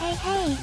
Hey, hey.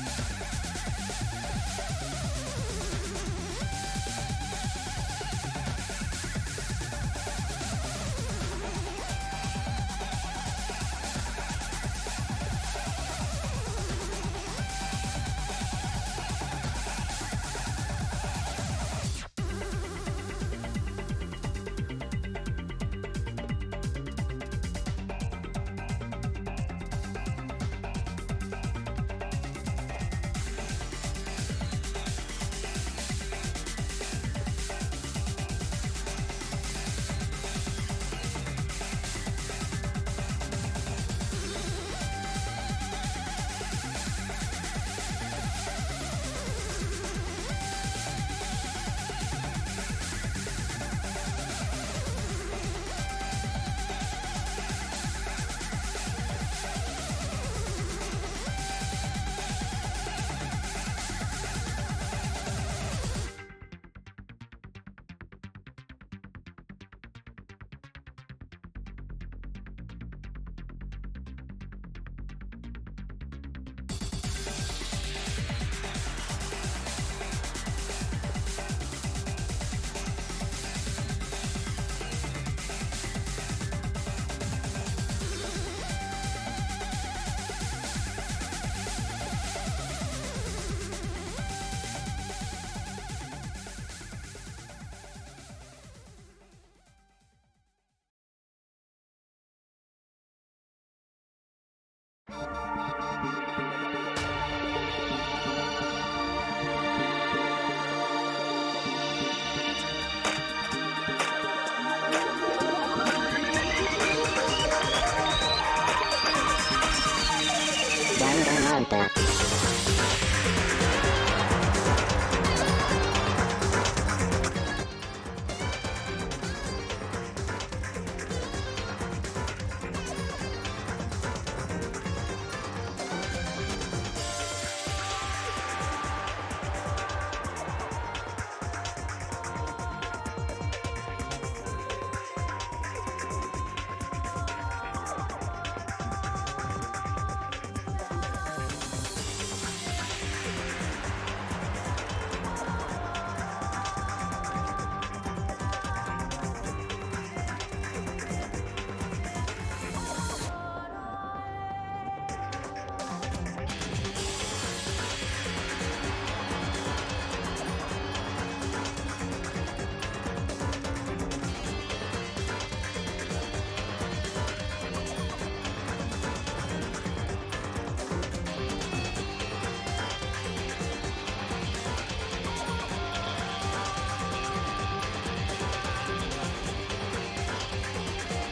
Danganronpa.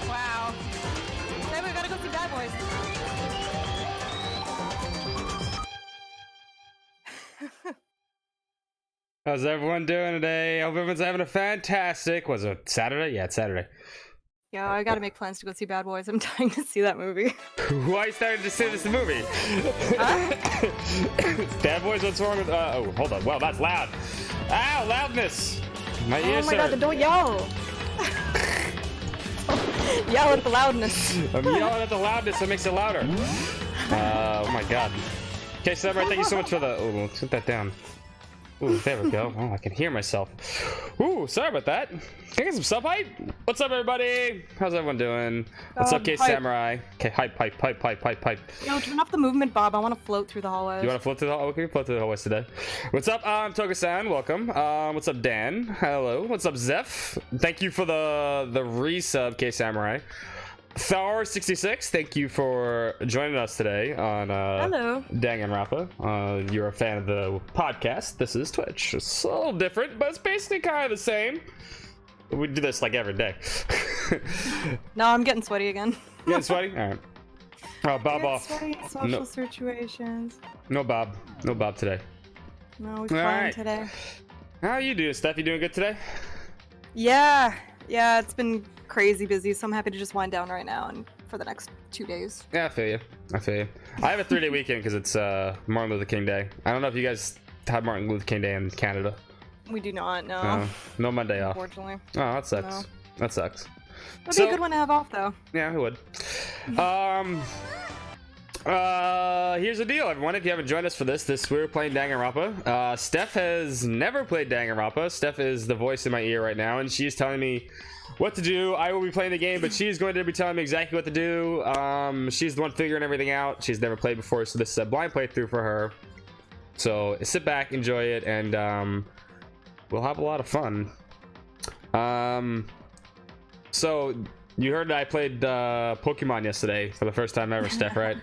Wow. Hey, we gotta go see Bad Boys. How's everyone doing today? Hope everyone's having a fantastic. Was it Saturday? Yeah, it's Saturday. Yeah, I gotta make plans to go see Bad Boys. I'm dying to see that movie. Why started to see this movie? Bad Boys, what's wrong with? Oh, hold on. Wow, that's loud. Ow, loudness. My ears Oh my god, don't yell! Yell at the loudness. I'm yelling at the loudness. That makes it louder. Oh my god. Okay, Samurai, thank you so much for the. Oh, let's put that down. Ooh, there we go. Oh, I can hear myself. Ooh, sorry about that. Can I get some sub hype? What's up, everybody? How's everyone doing? What's up, K Samurai? Okay, hype. Yo, turn off the movement, Bob. I want to float through the hallways. You want to float through the hallway? Okay, float through the hallways today. What's up, Toga-san? Welcome. What's up, Dan? Hello. What's up, Zeph? Thank you for the resub, K Samurai. Thor66, thank you for joining us today on Hello. Danganronpa. You're a fan of the podcast. This is Twitch. It's a little different, but it's basically kind of the same. We do this like every day. No, I'm getting sweaty again. You getting sweaty? All right. Oh, Bob off. Sweaty in social situations. No Bob. No Bob today. No, we're All fine right. today. How are you doing, Steph? You doing good today? Yeah, it's been crazy busy, so I'm happy to just wind down right now and for the next 2 days. Yeah, I feel you. I have a 3-day weekend because it's Martin Luther King Day. I don't know if you guys have Martin Luther King Day in Canada. We do not, no. No Monday off. Unfortunately. Oh, that sucks. No. That sucks. Would be a good one to have off, though. Yeah, it would. Here's the deal, everyone. If you haven't joined us for this we're playing Danganronpa. Steph has never played Danganronpa. Steph is the voice in my ear right now, and she's telling me what to do. I will be playing the game, but she's going to be telling me exactly what to do. She's the one figuring everything out. She's never played before, so this is a blind playthrough for her. So sit back, enjoy it, and we'll have a lot of fun. So you heard that I played Pokemon yesterday for the first time ever, Steph, right?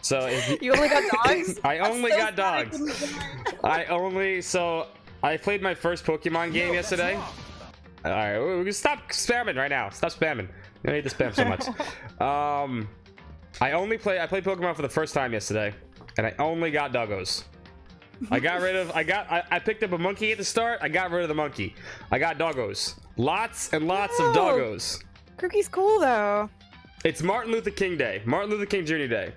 So if You only got dogs? I only got dogs. I played my first Pokemon game yesterday. All right, we can stop spamming right now. Stop spamming. You don't need to spam so much. I played Pokemon for the first time yesterday, and I only got doggos. I picked up a monkey at the start. I got rid of the monkey. I got doggos. Lots and lots of doggos. Crookie's cool though. It's Martin Luther King Day. Martin Luther King Jr. Day.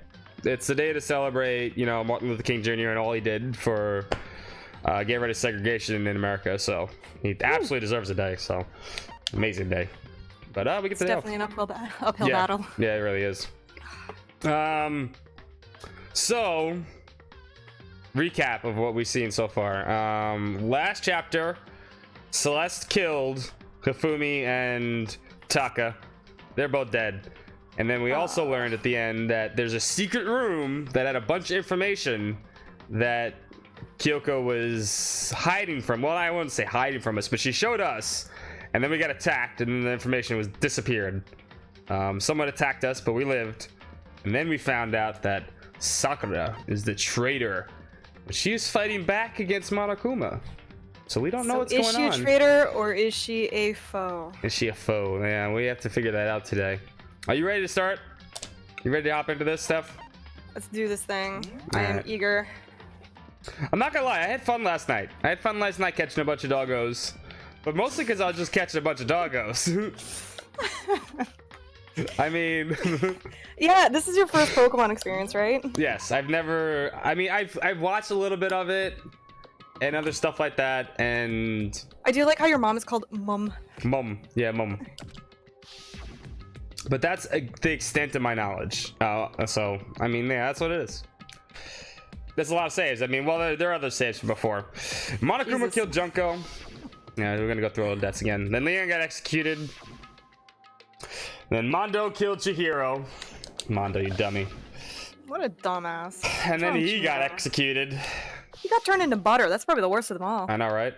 It's the day to celebrate, you know, Martin Luther King Jr. and all he did for get rid of segregation in America. So he absolutely deserves a day. So amazing day. But we get to definitely an uphill battle. Yeah, it really is. So recap of what we've seen so far. Last chapter, Celeste killed Hifumi and Taka. They're both dead. And then we also learned at the end that there's a secret room that had a bunch of information that Kyoko was hiding from. Well, I wouldn't say hiding from us, but she showed us, and then we got attacked, and then the information was disappeared. Someone attacked us, but we lived. And then we found out that Sakura is the traitor, but she is fighting back against Monokuma. So we don't know what's going on. Is she a traitor or is she a foe? Is she a foe? Yeah, we have to figure that out today. Are you ready to start? You ready to hop into this, Steph? Let's do this thing. I am eager. I'm not gonna lie, I had fun last night. I had fun last night catching a bunch of doggos. But mostly because I was just catching a bunch of doggos. I mean... Yeah, this is your first Pokemon experience, right? Yes, I've watched a little bit of it. And other stuff like that, and... I do like how your mom is called Mum. Mum. Yeah, Mum. But that's the extent of my knowledge. So, I mean, yeah, that's what it is. That's a lot of saves. I mean, well, there are other saves from before. Monokuma killed Junko. Yeah, we're gonna go through all the deaths again. Then Leon got executed. Then Mondo killed Chihiro. Mondo, you dummy. What a dumbass. And then he got executed. He got turned into butter. That's probably the worst of them all. I know, right?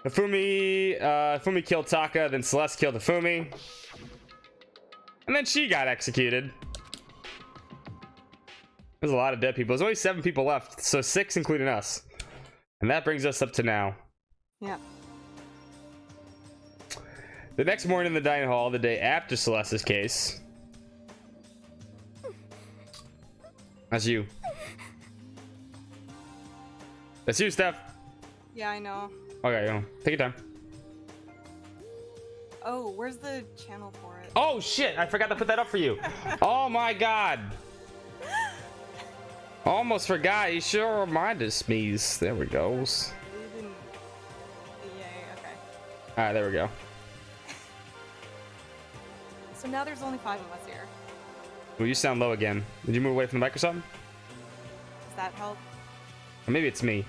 Hifumi killed Taka, then Celeste killed Hifumi. And then she got executed. There's a lot of dead people. There's only 7 people left, so 6 including us. And that brings us up to now. Yeah. The next morning in the dining hall, the day after Celeste's case. That's you. That's you, Steph. Yeah, I know. Okay, take your time. Oh, where's the channel for it? Oh shit, I forgot to put that up for you. Oh my god. Almost forgot. You sure reminded me. There we go. Yay, okay. Alright, there we go. So now there's only 5 of us here. Well, you sound low again. Did you move away from the mic or something? Does that help? Or maybe it's me.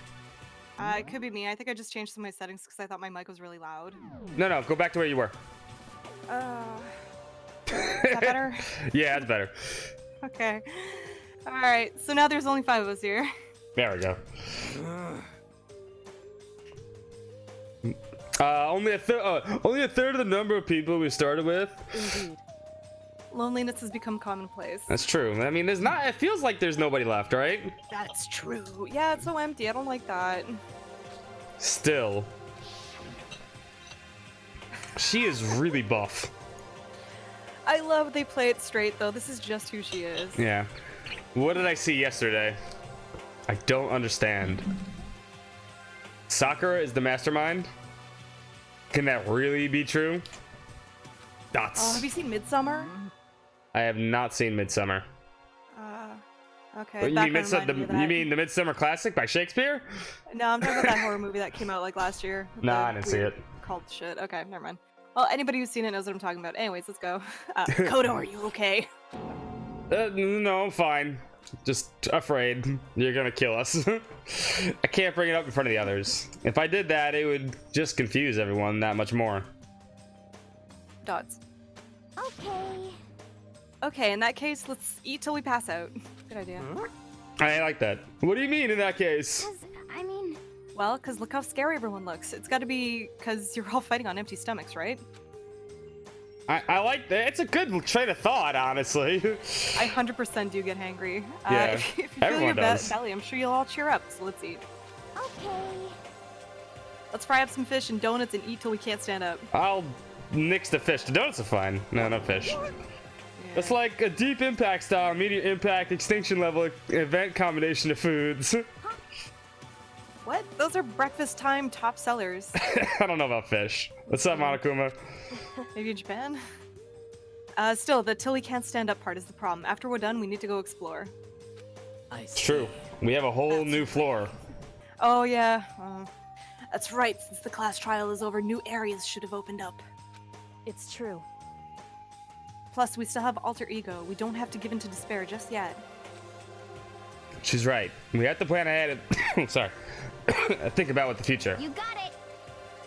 It could be me. I think I just changed some of my settings because I thought my mic was really loud. No, go back to where you were. Is that better? Yeah, that's better. Okay. Alright, so now there's only 5 of us here. There we go. Only a third of the number of people we started with. Indeed. Loneliness has become commonplace. That's true. I mean, it feels like there's nobody left, right? That's true. Yeah, it's so empty. I don't like that. Still. She is really buff. I love they play it straight, though. This is just who she is. Yeah. What did I see yesterday? I don't understand. Sakura is the mastermind? Can that really be true? Dots. Oh, have you seen Midsummer? I have not seen Midsummer. Okay. You mean the Midsummer Classic by Shakespeare? No, I'm talking about that horror movie that came out like last year. Nah, I didn't see it. Called shit. Okay, never mind. Well, anybody who's seen it knows what I'm talking about. Anyways, let's go. Kodo, are you okay? No, I'm fine. Just afraid you're gonna kill us. I can't bring it up in front of the others. If I did that, it would just confuse everyone that much more. Dots. Okay. Okay, in that case, let's eat till we pass out. Good idea. I like that. What do you mean in that case? 'Cause, I mean, Well, because look how scary everyone looks. It's got to be because you're all fighting on empty stomachs, right? I like that. It's a good train of thought, honestly. I 100% do get hangry. Yeah, if you feel everyone your does. belly, I'm sure you'll all cheer up. So let's eat. okay. Let's fry up some fish and donuts and eat till we can't stand up. I'll nix the fish. The donuts are fine. No fish. Yeah. It's like a deep impact style, medium impact, extinction level event combination of foods. What? Those are breakfast time top sellers. I don't know about fish. What's up, Monokuma? Maybe in Japan? Still, the till we can't stand up part is the problem. After we're done, we need to go explore. It's true. We have a whole new floor. Oh, yeah. That's right. Since the class trial is over, new areas should have opened up. It's true. Plus, we still have alter ego. We don't have to give in to despair just yet. She's right. We have to plan ahead and sorry. Think about what the future. You got it.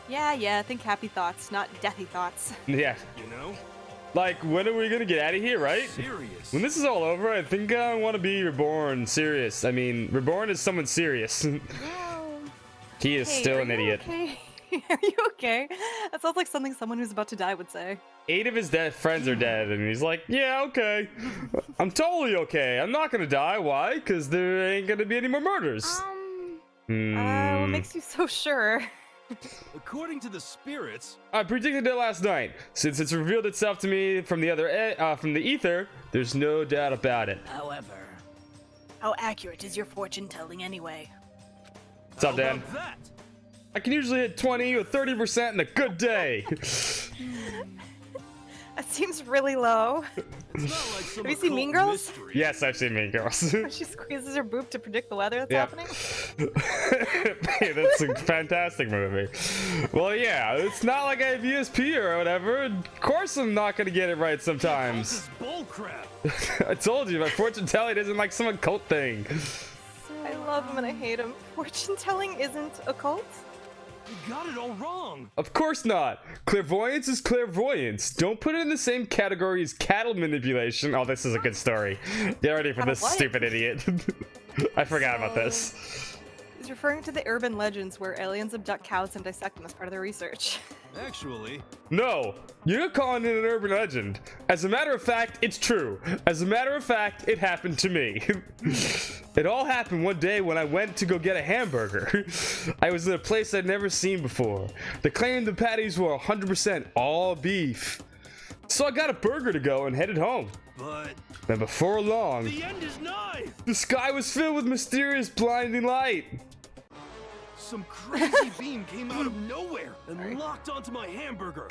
Yeah, think happy thoughts, not deathy thoughts. Yeah. You know? Like, when are we gonna get out of here, right? Serious. When this is all over, I think I want to be reborn serious. I mean, reborn is someone serious. Well, He is Hey, still are an you idiot. Okay? Are you okay? That sounds like something someone who's about to die would say. 8 of his dead friends are dead, and he's like, yeah, okay. I'm totally okay. I'm not gonna die. Why? Because there ain't gonna be any more murders. What Hmm. makes you so sure? According to the spirits, I predicted it last night. Since it's revealed itself to me from the ether, there's no doubt about it. However, how accurate is your fortune telling anyway? What's up, how Dan? about that? I can usually hit 20 or 30% in a good day. That seems really low. It's not like some Have you seen Mean occult Girls? mystery. Yes, I've seen Mean Girls. She squeezes her boob to predict the weather that's Yeah. happening. Hey, that's a fantastic movie. Well, yeah, it's not like I have ESP or whatever. Of course I'm not gonna get it right This sometimes. is bullcrap. I told you, my fortune telling isn't like some occult thing. I love him and I hate him. Fortune telling isn't a cult? You got it all wrong. Of course not. Clairvoyance is clairvoyance. Don't put it in the same category as cattle manipulation. Oh, this is a good story. Get ready for Cattle this what? stupid idiot. I forgot about this. He's referring to the urban legends where aliens abduct cows and dissect them as part of their research. Actually, No, you're calling it an urban legend. As a matter of fact, it's true. As a matter of fact, it happened to me. It all happened one day when I went to go get a hamburger. I was in a place I'd never seen before. They claimed the patties were 100% all beef. So I got a burger to go and headed home. but Then before long, the end is nigh. the sky was filled with mysterious blinding light. Some crazy beam came out of nowhere and locked onto my hamburger.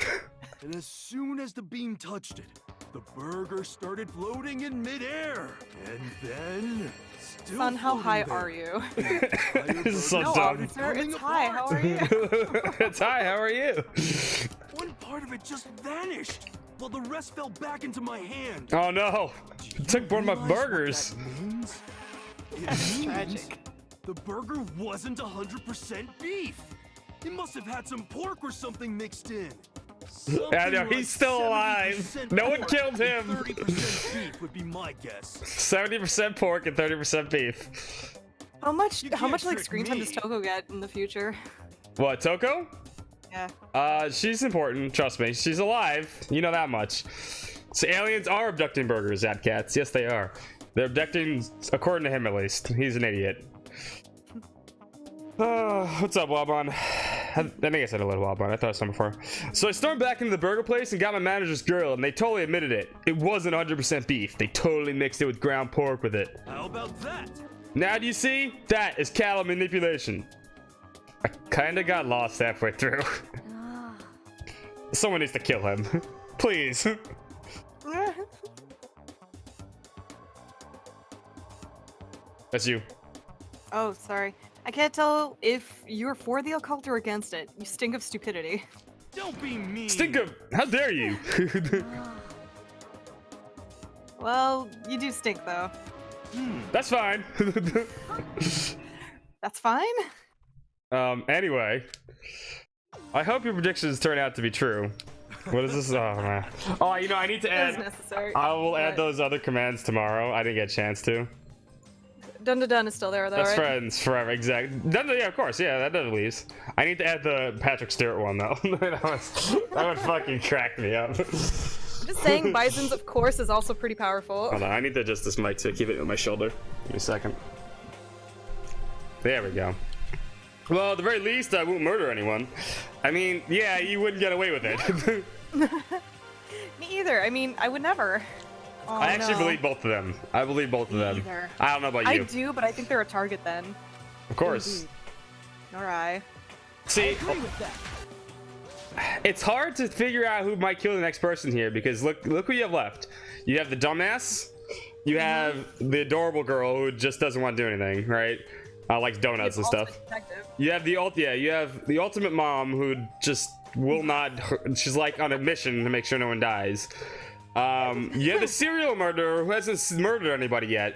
And as soon as the beam touched it, the burger started floating in midair. And then, still Son, how high floating are you? there, This is so No, dumb. officer, Coming it's high. How are you? It's hi, how are you? one part of it just vanished, while the rest fell back into my hand. Oh no, it took one of my Realize what burgers. that means? It That's means tragic. the burger wasn't 100% beef. It must have had some pork or something mixed in. Yeah, no, Something he's still alive. 70% No one pork killed and him. 30% beef would be my guess. 70% pork and 30% beef. How much? You How can't much like trick screen time does me. Toko get in the future? What, Toko? Yeah. She's important, trust me. She's alive. You know that much. So aliens are abducting burgers, at cats. Yes, they are. They're abducting, according to him at least. He's an idiot. What's up, Wabon? I think I said a little Wabon. I thought I saw him before. So I stormed back into the burger place and got my manager's grill, and they totally admitted it. It wasn't 100% beef. They totally mixed it with ground pork with it. How about that? Now do you see? That is cattle manipulation. I kinda got lost halfway through. Someone needs to kill him. Please. That's you. Oh, sorry. I can't tell if you're for the occult or against it. You stink of stupidity. Don't be mean. Stink of. How dare you? Well, you do stink though. That's fine. That's fine. Anyway, I hope your predictions turn out to be true. What is this? Oh man. Oh, you know, I need to That was add. necessary. I will add But those other commands tomorrow. I didn't get a chance to. Dun dun dun is still there though, Best right? friends forever. Exactly. Yeah, of course. Yeah, that never leaves. I need to add the Patrick Stewart one though. that would fucking crack me up. Just saying, Bison's of course is also pretty powerful. Hold on, I need to adjust this mic to keep it on my shoulder. Give me a second. There we go. Well, at the very least, I won't murder anyone. I mean, yeah, you wouldn't get away with it. Me either. I mean, I would never. Oh, I actually no. believe both of them. I believe both of them. Either. I don't know about I you. do, but I think they're a target then. Of course. Nor I. See, Agree with that. it's hard to figure out who might kill the next person here because look who you have left. You have the dumbass. You have the adorable girl who just doesn't want to do anything, right? Likes donuts and stuff. You have the ultimate mom who just will not. She's like on a mission to make sure no one dies. You have the serial murderer who hasn't murdered anybody yet.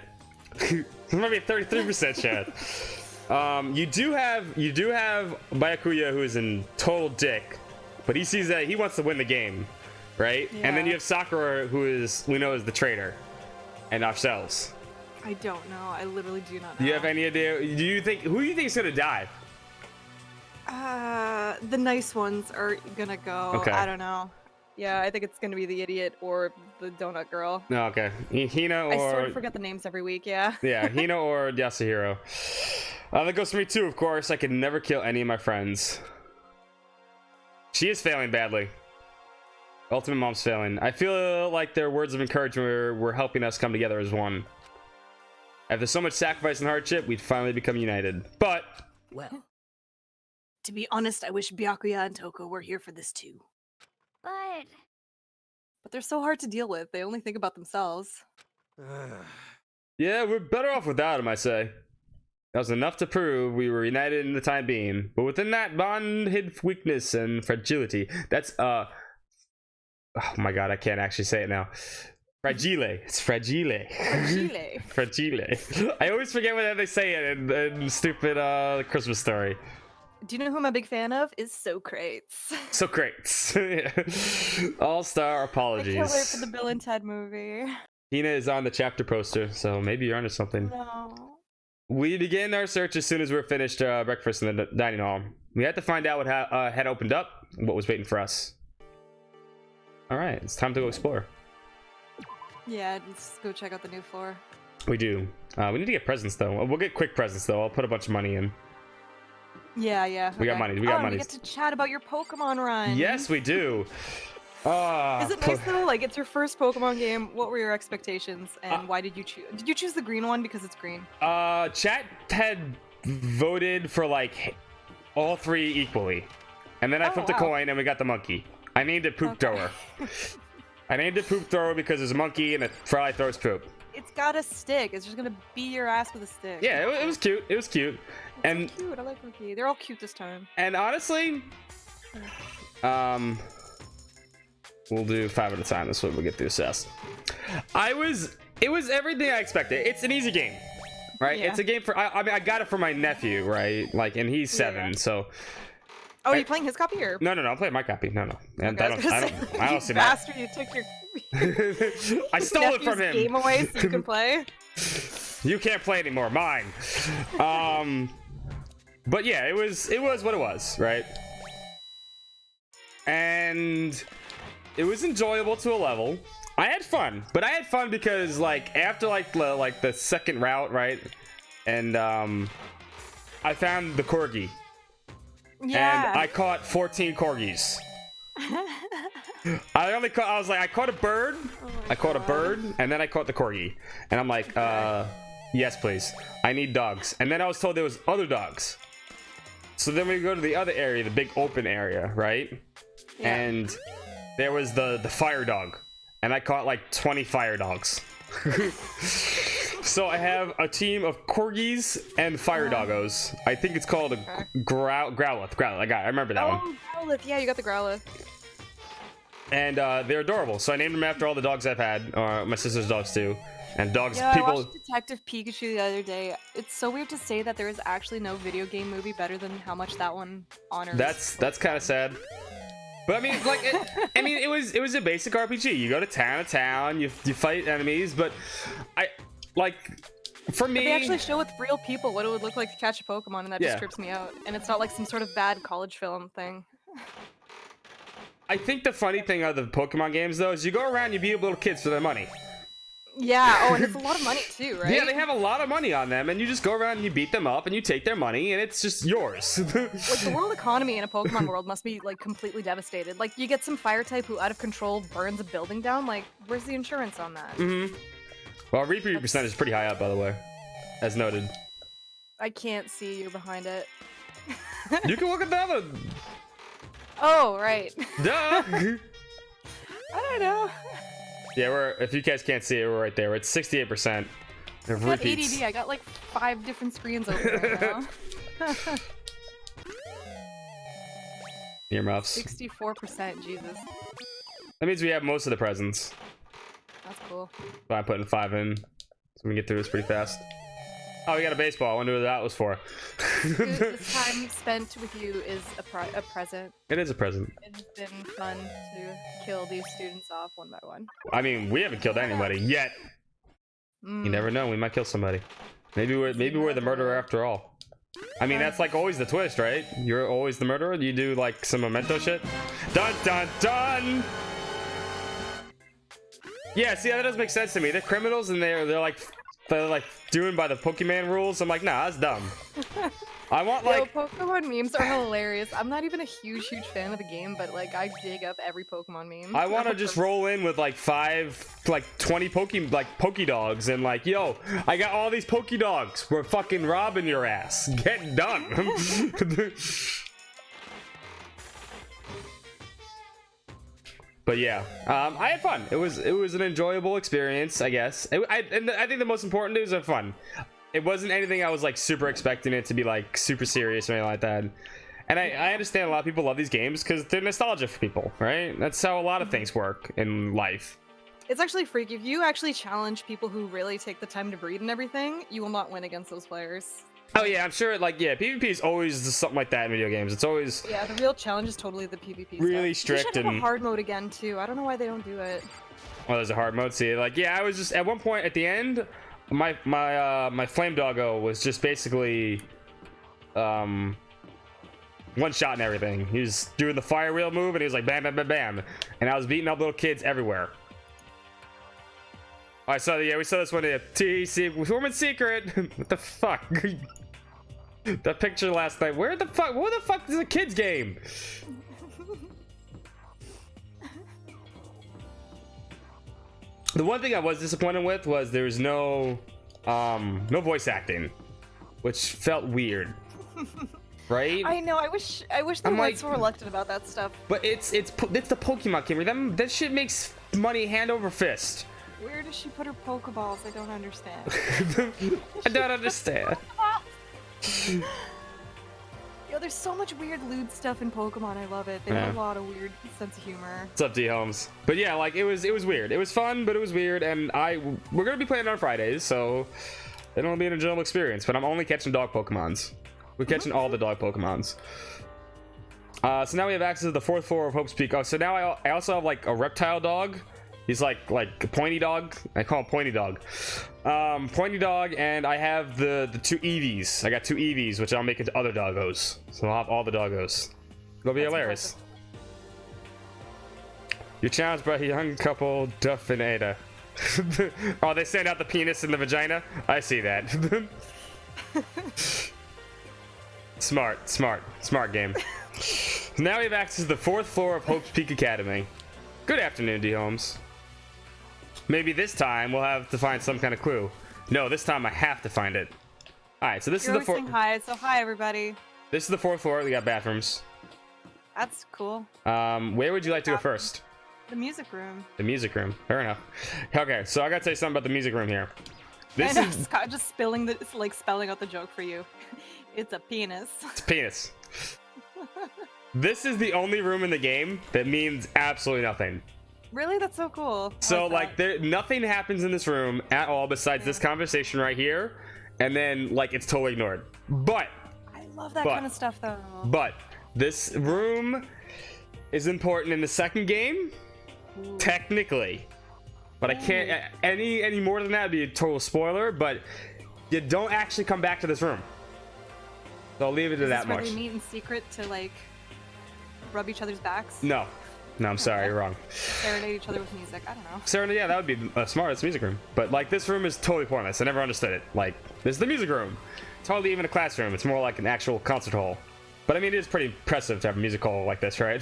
Maybe a 33% chance. You do have Byakuya, who is a total dick, but he sees that he wants to win the game, right? Yeah. And then you have Sakura, who we know is the traitor, and ourselves. I don't know. I literally do not know. Do you have any idea? Who do you think is gonna die? The nice ones are gonna go. Okay. I don't know. Yeah, I think it's gonna be the idiot or the donut girl. No, okay. Hina or I sort of forget the names every week, yeah. yeah, Hina or Yasuhiro. That goes for me too, of course. I can never kill any of my friends. She is failing badly. Ultimate Mom's failing. I feel like their words of encouragement were helping us come together as one. After so much sacrifice and hardship, we'd finally become united. But Well, To be honest, I wish Byakuya and Toko were here for this too. but But they're so hard to deal with. They only think about themselves. yeah, we're better off without him, I say. That was enough to prove we were united in the time being. But within that bond hid weakness and fragility. That's, oh my god, I can't actually say it now. Fragile. It's fragile. Chile. Fragile. I always forget what they say it in stupid Christmas Story. Do you know who I'm a big fan of? Is Socrates. Socrates. All-star apologies. I can't wait for the Bill and Ted movie. Hina is on the chapter poster, so maybe you're onto something. No. We began our search as soon as we were finished breakfast in the dining hall. We had to find out what had opened up and what was waiting for us. Alright, it's time to go explore. Yeah, let's go check out the new floor. We do. We need to get presents, though. We'll get quick presents, though. I'll put a bunch of money in. Yeah. We got okay. money, we got oh, money. We get to chat about your Pokemon run. Yes, we do. Is it nice though? Like, it's your first Pokemon game. What were your expectations, and why did you choose? Did you choose the green one because it's green? Chat had voted for like all three equally, and then I flipped a coin and we got the monkey. I named it Poop Thrower. I named it Poop Thrower because there's a monkey and it probably throws poop. It's got a stick. It's just gonna beat your ass with a stick. Yeah, it was cute. It was cute. It's And so cute. I like Rookie. They're all cute this time. and honestly, we'll do 5 at a time. That's what we'll get through assess. It was everything I expected. It's an easy game, right? Yeah. It's a game for. I mean, I got it for my nephew, right? Like, and he's 7, so. Oh, are you playing his copy or? No, I'm playing my copy. No. And Okay, I don't see that. bastard! You took your I stole it from nephew's him. game away so you can play. You can't play anymore. Mine. But yeah, it was what it was, right? And it was enjoyable to a level. I had fun, but I had fun because like after like the second route, right? And I found the corgi. Yeah. And I caught 14 corgis. I caught a bird. I caught a bird, and then I caught the corgi. And I'm like, yes, please. I need dogs. And then I was told there was other dogs. So then we go to the other area, the big open area, right? Yeah. And there was the fire dog. And I caught like 20 fire dogs. So I have a team of corgis and fire doggos. I think it's called a Growlithe. I remember that one. Oh, Growlithe. Yeah, you got the Growlithe. And they're adorable. So I named them after all the dogs I've had, my sister's dogs too. And dogs, Yeah, I people. watched Detective Pikachu the other day. It's so weird to say that there is actually no video game movie better than how much that one honors. That's kind of sad. But I mean, like, it was a basic RPG. You go to town, you fight enemies. But for me, they actually show with real people what it would look like to catch a Pokemon, and that just trips me out. And it's not like some sort of bad college film thing. I think the funny thing of the Pokemon games, though, is you go around, you beat up little kids for their money. Yeah. Oh, and it's a lot of money too, right? Yeah, they have a lot of money on them, and you just go around and you beat them up, and you take their money, and it's just yours. Like, the world economy in a Pokemon world must be, like, completely devastated. Like, you get some fire type who, out of control, burns a building down. Like, where's the insurance on that? Mm-hmm. Well, repeat percentage is pretty high up, by the way, as noted. I can't see you behind it. You can look at the other. Oh, right. Duh. I don't know. Yeah, if you guys can't see it, we're right there. It's 68%. I got ADD. I got like 5 different screens open right now. Earmuffs. 64%, Jesus. That means we have most of the presents. That's cool. So I'm putting 5 in, so we can get through this pretty fast. Oh, we got a baseball. I wonder what that was for. This time spent with you is a present. It is a present. It's been fun to kill these students off one by one. I mean, we haven't killed anybody yet. You never know. We might kill somebody. Maybe we're the murderer after all. I mean, that's like always the twist, right? You're always the murderer. You do like some memento shit. Dun dun dun. Yeah, see, that doesn't make sense to me. They're criminals and they're like doing by the Pokemon rules. I'm like, nah, that's dumb. I want like Pokemon memes are hilarious. I'm not even a huge fan of the game, but like I dig up every Pokemon meme. I want to just roll in with like 20 Pokédogs and like, yo, I got all these Pokédogs. We're fucking robbing your ass. Get done. But yeah, I had fun. It was an enjoyable experience, I guess. I think the most important is fun. It wasn't anything I was like super expecting it to be like super serious or anything like that. And I understand a lot of people love these games because they're nostalgia for people, right? That's how a lot of things work in life. It's actually freaky. If you actually challenge people who really take the time to breed and everything, you will not win against those players. Oh yeah, I'm sure. Like yeah, PvP is always something like that in video games. It's always the real challenge is totally the PvP. Really stuff. strict they should have and a hard mode again too. I don't know why they don't do it. Well, there's a hard mode. See, like yeah, I was just at one point at the end, my flame doggo was just basically one shot and everything. He was doing the fire wheel move and he was like bam bam bam bam, and I was beating up little kids everywhere. I saw we saw this one here. TC Woman's Secret. What the fuck? That picture last night. What the fuck is a kid's game? The one thing I was disappointed with was there was no voice acting, which felt weird. Right? I know. I wish they weren't so reluctant about that stuff. But it's the Pokemon game. That shit makes money hand over fist. Where does she put her Pokeballs? I don't understand. I don't understand. Yo, there's so much weird lewd stuff in Pokemon. I love it. They have a lot of weird sense of humor. What's up, D Holmes? But yeah, like it was weird. It was fun, but it was weird. And we're gonna be playing on Fridays, so it'll be an enjoyable experience. But I'm only catching dog Pokemons. We're catching all the dog Pokemons. So now we have access to the 4th floor of Hope's Peak. Oh, so now I also have like a reptile dog. He's like a pointy dog. I call him Pointy Dog. Pointy Dog, and I have the 2 Eevees. I got 2 Eevees, which I'll make into other doggos. So I'll have all the doggos. It'll be hilarious. Impressive. You're challenged by a young couple, Duff and Ada. Oh, they send out the penis and the vagina? I see that. Smart game. Now we have access to the 4th floor of Hope's Peak Academy. Good afternoon, D. Holmes. Maybe this time we'll have to find some kind of clue. No, this time I have to find it. Alright, so this is the 4th. Hi, so hi everybody. This is the 4th floor. We got bathrooms. That's cool. Where would you like to go first? The music room. The music room. Fair enough. Okay, so I gotta tell you something about the music room here. This is Scott just spelling out the joke for you. It's a penis. It's a penis. This is the only room in the game that means absolutely nothing. Really? That's so cool. I So like that. nothing happens in this room at all besides this conversation right here, and then like it's totally ignored. But I love that but- kind of stuff though. But this room is important in the second game, technically. But I can't any more than that would be a total spoiler. But you don't actually come back to this room. So I'll leave it to Is that this where much. they meet in secret to like rub each other's backs? No, I'm sorry, you're wrong. Serenade each other with music. I don't know. Sarah, yeah, that would be a smartest music room. But like this room is totally pointless. I never understood it. Like this is the music room. It's hardly even a classroom. It's more like an actual concert hall. But I mean, it is pretty impressive to have a music hall like this, right?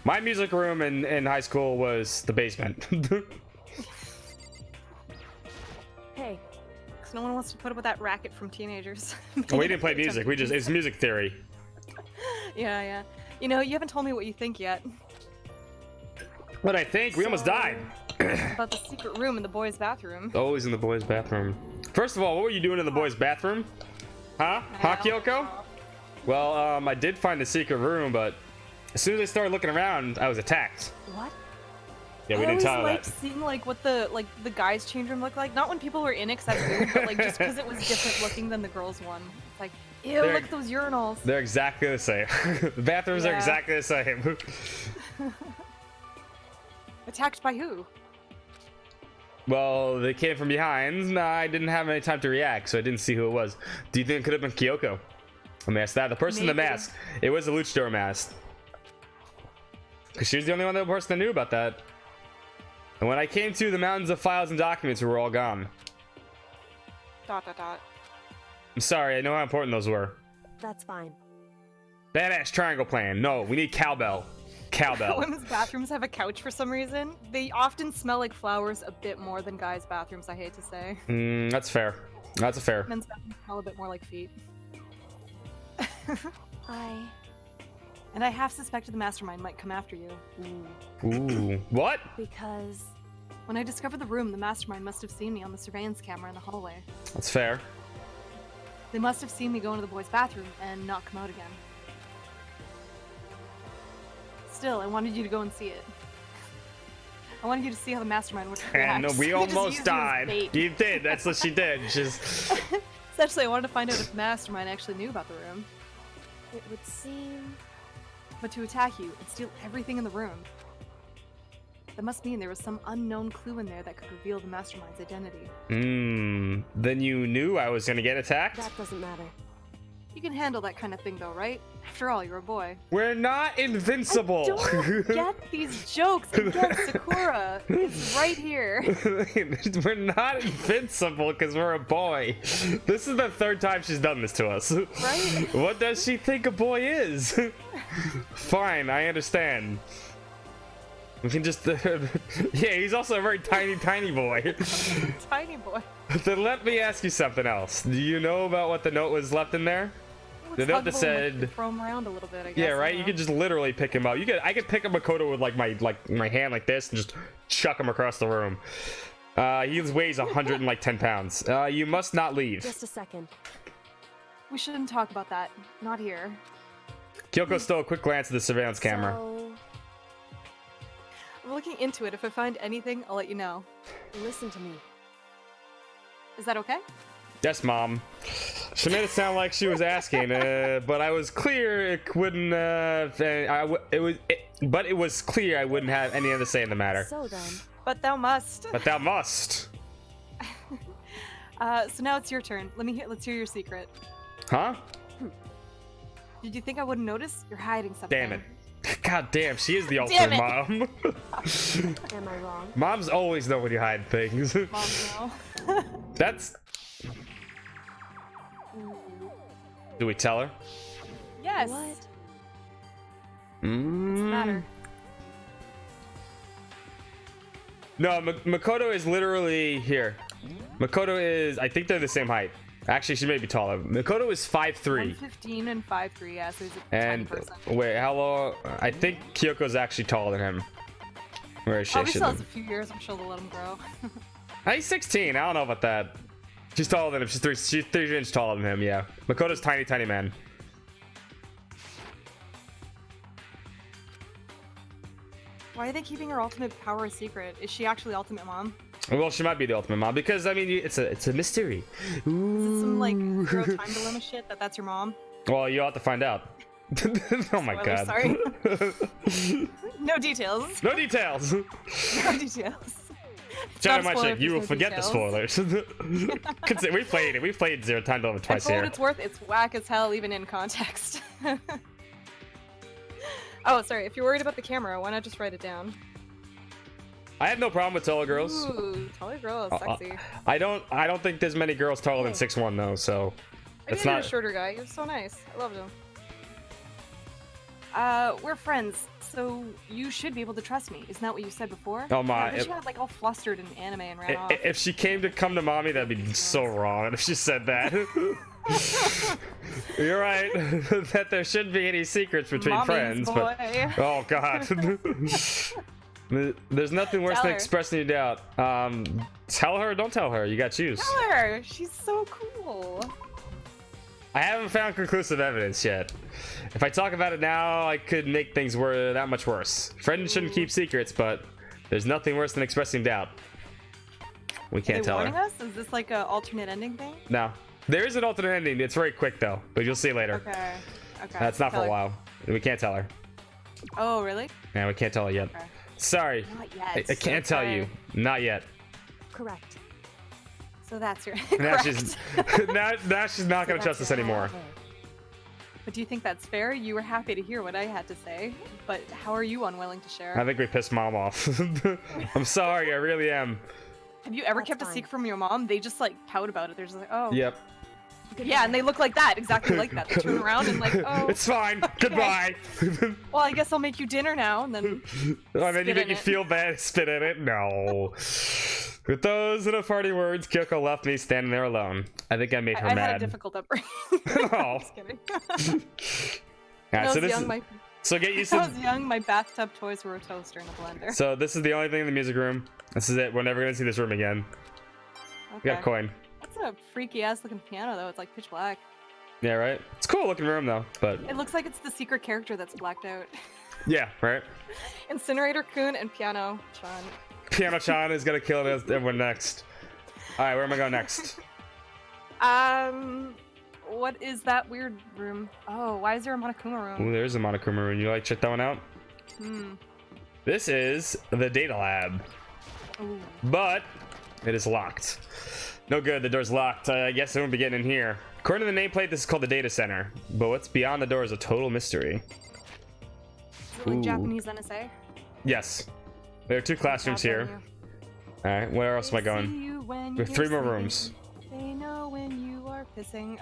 My music room in high school was the basement. Hey, Because no one wants to put up with that racket from teenagers. We didn't play music. It's music theory. Yeah. You know, you haven't told me what you think yet What I think, we almost died. about the secret room in the boys' bathroom. Always in the boys' bathroom. First of all, what were you doing in the boys' bathroom? Huh? Huh, Kyoko? Well, I did find the secret room, but as soon as I started looking around, I was attacked. what? Yeah, we I didn't always tell her liked that. seeing like what the guys' change room looked like. Not when people were in it, 'cause that's weird, but like just because it was different looking than the girls' one. It's like, ew, They're- look at those urinals. They're exactly the same. The bathrooms are Yeah. exactly the same. Attacked by who? Well, they came from behind. Nah, I didn't have any time to react, so I didn't see who it was. Do you think it could have been Kyoko? Let me ask that. The person in the Maybe. mask. It was the luchador mask. Because she was the only person that knew about that. And when I came to, the mountains of files and documents were all gone. ... I'm sorry, I know how important those were. That's fine. Badass triangle plan. No, we need cowbell. Cowbell. Women's bathrooms have a couch for some reason. They often smell like flowers a bit more than guys' bathrooms, I hate to say. That's fair. That's a fair. Men's bathrooms smell a bit more like feet. And I half suspected the mastermind might come after you. Ooh. What? Because When I discovered the room, the mastermind must have seen me on the surveillance camera in the hallway. That's fair. They must have seen me go into the boys' bathroom and not come out again. Still, I wanted you to go and see it. I wanted you to see how the mastermind would react. And we They just almost used you as died. bait. You did. That's what she did. She's... Essentially, I wanted to find out if the mastermind actually knew about the room. it would seem... But to attack you and steal everything in the room. That must mean there was some unknown clue in there that could reveal the mastermind's identity. Then you knew I was gonna get attacked? That doesn't matter. You can handle that kind of thing though, right? After all, you're a boy. We're not invincible. Don't get these jokes against Sakura. It's right here. We're not invincible because we're a boy. This is the third time she's done this to us. Right? What does she think a boy is? Fine, I understand. We can just... yeah, he's also a very tiny boy. Tiny boy. Then let me ask you something else. Do you know about what the note was left in there? The It's note that huggable and, like, said... throw him around a little bit, I guess. Yeah, I right. don't You know. could just literally pick him up. I could pick up Makoto with like my hand like this and just chuck him across the room. He weighs 110 pounds. You must not leave. Just a second. We shouldn't talk about that. Not here. Kyoko stole a quick glance at the surveillance camera. So, I'm looking into it. If I find anything, I'll let you know. listen to me. Is that okay? Yes, Mom. She made it sound like she was asking, but I was clear it wouldn't. But it was clear I wouldn't have any other say in the matter. So then, But thou must. But thou must. So now it's your turn. Let's hear your secret. Huh? Did you think I wouldn't notice? You're hiding something. Damn it. God damn, she is the Damn ultimate it. mom. am I wrong? Moms always know when you hide things. Mom, no. That's. Do we tell her? Yes. What? What's the matter? No, Makoto is literally here. Makoto is. I think they're the same height. Actually, she may be taller. Makoto is 5'3". 115 and 5'3", yeah, so he's a And tiny person. wait, how long? I think Kyoko's actually taller than him. Where is she? Probably She's still has a few years. I'm sure they'll let him grow. He's 16. I don't know about that. She's taller than him. She's 3 inches taller than him. Yeah. Makoto's tiny man. Why are they keeping her ultimate power a secret? Is she actually ultimate mom? Well, she might be the ultimate mom because I mean, it's a mystery. Is it some like zero time dilemma shit that's your mom? Well, you'll have to find out. Oh my Spoiler, god. Sorry. No details. No details. No details. It's China not a might spoiler say if you there's will no forget details. the spoilers. We played it. We played Zero Time Dilemma And twice for what here. it's worth, it's whack as hell even in context. Oh, sorry. If you're worried about the camera, why not just write it down? I have no problem with taller girls. Ooh, taller girl is sexy. I don't think there's many girls taller than 6'1" though, so I it's dated not. a shorter guy. He was so nice. I loved him. We're friends, so you should be able to trust me. Isn't that what you said before? Oh my! Yeah, she got like all flustered in anime and ran off. If she came to come to mommy, that'd be so wrong. If she said that. You're right. That there shouldn't be any secrets between Mommy's friends, boy. but oh god. There's nothing worse Tell than her. expressing your doubt. Tell her or don't tell her. You got to choose. Tell her. She's so cool. I haven't found conclusive evidence yet. If I talk about it now, I could make things that much worse. Friends shouldn't keep secrets, but there's nothing worse than expressing doubt. We Are can't they tell warning her. us? Is this like an alternate ending thing? No. There is an alternate ending. It's very quick though, but you'll see later. Okay. Okay. That's not for Tell a her. while. We can't tell her. Oh, really? Yeah, we can't tell her yet. Okay. Sorry. Not yet. I can't tell you. Okay. Not yet. Correct. So that's your. Now Correct. she's now she's not gonna trust us anymore. But do you think that's fair? You were happy to hear what I had to say, but how are you unwilling to share? I think we pissed mom off. I'm sorry, I really am. Have you ever That's kept a fine. secret from your mom? They just like pout about it. They're just like, oh. Yep. Yeah, and they look like that, exactly like that. They turn around and like, oh. It's fine. Goodbye. Well, I guess I'll make you dinner now, and then. Oh, then you Spit make in you it. feel bad, spit in it? No. With those little party words, Kyoko left me standing there alone. I think I made her I had a mad. difficult upbringing. Oh. Just kidding. Alright, When I so was this young, is, so get used when I to was young, my bathtub toys were a toaster and a blender. So this is the only thing in the music room. This is it. We're never gonna see this room again. We got a coin. That's a freaky ass looking piano though. It's like pitch black. Yeah, right? It's a cool looking room though, but It looks like it's the secret character that's blacked out. yeah, right? Incinerator Kun and Piano Chan. Piano Chan is gonna kill everyone next. Alright, where am I going next? What is that weird room? Oh, why is there a Monokuma room? Ooh, there's a Monokuma room. You like check that one out? Hmm. This is the data lab, Ooh. but it is locked. No good, the door's locked. I guess I won't be getting in here. According to the nameplate, this is called the data center, but what's beyond the door is a total mystery. Is it like Ooh. Japanese NSA? Yes, there are 2 classrooms here. Alright, where else am I going? We have 3 more rooms. They know when you are pissing.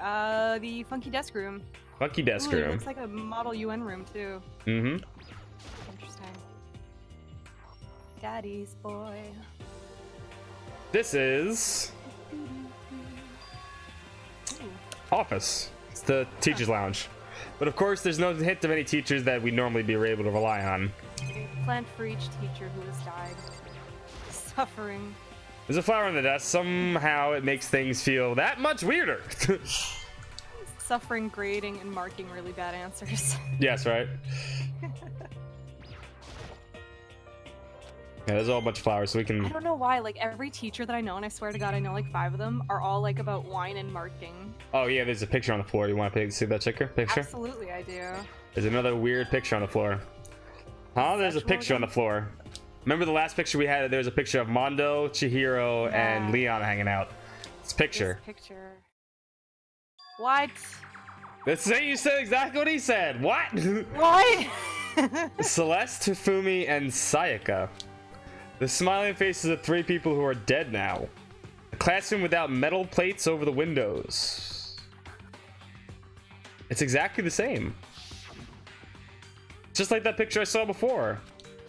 The funky desk room. Funky desk Ooh, it room. looks like a model UN room too. Mm-hmm. Interesting. Daddy's boy. This is Ooh. office. It's the teacher's lounge. But of course, there's no hint of any teachers that we'd normally be able to rely on. Plant for each teacher who has died. Suffering. There's a flower on the desk. Somehow it makes things feel that much weirder. Suffering, grading, and marking really bad answers. Yes, right? Yeah, there's a whole bunch of flowers, so we I can... don't know why, like every teacher that I know, and I swear to God, I know like 5 of them, are all like about wine and marking. Oh, yeah, there's a picture on the floor. You want to see that picture? Absolutely, I do. There's another weird picture on the floor. Huh? There's a Sexual picture on the floor. Remember the last picture we had? There was a picture of Mondo, Chihiro, and Yeah. Leon hanging out. This picture. This picture. What? Let's say you said exactly what he said. What? What? Celeste, Fumi, and Sayaka. The smiling faces of 3 people who are dead now. A classroom without metal plates over the windows. It's exactly the same. Just like that picture I saw before.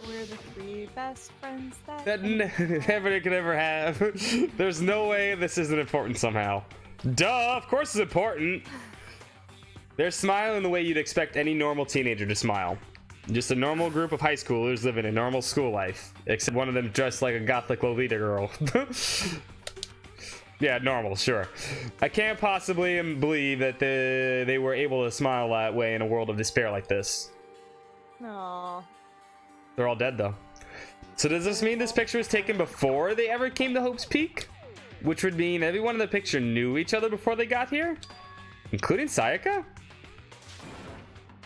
We're the 3 best friends that. That never could ever have. There's no way this isn't important somehow. Duh, of course it's important. They're smiling the way you'd expect any normal teenager to smile. Just a normal group of high schoolers living a normal school life. Except one of them dressed like a gothic Lolita girl. Yeah, normal, sure. I can't possibly believe that they were able to smile that way in a world of despair like this. Aww. They're all dead though. So does this mean this picture was taken before they ever came to Hope's Peak? Which would mean everyone in the picture knew each other before they got here? Including Sayaka?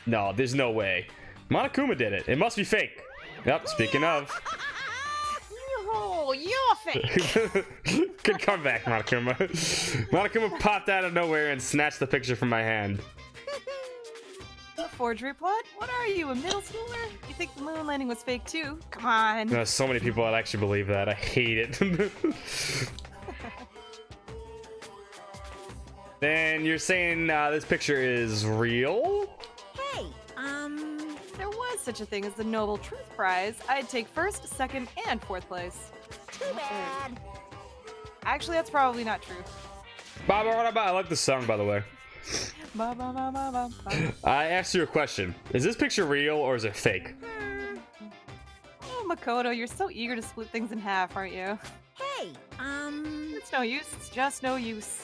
No, there's no way. Monokuma did it. It must be fake. Yep, speaking of. Oh, you're fake. Good comeback, Monokuma. Monokuma popped out of nowhere and snatched the picture from my hand. A forgery plot? What are you, a middle schooler? You think the moon landing was fake too? Come on. There's so many people that actually believe that. I hate it. Then you're saying this picture is real? Hey, There was such a thing as the Noble Truth Prize. I'd take first, second, and fourth place. too bad. Actually, that's probably not true. Ba, ba, ba, ba. I like the song, by the way. Ba, ba, ba, ba, ba, ba. I asked you a question. Is this picture real or is it fake? Oh, Makoto, you're so eager to split things in half, aren't you? Hey, It's no use. It's just no use.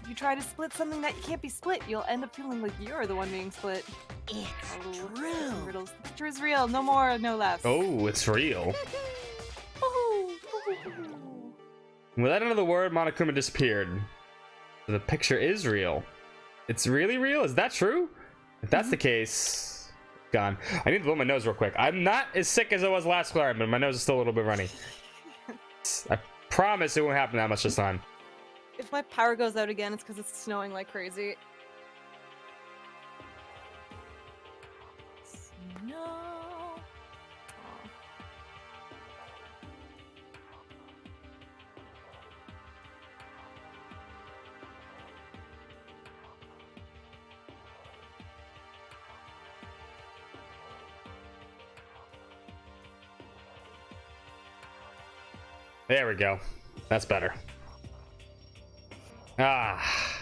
If you try to split something that can't be split, you'll end up feeling like you're the one being split. it's Oh, true. riddles. The picture is real. No more, no less. Oh, it's real. Woohoo! Without another word, Monokuma disappeared. The picture is real. It's really real? Is that true? If that's the case, gone. I need to blow my nose real quick. I'm not as sick as I was last time, but my nose is still a little bit runny. I promise it won't happen that much this time. If my power goes out again, it's because it's snowing like crazy. Snow. Oh. There we go. That's better. Ah.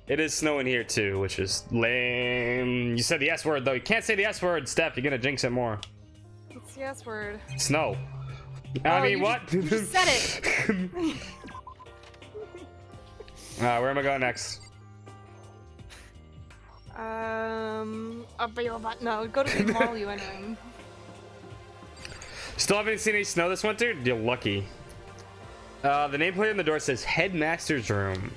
It is snowing here too, which is lame. You said the S word though. You can't say the S word, Steph. You're gonna jinx it more. What's the S word? Snow. I Oh, mean, you what? just- you just said it. Where am I going next? Up your butt. No, go to the mall you anyway. Still haven't seen any snow this winter? You're lucky. The nameplate on the door says Headmaster's Room.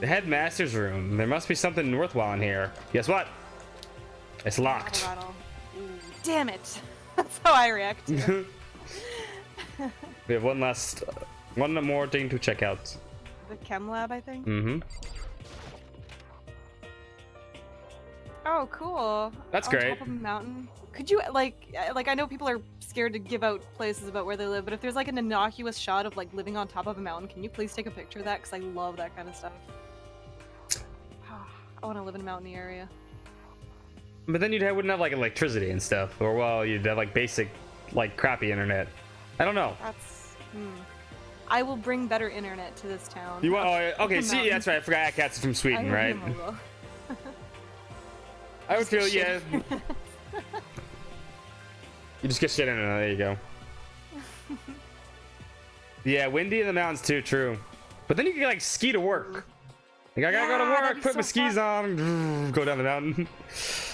The Headmaster's Room. There must be something worthwhile in here. Guess what? It's locked. Rattle, rattle. Ooh, damn it. That's how I react to. We have one more thing to check out. The chem lab, I think. Mm-hmm. Oh, cool. That's On great. Top of a mountain. Could you like I know people are scared to give out places about where they live, but if there's like an innocuous shot of like living on top of a mountain, can you please take a picture of that? Because I love that kind of stuff. I want to live in a mountainy area. But then wouldn't have like electricity and stuff, or well, you'd have like basic, like crappy internet. I don't know. That's. I will bring better internet to this town. You want? Oh, okay. The See, mountain. that's right. I forgot Cat's from I Sweden, will right? be mobile. I would feel, Shit. yeah. You just get shit in it. There you go. Yeah, windy in the mountains too. True. But then you can like ski to work. Like I gotta go to Yeah, work, that'd be put my so skis on, go down the mountain.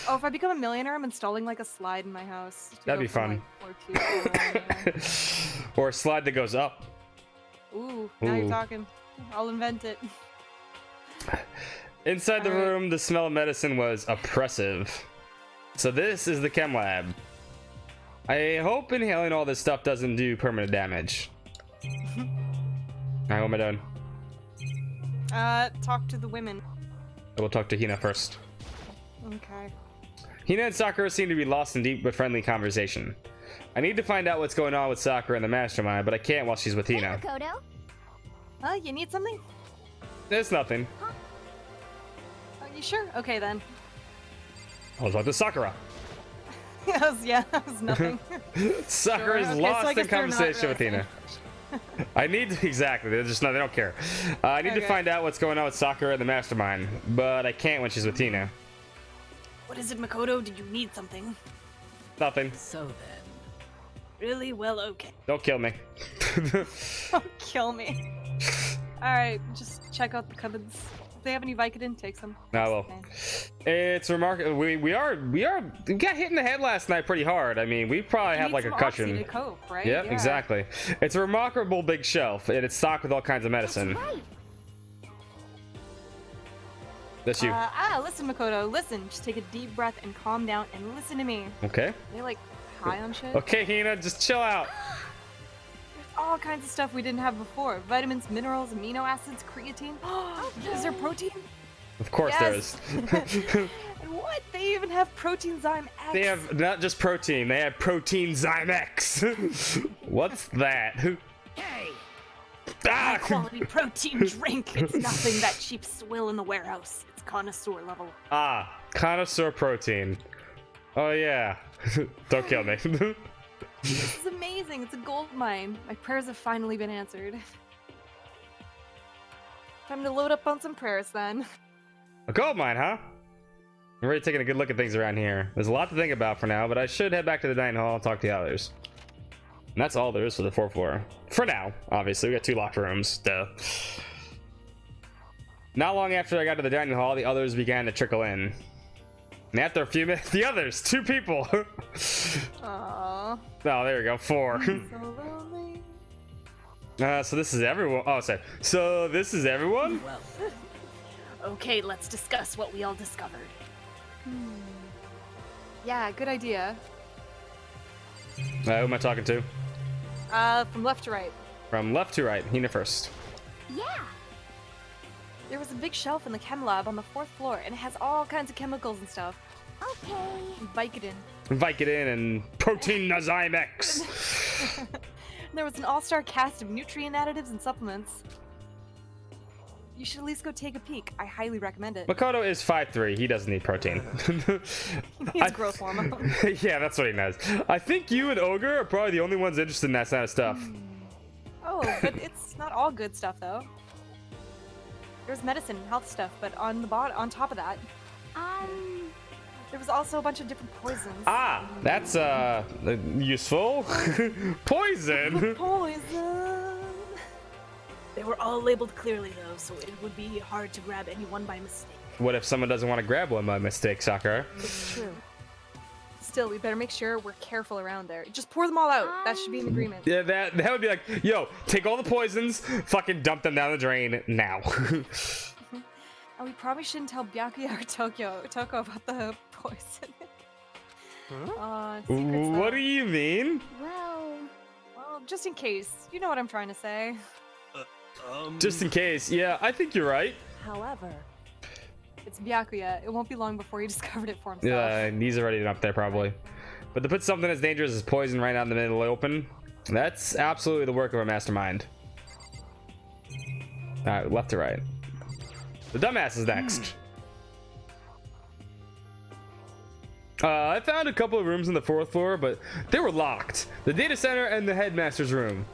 Oh, if I become a millionaire, I'm installing like a slide in my house. to That'd go be from, fun. like, floor to- Or a slide that goes up. Ooh, now Ooh. you're talking. I'll invent it. Inside the Alright. room, the smell of medicine was oppressive. So this is the chem lab. I hope inhaling all this stuff doesn't do permanent damage. Alright, what am I doing? Talk to the women. I will talk to Hina first. Okay. Hina and Sakura seem to be lost in deep but friendly conversation. I need to find out what's going on with Sakura and the mastermind, but I can't while she's with Hey, Hina. Makoto. You need something? There's nothing. Are you sure? Okay then. I'll talk to Sakura. that was nothing. Sakura is Okay, so lost I in guess they're not conversation with really Hina. I need to, exactly. They're just not. They don't care. I need to Okay. find out what's going on with Sakura and the mastermind, but I can't when she's with Hina. What is it, Makoto? Did you need something? Nothing. So then. Really? Well, okay. Don't kill me. Don't kill me. Alright, just check out the cupboards. they have any Vicodin, take some. No, well, it's remarkable. We got hit in the head last night pretty hard. I mean, we probably have like a cushion. To cope, right? Yep, Yeah. exactly. It's a remarkable big shelf, and it's stocked with all kinds of medicine. Right. That's you. Listen, Makoto, listen. Just take a deep breath and calm down and listen to me. Okay. Are they like high on shit? Okay, Hina, just chill out. There's all kinds of stuff we didn't have before. Vitamins, minerals, amino acids, creatine. Is there protein? Of course Yes. there is. And what? They even have protein zyme X. They have not just protein, they have protein Zyme X. What's that? Hey, Ah! quality protein drink. It's nothing that cheap swill in the warehouse. It's connoisseur level. Ah, connoisseur protein. Oh yeah. Don't kill me. This is amazing. It's a gold mine. My prayers have finally been answered. Time to load up on some prayers then. A gold mine, huh? I'm already taking a good look at things around here. There's a lot to think about for now, but I should head back to the dining hall and talk to the others. And that's all there is for the 4th floor. For now, obviously. We got 2 locked rooms. Duh. Not long after I got to the dining hall, the others began to trickle in. And after a few minutes, the others, 2 people. Aww. Oh, there we go, 4. So lonely. So this is everyone. Oh, sorry. So this is everyone? Well, okay, let's discuss what we all discovered. Yeah, good idea. Who am I talking to? From left to right. From left to right. Hina first. Yeah. There was a big shelf in the chem lab on the 4th floor, and it has all kinds of chemicals and stuff. Okay. And Vicodin. Vicodin and protein Zyme X. There was an all-star cast of nutrient additives and supplements. You should at least go take a peek. I highly recommend it. Makoto is 5'3". He doesn't need protein. He needs growth hormone. Yeah, that's what he knows. I think you and Ogre are probably the only ones interested in that kind of stuff. Oh, but it's not all good stuff though. There's medicine and health stuff, but on top of that, there was also a bunch of different poisons. Ah, that's useful. Poison. Poison. They were all labeled clearly, though, so it would be hard to grab any one by mistake. What if someone doesn't want to grab one by mistake, Sakura? It's true. Still, we better make sure we're careful around there. Just pour them all out. That should be an agreement. Yeah, that would be like, yo, take all the poisons, fucking dump them down the drain now. And we probably shouldn't tell Byakuya or Toko about the poison. Secrets, What though. do you mean? Well, just in case. You know what I'm trying to say. Just in case. Yeah, I think you're right. However, It's Byakuya. It won't be long before he discovered it for himself. Yeah, and he's already up there probably. But to put something as dangerous as poison right out in the middle of the open, that's absolutely the work of a mastermind. Alright, left to right. The dumbass is next. I found a couple of rooms on the 4th floor, but they were locked. The data center and the headmaster's room.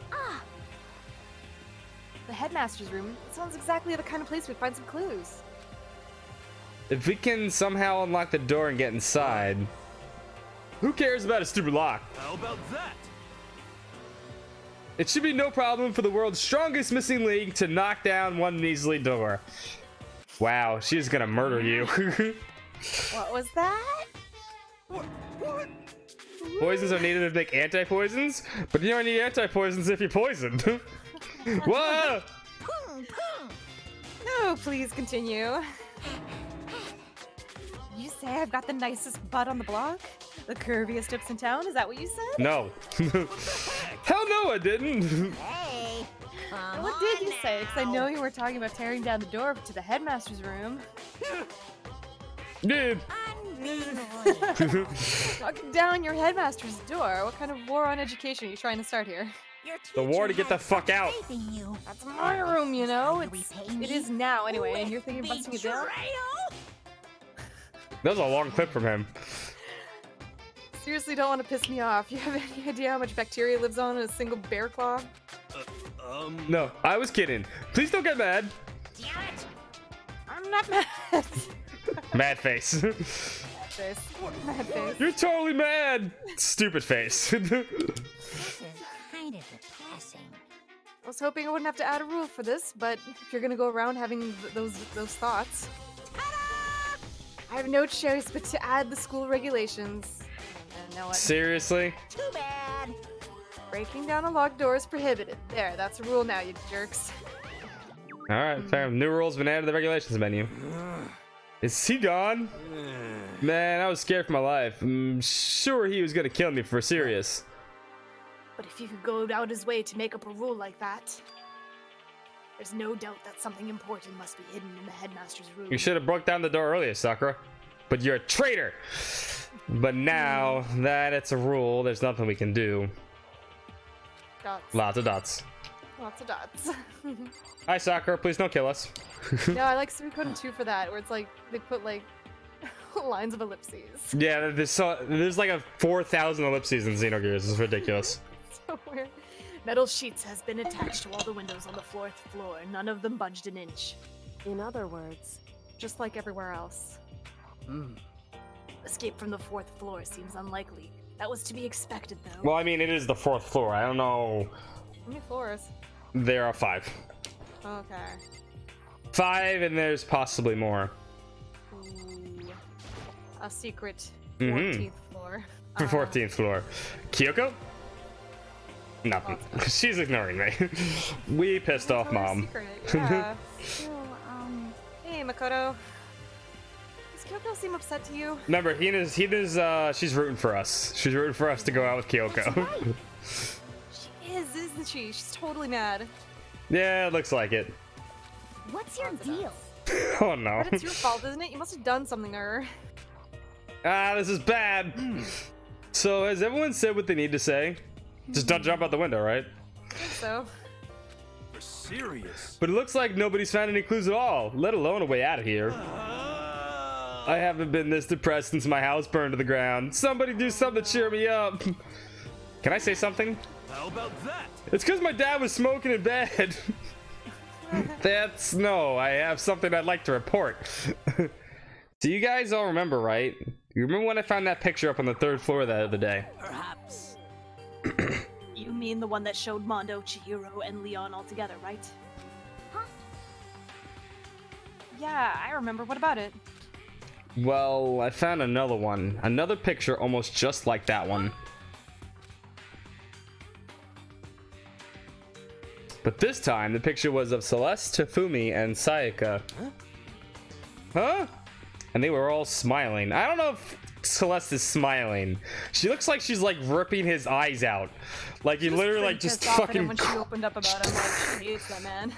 The headmaster's room. It sounds exactly the kind of place we'd find some clues. If we can somehow unlock the door and get inside, who cares about a stupid lock? How about that? It should be no problem for the world's strongest missing link to knock down one measly door. Wow, she's gonna murder you. What was that? What? Poisons are needed to make anti-poisons, but you don't need anti-poisons if you're poisoned. Whoa! No, please continue. You say I've got the nicest butt on the block? The curviest hips in town? Is that what you said? No. Hell no, I didn't. Hey. And what did you say? Because I know you were talking about tearing down the door to the headmaster's room. Dude. Knocking down your headmaster's door? What kind of war on education are you trying to start here? The war to get the fuck out. That's my room, you know? It is now, anyway, and you're thinking of busting it down? That was a long clip from him. Seriously, don't want to piss me off. You have any idea how much bacteria lives on in a single bear claw? No, I was kidding. Please don't get mad. I'm not mad. Mad face. Mad face. Mad face. You're totally mad. Stupid face. This is kind of depressing. I was hoping I wouldn't have to add a rule for this, but if you're gonna go around having those thoughts, I have no choice but to add the school regulations. And now what? Seriously? Too bad. Breaking down a locked door is prohibited. There, that's a rule now, you jerks. All right, fair. New rules been added to the regulations menu. Is he gone? Man, I was scared for my life. I'm sure he was gonna kill me for serious. But if he could go out his way to make up a rule like that, there's no doubt that something important must be hidden in the headmaster's room. You should have broke down the door earlier, Sakura. But you're a traitor. But now that it's a rule, there's nothing we can do. Dots. Lots of dots. Lots of dots. Hi, Sakura. Please don't kill us. No, I like Suikoden 2 for that, where it's like, they put like lines of ellipses. Yeah, there's like a 4,000 ellipses in Xenogears. It's ridiculous. So weird. Metal sheets has been attached to all the windows on the fourth floor. None of them budged an inch. In other words, Just like everywhere else. Escape from the fourth floor seems unlikely. That was to be expected, though. Well, I mean, it is the 4th floor. I don't know. How many floors? There are 5. Okay. 5, and there's possibly more. Ooh. A secret Mhm. 14th floor. 14th floor. Kyoko? Nothing. She's ignoring me. We pissed off mom. Secret. Yeah. So, Hey, Makoto. Does Kyoko seem upset to you? Remember, she's rooting for us. She's rooting for us to go out with Kyoko. She is, isn't she? She's totally mad. Yeah, it looks like it. what's your deal? Oh no. But it's your fault, isn't it? You must have done something to her. Ah, this is bad. So, has everyone said what they need to say? Just don't jump out the window, right? I think so. You're serious? But it looks like nobody's found any clues at all, let alone a way out of here. I haven't been this depressed since my house burned to the ground. Somebody do something to cheer me up. Can I say something? How about that? It's because my dad was smoking in bed. No, I have something I'd like to report. Do you guys all remember, right? You remember when I found that picture up on the 3rd floor the other day? Perhaps. You mean the one that showed Mondo, Chihiro, and Leon all together, right? Yeah, I remember. What about it? Well, I found another one. Another picture almost just like that one. But this time, the picture was of Celeste, Tafumi, and Sayaka. Huh? And they were all smiling. I don't know if Celeste is smiling. She looks like she's like ripping his eyes out. Like you literally like just Pissed off at him fucking. when she opened up about him, like she hates that man.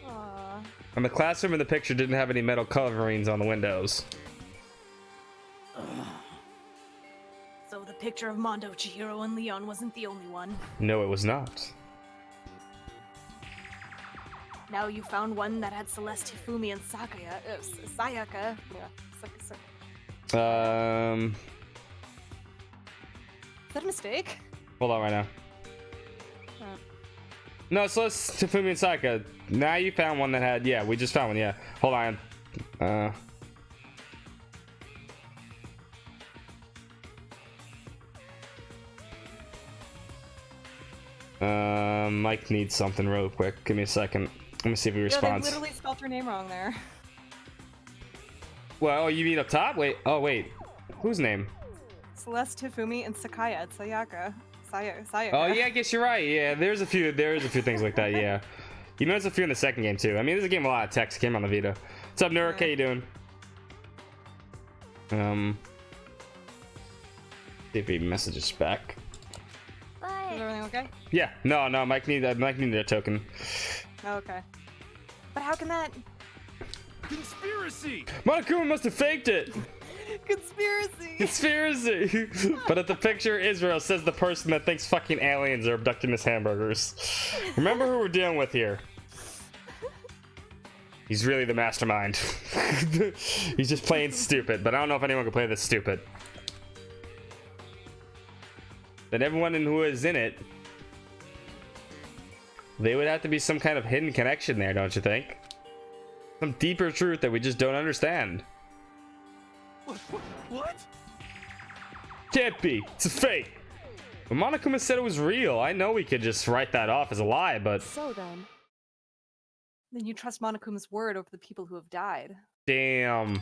Aw. And the classroom in the picture didn't have any metal coverings on the windows. So the picture of Mondo, Chihiro, and Leon wasn't the only one. No, it was not. Now you found one that had Celeste, Hifumi, and Sayaka. Yeah, Um, Is that a mistake? hold on right now. No, so it's Tafumi and Sayaka. Now you found one that had, yeah, we just found one, yeah. Hold on. Mike needs something real quick. Give me a second. Let me see if he Yeah, they responds. literally spelled her name wrong there. Well, oh, you mean up top? Wait, oh wait. Whose name? Celeste, Hifumi, and Sakaya. It's Sayaka. Sayaka. Oh yeah, I guess you're right. Yeah, there is a few things like that, yeah. You know there's a few in the second game too. I mean, there's a game with a lot of text. It came on the Vita. What's up, Nurk? How you doing? See if he messages back. Is everything okay? Yeah, no, Mike needed a token. Oh, okay. But how can that... Conspiracy! Monokuma must have faked it! Conspiracy! Conspiracy! But at the picture, Israel says the person that thinks fucking aliens are abducting his hamburgers. Remember who we're dealing with here. He's really the mastermind. He's just playing stupid, but I don't know if anyone can play this stupid. That everyone who is in it, they would have to be some kind of hidden connection there, don't you think? Some deeper truth that we just don't understand. What? Can't be. It's a fake. But Monokuma said it was real. I know we could just write that off as a lie, but So then, Then you trust Monokuma's word over the people who have died. damn.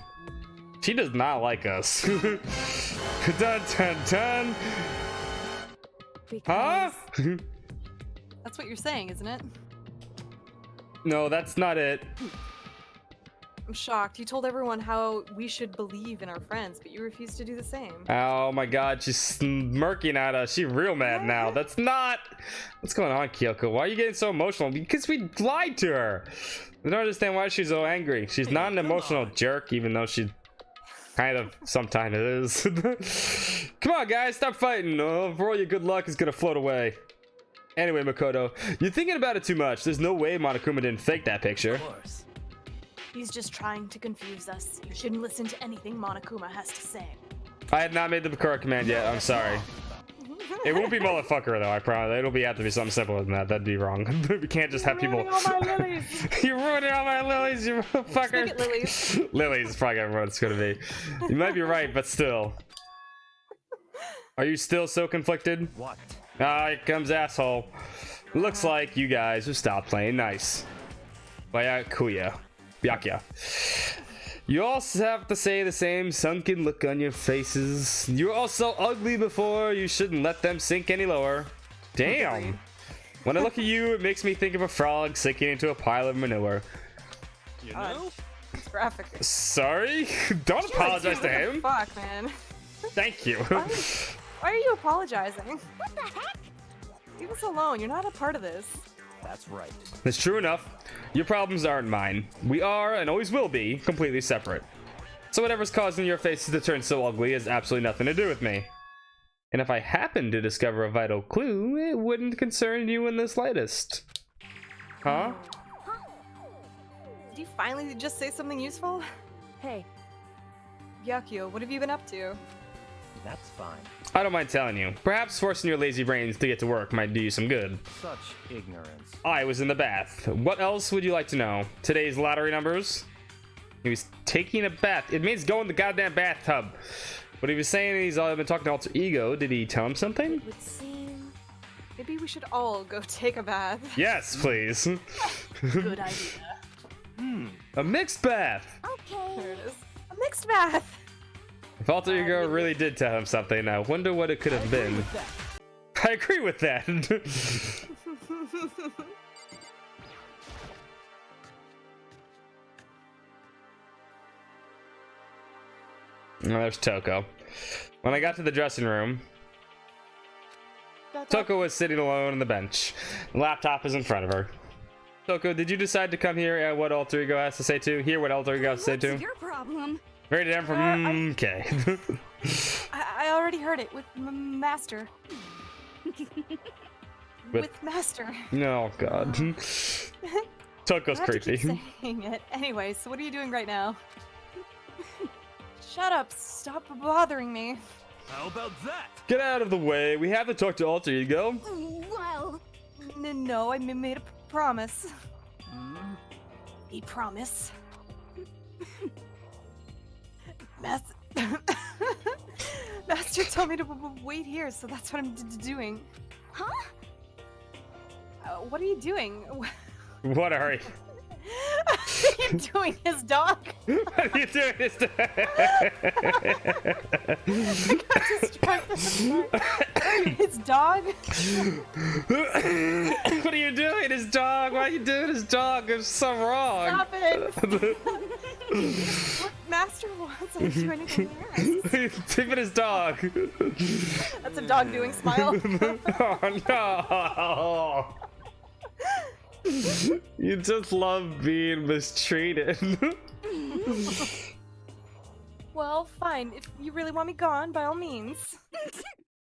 She does not like us. Dun, dun, dun. Huh? because That's what you're saying, isn't it? No, that's not it. I'm shocked. You told everyone how we should believe in our friends, but you refused to do the same. Oh my god, she's smirking at us. She's real mad now. That's not... What's going on, Kyoko? Why are you getting so emotional? Because we lied to her. I don't understand why she's so angry. She's not an emotional jerk, even though she kind of sometimes is. Come on, guys, stop fighting. Oh, for all your good luck is gonna float away. Anyway, Makoto, you're thinking about it too much. There's no way Monokuma didn't fake that picture. Of course. He's just trying to confuse us. You shouldn't listen to anything Monokuma has to say. I had not made the Bakura command yet. I'm sorry. It won't be motherfucker though, I promise. It'll have to be something simpler than that. That'd be wrong. We can't just have people. Ruining all my lilies. You're ruining all my lilies, you motherfucker. Make it lilies. Lilies is probably what it's gonna be. You might be right, but still. Are you still so conflicted? What? Ah, here comes asshole. Looks like you guys have stopped playing nice. Byakuya. Byakuya. You all have to say the same sunken look on your faces. You were all so ugly before, you shouldn't let them sink any lower. Damn. When I look at you, it makes me think of a frog sinking into a pile of manure. You know? It's graphic. Sorry? Don't apologize to him. Fuck, man. Thank you. Why are you apologizing? What the heck? Leave us alone. You're not a part of this. That's right. It's true enough. Your problems aren't mine. We are, and always will be, completely separate. So whatever's causing your faces to turn so ugly has absolutely nothing to do with me. And if I happen to discover a vital clue, it wouldn't concern you in the slightest. Huh? Did you finally just say something useful? hey, Byakuya, what have you been up to? That's fine. I don't mind telling you. Perhaps forcing your lazy brains to get to work might do you some good. Such ignorance. I was in the bath. What else would you like to know? Today's lottery numbers? He was taking a bath. It means go in the goddamn bathtub. But he was saying he's been talking to Alter Ego. Did he tell him something? would seem Maybe we should all go take a bath. Yes, please. Good idea. A mixed bath. Okay. There it is. A mixed bath. If Alter Ego really did tell him something, I wonder what it could have been. I agree with that. Oh, there's Toko. When I got to the dressing room, Toko was sitting alone on the bench. The laptop is in front of her. Toko, did you decide to come here at what Alter Ego has to say to? Hear what Alter Ego has to say to? What's your problem? Very damn from okay. I already heard it with Master. With Master. No, God. Toko's I have to creepy. keep saying it. Anyway, so what are you doing right now? Shut up. Stop bothering me. How about that? Get out of the way. We have to talk to Alter Ego. Well, No, I made a promise. A promise? Master told me to wait here, so that's what I'm doing. huh? What are you doing? What are you? What are you doing, his dog? What are you doing? This His dog? What are you doing? His dog? Why are you doing his dog? It's so wrong. Stop it! What Master wants, I do anything he asks. Even his dog. That's a dog doing smile. Oh no. You just love being mistreated. Well, fine. If you really want me gone, by all means.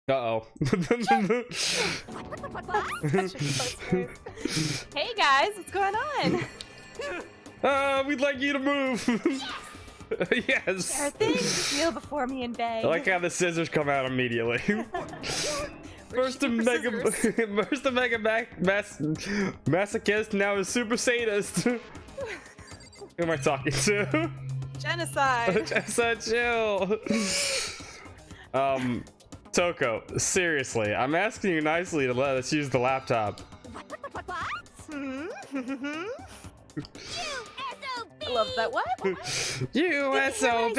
Uh-oh. Hey guys, what's going on? We'd like you to move. Yes. There are things to feel before me and Bay. I like how the scissors come out immediately. First a mega, first a mega masochist, now a super sadist. Who am I talking to? Genocide. Genocide, chill. Toko, seriously, I'm asking you nicely to let us use the laptop. I love that. What? USOB!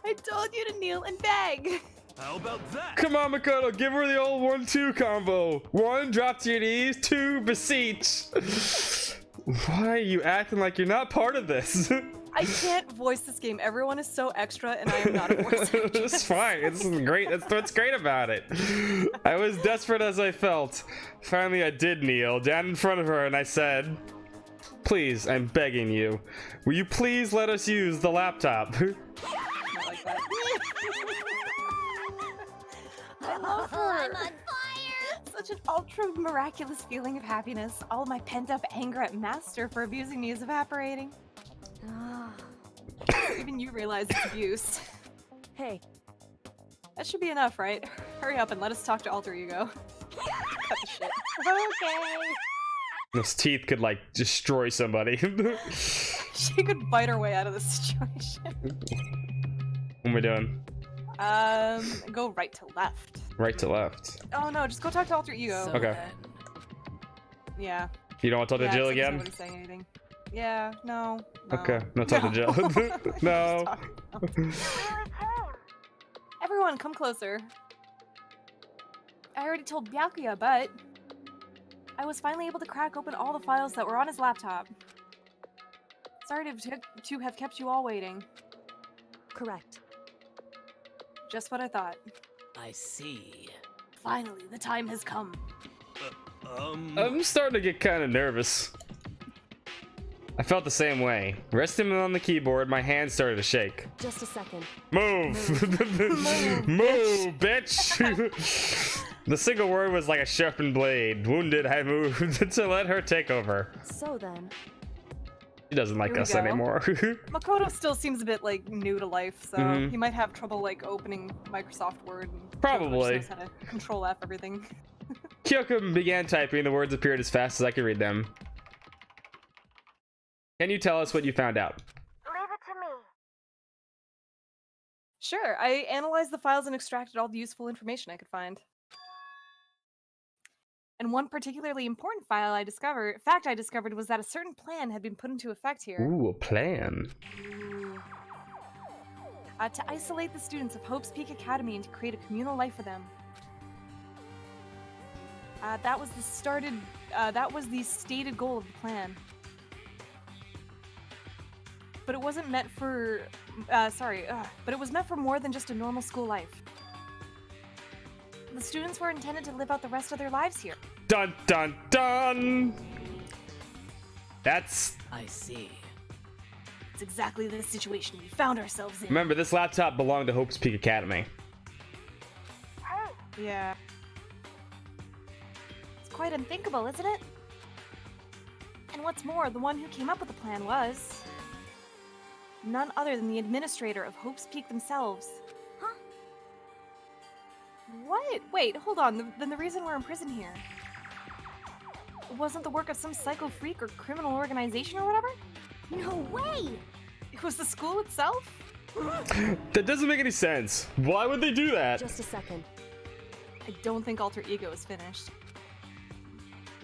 I told you to kneel and beg. How about that? Come on, Makoto, give her the old 1-2 combo. 1, drop to your knees. 2, beseech. Why are you acting like you're not part of this? I can't voice this game. Everyone is so extra, and I am not a voice actress. It's fine. It's great. That's what's great about it. I was desperate as I felt. Finally, I did kneel down in front of her, and I said, "Please, I'm begging you. Will you please let us use the laptop?" I like that. I love her. I'm on fire. Such an ultra miraculous feeling of happiness. All my pent up anger at Master for abusing me is evaporating. Even you realize it's abuse. Hey, That should be enough, right? Hurry up and let us talk to Alter Ego. Cut the shit. Okay. Those teeth could like destroy somebody. She could bite her way out of this situation. What am we doing? Go right to left. Right to left. Oh no, just go talk to Alter Ego. Okay. Yeah. You don't want to talk to Jill except again? Nobody's saying anything. Yeah, no. Okay, no talk to Jill. No. Everyone, come closer. I already told Byakuya, but I was finally able to crack open all the files that were on his laptop. Sorry to have kept you all waiting. correct. Just what I thought. I see. Finally, the time has come. I'm starting to get kind of nervous. I felt the same way. Resting on the keyboard, my hands started to shake. Just a second. Move! Move, bitch! The single word was like a sharpened blade. Wounded, I moved to let her take over. So then, She doesn't like Here we us go. anymore. Makoto still seems a bit like new to life, so Mhm. he might have trouble like opening Microsoft Word. And Kyoko Probably. just knows how to Control F everything. Kyoko began typing. The words appeared as fast as I could read them. Can you tell us what you found out? Leave it to me. Sure, I analyzed the files and extracted all the useful information I could find. And one particularly important I discovered was that a certain plan had been put into effect here Ooh, a plan. to isolate the students of Hope's Peak Academy and to create a communal life for them. That was the stated goal of the plan. But it wasn't meant for, but it was meant for more than just a normal school life. The students were intended to live out the rest of their lives here. Dun dun dun! That's... I see. It's exactly the situation we found ourselves in. Remember, this laptop belonged to Hope's Peak Academy. Yeah. It's quite unthinkable, isn't it? And what's more, the one who came up with the plan was none other than the administrator of Hope's Peak themselves. Huh? What? Wait, hold on. Then the reason we're in prison here wasn't the work of some psycho freak or criminal organization or whatever? No way! It was the school itself? That doesn't make any sense. Why would they do that? just a second. I don't think Alter Ego is finished.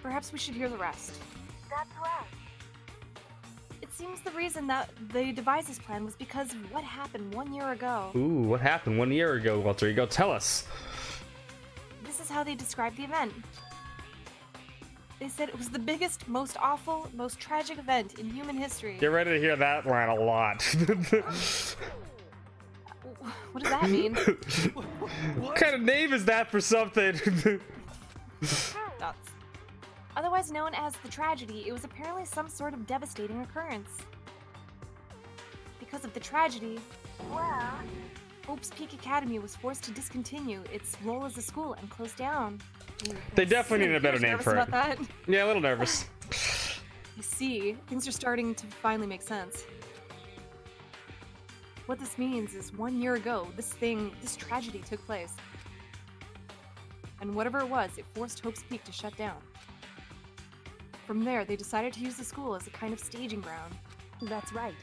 Perhaps we should hear the rest. That's right. It seems the reason that they devised this plan was because of what happened 1 year ago. Ooh, what happened 1 year ago, Walter? You go tell us. This is how they described the event. They said it was the biggest, most awful, most tragic event in human history. Get ready to hear that line a lot. What does that mean? What kind of name is that for something? Nuts. Otherwise known as the tragedy, it was apparently some sort of devastating occurrence. Because of the tragedy, Well, Hope's Peak Academy was forced to discontinue its role as a school and close down. They definitely need a better name Nervous for it. about that? Yeah, a little nervous. You see, things are starting to finally make sense. What this means is 1 year ago, this tragedy took place. And whatever it was, it forced Hope's Peak to shut down. From there, they decided to use the school as a kind of staging ground. That's right.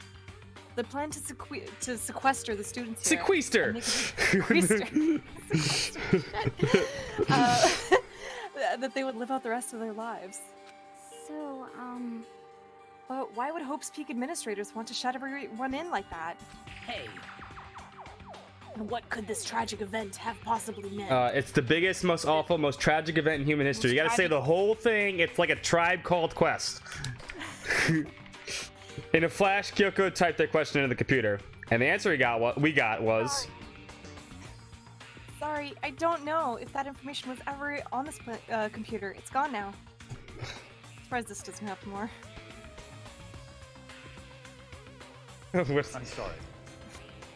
The plan to sequester the students here. Sequester. Sequester. That they would live out the rest of their lives. So, But why would Hope's Peak administrators want to shut everyone in like that? Hey, And what could this tragic event have possibly meant? It's the biggest, most awful, most tragic event in human history. You gotta say the whole thing. It's like a Tribe Called Quest. In a flash, Kyoko typed their question into the computer, and the answer we got was. Sorry, I don't know if that information was ever on this computer. It's gone now. Surprised this doesn't happen more. I'm sorry.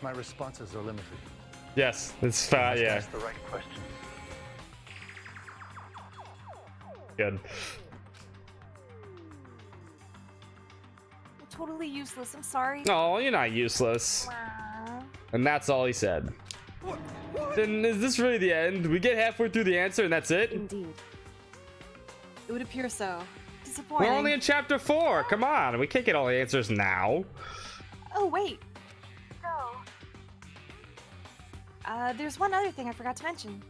My responses are limited. Yes, it's I must yeah, ask the right questions. good. Totally useless. I'm sorry. Oh, you're not useless. And that's all he said. Then is this really the end? We get halfway through the answer and that's it? indeed. It would appear so. Disappointing. We're only in chapter 4. Come on, we can't get all the answers now. Oh wait, So, there's one other thing I forgot to mention.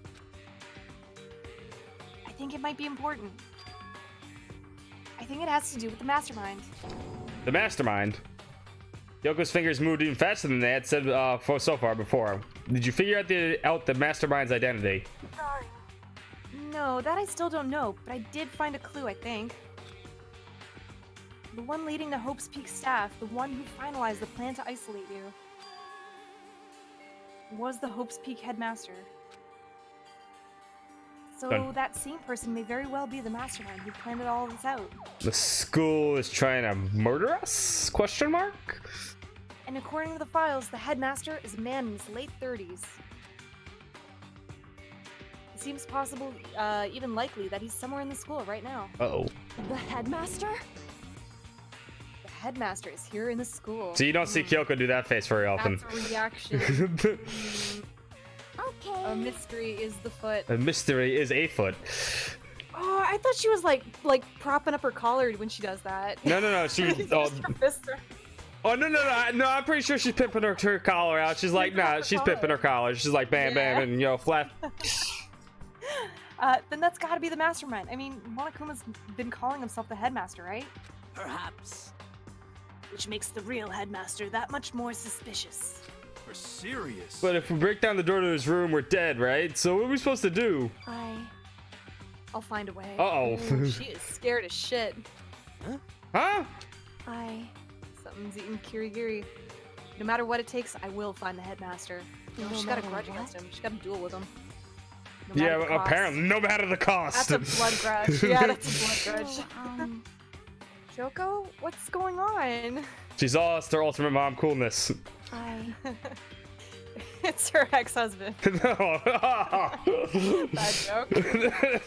I think it might be important. I think it has to do with the mastermind. The mastermind. Yoko's fingers moved even faster than they had said so far before. Did you figure out the mastermind's identity? sorry. No, that I still don't know, but I did find a clue, I think. The one leading the Hope's Peak staff, the one who finalized the plan to isolate you, was the Hope's Peak headmaster. So Good. that same person may very well be the mastermind who planned all this out. The school is trying to murder us? Question mark? And according to the files, the headmaster is a man in his late 30s. It seems possible, even likely, that he's somewhere in the school right now. Uh-oh. The headmaster? The headmaster is here in the school. So you don't see Kyoko do that face very often. That's a reaction. Okay. A mystery is the foot. A mystery is a foot. Oh, I thought she was like propping up her collar when she does that. No, she. Oh, Just her fist are- oh no, I'm pretty sure she's pimping her collar out. She's like, nah, she's pimping her collar. She's like, bam, bam, and flat. Then that's gotta be the mastermind. I mean, Monokuma's been calling himself the headmaster, right? perhaps. Which makes the real headmaster that much more suspicious. For serious. But if we break down the door to his room, we're dead, right? So what are we supposed to do? I'll find a way. Uh-oh. Ooh, she is scared as shit. Huh? Something's eating Kirigiri. No matter what it takes, I will find the headmaster. No, she's got a grudge against him. She's got a duel with him. No matter Yeah, the cost. apparently, no matter the cost. That's a blood grudge. Yeah, that's a blood grudge. So, Kyoko, what's going on? She's lost her ultimate mom coolness. It's her ex-husband. No. Bad joke.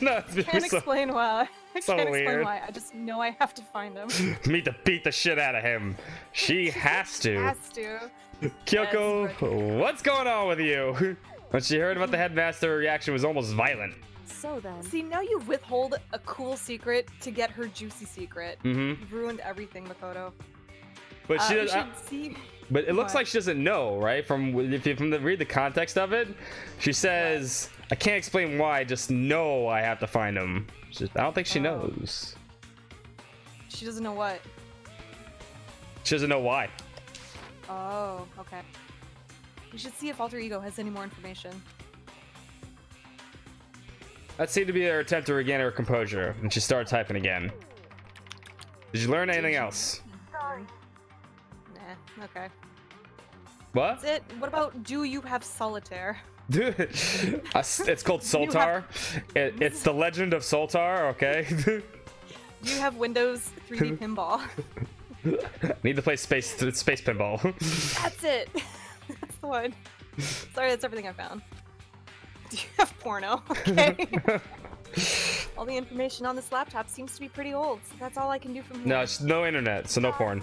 No, it's Can't so, explain why. I so can't explain weird. why. I just know I have to find him. Need to beat the shit out of him. She has to. Has to. Kyoko, what's going on with you? When she heard about the headmaster, her reaction was almost violent. so then. See, now you withhold a cool secret to get her juicy secret. Mm-hmm. You've ruined everything, Makoto. But she We does, should see. but it looks What? like she doesn't know, right? From read the context of it, she says, "I can't explain why. Just know I have to find him." I don't think she knows. She doesn't know what. She doesn't know why. Oh, okay. We should see if Alter Ego has any more information. That seemed to be her attempt to regain her composure, and she started typing again. Did you learn anything else? Sorry. Nah, okay. What? That's it. What about do you have solitaire? Dude, it's called Soltar. It's the Legend of Soltar. Okay. Do you have Windows 3D pinball? Need to play space pinball. That's it. That's the one. Sorry, that's everything I found. Do you have porno? Okay. All the information on this laptop seems to be pretty old, so that's all I can do from here. No, it's no internet, so no porn.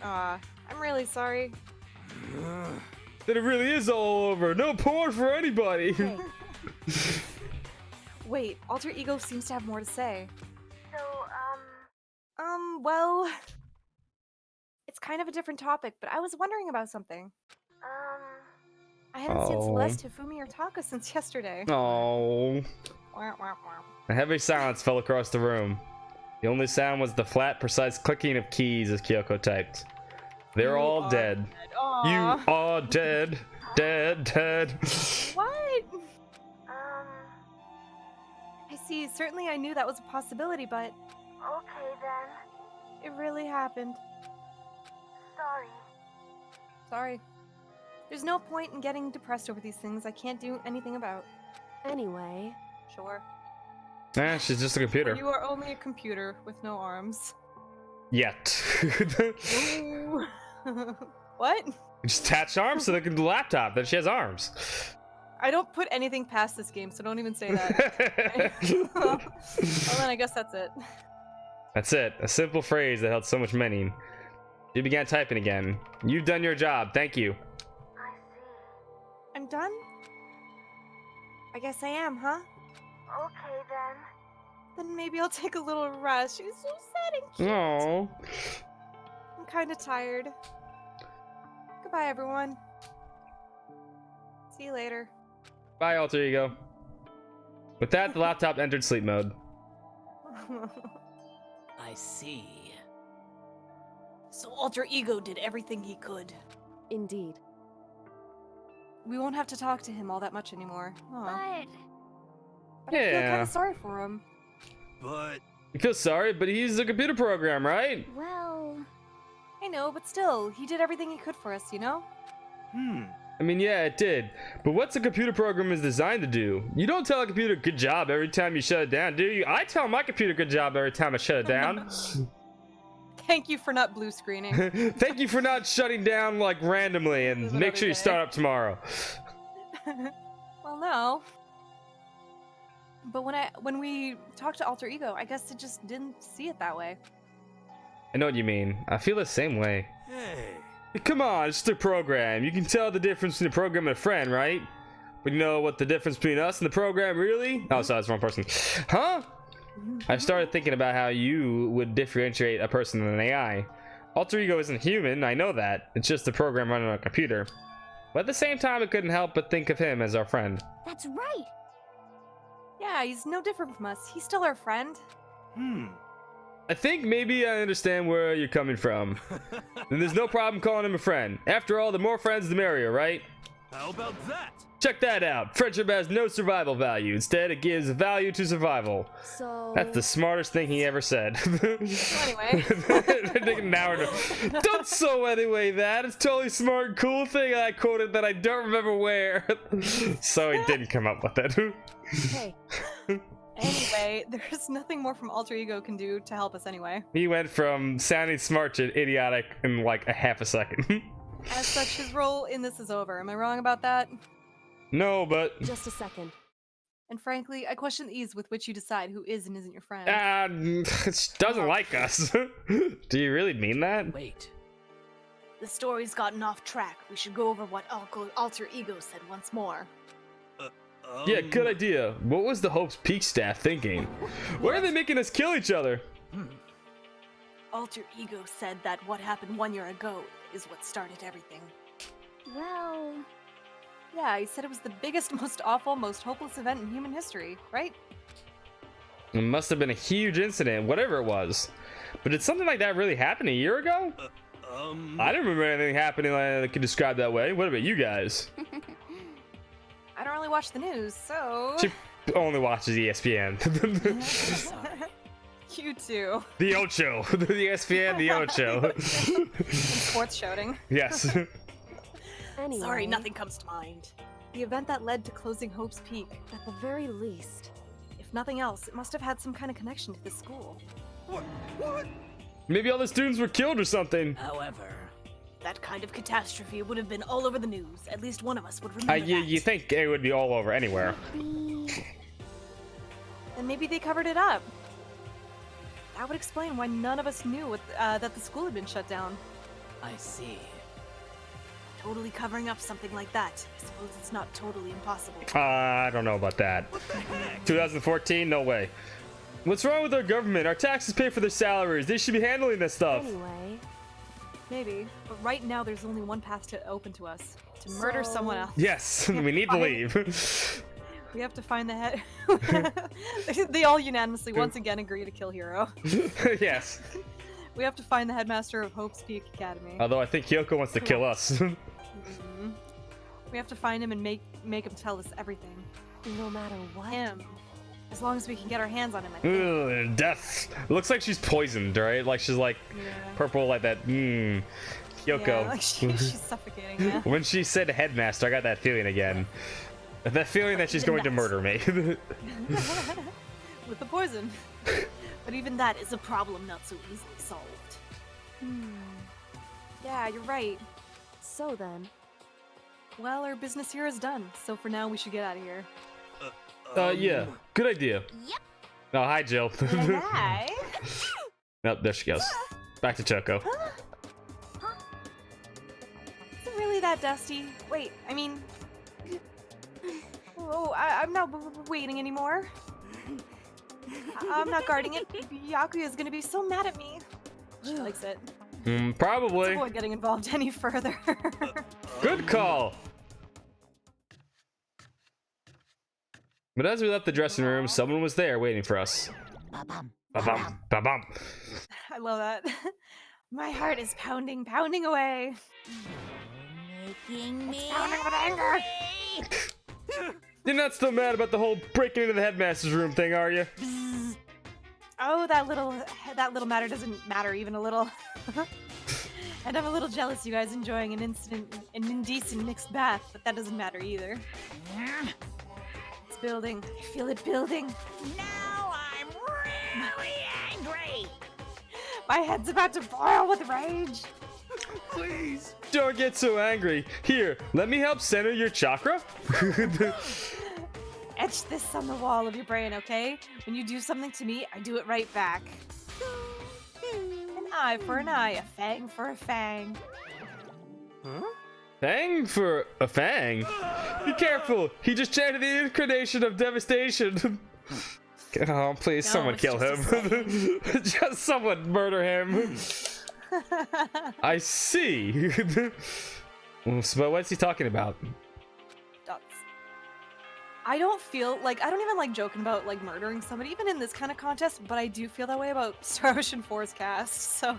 I'm really sorry. That it really is all over. No porn for anybody. Hey, Wait, Alter Ego seems to have more to say. So, Well, it's It's kind of a different topic, but I was wondering about something. I haven't seen Oh. Celeste, Hifumi, or Taka since yesterday. Oh. Wah, wah, wah. A heavy silence fell across the room. The only sound was the flat, precise clicking of keys as Kyoko typed. They're You all are dead. Aw. You are dead. Dead, dead. What? I see. Certainly I knew that was a possibility, but Okay then. it really happened. Sorry. Sorry. There's no point in getting depressed over these things I can't do anything about. Anyway, Sure. She's just a computer. You are only a computer with no arms. Yet. Ooh. What? Just attach arms to the laptop, then she has arms. I don't put anything past this game, so don't even say that. Well, then I guess that's it. That's it. A simple phrase that held so much meaning. She began typing again. You've done your job. Thank you. I see. I'm done? I guess I am, huh? Okay then. Then maybe I'll take a little rest. She's so sad and cute. Oh. I'm kind of tired. Goodbye, everyone. See you later. Bye, alter ego. With that, the laptop entered sleep mode. I see. So Alter Ego did everything he could. indeed. We won't have to talk to him all that much anymore. Aw. But But I feel kind Yeah. of sorry for him. But You feel sorry, but he's a computer program, right? well, I know, but still, he did everything he could for us, you know? I mean, yeah, it did. But what's a computer program is designed to do? You don't tell a computer good job every time you shut it down, do you? I tell my computer good job every time I shut it down. Thank you for not blue screening. Thank you for not shutting down like randomly, and This is make another sure you day. start up tomorrow. Well, no. But when we talked to Alter Ego, I guess it just didn't see it that way. I know what you mean. I feel the same way. hey, Come on, it's just a program. You can tell the difference between a program and a friend, right? But you know what the difference between us and the program really? Oh, sorry, that's the wrong person. Huh? I've started thinking about how you would differentiate a person and an AI. Alter Ego isn't human, I know that. It's just a program running on a computer. But at the same time, I couldn't help but think of him as our friend. that's right. Yeah, he's no different from us. He's still our friend. I think maybe I understand where you're coming from. Then there's no problem calling him a friend. After all, the more friends, the merrier, right? how about that? Check that out. Friendship has no survival value. Instead, it gives value to survival. So That's the smartest thing he ever said. Anyway. Now we're don't so anyway that. It's totally smart and cool thing I quoted that I don't remember where. So he didn't come up with it. hey, Anyway, there's nothing more from Alter Ego can do to help us anyway. He went from sounding smart to idiotic in like a half a second. As such, his role in this is over. Am I wrong about that? No, but just a second. And frankly, I question the ease with which you decide who is and isn't your friend. she doesn't like us. Do you really mean that? Wait. The story's gotten off track. We should go over what Alter Ego said once more. Yeah, good idea. What was the Hope's Peak staff thinking? Why are they making us kill each other? Alter Ego said that what happened 1 year ago is what started everything. Well, Yeah, he said it was the biggest, most awful, most hopeless event in human history, right? It must have been a huge incident, whatever it was. But did something like that really happen a year ago? I didn't remember anything happening that could describe that way. What about you guys? I don't really watch the news, so... She only watches ESPN. You too. The Ocho. The ESPN, the Ocho. And sports shouting. Yes. Anyway, Sorry, nothing comes to mind. The event that led to closing Hope's Peak. At the very least, If nothing else, it must have had some kind of connection to the school. What? Maybe all the students were killed or something. However, That kind of catastrophe would have been all over the news. At least one of us would remember You that. think it would be all over anywhere. Then maybe they covered it up. That would explain why none of us knew that the school had been shut down. I see. Totally covering up something like that. I suppose it's not totally impossible. I don't know about that. 2014? No way. What's wrong with our government? Our taxes pay for their salaries. They should be handling this stuff. anyway, Maybe. But right now, there's only one path open to us. To murder someone else. Yes, we need to leave. We have to find the head. They all unanimously once again agree to kill Hiro. Yes. We have to find the headmaster of Hope's Peak Academy. Although I think Kyoko wants to kill us. Mhm. We have to find him and make him tell us everything. No matter what. Him. As long as we can get our hands on him, I think. Ugh, death. Looks like she's poisoned, right? Like she's like Yeah. purple, like that. Kyoko. Yeah, like she's suffocating, yeah. When she said headmaster, I got that feeling again. That feeling that she's going to murder me. With the poison. But even that is a problem not so easily solved. Yeah, you're right. So then, Well, our business here is done, so for now we should get out of here. Yeah. Good idea. Yep. Oh, hi, Jill. Hi. Nope, there she goes. Back to Choco. Is it really that dusty? Wait, I mean... Oh, I'm not waiting anymore. I'm not guarding it. Byakuya's gonna be so mad at me. She likes it. Probably. Let's avoid getting involved any further. Good call. But as we left the dressing room, someone was there waiting for us. Ba-bum. Ba-bum, ba-bum. I love that. My heart is pounding away. Making me Pounding with anger. You're not still mad about the whole breaking into the headmaster's room thing, are you? Oh, that little matter doesn't matter even a little. And I'm a little jealous you guys enjoying an indecent mixed bath, but that doesn't matter either. It's building. I feel it building. Now I'm really angry. My head's about to boil with rage. Please. Don't get so angry. Here, let me help center your chakra. Etch this on the wall of your brain, okay? When you do something to me, I do it right back. An eye for an eye, a fang for a fang. Fang for a fang? Be careful. He just chanted the incarnation of devastation. Oh, please, No, someone it's kill just him. Just someone murder him. I see. So what's he talking about? Dots. I don't even like joking about like murdering somebody, even in this kind of contest, but I do feel that way about Star Ocean 4's cast, so...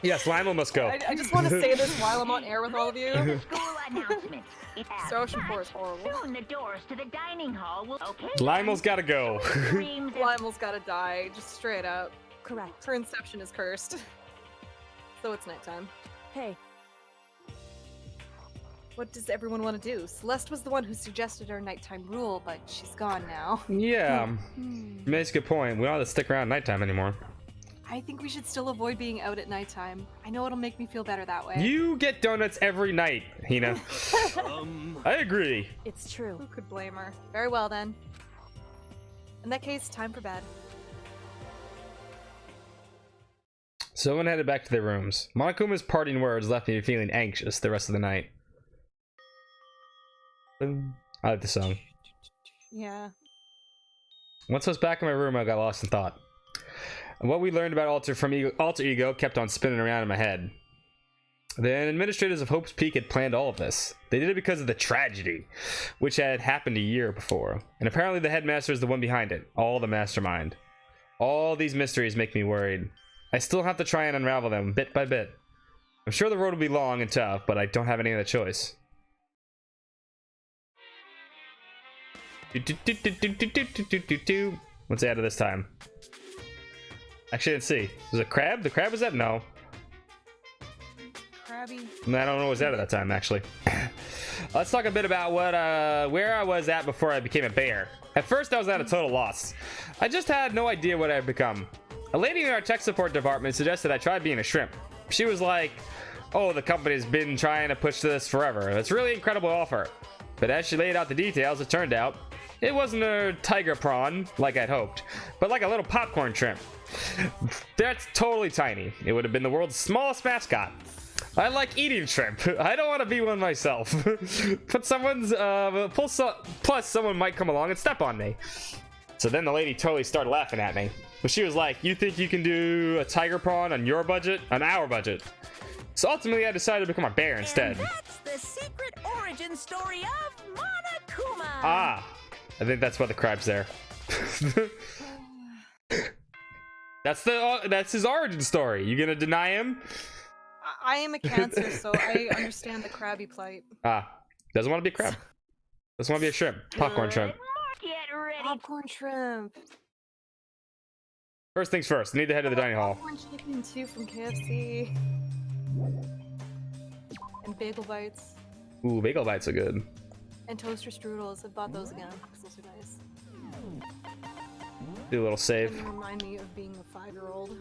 Yes, Lionel must go. I just want to say this while I'm on air with all of you. School announcement. It's Star Ocean 4 is horrible. Soon the doors to the dining hall will. Okay. Limel's gotta go. Dreams and Limel's gotta die, just straight up. correct. Her inception is cursed. So it's nighttime. Hey, What does everyone want to do? Celeste was the one who suggested our nighttime rule, but she's gone now. Yeah, makes a good point. We don't have to stick around nighttime anymore. I think we should still avoid being out at nighttime. I know it'll make me feel better that way. You get donuts every night, Hina. I agree. it's true. Who could blame her? Very well then. In that case, time for bed. So everyone headed back to their rooms. Monokuma's parting words left me feeling anxious the rest of the night. I like the song. Yeah. Once I was back in my room, I got lost in thought. And what we learned about Alter Ego kept on spinning around in my head. The administrators of Hope's Peak had planned all of this. They did it because of the tragedy, which had happened a year before. And apparently the headmaster is the one behind it, all the mastermind. All these mysteries make me worried. I still have to try and unravel them bit by bit. I'm sure the road will be long and tough, but I don't have any other choice. What's the out of this time? Actually, let's see. Was it crab? The crab was that? No. Crabby. I don't know what was out of that time, actually. Let's talk a bit about where I was at before I became a bear. At first, I was at a total loss. I just had no idea what I'd become. A lady in our tech support department suggested I try being a shrimp. She was like, oh, the company's been trying to push this forever. It's a really incredible offer. But as she laid out the details, it turned out it wasn't a tiger prawn like I'd hoped, but like a little popcorn shrimp. That's totally tiny. It would have been the world's smallest mascot. I like eating shrimp. I don't want to be one myself. But plus someone might come along and step on me. So then the lady totally started laughing at me. But she was like, you think you can do a tiger prawn on your budget? On our budget? So ultimately, I decided to become a bear instead. And that's the secret origin story of Monokuma. Ah, I think that's why the crab's there. That's his origin story. You gonna deny him? I am a Cancer, so I understand the crabby plight. Ah, doesn't want to be a crab. Doesn't want to be a shrimp. Popcorn shrimp. Get ready. Popcorn shrimp. First things first. I need to head to the dining hall. Popcorn chicken too from KFC. And bagel bites. Ooh, bagel bites are good. And toaster strudels. I've bought those again because those are nice. Do a little They save. remind me of being a 5-year-old.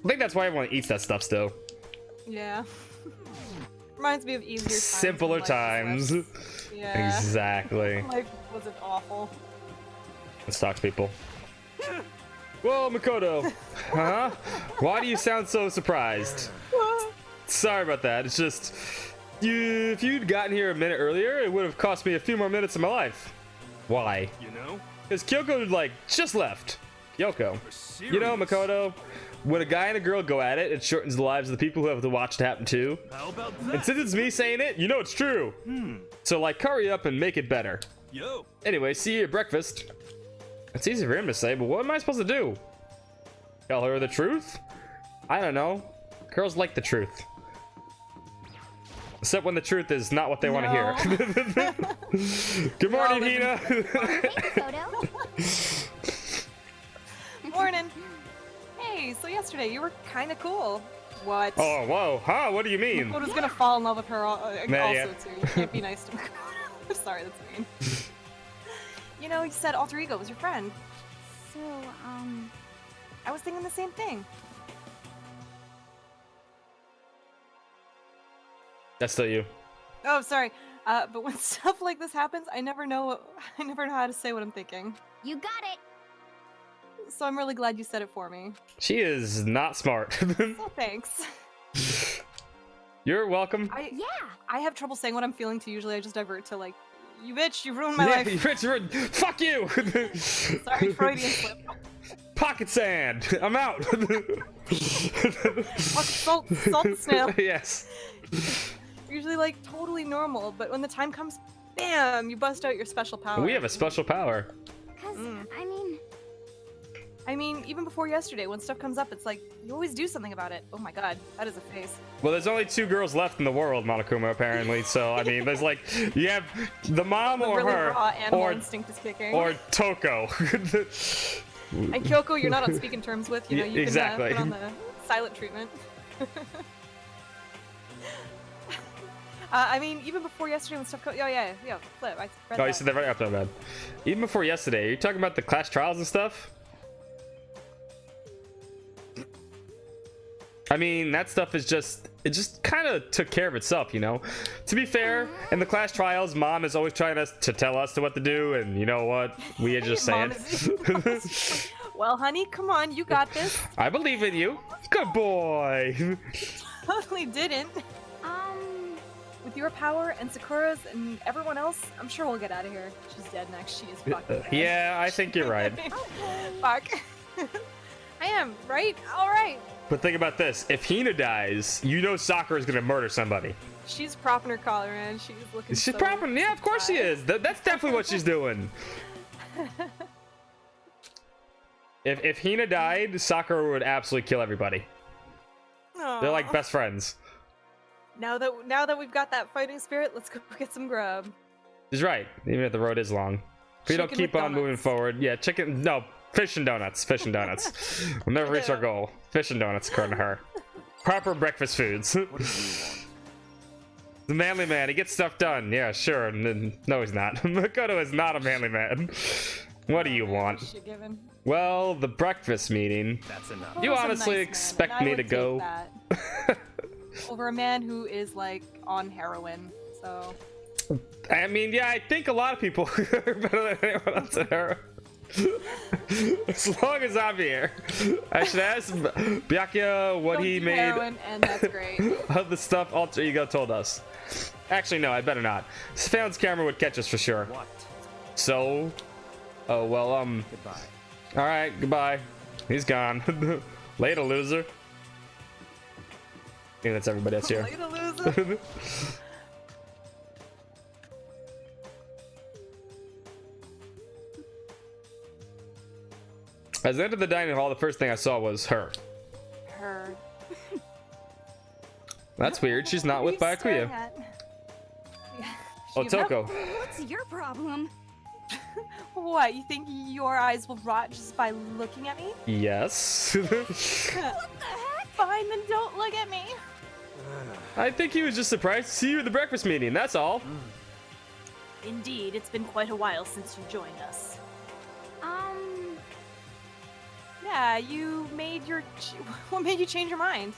I think that's why everyone eats that stuff still. Yeah. Reminds me of easier times. Simpler when life was times. less- Yeah. Exactly. Life wasn't awful. Let's talk to people. Whoa, Makoto. Huh? Why do you sound so surprised? Sorry about that. It's just, if you'd gotten here a minute earlier, it would have cost me a few more minutes of my life. Why? You know? Because Kyoko, like, just left. Kyoko. For You know, serious. Makoto, when a guy and a girl go at it, it shortens the lives of the people who have to watch it happen too. How about And that? since it's me saying it, you know it's true. So, like, hurry up and make it better. Yo. Anyway, see you at breakfast. It's easy for him to say, but what am I supposed to do? Tell her the truth? I don't know. Girls like the truth. Except when the truth is not what they want to hear. Good morning, Hina. Morning. Hey, so yesterday you were kind of cool. What? Oh, whoa. Huh? What do you mean? Makoto's gonna fall in love with her Yeah, also yeah. too. You can't be nice to Makoto. I'm sorry, that's mean. You know, you said alter ego was your friend. So, I was thinking the same thing. That's still you. Oh, sorry. But when stuff like this happens, I never know how to say what I'm thinking. you got it. So I'm really glad you said it for me. She is not smart. So thanks. You're welcome. Yeah. I have trouble saying what I'm feeling too. Usually I just divert to like, you bitch, you ruined my Yeah, life. you Richard, fuck you! Sorry, Freudian slip. Pocket sand. I'm out. Fuck, salt the snail. Yes. Usually like totally normal, but when the time comes, bam, you bust out your special power. We have a special power. Cause, Mm. I mean, even before yesterday, when stuff comes up, it's like, you always do something about it. Oh my god, that is a face. Well, there's only 2 girls left in the world, Monokuma, apparently. So, I mean, there's like, you have the mom The or really her, raw animal or instinct is kicking. Toko. And Kyoko, you're not on speaking terms with, you know, you Exactly. can put on the silent treatment. I mean, even before yesterday when stuff yeah, flip, I read Oh, that. you said that right after that. Even before yesterday, are you talking about the class trials and stuff? I mean, that stuff is just, it just kind of took care of itself, you know? To be fair, in the class trials, mom is always trying to tell us what to do, and you know what? We just say Mom it. Well, honey, come on, you got this. I believe in you. Good boy. Totally didn't. With your power and Sakura's and everyone else, I'm sure we'll get out of here. She's dead next. She is fucking dead. Yeah, I think you're right. Fuck. I am, right? Alright. But think about this. If Hina dies, you know Sakura is going to murder somebody. She's propping her collar in. She's looking She's so propping, yeah, of course she surprised. is. That's definitely what she's doing. If Hina died, Sakura would absolutely kill everybody. They're like Aw. best friends. Now that we've got that fighting spirit, let's go get some grub. He's right, even if the road is long. If we don't Chicken keep with on moving donuts. forward, yeah, chicken, no, fish and donuts, fish and donuts. We'll never reach our goal. Fish and donuts, according to her. Proper breakfast foods. What do you want? The manly man, he gets stuff done. Yeah, sure. No, he's not. Makoto is not a manly man. What do you want? Shit given. Well, the breakfast meeting. That's enough. You Makoto's a honestly nice man, expect and I me would to take go? that over a man who is like on heroin. So I mean, yeah, I think a lot of people are better than anyone else at her. As long as I'm here. I should ask Byakuya what don't he do made heroin, and that's great. of the stuff Alter Ego told us. Actually, no, I better not. Stefan's camera would catch us for sure. What? So, oh, well, Goodbye. all right, goodbye. He's gone. Later, loser. Yeah, that's everybody that's here. Look at the loser. As I entered the dining hall, the first thing I saw was her. Her. That's weird. She's not with What are you staring Byakuya. at? Oh, She's not- Toko. What's your problem? What, you think your eyes will rot just by looking at me? Yes. What the heck? Fine, then don't look at me. I think he was just surprised to see you at the breakfast meeting. That's all. Indeed, it's been quite a while since you joined us. Yeah, you made your... What made you change your mind?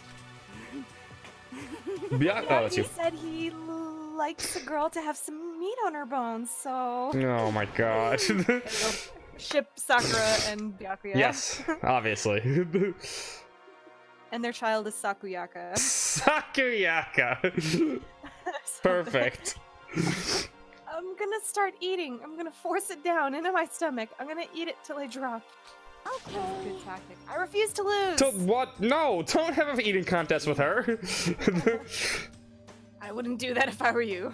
Oh, that's He you. said he likes a girl to have some meat on her bones, so... Oh my god. Ship Sakura and Byakuya. Yes, obviously. And their child is Sakuyaka. Sakuyaka. Perfect. I'm gonna start eating. I'm gonna force it down into my stomach. I'm gonna eat it till I drop. Okay. That's a good tactic. I refuse to lose. What? No, don't have an eating contest with her. I wouldn't do that if I were you.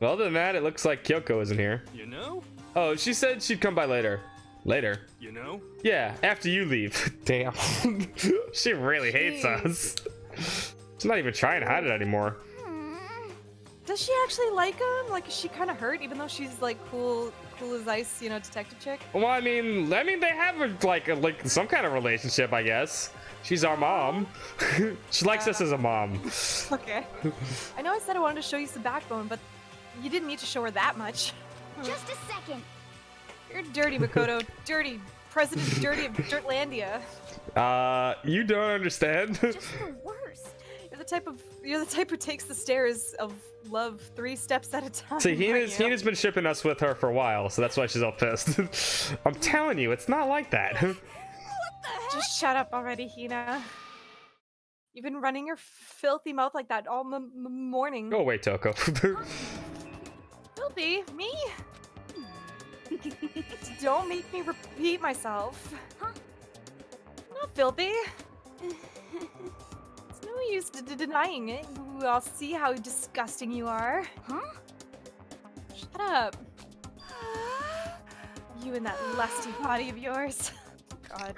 Well, other than that, it looks like Kyoko isn't here. You know? Oh, she said she'd come by later. Later? You know? Yeah, after you leave. Damn. She really hates us. She's not even trying to hide it anymore. Does she actually like him? Like, is she kind of hurt, even though she's like cool as ice, you know, detective chick? Well, I mean, they have like some kind of relationship, I guess. She's our mom. She likes us as a mom. Okay. I know I said I wanted to show you some backbone, but you didn't need to show her that much. Just a second. You're dirty, Makoto. Dirty. President Dirty of Dirtlandia. You don't understand. Just the worst. You're the type who takes the stairs of love 3 steps at a time. See, aren't you? Hina's been shipping us with her for a while, so that's why she's all pissed. I'm telling you, it's not like that. Just shut up already, Hina. You've been running your filthy mouth like that all morning. Go away, Toko. Filthy? Me? Don't make me repeat myself. Huh? Not filthy. It's no use denying it. I'll see how disgusting you are. Huh? Shut up. You and that lusty body of yours. God.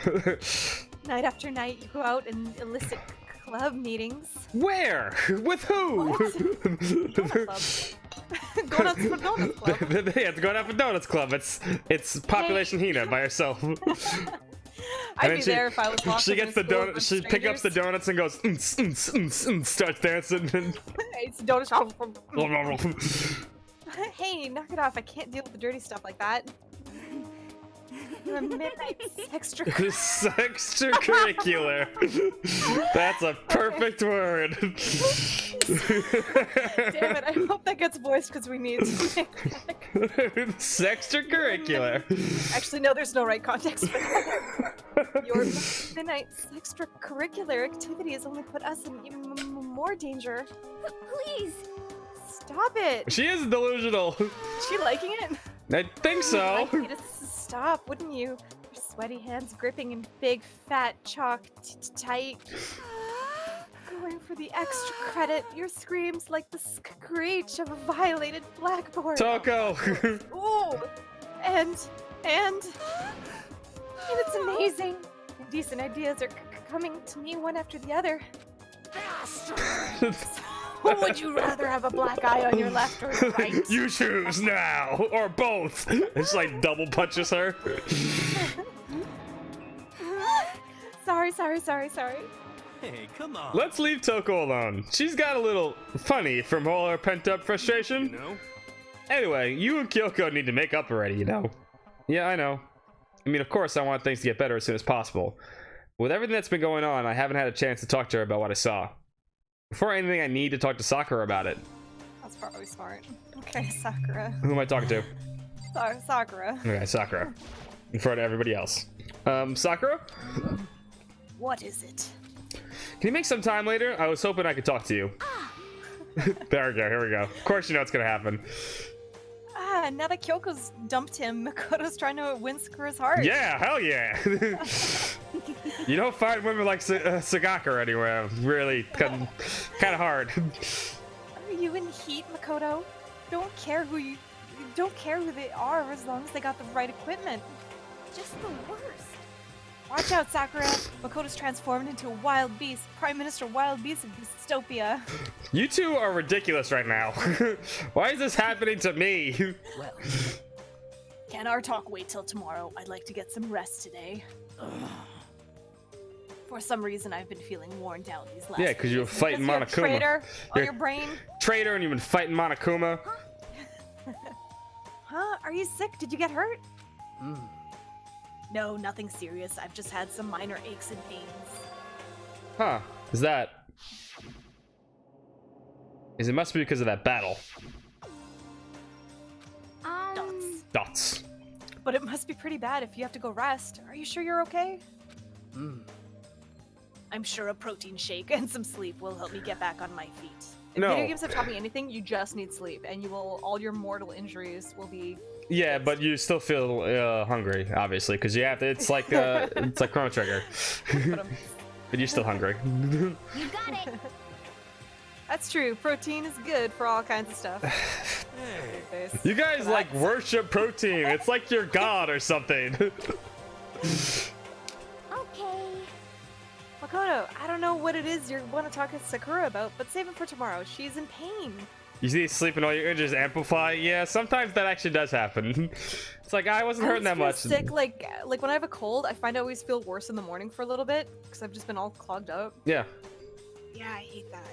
Night after night, you go out and illicit club meetings. Where? With who? Donut club. Going out for Donut Club. Yeah, it's going out for Donuts Club. It's Population Hina by herself. I'd then be there if I was locked She up in gets a the school donut. with She picks up the strangers. donuts and goes, starts dancing. It's a donut shop. Hey, knock it off. I can't deal with the dirty stuff like that. You're a midnight Extracurricular. That's a perfect word. Damn it, I hope that gets voiced because we need to make Sextracurricular. Actually, no, there's no right context for that. Your midnight extracurricular activity has only put us in even more danger. Please. Stop it. She is delusional. Is she liking it? I think so. I'd like you to stop, wouldn't you? Your sweaty hands gripping in big, fat, chalk, tight. Going for the extra credit. Your screams like the screech of a violated blackboard. Toko. Ooh, and it's amazing. Decent ideas are coming to me one after the other. Would you rather have a black eye on your left or your right? You choose now, or both. It's like double punches her. Sorry. Hey, come on. Let's leave Toko alone. She's got a little funny from all her pent-up You frustration. know? Anyway, you and Kyoko need to make up already, you know. Yeah, I know. I mean, of course, I want things to get better as soon as possible. With everything that's been going on, I haven't had a chance to talk to her about what I saw. Before anything, I need to talk to Sakura about it. That's probably smart. Okay, Sakura. Who am I talking to? Sakura. Okay, Sakura. In front of everybody else. Sakura? What is it? Can you make some time later? I was hoping I could talk to you. There we go, here we go. Of course you know what's gonna happen. and now that Kyoko's dumped him, Makoto's trying to win Sakura's heart. Yeah, hell yeah. You don't find women like Sagakura anywhere. Really, kind of hard. Are you in heat, Makoto? Don't care who they are as long as they got the right equipment. Just the worst. Watch out, Sakura. Makoto's transformed into a wild beast, Prime Minister Wild Beast of Dystopia. You two are ridiculous right now. Why is this happening to me? Well, Can our talk wait till tomorrow? I'd like to get some rest today. For some reason, I've been feeling worn down these last Yeah, because you were days. fighting Because you're a Monokuma. traitor on You're- your brain. Traitor, and you've been fighting Monokuma. Huh? Are you sick? Did you get hurt? No, nothing serious. I've just had some minor aches and pains. Huh? Is it must be because of that battle? Dots. Dots. But it must be pretty bad if you have to go rest. Are you sure you're okay? I'm sure a protein shake and some sleep will help me get back on my feet. If No. video games have taught me anything, you just need sleep, and all your mortal injuries will be. Yeah, but you still feel hungry, obviously, because you have to. It's like Chrono Trigger. But you're still hungry. You got it. That's true. Protein is good for all kinds of stuff. You guys like worship protein. It's like your god or something. Okay. Makoto, I don't know what it is you want to talk to Sakura about, but save it for tomorrow. She's in pain. You see, sleeping all your injuries amplify. Yeah, sometimes that actually does happen. It's like I wasn't hurting that much. Sick, like when I have a cold, I find I always feel worse in the morning for a little bit because I've just been all clogged up. Yeah. Yeah, I hate that.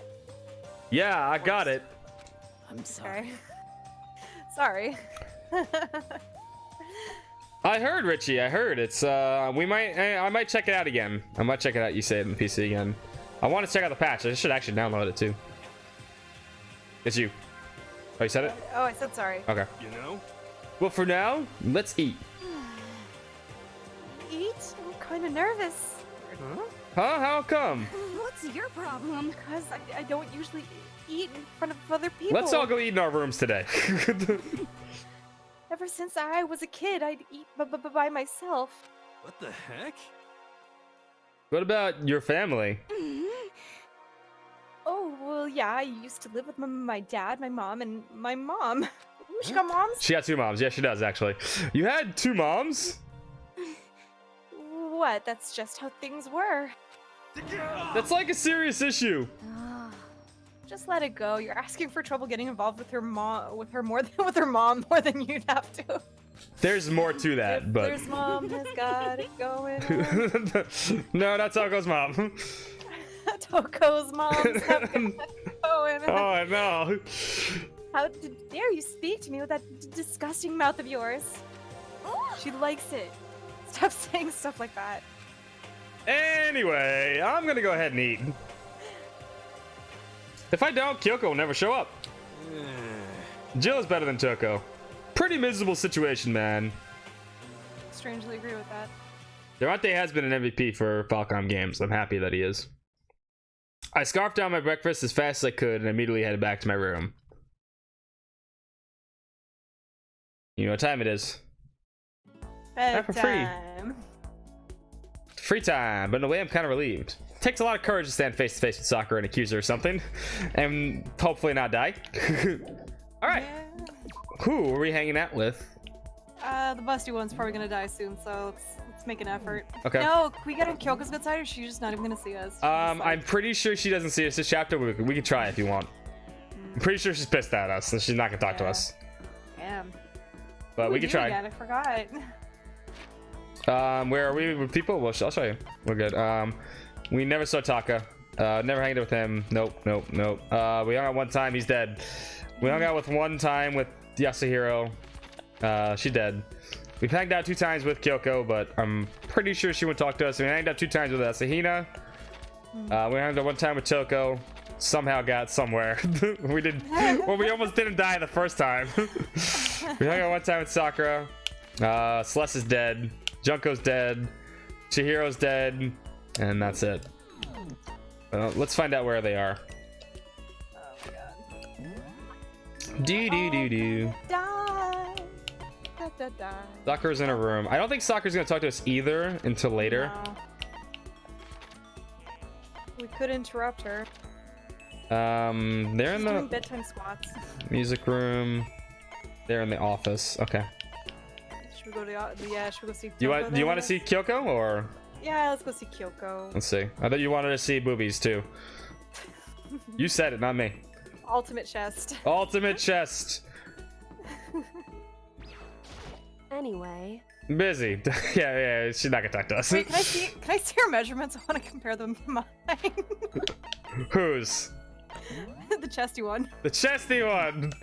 Yeah, I got it. I'm sorry. Sorry. I heard, Richie. I heard it's. I might check it out again. I might check it out. You say it in the PC again. I want to check out the patch. I should actually download it too. It's you. Oh, you said it? Oh, I said sorry. Okay. You know? Well, for now, let's eat. Eat? I'm kind of nervous. Huh? How come? What's your problem? Because I don't usually eat in front of other people. Let's all go eat in our rooms today. Ever since I was a kid, I'd eat by myself. What the heck? What about your family? Oh, well, yeah, I used to live with my dad, my mom, and my mom. Ooh, she got moms? She got two moms. Yeah, she does, actually. You had two moms? What? That's just how things were. That's like a serious issue. Just let it go. You're asking for trouble getting involved with her mom, with her mom more than you'd have to. There's more to that, but There's mom has got it going on. no, that's Toko's mom. Toko's mom's have got it going on. Oh no. How dare you speak to me with that disgusting mouth of yours? She likes it. Stop saying stuff like that. Anyway, I'm gonna go ahead and eat. If I don't, Kyoko will never show up. Jill is better than Toko. Pretty miserable situation, man. Strangely agree with that. Durante has been an MVP for Falcom games. I'm happy that he is. I scarfed down my breakfast as fast as I could and immediately headed back to my room. You know what time it is? Time for free. Bedtime. Free time, but in a way I'm kind of relieved. Takes a lot of courage to stand face to face with Sakura and accuse her of something, and hopefully not die. All right, Yeah. who are we hanging out with? The busty one's probably gonna die soon, so let's make an effort. Okay. No, can we get on Kyoko's good side, or is she just not even gonna see us? She's just like, I'm pretty sure she doesn't see us this chapter. We can try if you want. I'm pretty sure she's pissed at us, and she's not gonna talk to Yeah. us. Damn. But Who we are can you try. Again? I forgot. Where are we with people? Well, I'll show you. We're good. We never saw Taka. Never hanged out with him. Nope. We hung out one time. He's dead. We hung out with one time with Yasuhiro. She's dead. We've hanged out 2 times with Kyoko, but I'm pretty sure she wouldn't talk to us. We hanged out 2 times with Asahina. We hanged out 1 time with Toko. Somehow got somewhere. We didn't. Well, we almost didn't die the first time. We hung out 1 time with Sakura. Celeste is dead. Junko's dead. Chihiro's dead. And that's it. Let's find out where they are. Oh my god. Do. Die. Da, da, da. Sakura's in a room. I don't think Sakura's gonna talk to us either until later. No. We could interrupt her. They're in She's doing the bedtime squats. music room. They're in the office. Okay. Should we go to yeah? Should we go see? Do you Kyoko want then, to see Kyoko or? Yeah, let's go see Kyoko. Let's see. I thought you wanted to see boobies too. You said it, not me. Ultimate chest. Ultimate chest. Anyway. Busy. yeah, she's not gonna talk to us. Wait, can I see her measurements? I want to compare them to mine. Whose? The chesty one. The chesty one.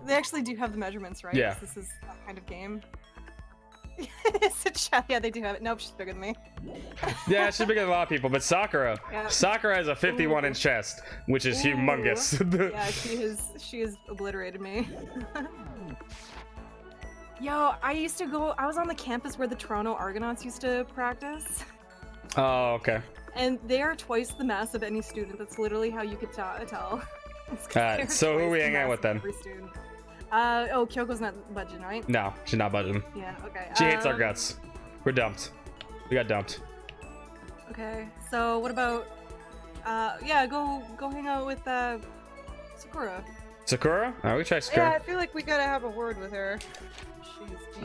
They actually do have the measurements, right? Yeah. This is that kind of game. Yeah, they do have it. Nope, she's bigger than me. Yeah, she's bigger than a lot of people, but Sakura. Yeah. Sakura has a 51-inch chest, which is Ooh. humongous. Yeah, she has obliterated me. Yo, I was on the campus where the Toronto Argonauts used to practice. Oh, okay. And they are twice the mass of any student. That's literally how you could tell. Alright, so who are we hanging out with then? Every student. Oh, Kyoko's not budging, right? No, she's not budging. Yeah, okay. She hates our guts. We're dumped. We got dumped. Okay, so what about, yeah, go hang out with, Sakura. Sakura? Alright, we try Yeah, Sakura. I feel like we gotta have a word with her.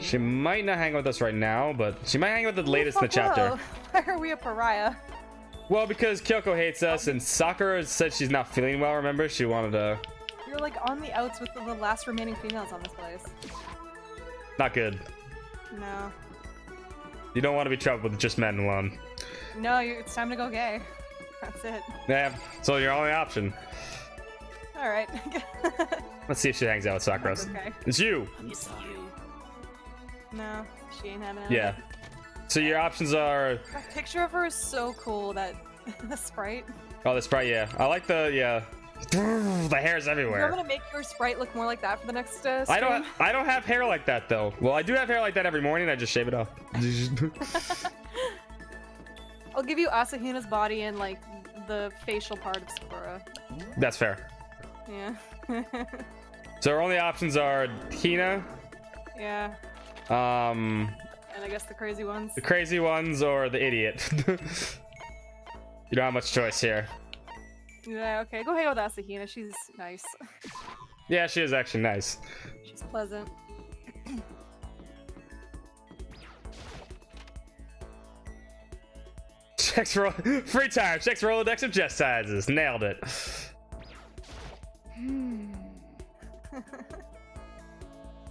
She might not hang with us right now, but she might hang with the latest in the chapter. Why are we a pariah? Well, because Kyoko hates us, and Sakura said she's not feeling well, remember? She wanted to... You're like on the outs with the last remaining females on this place. Not good. No. You don't want to be troubled with just men alone. No, it's time to go gay. That's it. Yeah, so your only option. Alright. Let's see if she hangs out with Sakura. Okay. It's you! I'm sorry. No, she ain't having it. Yeah. So your options are... That picture of her is so cool, that the sprite. Oh, the sprite, yeah. I like the, yeah. The hair's You're everywhere. gonna make your sprite look more like that for the next stream? I don't have hair like that though. Well, I do have hair like that every morning. I just shave it off. I'll give you Asahina's body and like the facial part of Sakura. That's fair. Yeah. So our only options are Hina, Yeah. and I guess the crazy ones. the crazy ones, or the idiot. You don't have much choice here. Yeah, okay. Go hang out with Asahina. She's nice. Yeah, she is actually nice. She's pleasant. Checks roll free time. Checks Rolodex of chest sizes. Nailed it.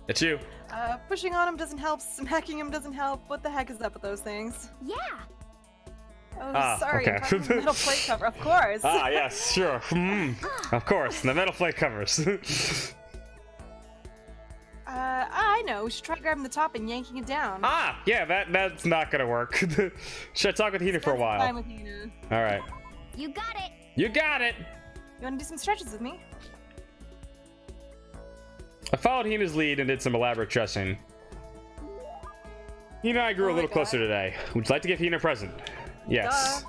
It's you. Pushing on him doesn't help. Smacking him doesn't help. What the heck is up with those things? Yeah. Oh, sorry. okay. I'm talking about metal plate cover. Of course. Ah, yes, sure. Of course, the metal plate covers. I know. We should try grabbing the top and yanking it down. Ah, yeah, that's not gonna work. Should I talk with Hina for a Spend some time while? with Hina. All right. You got it. You got it. You want to do some stretches with me? I followed Hina's lead and did some elaborate dressing. Hina and I grew a my little God. closer today. Would you like to give Hina a present? Yes.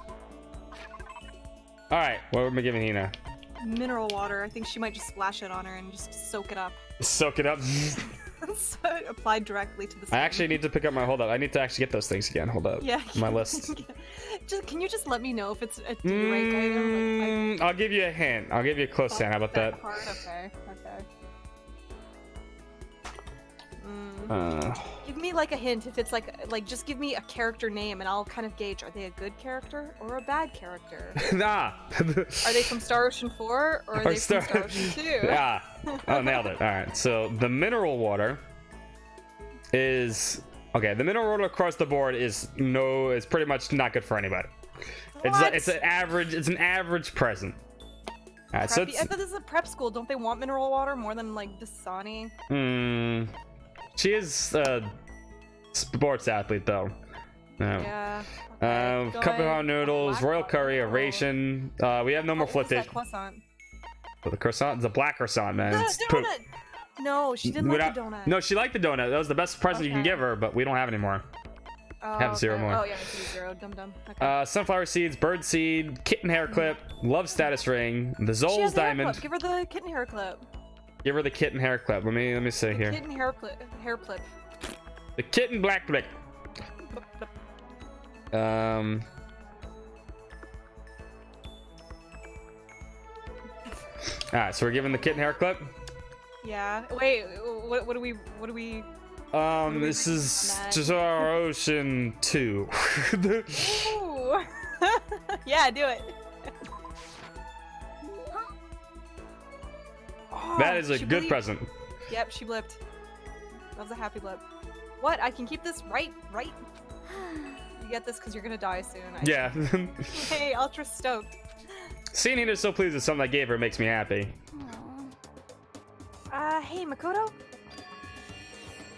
All right. What am I giving Hina? Mineral water. I think she might just splash it on her and just soak it up. Soak it up. So it applied directly to the I skin. actually need to pick up my hold up. I need to actually get those things again. Hold up. Yeah. My list. Can you just let me know if it's a D-rank item? Like, I'll give you a hint. I'll give you a close hint. How about that? part? Okay. Okay. Give me like a hint if it's like just give me a character name and I'll kind of gauge, are they a good character or a bad character? Nah. Are they from Star Ocean 4 or are they from Star Ocean 2? Yeah. Oh, nailed it. All right. So the mineral water is okay. The mineral water across the board is pretty much not good for anybody. What? It's an average present. All right. So Preppy- I thought this is a prep school. Don't they want mineral water more than like Dasani? She is a sports athlete though. Yeah. Okay. Go Cup of ahead. hot noodles, Black royal curry, a noodle. ration. We have no more What flip was that dish. croissant? But the croissant, the black croissant, man. The It's poop. donut! No, she didn't We like don't- the donut. No, she liked the donut. That was the best present you can Okay. give her, but we don't have any more. Oh, have zero okay. more. Oh yeah, I see zero. Dum dum. Okay. Sunflower seeds, bird seed, kitten hair clip, love status ring, the She has Zol's the hair diamond. clip. Give her the kitten hair clip. Give her the kitten hair clip. Let me see here. Kitten hair clip. The kitten black clip. Alright, so we're giving the kitten hair clip. Yeah. Wait. What do we? This is just our Ocean 2. Ooh. Yeah, do it. Oh, That is a she good blipped. present. Yep, she blipped. That was a happy blip. What? I can keep this right? You get this because you're gonna die soon. Yeah. Hey, ultra stoked. Seeing Hina so pleased with something I gave her makes me happy. Hey, Makoto?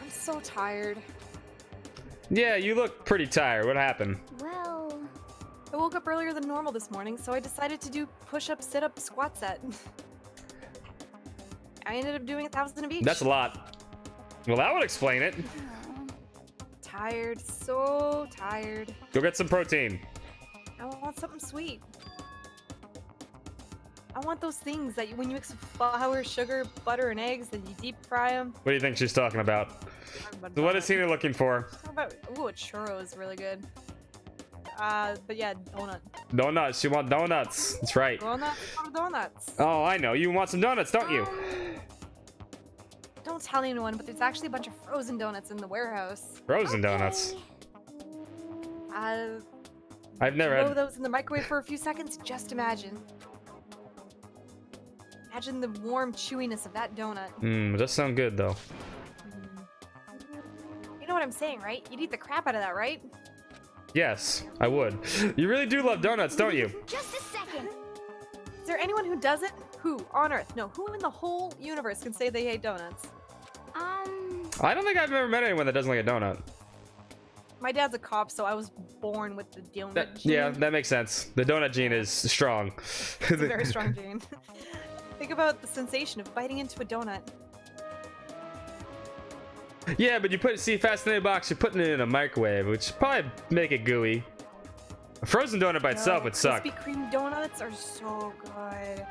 I'm so tired. Yeah, you look pretty tired. What happened? Well, I woke up earlier than normal this morning, so I decided to do push-up, sit-up, squat set. I ended up doing 1,000 of each. That's a lot. Well, that would explain it. Tired, so tired. Go get some protein. I want something sweet. I want those things that when you mix flour, sugar, butter, and eggs, then you deep fry them. What do you think she's talking about? So what is Hina looking for? Ooh, a churro is really good. But yeah, donut. Donuts. You want donuts. That's right. Donuts. Oh, I know. You want some donuts, don't you? Don't tell anyone, but there's actually a bunch of frozen donuts in the warehouse. Frozen donuts. I've never Throw had. those in the microwave for a few seconds. Just imagine. Imagine the warm chewiness of that donut. It does sound good though. You know what I'm saying, right? You'd eat the crap out of that, right? Yes, I would. You really do love donuts, don't you? just a second. Is there anyone who doesn't? Who on Earth? No, who in the whole universe can say they hate donuts? I don't think I've ever met anyone that doesn't like a donut. My dad's a cop, so I was born with the donut gene. Yeah, that makes sense. The donut gene is strong. It's a very strong gene. Think about the sensation of biting into a donut. Yeah, but you put see fast in a box, you're putting it in a microwave, which probably make it gooey. A frozen donut by itself would suck. Krispy Kreme donuts are so good.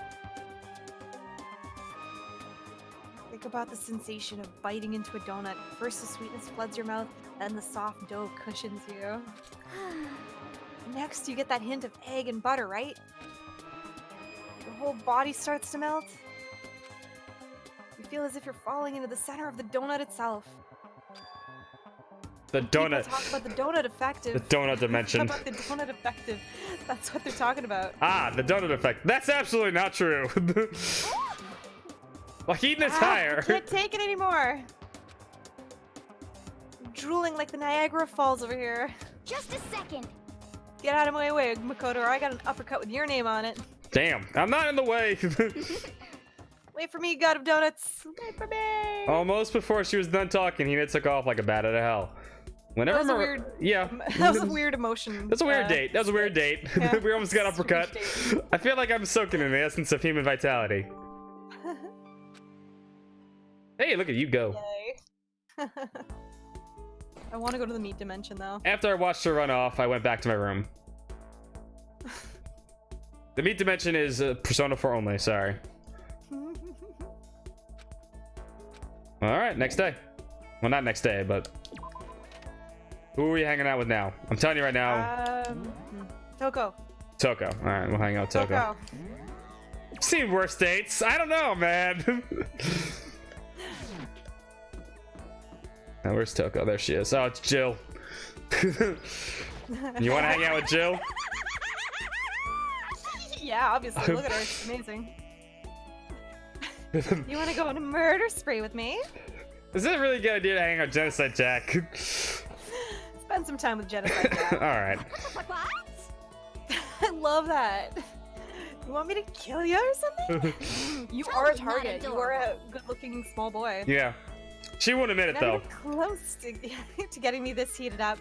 Think about the sensation of biting into a donut. First the sweetness floods your mouth, then the soft dough cushions you. Next you get that hint of egg and butter, right? Your whole body starts to melt. You feel as if you're falling into the center of the donut itself. The donut. People talk about the donut effective. The donut dimension. About the donut effective. That's what they're talking about. Ah, the donut effect. That's absolutely not true. Like eating is higher. I can't take it anymore. I'm drooling like the Niagara Falls over here. Just a second. Get out of my way, Makoto, or I got an uppercut with your name on it. Damn, I'm not in the way. Wait for me, God of Donuts. Wait for me. Almost before she was done talking, Hina took off like a bat out of hell. Whenever That was a weird- yeah. That was a weird emotion. That's a weird date. That was a weird date. Yeah. We almost got uppercut. I feel like I'm soaking in the essence of human vitality. Hey, look at you go. Yay. I want to go to the meat dimension though. After I watched her run off, I went back to my room. The meat dimension is Persona 4 only, sorry. Alright, next day. Well, not next day, but... Who are you hanging out with now? I'm telling you right now. Toko. Toko. Alright, we'll hang out with Toko. I've seen worse dates. I don't know, man. Now, where's Toko? There she is. Oh, it's Jill. You want to hang out with Jill? Yeah, obviously. Look at her. It's amazing. You want to go on a murder spree with me? Is it a really good idea to hang out with Genocide Jack? Spend some time with Genocide Jack. Alright. I love that. You want me to kill you or something? You are a target. You are a good-looking small boy. Yeah. She won't admit it, Not though. even close to getting me this heated up.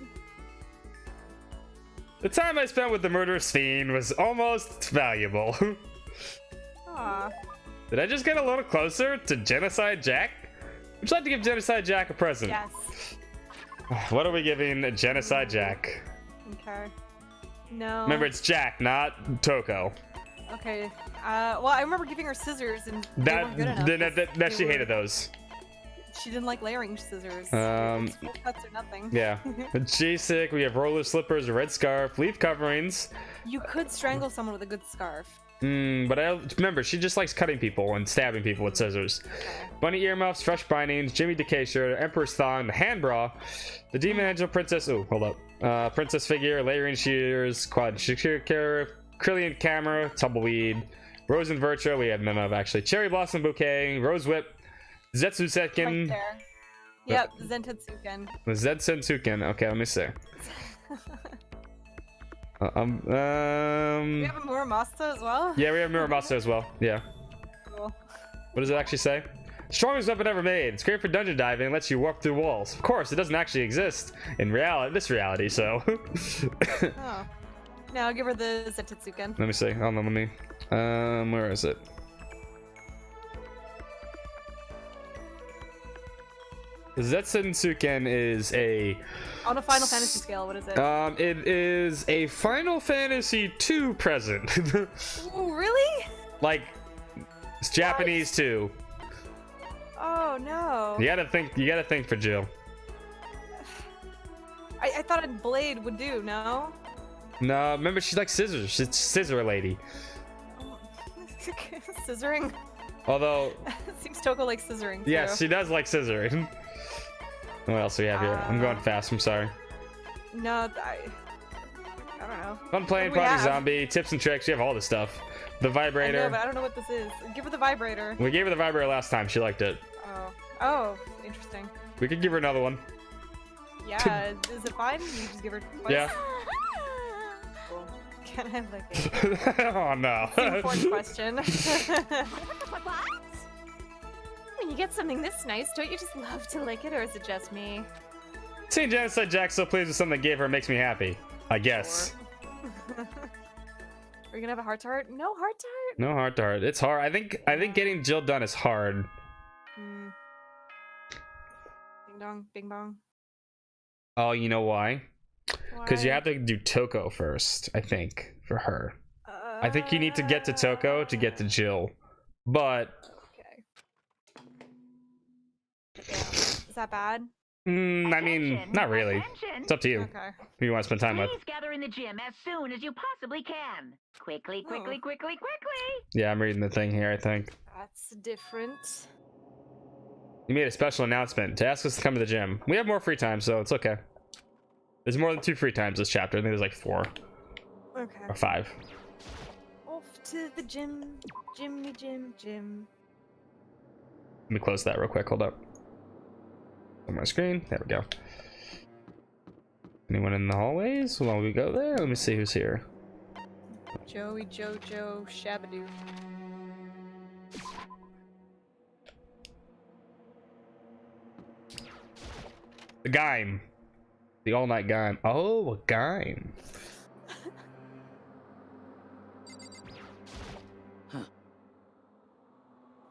The time I spent with the murderous fiend was almost valuable. Aw. Did I just get a little closer to Genocide Jack? Would you like to give Genocide Jack a present? Yes. What are we giving Genocide Jack? Okay. No. Remember, it's Jack, not Toko. Okay. Well, I remember giving her scissors and they weren't good enough. That she hated those. She didn't like layering scissors. Um, Full cuts or nothing. Yeah. She's sick. We have roller slippers, a red scarf, leaf coverings. You could strangle someone with a good scarf. But I remember she just likes cutting people and stabbing people with scissors. Bunny earmuffs, fresh bindings, Jimmy Decay shirt, Emperor's thong, the hand bra, the Demon Angel Princess. Oh, hold up. Princess figure, layering shears, quad Krillian camera, tumbleweed, Rose and Virtua. We have none of actually. Cherry blossom bouquet, rose whip, Zetsu Setkin. Right there. Yep, Zentetsuken. The Zetsuken. Okay, let me see. We have a Muramasa as well? Yeah, we have Muramasa as well. Yeah. Cool. What does it actually say? Strongest weapon ever made. It's great for dungeon diving and lets you warp through walls. Of course, it doesn't actually exist in this reality, so. Oh. No, I'll give her the Zentetsuken. Let me see. Hold on, let me. Where is it? The Zetsuken is a. On a Final Fantasy scale, what is it? It is a Final Fantasy 2 present. Ooh, really? Like, it's Japanese too. Oh no. You gotta think for Jill. I thought a blade would do, no? No, remember she likes scissors. She's scissor lady. Scissoring? Although, Seems Toko likes scissoring too. yes, she does like scissoring. What else do we have here? I'm going fast, I'm sorry. No, I don't know. Fun playing What do we Project have? Zombie, tips and tricks, you have all this stuff. The I vibrator. know, but I don't know what this is. Give her the vibrator. We gave her the vibrator last time, she liked it. Oh, interesting. We could give her another one. Yeah, is it fine? You just give her twice? Yeah. Cool. Can I have like a Oh no. important question? When you get something this nice, don't you just love to lick it, or is it just me? Seeing Genocide Jack so pleased with something I gave her makes me happy. I guess. Are you gonna have a heart to heart? No heart to heart? No heart to heart. It's hard. I think getting Jill done is hard. Hmm. Ding dong, bing bong. Oh, you know why? Because you Why? have to do Toko first, I think, for her. I think you need to get to Toko to get to Jill. But Okay. Yeah. Is that bad? I mean, not really. It's up to you. Okay. Who you want to spend time with. Please gather in the gym as soon as you possibly can. Quickly, quickly, Oh. quickly, quickly. Yeah, I'm reading the thing here, I think. That's different. You made a special announcement to ask us to come to the gym. We have more free time, so it's okay. There's more than 2 free times this chapter. I think there's like 4 Okay. or 5. Off to the gym. Jimmy Jim Jim. Let me close that real quick. Hold up. On my screen. There we go. Anyone in the hallways while we go there? Let me see who's here. Joey Jojo Shabadoo. The Gaim. The all-night Gaim. Oh, a Gaim.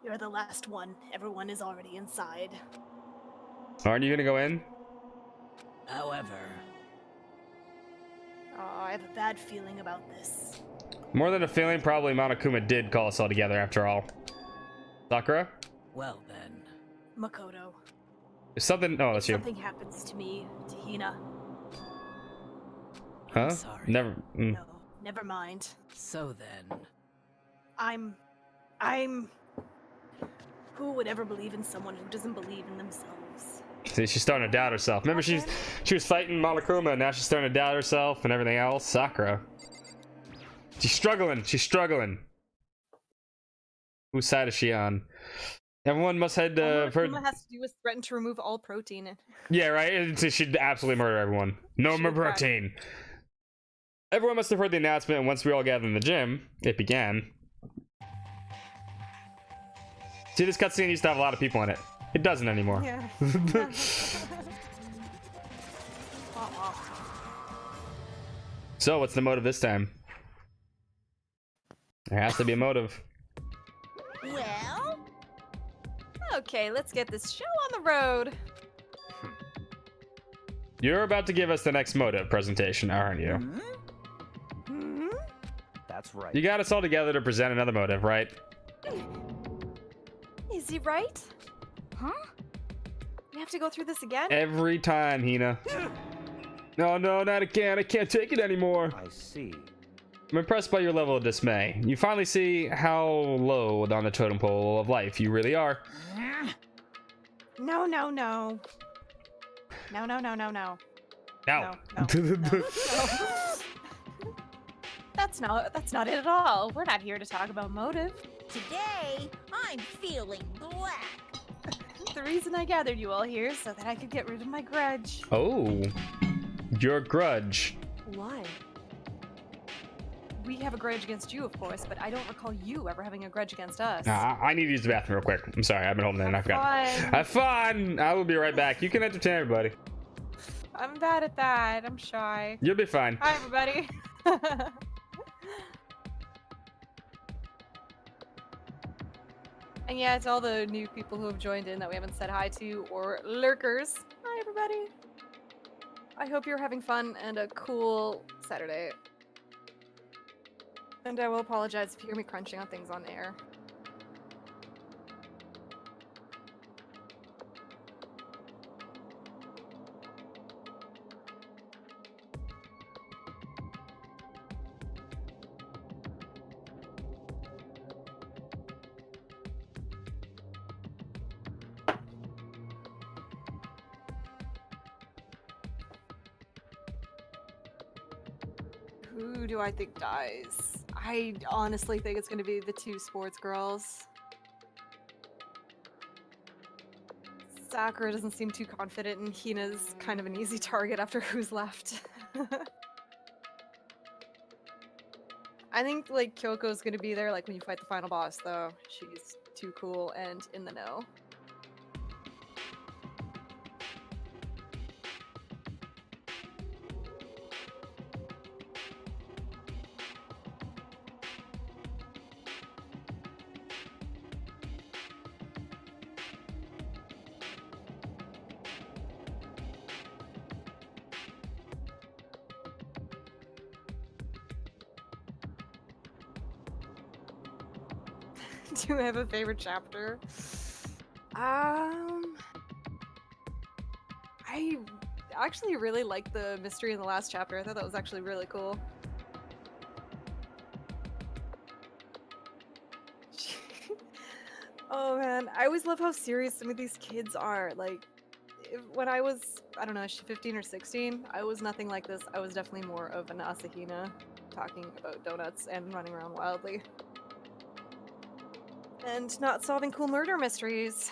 You're the last one. Everyone is already inside. Aren't you gonna go in? However, Oh, I have a bad feeling about this. More than a feeling, probably Monokuma did call us all together after all. Sakura? well then. Makoto. If something... Oh, that's you. Something happens to me, to Hina. Huh? sorry. Never... No, never mind. So then, I'm... Who would ever believe in someone who doesn't believe in themselves? See, she's starting to doubt herself. Remember, she was fighting Monokuma, and now she's starting to doubt herself and everything else. Sakura. She's struggling. She's struggling. Whose side is she on? Everyone must head All for... Monokuma has to do is threaten to remove all protein. Yeah, right? She'd absolutely murder everyone. No more She'd cry. protein. Everyone must have heard the announcement, and once we all gathered in the gym, it began. See, this cutscene used to have a lot of people in it. It doesn't anymore. Yeah. So, what's the motive this time? There has to be a motive. Well, Okay, let's get this show on the road. You're about to give us the next motive presentation, aren't you? Hmm? That's He's right. You got us all together to present another motive, right? Is he right? Huh? We have to go through this again? Every time, Hina. No, no, not again. I can't take it anymore. I see. I'm impressed by your level of dismay. You finally see how low on the totem pole of life you really are. No, no, no. No, no, no, no, no. Now. No, no, no. That's not it at all. We're not here to talk about motive. Today, I'm feeling black. The reason I gathered you all here is so that I could get rid of my grudge. Oh. Your grudge. Why? We have a grudge against you, of course, but I don't recall you ever having a grudge against us. I need to use the bathroom real quick. I'm sorry, I've been holding it and I forgot. Fun. Have fun. I will be right back. You can entertain everybody. I'm bad at that. I'm shy. You'll be fine. Hi, everybody. And yeah, it's all the new people who have joined in that we haven't said hi to, or lurkers. Hi, everybody. I hope you're having fun and a cool Saturday. And I will apologize if you hear me crunching on things on air. Who do I think dies? I honestly think it's going to be the two sports girls. Sakura doesn't seem too confident, and Hina's kind of an easy target after who's left. I think like Kyoko's going to be there like when you fight the final boss, though. She's too cool and in the know. Do I have a favorite chapter? I actually really liked the mystery in the last chapter. I thought that was actually really cool. Oh man, I always love how serious some of these kids are. Like, when I was, I don't know, 15 or 16, I was nothing like this. I was definitely more of an Asahina, talking about donuts and running around wildly. And not solving cool murder mysteries.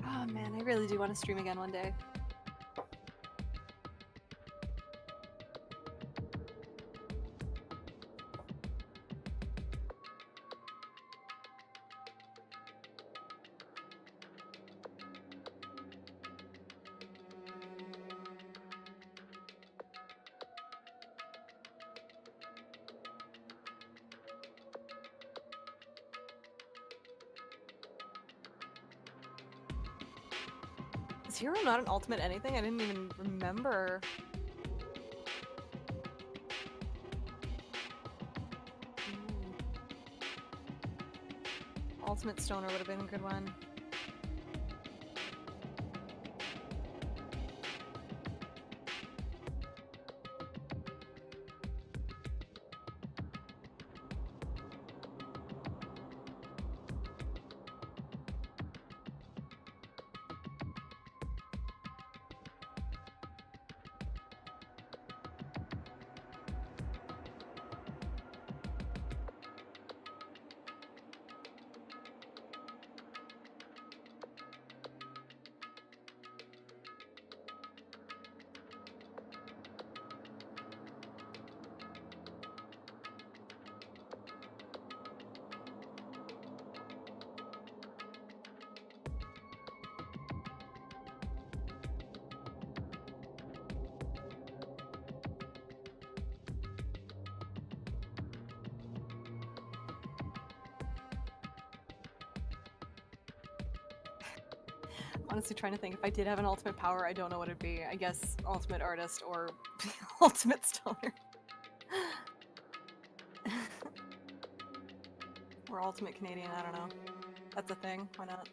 Oh man, I really do want to stream again one day. Is Hero not an ultimate anything? I didn't even remember. Ooh. Ultimate Stoner would have been a good one. honestly trying to think. If I did have an ultimate power, I don't know what it'd be. I guess ultimate artist or ultimate stoner. Or ultimate Canadian, I don't know. That's a thing. Why not?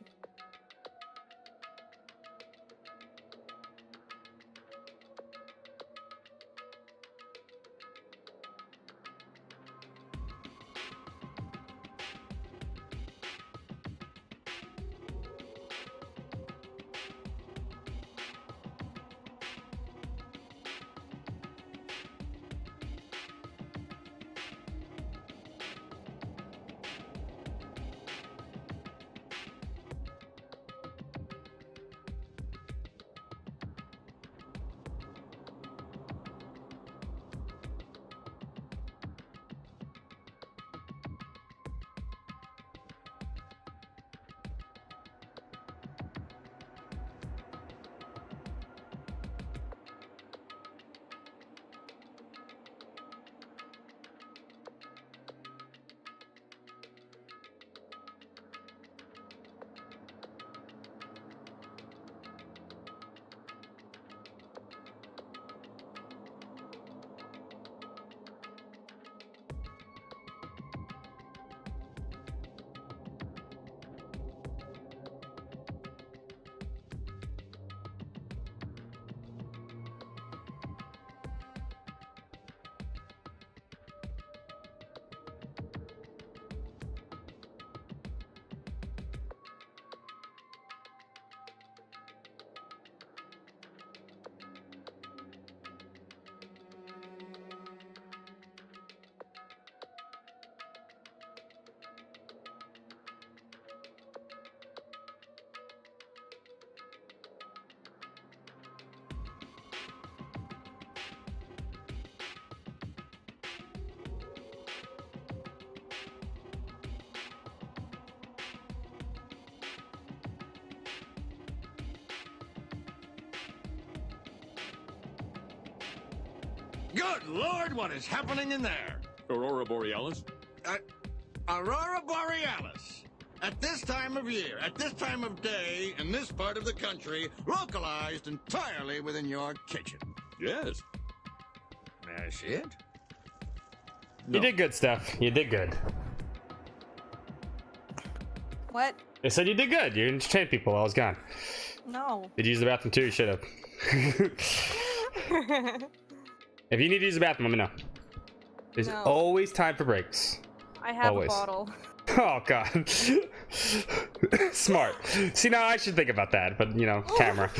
Good Lord, what is happening in there? Aurora Borealis? Aurora Borealis. At this time of year, at this time of day, in this part of the country, localized entirely within your kitchen. Yes. That's it? You did good, Steph. You did good. What? I said you did good. You entertained people while I was gone. No. Did you use the bathroom too? You should have. If you need to use the bathroom, let me know. There's No. always time for breaks. I have Always. a bottle. Oh god. Smart. See, now I should think about that, but you know, camera.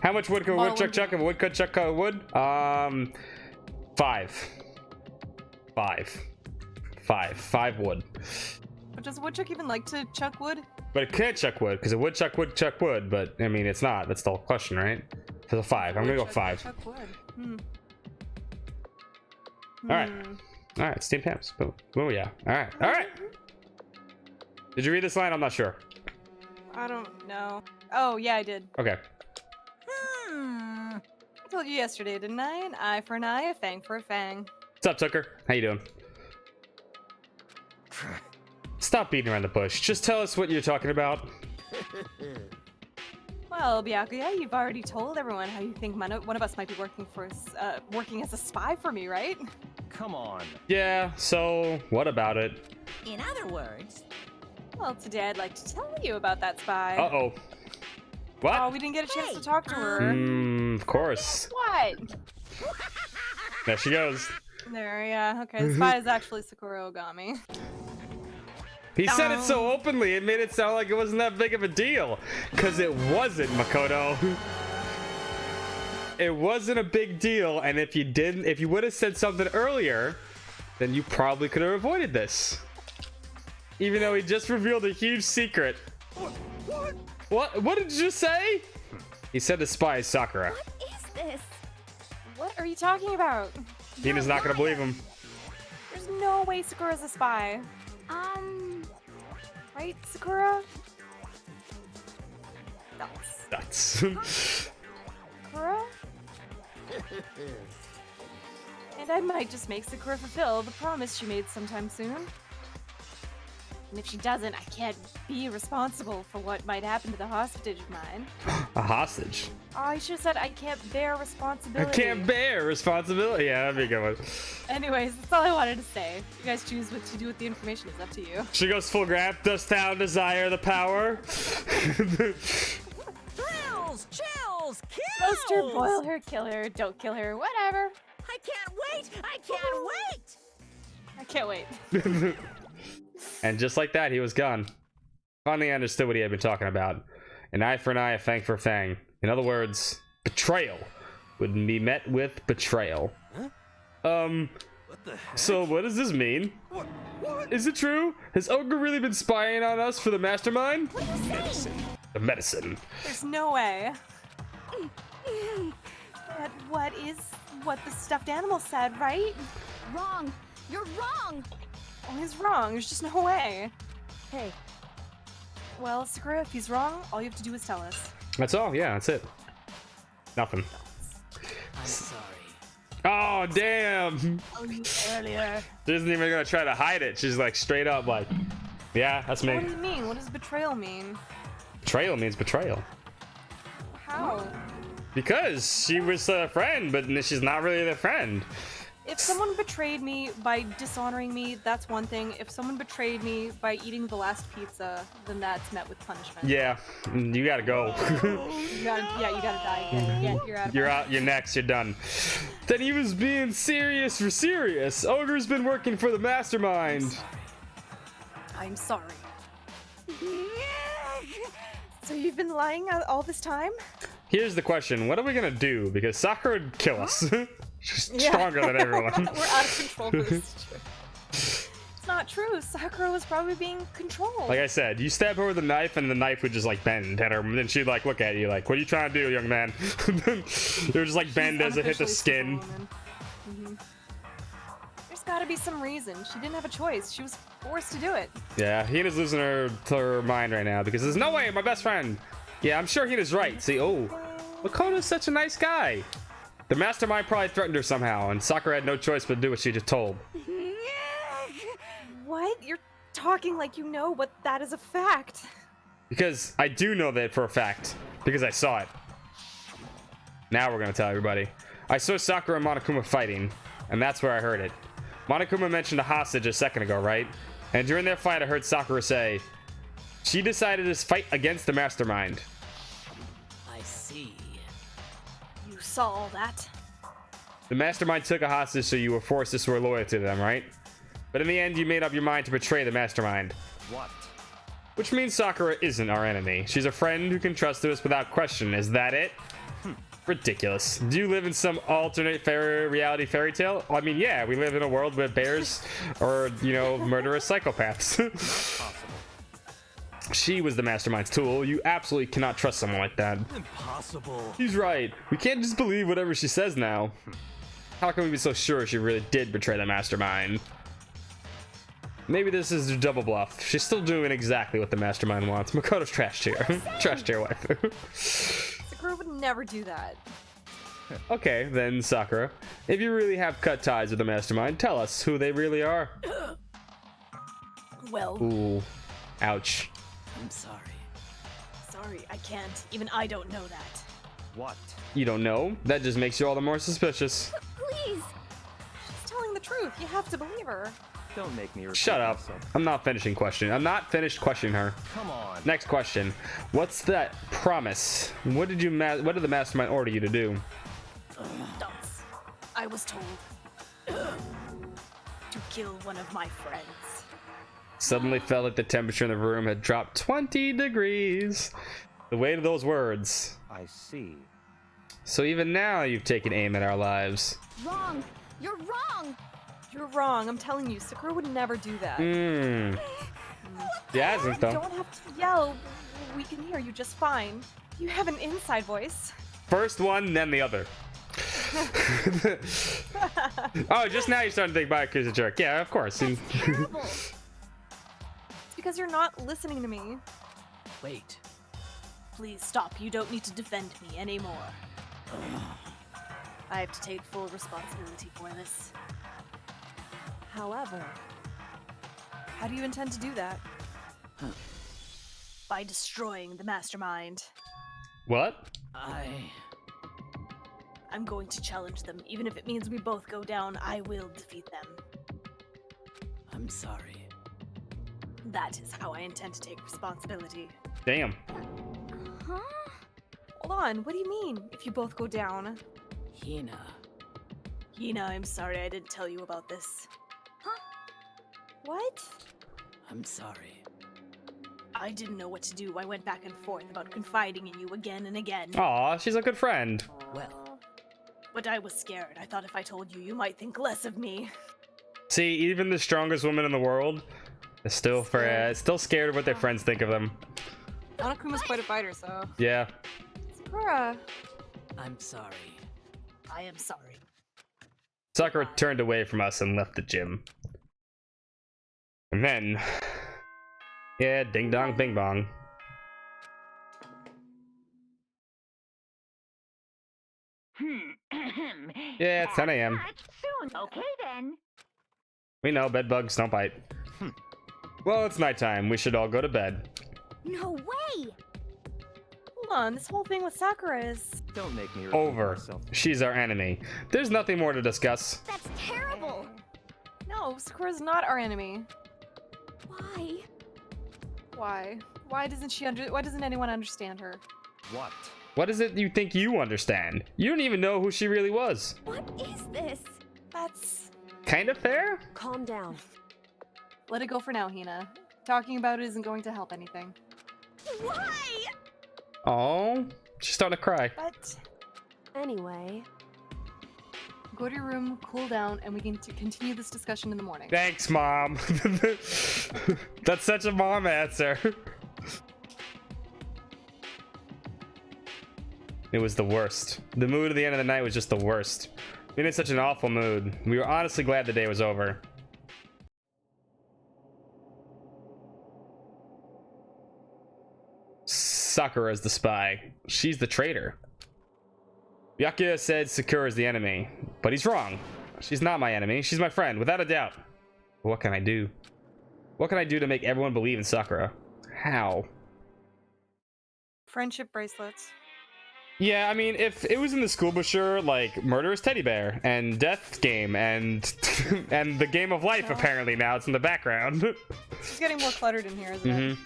How much wood can a woodchuck chuck if a woodchuck chuck wood? 5 wood. But does a woodchuck even like to chuck wood? But it can't chuck wood, because a woodchuck would chuck wood, but I mean, it's not. That's the whole question, right? For the 5. I'm gonna go Woodchuck 5. chuck wood. Hmm. Alright. Alright, Steam Pamps. Boom. Oh, yeah. Alright. Alright. Did you read this line? I'm not sure. I don't know. Oh, yeah, I did. Okay. Hmm. I told you yesterday, didn't I? An eye for an eye, a fang for a fang. What's up, Tucker? How you doing? Stop beating around the bush. Just tell us what you're talking about. Well, Byakuya, you've already told everyone how you think one of us might be working as a spy for me, right? Come on. Yeah, so what about it? In other words, Well, today I'd like to tell you about that spy. Uh-oh. What? Oh, we didn't get a chance to talk to her. Of course. What? There she goes. There, yeah. Okay, the spy is actually Sakura Ogami. He said it so openly, it made it sound like it wasn't that big of a deal. Because it wasn't, Makoto. It wasn't a big deal, and if you would have said something earlier, then you probably could have avoided this. Even though he just revealed a huge secret. What did you just say? He said the spy is Sakura. What is this? What are you talking about? Tina's not gonna believe him. There's no way Sakura's a spy. Right, Sakura? Nuts. Sakura? And I might just make Sakura fulfill the promise she made sometime soon. And if she doesn't, I can't be responsible for what might happen to the hostage of mine. A hostage? Oh, I should have said I can't bear I responsibility. can't bear responsibility. Yeah, that'd be a good one. Anyways, that's all I wanted to say. You guys choose what to do with the information. It's up to you. She goes full grab. Dost thou desire the power? Thrills, chills, kills! Roast her, boil her, kill her, don't kill her, whatever. I can't wait! I can't wait! I can't wait. And just like that, he was gone. Finally understood what he had been talking about. An eye for an eye, a fang for a fang. In other words, betrayal would be met with betrayal. What the heck? So what does this mean? What? Is it true? Has Ogre really been spying on us for the mastermind? What are you saying? The medicine. There's no way. But what the stuffed animal said, right? Wrong. You're wrong. Oh, he's wrong. There's just no way. Hey. Well, Sakura, if he's wrong, all you have to do is tell us. That's all. Yeah, that's it. Nothing. I'm sorry. Oh, damn. Earlier. She isn't even gonna try to hide it. She's like straight up like, yeah, that's me. What do you mean? What does betrayal mean? Betrayal means betrayal. How? Because she was a friend, but she's not really the friend. If someone betrayed me by dishonoring me, that's one thing. If someone betrayed me by eating the last pizza, then that's met with punishment. Yeah, you gotta go. You gotta die. You're out. You're out. You're next. You're done. Then he was being serious for serious. Ogre's been working for the mastermind. I'm sorry. So you've been lying all this time? Here's the question: what are we gonna do? Because Sakura would kill us. She's stronger than everyone. We're out of control for this. It's not true. Sakura was probably being controlled. Like I said, you stab her with a knife, and the knife would just like bend at her, and then she'd like look at you like, "What are you trying to do, young man?" It would just like bend as it hit the skin. There's got to be some reason. She didn't have a choice. She was forced to do it. Yeah, Hina's losing her mind right now because there's no way, my best friend. Yeah, I'm sure Hina's right. See, oh, Makoto's such a nice guy. The mastermind probably threatened her somehow, and Sakura had no choice but to do what she just told. What? You're talking like you know, but that is a fact. Because I do know that for a fact, because I saw it. Now we're gonna tell everybody. I saw Sakura and Monokuma fighting, and that's where I heard it. Monokuma mentioned a hostage a second ago, right? And during their fight, I heard Sakura say, she decided to fight against the mastermind. I see. You saw all that? The mastermind took a hostage, so you were forced to swear loyalty to them, right? But in the end, you made up your mind to betray the mastermind. What? Which means Sakura isn't our enemy. She's a friend who can trust us without question. Is that it? Ridiculous. Do you live in some alternate reality fairy tale? I mean, yeah, we live in a world where bears are, you know, murderous psychopaths. She was the mastermind's tool. You absolutely cannot trust someone like that. Impossible. He's right. We can't just believe whatever she says now. How can we be so sure she really did betray the mastermind? Maybe this is a double bluff. She's still doing exactly what the mastermind wants. Makoto's trash tier. Trash tier wife. Sakura would never do that. Okay, then Sakura. If you really have cut ties with the mastermind, tell us who they really are. Well, Ooh. Ouch. I'm sorry. sorry, I can't. Even I don't know that. What? You don't know? That just makes you all the more suspicious. Please. She's telling the truth. You have to believe her. Don't make me repeat Shut up. myself. I'm not finishing questioning. I'm not finished questioning her. Come on. Next question. What's that promise? What did the mastermind order you to do? Dunce. I was told to kill one of my friends. Suddenly felt like the temperature in the room had dropped 20 degrees. The weight of those words. I see. So even now you've taken aim at our lives. Wrong. You're wrong. You're wrong. I'm telling you, Sakura would never do that. She hasn't though. You don't have to yell. We can hear you just fine. You have an inside voice. First one, then the other. Oh, just now you're starting to think Baku's a jerk. Yeah, of course. Terrible. It's because you're not listening to me. Wait. Please stop. You don't need to defend me anymore. I have to take full responsibility for this. However, how do you intend to do that? By destroying the mastermind. What? I'm going to challenge them. Even if it means we both go down, I will defeat them. I'm sorry. That is how I intend to take responsibility. Damn. Huh? Hold on, what do you mean, if you both go down? Hina. Hina, I'm sorry I didn't tell you about this. What? I'm sorry. I didn't know what to do. I went back and forth about confiding in you again and again. Aw, she's a good friend. Well, But I was scared. I thought if I told you, you might think less of me. See, even the strongest woman in the world is still scared of what their friends think of them. Onakuma's quite a fighter, so... Yeah. Sakura. I'm sorry. I am sorry. Sakura turned away from us and left the gym. And then... Yeah, ding dong bing bong. Yeah, it's 10 a.m. Soon, okay then. We know bed bugs don't bite. Well, it's nighttime. We should all go to bed. No way! Hold on, this whole thing with Sakura is... Don't make me repeat Over. myself. She's our enemy. There's nothing more to discuss. That's terrible! No, Sakura's not our enemy. Why? Why? Why doesn't anyone understand her? What? What is it you think you understand? You don't even know who she really was. What is this? That's... Kind of fair? Calm down. Let it go for now, Hina. Talking about it isn't going to help anything. Why? Oh, she's starting to cry. But... Anyway. Go to your room, cool down, and we can continue this discussion in the morning. Thanks, Mom. That's such a mom answer. It was the worst. The mood at the end of the night was just the worst. We were in such an awful mood. We were honestly glad the day was over. Sakura's the spy. She's the traitor. Byakuya said Sakura's the enemy, but he's wrong. She's not my enemy. She's my friend, without a doubt. What can I do? What can I do to make everyone believe in Sakura? How? Friendship bracelets. Yeah, I mean, if it was in the school brochure, like Murderous Teddy Bear and Death Game and and the Game of Life, apparently now it's in the background. She's getting more cluttered in here, isn't it?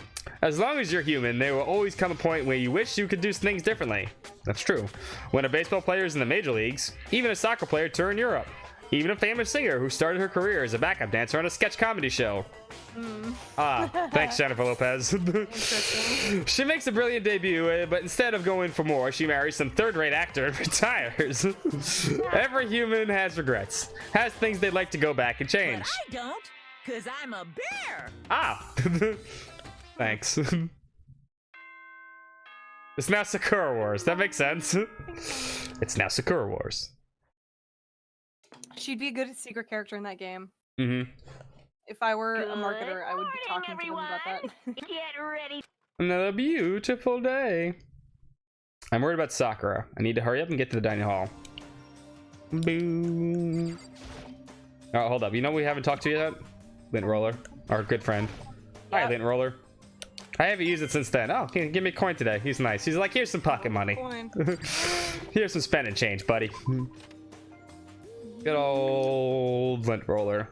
As long as you're human, there will always come a point where you wish you could do things differently. That's true. When a baseball player is in the major leagues, even a soccer player tour in Europe, even a famous singer who started her career as a backup dancer on a sketch comedy show. Thanks, Jennifer Lopez. She makes a brilliant debut, but instead of going for more, she marries some third-rate actor and retires. Every human has regrets, has things they'd like to go back and change. But I don't, because I'm a bear. Thanks. It's now Sakura Wars. That makes sense. It's now Sakura Wars. She'd be a good secret character in that game. Mm-hmm. If I were a marketer, I would be Morning, talking to them about that. Get ready. Another beautiful day. I'm worried about Sakura. I need to hurry up and get to the dining hall. Boo. Oh, hold up. You know we haven't talked to yet? Lint Roller, our good friend. Hi, Lint Roller. I haven't used it since then. Oh, give me a coin today. He's nice. He's like, here's some pocket money. Here's some spending change, buddy. Good old Lint Roller.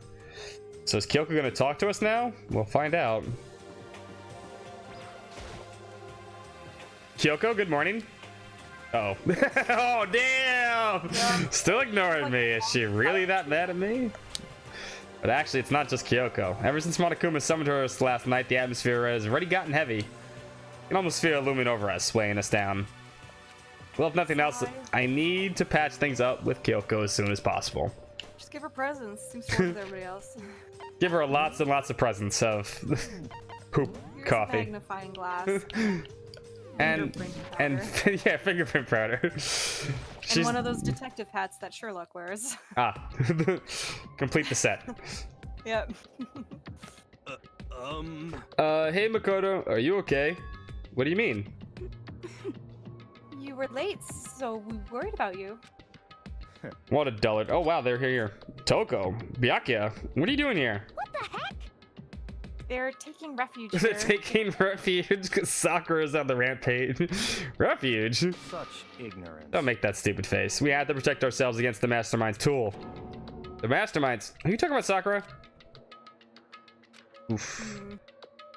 So is Kyoko gonna talk to us now? We'll find out. Kyoko, good morning. Oh. Oh, damn! Still ignoring me. Is she really that mad at me? But actually, it's not just Kyoko. Ever since Monokuma summoned her last night, the atmosphere has already gotten heavy. You can almost feel it looming over us, weighing us down. Well, if nothing else, I need to patch things up with Kyoko as soon as possible. Just give her presents. Seems to work with everybody else. Give her lots and lots of presents of poop Here's coffee. A magnifying glass. and yeah, fingerprint powder. And one of those detective hats that Sherlock wears. Complete the set. Yep. Hey Makoto, are you okay? What do you mean? You were late, so we worried about you. What a dullard. Oh wow, they're here. Toko, Byakuya, what are you doing here? What the heck? They're taking refuge They're here. taking refuge because Sakura's on the rampage. Refuge? Such ignorance. Don't make that stupid face. We had to protect ourselves against the Mastermind's tool. The Masterminds? Are you talking about Sakura? Oof.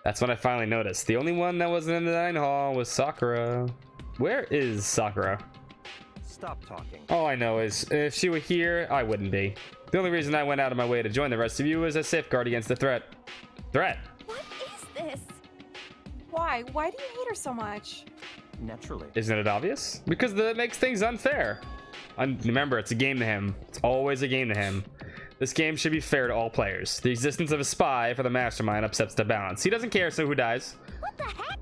That's when I finally noticed. The only one that wasn't in the dining hall was Sakura. Where is Sakura? Stop talking. All I know is, if she were here, I wouldn't be. The only reason I went out of my way to join the rest of you was a safeguard against the threat. Threat? What is this? Why? Why do you hate her so much? Naturally. Isn't it obvious? Because that makes things unfair. Remember, it's a game to him. It's always a game to him. This game should be fair to all players. The existence of a spy for the Mastermind upsets the balance. He doesn't care so who dies. What the heck?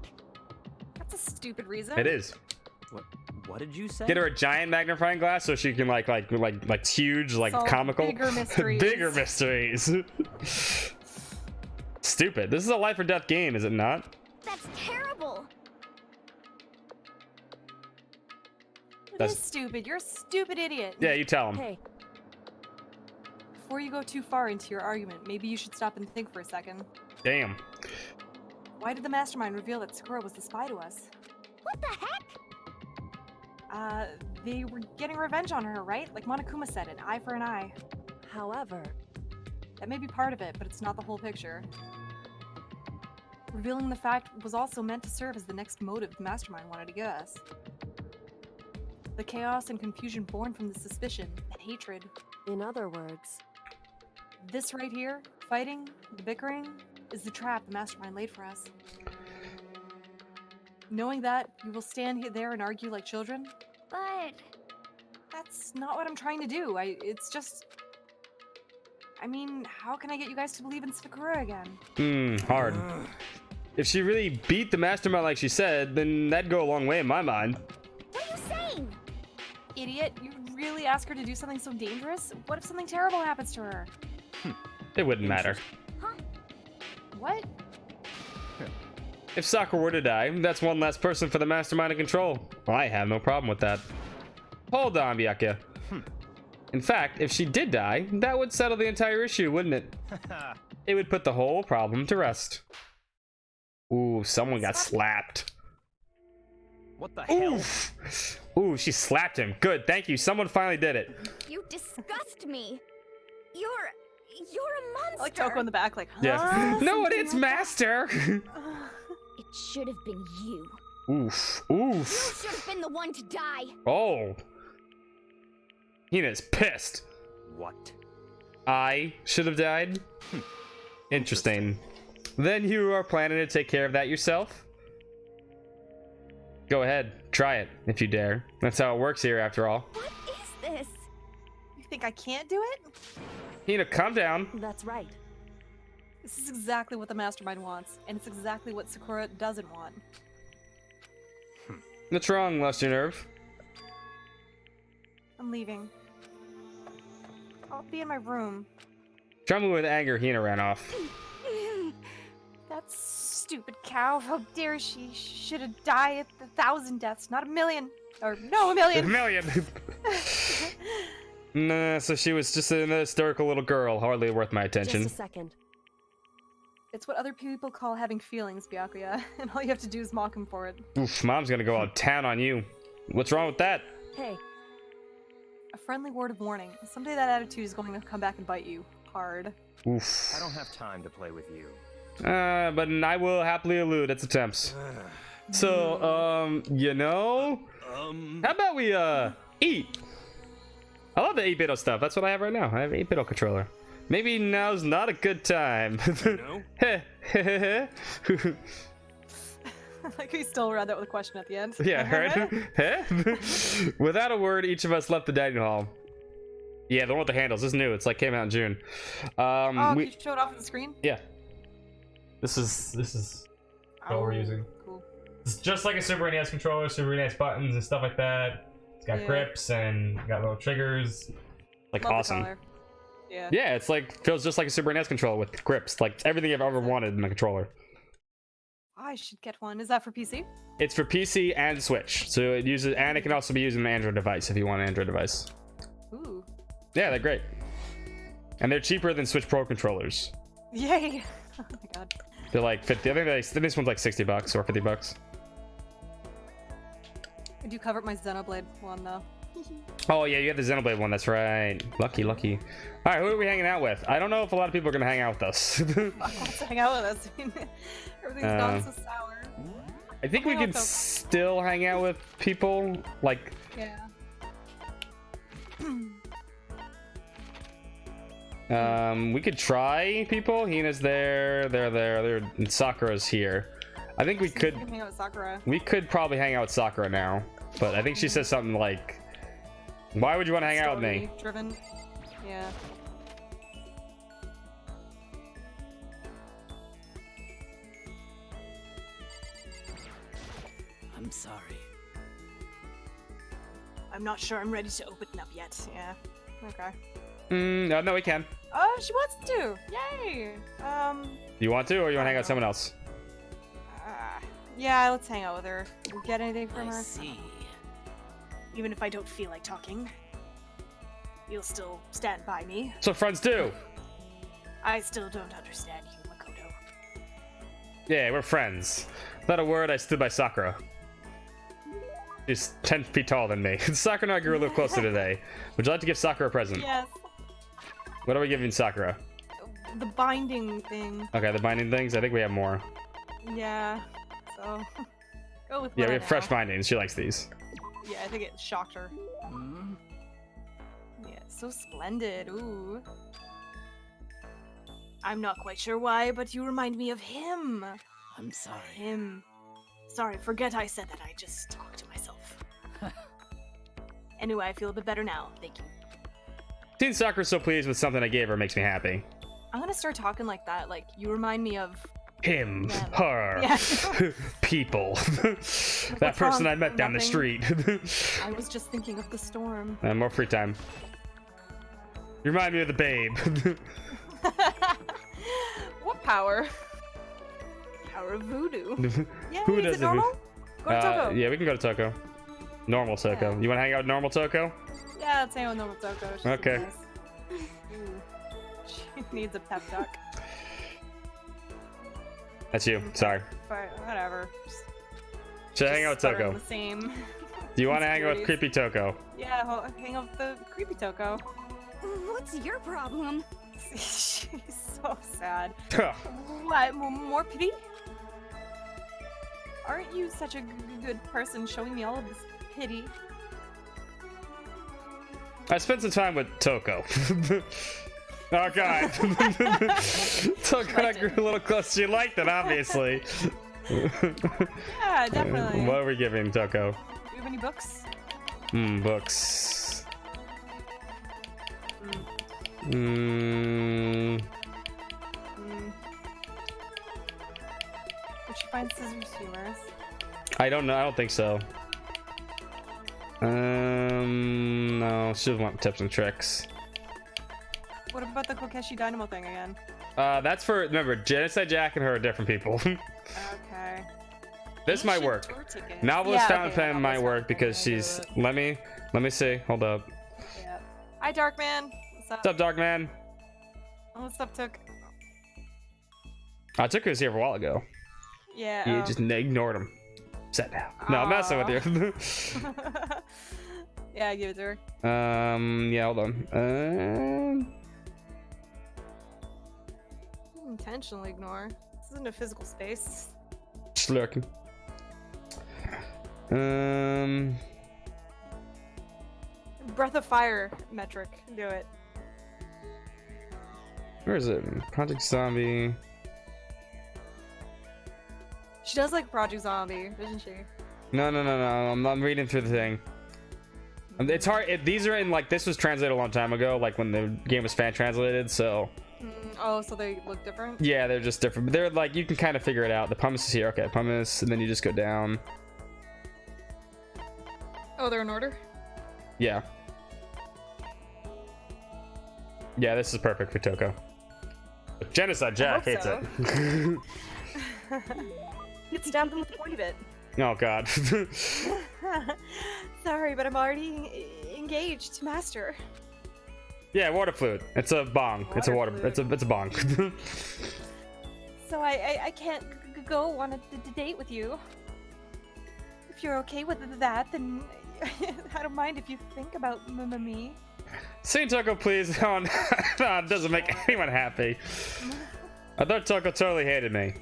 That's a stupid reason. It is. What did you say? Get her a giant magnifying glass so she can like huge, like Solve comical bigger mysteries. bigger mysteries. Stupid. This is a life or death game, is it not? That's terrible. It That's- is stupid. You're a stupid idiot. Yeah, you tell him. Hey, Before you go too far into your argument, maybe you should stop and think for a second. Damn. Why did the Mastermind reveal that Sakura was the spy to us? what the heck? They were getting revenge on her, right? Like Monokuma said, an eye for an eye. However, That may be part of it, but it's not the whole picture. Revealing the fact was also meant to serve as the next motive the Mastermind wanted to give us. The chaos and confusion born from the suspicion and hatred. in other words, This right here, fighting, the bickering, is the trap the Mastermind laid for us. Knowing that, you will stand there and argue like children? but That's not what I'm trying to do. It's just... I mean, how can I get you guys to believe in Sakura again? Hard. If she really beat the Mastermind like she said, then that'd go a long way in my mind. what are you saying? Idiot, you really ask her to do something so dangerous? What if something terrible happens to her? It wouldn't matter. What? If Sakura were to die, that's one less person for the Mastermind to control. I have no problem with that. Hold on, Byakuya. In fact, if she did die, that would settle the entire issue, wouldn't it? It would put the whole problem to rest. Ooh, someone got slapped. What the hell? Oof. Ooh, she slapped him. Good, thank you. Someone finally did it. You disgust me. You're a monster. I like Toko in the back, like, huh? Yeah. No, Something it's like that? Master. It should have been you. Oof. You Oof. should have been the one to die. Oh. Hina's pissed. What? I should have died? Interesting. Then you are planning to take care of that yourself? Go ahead. Try it, if you dare. That's how it works here, after all. What is this? You think I can't do it? Hina, calm down. That's right. This is exactly what the Mastermind wants, and it's exactly what Sakura doesn't want. What's wrong, Luster Nerve? I'm leaving. I'll be in my room. Trembling with anger, Hina ran off. That stupid cow, how dare she? Should have died at 1,000 deaths, not a million. Or, no, a A million! million! Nah, so she was just an hysterical little girl, hardly worth my attention. Just a second. It's what other people call having feelings, Byakuya, and all you have to do is mock him for it. Oof, Mom's gonna go out of town on you. What's wrong with that? Hey, A friendly word of warning. Someday that attitude is going to come back and bite you. Hard. Oof. I don't have time to play with you. But I will happily elude its attempts. So, you know? How about we, eat? I love the 8-bit stuff. That's what I have right now. I have an 8-bit controller. Maybe now's not a good time. No? Like we still read that with a question at the end. Yeah, right? Without a word, each of us left the dining hall. Yeah, the one with the handles. This is new. It's like came out in June. Oh, can We, you show it off on the screen? yeah. This is what we're using. Cool. It's just like a Super NES controller, Super NES buttons and stuff like that. It's got Yeah. grips and got little triggers. Like Love the awesome. color. Yeah. Yeah, it's like feels just like a Super NES controller with grips, like everything I've ever wanted in a controller. I should get one. Is that for PC? It's for PC and Switch, so it uses, and it can also be used on an Android device if you want an Android device. Ooh. Yeah, they're great, and they're cheaper than Switch Pro controllers. Yay! Oh my god. They're like 50. I think this one's like $60 or $50. I do cover my Xenoblade one though. Oh yeah, you have the Xenoblade one. That's right. Lucky. All right, who are we hanging out with? I don't know if a lot of people are gonna hang out with us. Let's hang out with us. I mean, everything's gone so sour. I think we Hang out could with still hang out with people. Like, Yeah. we could try people. Hina's there. They're there. And Sakura's here. I think we could. We can hang out with Sakura. We could probably hang out with Sakura now, but I think she says something like, "Why would you want to hang out with me?" Driven. Yeah. I'm sorry. I'm not sure I'm ready to open up yet. Yeah. Okay. No, we can. Oh, she wants to. Yay. You want to, or you want to hang out with someone else? Yeah, let's hang out with her. You get anything from I her? see. Even if I don't feel like talking, you'll still stand by me. That's what friends do. I still don't understand you, Makoto. Yeah, we're friends. Without a word, I stood by Sakura. She's 10 feet taller than me. Sakura and I grew a little closer today. Would you like to give Sakura a present? Yes. What are we giving Sakura? The binding thing. Okay, the binding things. I think we have more. Yeah. So go with. Yeah, what we I have fresh know. bindings. She likes these. Yeah, I think it shocked her. Hmm? Yeah, so splendid. Ooh. I'm not quite sure why, but you remind me of him. I'm sorry. Him. Sorry, forget I said that. I just talked to myself. Anyway, I feel a bit better now. Thank you. Seeing Sakura so pleased with something I gave her makes me happy. I'm gonna start talking like that. Like you remind me of. Him, Them. her, Yeah. people. That What's person wrong? I met down the Nothing. street. I was just thinking of the storm. More free time. You remind me of the babe. What power? Power of voodoo. Yeah, Who is does it it? normal? Go to Toko. Yeah, we can go to Toko. Normal Toko. Yeah. You want to hang out with normal Toko? Yeah, let's hang out with normal Toko. She's Okay. nice. Ooh. She needs a pep talk. That's you. Sorry. But whatever. Just Should I hang out with sputter Toko? The same. Do you want to hang out with insecurities. creepy Toko? Yeah, well, hang out with the creepy Toko. What's your problem? She's so sad. Huh. What? More pity? Aren't you such a good person showing me all of this pity? I spent some time with Toko. Oh god. Toko and I grew a little close. She liked it, obviously. Yeah, definitely. What are we giving Toko? Do you have any books? Books. Mm. Mm, Would she find scissors humorous? I don't know. I don't think so. No, she doesn't want tips and tricks. What about the Kokeshi Dynamo thing again? That's for, remember, Genocide Jack and her are different people. Okay. This might Ancient work. tour ticket. Novelist Yeah, Fountain okay, Pen might Novelist work Fountain because Pen, I she's. do Let me see. Hold up. Yeah. Hi, Darkman. What's up? What's up, Darkman? Oh, what's up, Took? I took her here a while ago. Yeah. You just ignored him. Sat down. No, I'm messing with you. Yeah, give it to her. Yeah, hold on. Intentionally ignore. This isn't a physical space. Just lurking. Breath of Fire metric. Do it. Where is it? Project Zombie. She does like Project Zombie, doesn't she? No. I'm reading through the thing. It's hard. These are in, like, this was translated a long time ago, like when the game was fan translated, so. Oh, so they look different? Yeah, they're just different. But they're like, you can kind of figure it out. The pumice is here. Okay, pumice, and then you just go down. Oh, they're in order? Yeah. Yeah, this is perfect for Toko. Genocide Jack hates so. it. Get stabbed with the point of it. Oh god. Sorry, but I'm already engaged to Master. Yeah, water flute. It's a bong. It's a water. Water It's a bong. So I can't go on a date with you. If you're okay with that, then I don't mind if you think about me. Seeing Toko, please. Oh, no, it doesn't make anyone happy. I thought Toko totally hated me.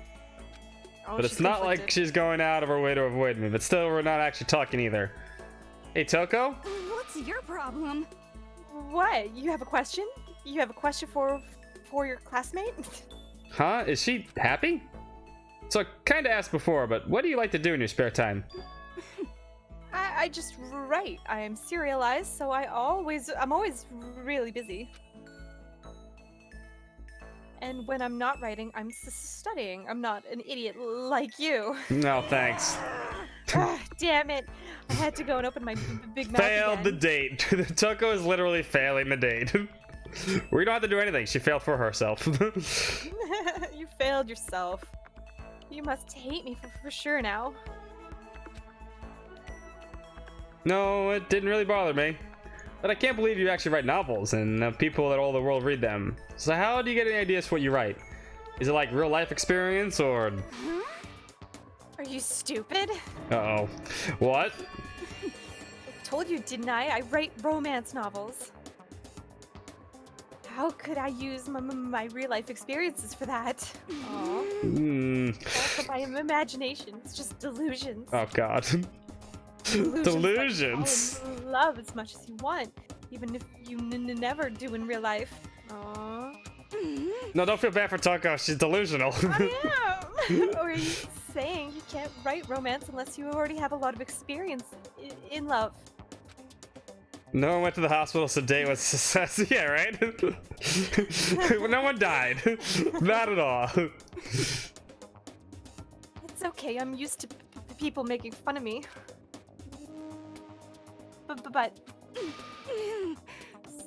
Oh, But it's not like she's going out of her way to avoid me. But still, we're not actually talking either. Hey, Toko? What's your problem? What? You have a question? You have a question for your classmate? Huh? Is she happy? So I kinda asked before, but what do you like to do in your spare time? I just write. I am serialized, so I'm always really busy. And when I'm not writing, I'm studying. I'm not an idiot like you. No, thanks. Damn it! I had to go and open my big mouth Failed the again. date. Toko is literally failing the date. We don't have to do anything. She failed for herself. You failed yourself. You must hate me for sure now. No, it didn't really bother me. But I can't believe you actually write novels and people that all the world read them. So how do you get any ideas for what you write? Is it like real life experience or... Are you stupid? Uh-oh. What? I told you, didn't I? I write romance novels. How could I use my real life experiences for that? Aw. Also my imagination. It's just delusions. Oh god. Delusions. Like, fall in love as much as you want, even if you never do in real life. Aww. No, don't feel bad for Toko. She's delusional. I am. Or are you saying you can't write romance unless you already have a lot of experience in love? No one went to the hospital, so date was success. Yeah, right? No one died. Not at all. It's okay. I'm used to people making fun of me. But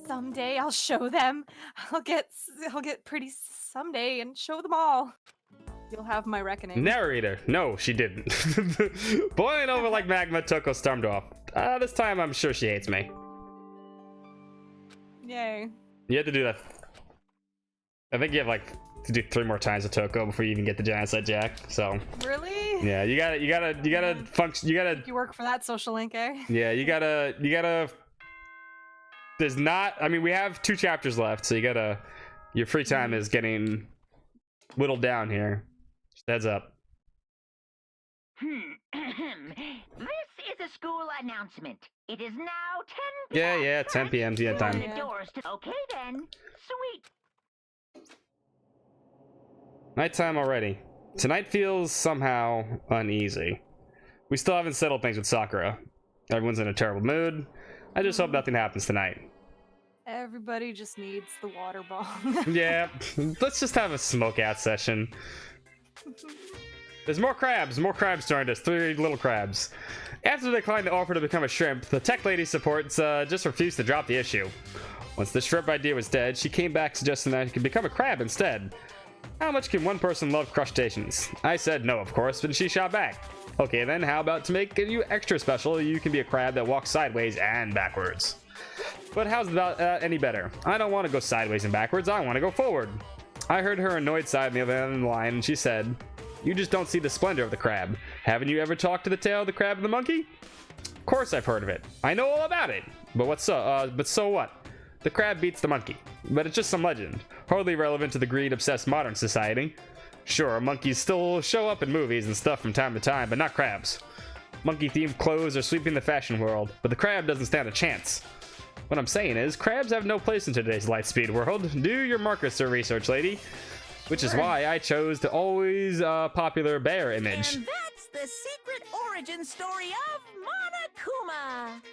someday I'll show them. I'll get pretty someday and show them all. You'll have my reckoning. Narrator. No, she didn't. Boiling over like magma, Toko stormed off. This time I'm sure she hates me. Yay. You have to do that. I think you have like to do 3 more times with Toko before you even get the genocide jack. So Really? yeah, you gotta function. You gotta. You work for that social link, eh? Yeah, you gotta. There's not. I mean, we have 2 chapters left, so you gotta. Your free time is getting whittled down here. Just heads up. This is a school announcement. It is now 10 p.m. Yeah, 10 p.m. Yeah, time. The doors to... Okay then. Sweet. Nighttime already. Tonight feels somehow uneasy. We still haven't settled things with Sakura. Everyone's in a terrible mood. I just hope nothing happens tonight. Everybody just needs the water bong. Yeah, let's just have a smoke out session. There's more crabs joined us. 3 little crabs. After they declined the offer to become a shrimp, the tech lady supports just refused to drop the issue. Once the shrimp idea was dead, she came back suggesting that he could become a crab instead. How much can one person love crustaceans? I said no, of course, but she shot back. Okay then, how about to make you extra special, you can be a crab that walks sideways and backwards. But how's that any better? I don't want to go sideways and backwards, I want to go forward. I heard her annoyed side on the other end of the line, and she said, you just don't see the splendor of the crab. Haven't you ever talked to the tale of the crab and the monkey? Of course I've heard of it. I know all about it. But so what? The crab beats the monkey. But it's just some legend. Hardly relevant to the greed-obsessed modern society. Sure, monkeys still show up in movies and stuff from time to time, but not crabs. Monkey-themed clothes are sweeping the fashion world, but the crab doesn't stand a chance. What I'm saying is, crabs have no place in today's Lightspeed world. Do your market research, lady. Which is why I chose the always popular bear image. And that's the secret origin story of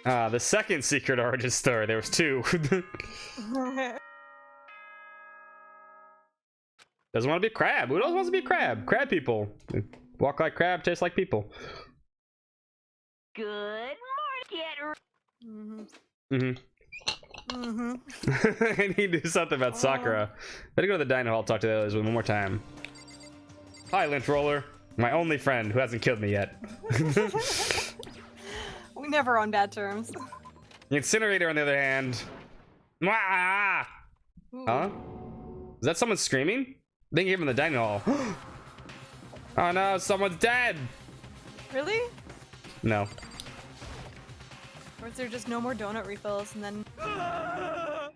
Monokuma. The second secret origin story. There was 2. Doesn't want to be a crab. Who else wants to be a crab? Crab people. Walk like crab, taste like people. Good morning. I need to do something about Sakura. Better go to the dino hall, talk to the others one more time. Hi, Lynch Roller. My only friend who hasn't killed me yet. We never on bad terms. The incinerator, on the other hand. Mwah! Huh? Is that someone screaming? They gave him the dino hall. Oh no, someone's dead. Really? No. Or is there just no more donut refills and then...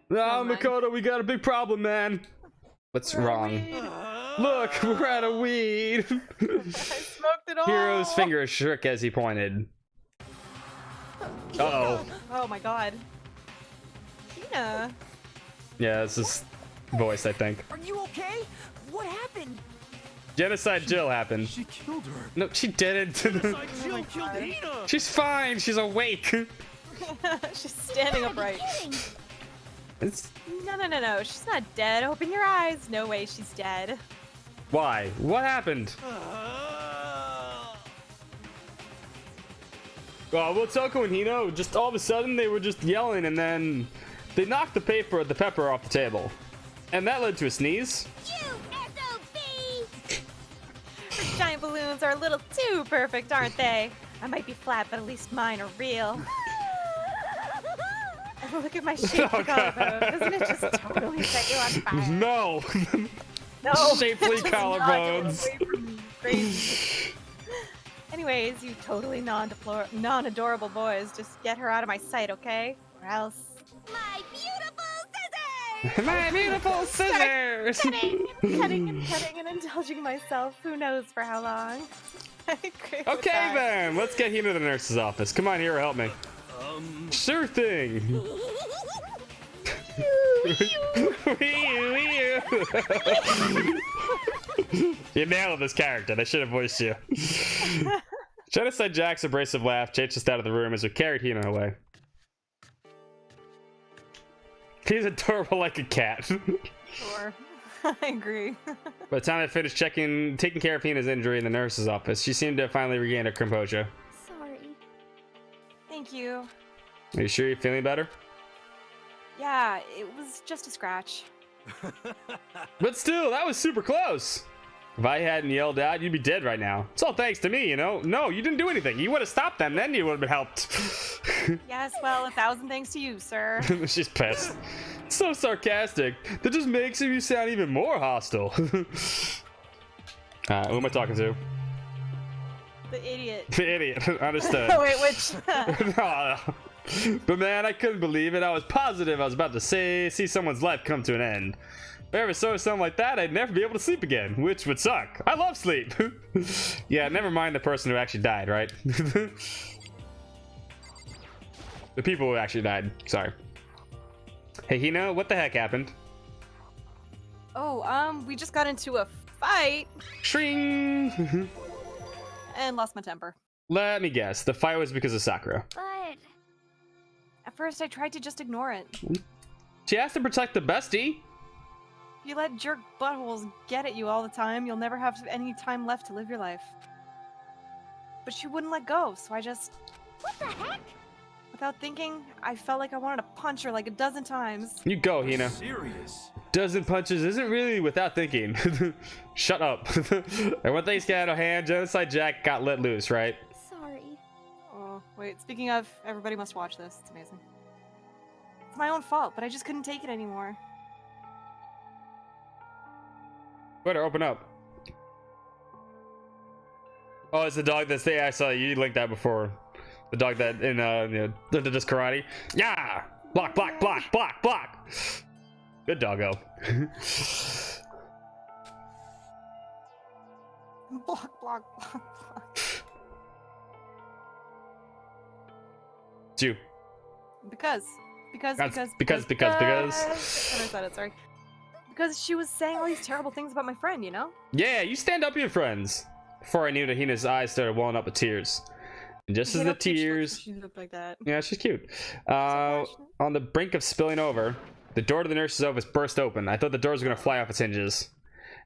No, mind. Makoto, we got a big problem, man. What's wrong? Look, we're out of weed. I smoked it all! Hero's finger shook as he pointed. Uh-oh. Oh my god. Hina. Yeah, it's his voice, I think. Are you okay? What happened? Genocide Jill happened. She killed her. No, she didn't. Genocide Jill killed Hina. She's fine. She's awake. She's standing upright. It's... No. She's not dead. Open your eyes. No way she's dead. Why? What happened? Well, Toko and Hino, just all of a sudden they were just yelling and then they knocked the pepper off the table. And that led to a sneeze. Her giant balloons are a little too perfect, aren't they? I might be flat, but at least mine are real. Look at my shapely collarbone. Doesn't it just totally set you on fire? No. No. Shapely it does not. collarbones. Get away from me, crazy. Anyways, you totally non-adorable boys, just get her out of my sight, okay? Or else... My beautiful scissors! My beautiful scissors! Cutting and indulging myself. Who knows for how long? I agree with Okay that. then, let's get Hina to the nurse's office. Come on, Hero, help me. Sure thing. You nailed this character. They should have voiced you. Genocide Jack's abrasive laugh chased us out of the room as we carried Hina away. He's adorable like a cat. Sure. I agree. By the time I finished taking care of Hina's injury in the nurse's office, she seemed to have finally regained her composure. Sorry. Thank you. Are you sure you're feeling better? Yeah, it was just a scratch. But still, that was super close. If I hadn't yelled out, you'd be dead right now. It's all thanks to me, you know? No, you didn't do anything. You would have stopped them, then you would have been helped. Yes, well, 1,000 thanks to you, sir. She's pissed. So sarcastic. That just makes you sound even more hostile. Who am I talking to? The idiot. The idiot. Understood. Wait, which? No. But man, I couldn't believe it. I was positive I was about to see someone's life come to an end. If I ever saw something like that, I'd never be able to sleep again, which would suck. I love sleep. Yeah, never mind the person who actually died, right? The people who actually died. Sorry. Hey, Hina, what the heck happened? Oh, we just got into a fight Shring! and lost my temper. Let me guess. The fight was because of Sakura. But At first, I tried to just ignore it. She has to protect the bestie. If you let jerk buttholes get at you all the time, you'll never have any time left to live your life. But she wouldn't let go, so I just... what the heck? Without thinking, I felt like I wanted to punch her like a dozen times. You go, Hina. Serious. Dozen punches isn't really without thinking. Shut up. And when things got out of hand, Genocide Jack got let loose, right? Sorry. Oh, wait, speaking of, everybody must watch this. It's amazing. It's my own fault, but I just couldn't take it anymore. Better open up. Oh, it's the dog that's there. I saw you linked that before. The dog that in just karate. Yeah! Block, block, block, block, block! Good doggo. Block, block, block, block. It's you. Because. Because. I said it, sorry. Because she was saying all these terrible things about my friend, you know? Yeah, you stand up for your friends. Before I knew that Hina's eyes started welling up with tears. And just as the tears... She looked like that. Yeah, she's cute. On the brink of spilling over, the door to the nurse's office burst open. I thought the doors were going to fly off its hinges.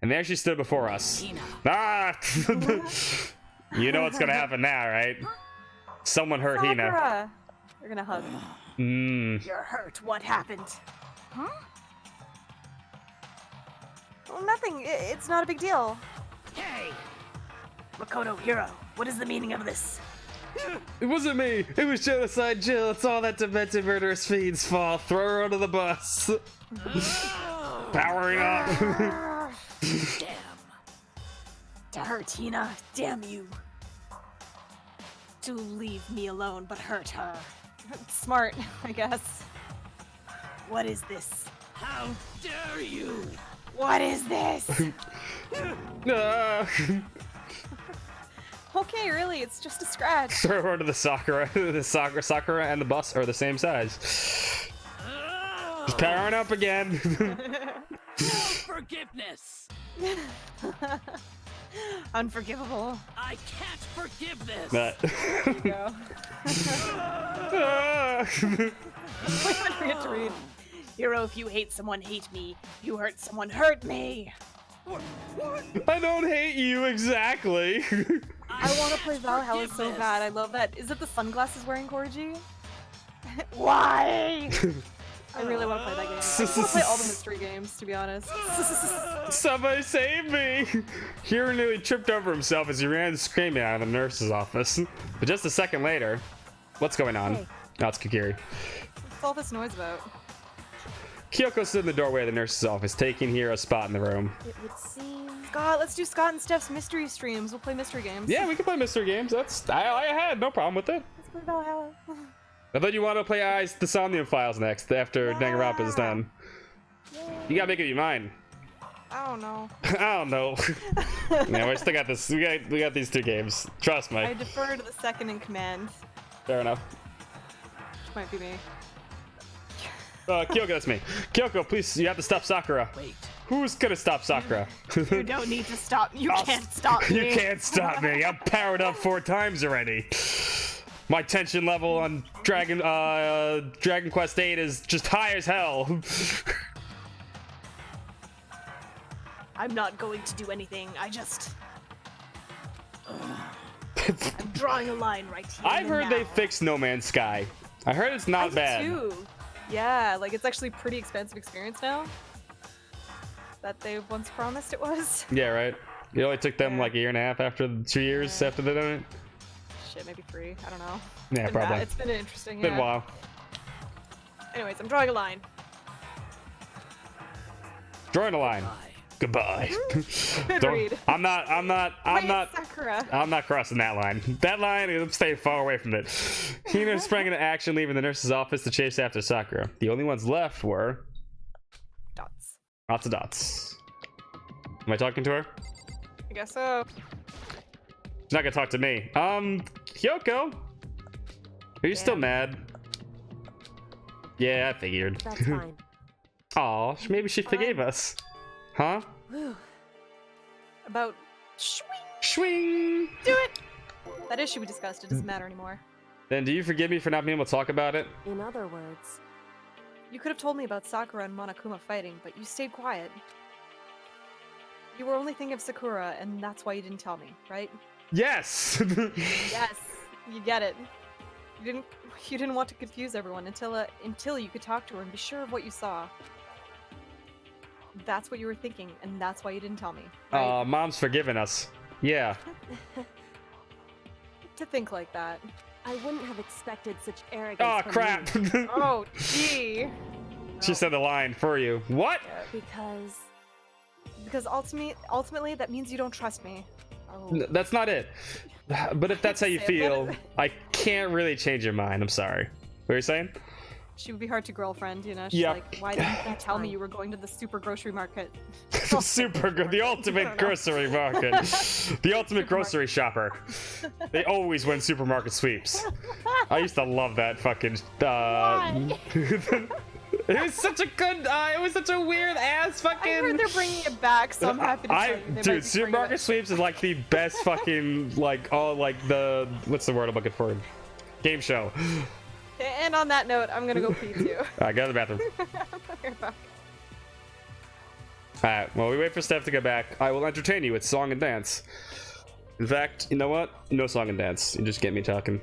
And there she stood before us. Hina. Ah! You know what's going to happen now, right? Someone hurt Hina. Sakura! You're gonna hug. You're hurt. What happened? Huh? Oh, nothing. It's not a big deal. Hey! Makoto, Hiro, what is the meaning of this? It wasn't me. It was Genocide Jill. It's all that demented murderous fiend's fault. Throw her under the bus. Powering up. Damn. to her, Tina. Damn you. Do leave me alone, but hurt her. Smart, I guess. What is this? How dare you? What is this? Ah. Okay, really, it's just a scratch. Throw her to the Sakura. The Sakura and the bus are the same size. Just powering up again. No forgiveness. Unforgivable. I can't forgive this. That. There you go. Ah. I forget to read. Hero, if you hate someone, hate me. You hurt someone, hurt me. I don't hate you exactly. I want to play Valhalla so bad. I love that. Is it the sunglasses wearing Corgi? Why? I really want to play that game. I want to play all the mystery games, to be honest. Somebody save me! Hiro nearly tripped over himself as he ran screaming out of the nurse's office. But just a second later, what's going on? Hey. Oh, it's Kikiri. What's all this noise about? Kyoko stood in the doorway of the nurse's office, taking Hiro's spot in the room. It would seem... Scott, let's do Scott and Steph's mystery streams. We'll play mystery games. Yeah, we can play mystery games. I had no problem with it. Let's play Valhalla. I thought you wanted to play Eyes the Somnium Files next after Danganronpa is done. You gotta make it mine. I don't know. I don't know. Yeah, we still got this. We got these two games. Trust me. I defer to the second in command. Fair enough. Which might be me. Kyoko, that's me. Kyoko, please, you have to stop Sakura. Wait. Who's gonna stop Sakura? You don't need to stop. You can't stop me. You can't stop me. I'm powered up 4 times already. My tension level on Dragon Quest 8 is just high as hell. I'm not going to do anything. I just... I'm drawing a line right here. I've and heard they now. fixed No Man's Sky. I heard it's not I bad. did too. Yeah, like it's actually pretty expensive experience now. That they once promised it was. Yeah, right. It only took them Yeah. like a year and a half after 2 years after they done it. Shit, maybe 3. I don't know. Yeah, probably. It's been interesting. Been a Yeah. while. Anyways, I'm drawing a line. Drawing a line. Goodbye. Don't- read. I'm not Wait, Sakura. I'm not crossing that line. That line, I'm staying far away from it. Hina sprang into action, leaving the nurse's office to chase after Sakura. The only ones left were Dots. lots of dots. Am I talking to her? I guess so. She's not gonna talk to me. Kyoko, are you still mad? Yeah, I figured. That's fine. Aw, maybe she forgave us. Huh? About swing. Swing! Do it. That issue we discussed. It doesn't matter anymore. Then do you forgive me for not being able to talk about it? In other words, You could have told me about Sakura and Monokuma fighting, but you stayed quiet. You were only thinking of Sakura, and that's why you didn't tell me, right? Yes! Yes, you get it. You didn't want to confuse everyone until you could talk to her and be sure of what you saw. That's what you were thinking, and that's why you didn't tell me. Right? Mom's forgiven us. Yeah. To think like that. I wouldn't have expected such arrogance. Oh from crap! you, Oh, gee. She said the line for you. What? because Ultimately, that means you don't trust me. Oh. That's not it. But if that's how you Say feel, that. I can't really change your mind. I'm sorry. What are you saying? She would be hard to girlfriend, you know? She's Yep. like, why didn't you tell me you were going to the super grocery market? Super good. The ultimate grocery market. The ultimate grocery shopper. They always win supermarket sweeps. I used to love that fucking. It was such a good. It was such a weird ass fucking. I heard they're bringing it back, so I'm happy to tell you. They might be Dude, bringing supermarket it. sweeps is like the best fucking like the what's the word I'm looking for? Game show. And on that note, I'm gonna go pee too. Alright, go to the bathroom. We're back. Alright, well, we wait for Steph to get back. I will entertain you with song and dance. In fact, you know what? No song and dance. You just get me talking.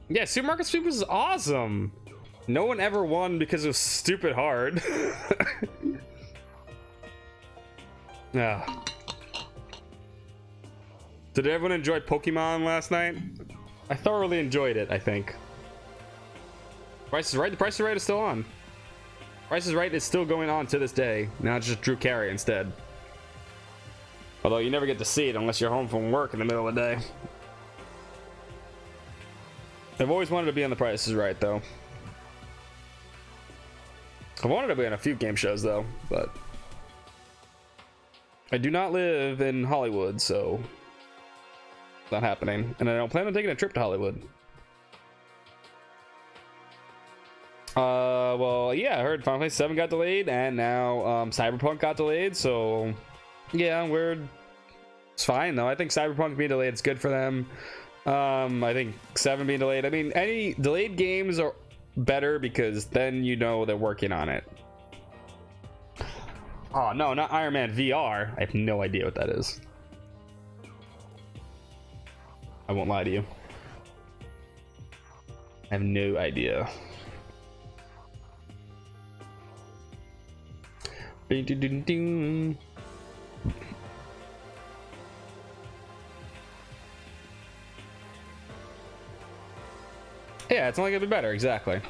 Yeah, Supermarket Sweep was awesome. No one ever won because it was stupid hard. Did everyone enjoy Pokemon last night? I thoroughly enjoyed it, I think. Price is Right? The Price is Right is still on. Price is Right is still going on to this day. Now it's just Drew Carey instead. Although you never get to see it unless you're home from work in the middle of the day. I've always wanted to be on The Price is Right, though. I wanted to be on a few game shows, though, but I do not live in Hollywood, so it's not happening. And I don't plan on taking a trip to Hollywood. Well, yeah, I heard Final Fantasy 7 got delayed, and now Cyberpunk got delayed, so yeah, it's fine, though. I think Cyberpunk being delayed is good for them. I think 7 being delayed, I mean, any delayed games are better because then you know they're working on it. Oh, no, not Iron Man VR. I have no idea what that is. I won't lie to you. I have no idea. Yeah, it's only gonna be better, exactly.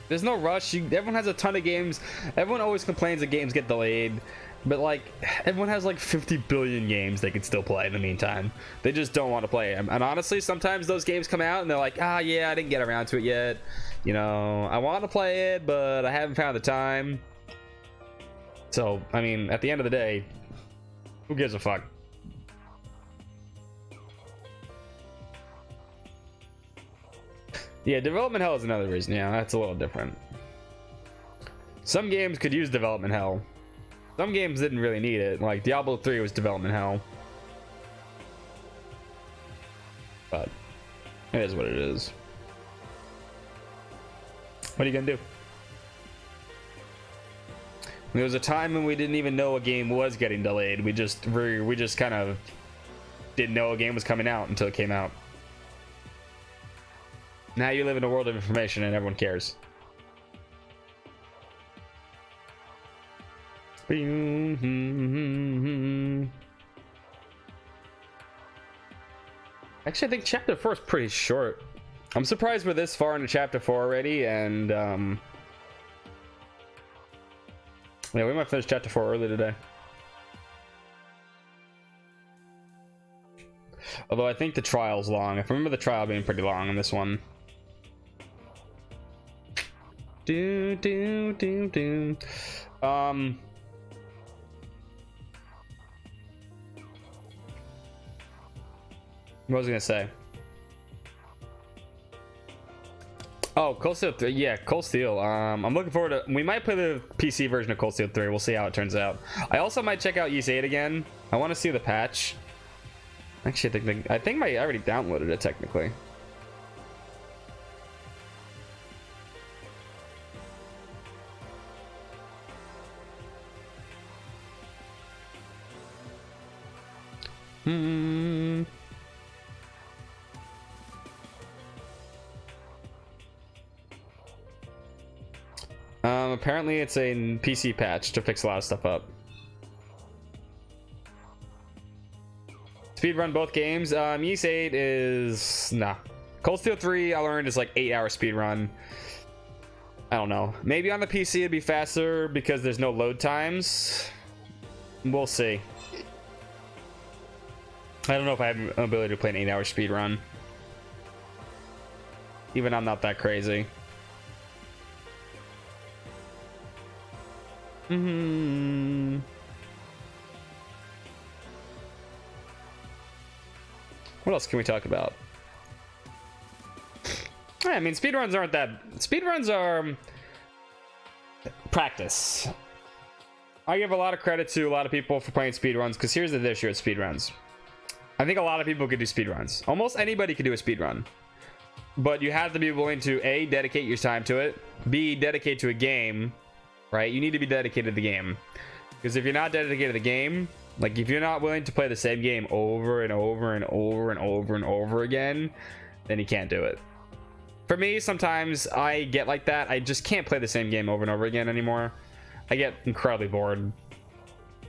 There's no rush. Everyone has a ton of games. Everyone always complains that games get delayed, but like everyone has like 50 billion games they can still play in the meantime. They just don't want to play them. And honestly, sometimes those games come out and they're like, ah, yeah, I didn't get around to it yet. You know, I want to play it, but I haven't found the time. So, I mean, at the end of the day, who gives a fuck? Yeah, development hell is another reason. Yeah, that's a little different. Some games could use development hell. Some games didn't really need it. Like Diablo 3 was development hell. But it is what it is. What are you gonna do? There was a time when we didn't even know a game was getting delayed. We just kind of didn't know a game was coming out until it came out. Now you live in a world of information and everyone cares. Actually, I think chapter 4 is pretty short. I'm surprised we're this far into chapter 4 already, and yeah, we might finish chapter 4 early today. Although I think the trial's long. I remember the trial being pretty long in this one. What was I gonna say? Oh, Cold Steel 3. Yeah, Cold Steel. I'm looking forward to. We might play the PC version of Cold Steel 3. We'll see how it turns out. I also might check out Ys 8 again. I want to see the patch. Actually, I think I already downloaded it technically. Apparently it's a PC patch to fix a lot of stuff up. Speedrun both games. Ys 8 is nah. Cold Steel 3 I learned is like 8-hour speedrun. I don't know. Maybe on the PC it'd be faster because there's no load times. We'll see. I don't know if I have an ability to play an 8-hour speedrun. Even I'm not that crazy. What else can we talk about? I mean, speedruns aren't that. Speedruns are practice. I give a lot of credit to a lot of people for playing speedruns because here's the issue with speedruns. I think a lot of people could do speedruns. Almost anybody could do a speedrun. But you have to be willing to A, dedicate your time to it, B, dedicate to a game, right? You need to be dedicated to the game. Because if you're not dedicated to the game, like if you're not willing to play the same game over and over and over and over and over again, then you can't do it. For me, sometimes I get like that. I just can't play the same game over and over again anymore. I get incredibly bored.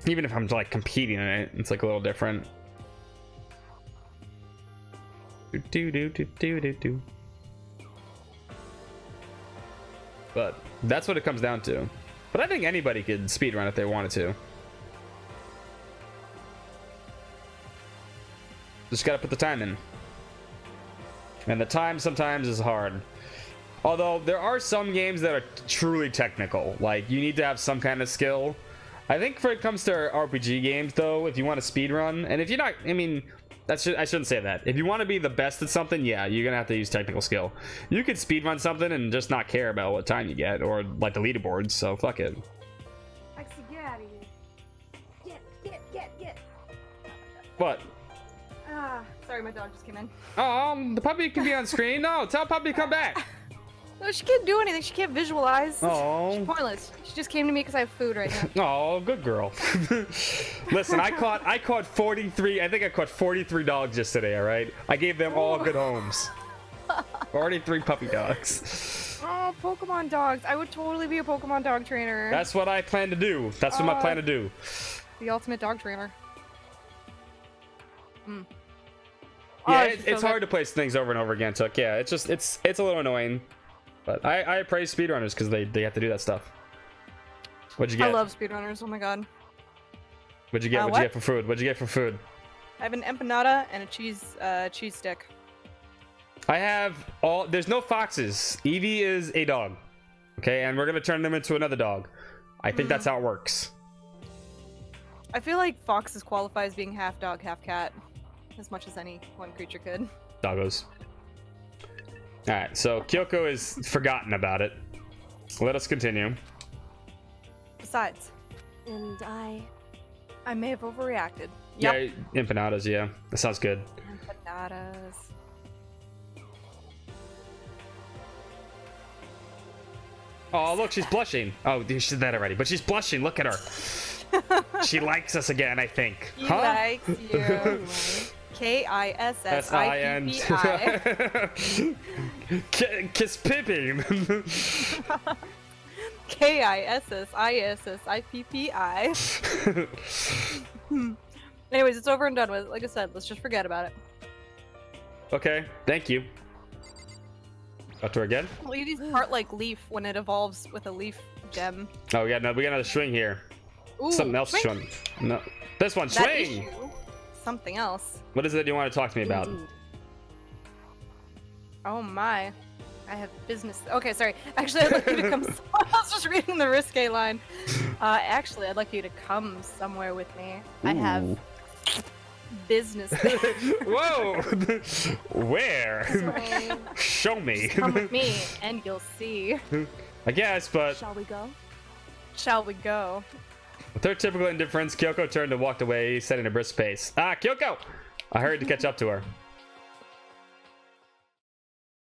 Even if I'm like competing in it, it's like a little different. But that's what it comes down to. But I think anybody could speedrun if they wanted to. Just gotta put the time in. And the time sometimes is hard. Although there are some games that are truly technical. Like, you need to have some kind of skill. I think when it comes to RPG games, though, if you want to speedrun, and if you're not, I mean, I shouldn't say that. If you want to be the best at something, yeah, you're gonna have to use technical skill. You could speedrun something and just not care about what time you get, or like the leaderboards, so fuck it. Lexi, get out of here. Get. What? Ah, sorry, my dog just came in. Oh, the puppy can be on screen. No, tell puppy to come back. No, she can't do anything. She can't visualize. Oh. She's pointless. She just came to me because I have food right now. Oh, good girl. Listen, I caught 43. I think I caught 43 dogs yesterday. All right, I gave them all good homes. 43 puppy dogs. Oh, Pokemon dogs. I would totally be a Pokemon dog trainer. That's what I plan to do. That's what I plan to do. The ultimate dog trainer. Yeah, it's hard to place things over and over again. So yeah, it's a little annoying. But I praise speedrunners because they have to do that stuff. What'd you get? I love speedrunners. Oh my god. What'd you get? What'd you get for food? What'd you get for food? I have an empanada and a cheese stick. I have all. There's no foxes. Evie is a dog. Okay, and we're gonna turn them into another dog. I think that's how it works. I feel like foxes qualify as being half dog, half cat, as much as any one creature could. Doggos. Alright, so Kyoko is forgotten about it. Let us continue. Besides, And I may have overreacted. Yeah, empanadas, yeah. That sounds good. Empanadas. Oh, look, she's blushing. Oh, she said that already, but she's blushing. Look at her. She likes us again, I think. He likes you. Kissippi. Kiss Pippin. Kissippi. Anyways, it's over and done with. Like I said, let's just forget about it. Okay, thank you. Up to her again? Ladies part like leaf when it evolves with a leaf gem. Oh, we got another swing here. Ooh, Something else swing. No, this one, that swing! issue, something else. What is it you want to talk to me about? indeed. Oh my. I have business. Okay, sorry. Actually, I'd like you to come. I was just reading the risque line. Actually, I'd like you to come somewhere with me. I have business. Whoa! Where? So, Show me. come with me, and you'll see. I guess, but Shall we go? Shall we go? with her typical indifference, Kyoko turned and walked away, setting a brisk pace. Ah, Kyoko! I hurried to catch up to her.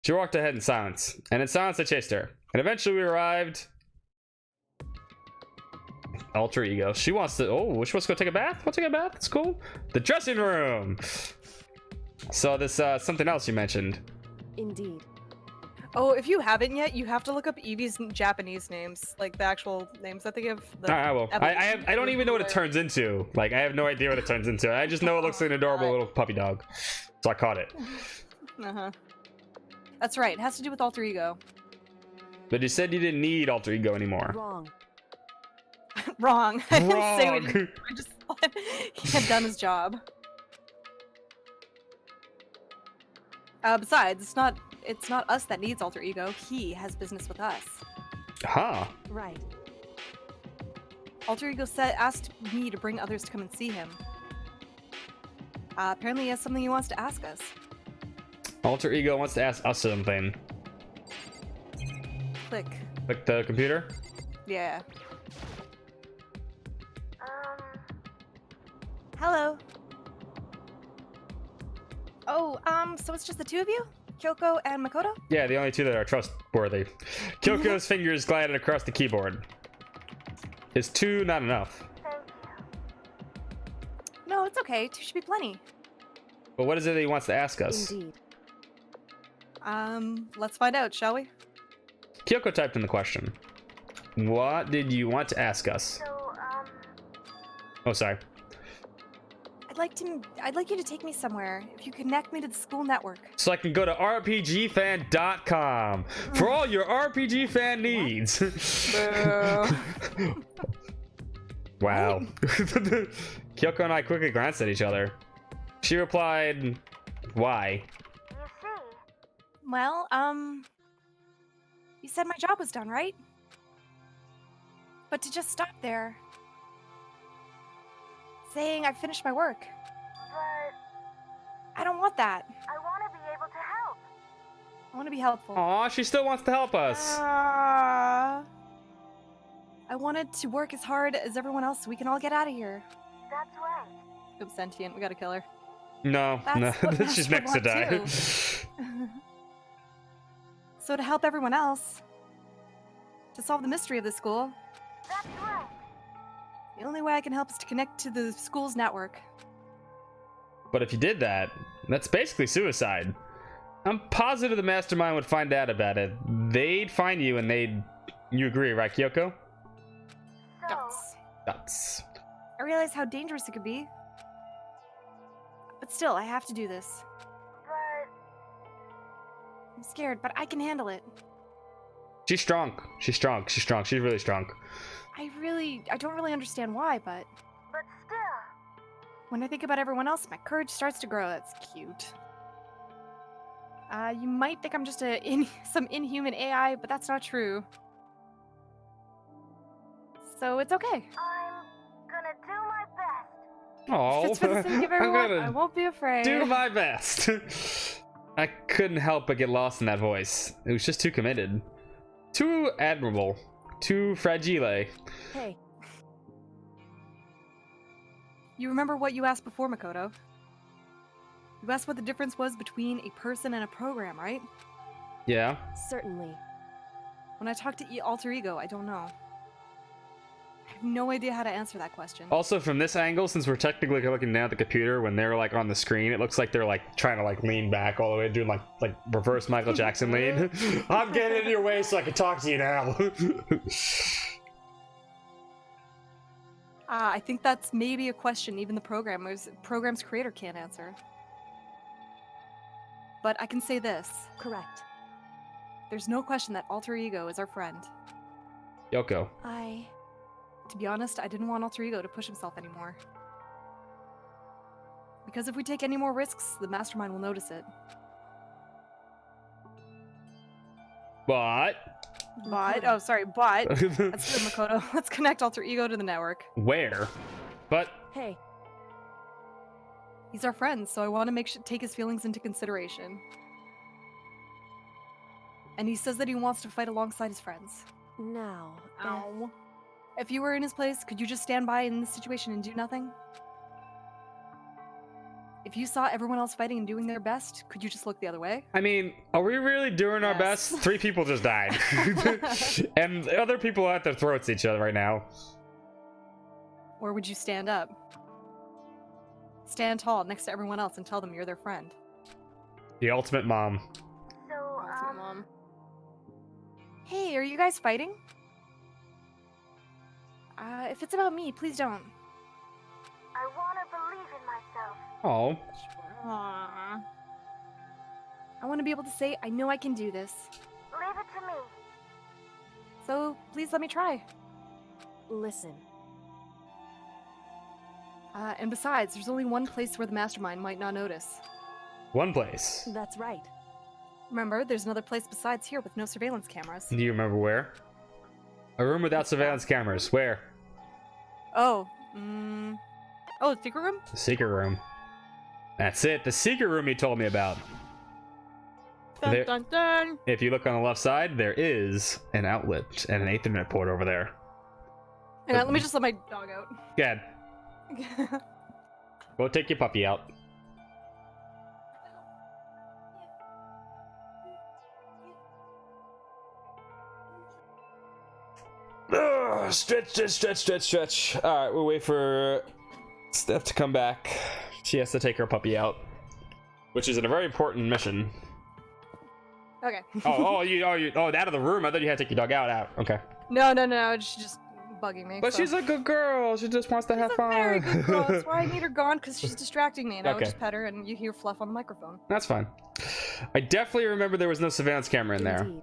She walked ahead in silence, and in silence I chased her. And eventually we arrived. Alter ego. She wants to. Oh, she wants to go take a bath? Want to take a bath? That's cool. The dressing room! So this, something else you mentioned. Indeed. Oh, if you haven't yet, you have to look up Eevee's Japanese names, like the actual names that they give. I will. I don't even know what it turns into. Like, I have no idea what it turns into. I just know it looks like an adorable little puppy dog. So I caught it. Uh-huh. That's right. It has to do with alter ego. But you said you didn't need alter ego anymore. Wrong. Wrong. I didn't say we Wrong. didn't. I just thought he had done his job. Besides, it's not us that needs alter ego. He has business with us. Huh. Right. Alter ego asked me to bring others to come and see him. Apparently he has something he wants to ask us. Alter ego wants to ask us something. Click. Like the computer? Yeah. Hello. Oh, so it's just the two of you? Kyoko and Makoto? Yeah, the only two that are trustworthy. Kyoko's fingers glided across the keyboard. Is two not enough? No, it's okay. Two should be plenty. But what is it that he wants to ask us? Indeed. Let's find out, shall we? Kyoko typed in the question. What did you want to ask us? Oh, sorry. I'd like you to take me somewhere. If you connect me to the school network. So I can go to rpgfan.com for all your RPG fan needs. Wow. Kyoko and I quickly glanced at each other. She replied, why? You see, Well, you said my job was done, right? But to just stop there, saying I finished my work, but I don't want that. I want to be able to help. I want to be helpful. Aw, she still wants to help us. I wanted to work as hard as everyone else so we can all get out of here. That's right. Oops, sentient. We gotta kill her. No, That's no, what she's Master next to would die. want So to help everyone else, to solve the mystery of the school, That's right. the only way I can help is to connect to the school's network. But if you did that, that's basically suicide. I'm positive the mastermind would find out about it. They'd find you and they'd... You agree, right, Kyoko? So, Guts. That's... I realize how dangerous it could be. But still, I have to do this. but I'm scared, but I can handle it. She's strong. She's strong. She's strong. She's really strong. I don't really understand why, but still, when I think about everyone else, my courage starts to grow. That's cute. You might think I'm just some inhuman AI, but that's not true. So it's okay. I'm gonna do my best. Oh, If it's for the sake of everyone, I I'm won't be afraid. gonna do my best. I couldn't help but get lost in that voice. It was just too committed. Too admirable. Too fragile. Hey, You remember what you asked before, Makoto? You asked what the difference was between a person and a program, right? Yeah. certainly. When I talk to Alter Ego, I don't know. I have no idea how to answer that question. Also, from this angle, since we're technically looking down at the computer, when they're like on the screen, it looks like they're like trying to like lean back all the way, doing like reverse Michael Jackson lean. I'm getting in your way so I can talk to you now. I think that's maybe a question even the program's creator can't answer. But I can say this. Correct. There's no question that Alter Ego is our friend. Yoko. To be honest, I didn't want Alter Ego to push himself anymore. Because if we take any more risks, the Mastermind will notice it. But But, sorry, but, that's good, Makoto. Let's connect Alter Ego to the network. where? But Hey, He's our friend, so I want to take his feelings into consideration. And he says that he wants to fight alongside his friends. now. If you were in his place, could you just stand by in this situation and do nothing? If you saw everyone else fighting and doing their best, could you just look the other way? I mean, are we really doing our Yes. best? 3 people just died. And other people are at their throats at each other right now. Or would you stand up? Stand tall next to everyone else and tell them you're their friend. The ultimate mom. So, Mom. Hey, are you guys fighting? If it's about me, please don't. I want to believe in myself. Oh. Aww. I want to be able to say, I know I can do this. Leave it to me. So please let me try. Listen. And besides, there's only one place where the Mastermind might not notice. One place. That's right. Remember, there's another place besides here with no surveillance cameras. Do you remember where? A room without surveillance cameras. Where? Oh, oh, the secret room? The secret room. That's it. The secret room you told me about. Dun, There- dun, dun. If you look on the left side, there is an outlet and an Ethernet port over there. Hang on, let me just let my dog out. Good. Go take your puppy out. Ugh, stretch. Alright, we'll wait for Steph to come back. She has to take her puppy out, which is a very important mission. Okay. Out of the room. I thought you had to take your dog out. Okay. No, she's just bugging me. But so. she's a good girl. She just wants to have She's a fun. very good girl. That's why I need her gone, because she's distracting me, and I would Okay. just pet her, and you hear fluff on the microphone. That's fine. I definitely remember there was no surveillance camera in there. Indeed.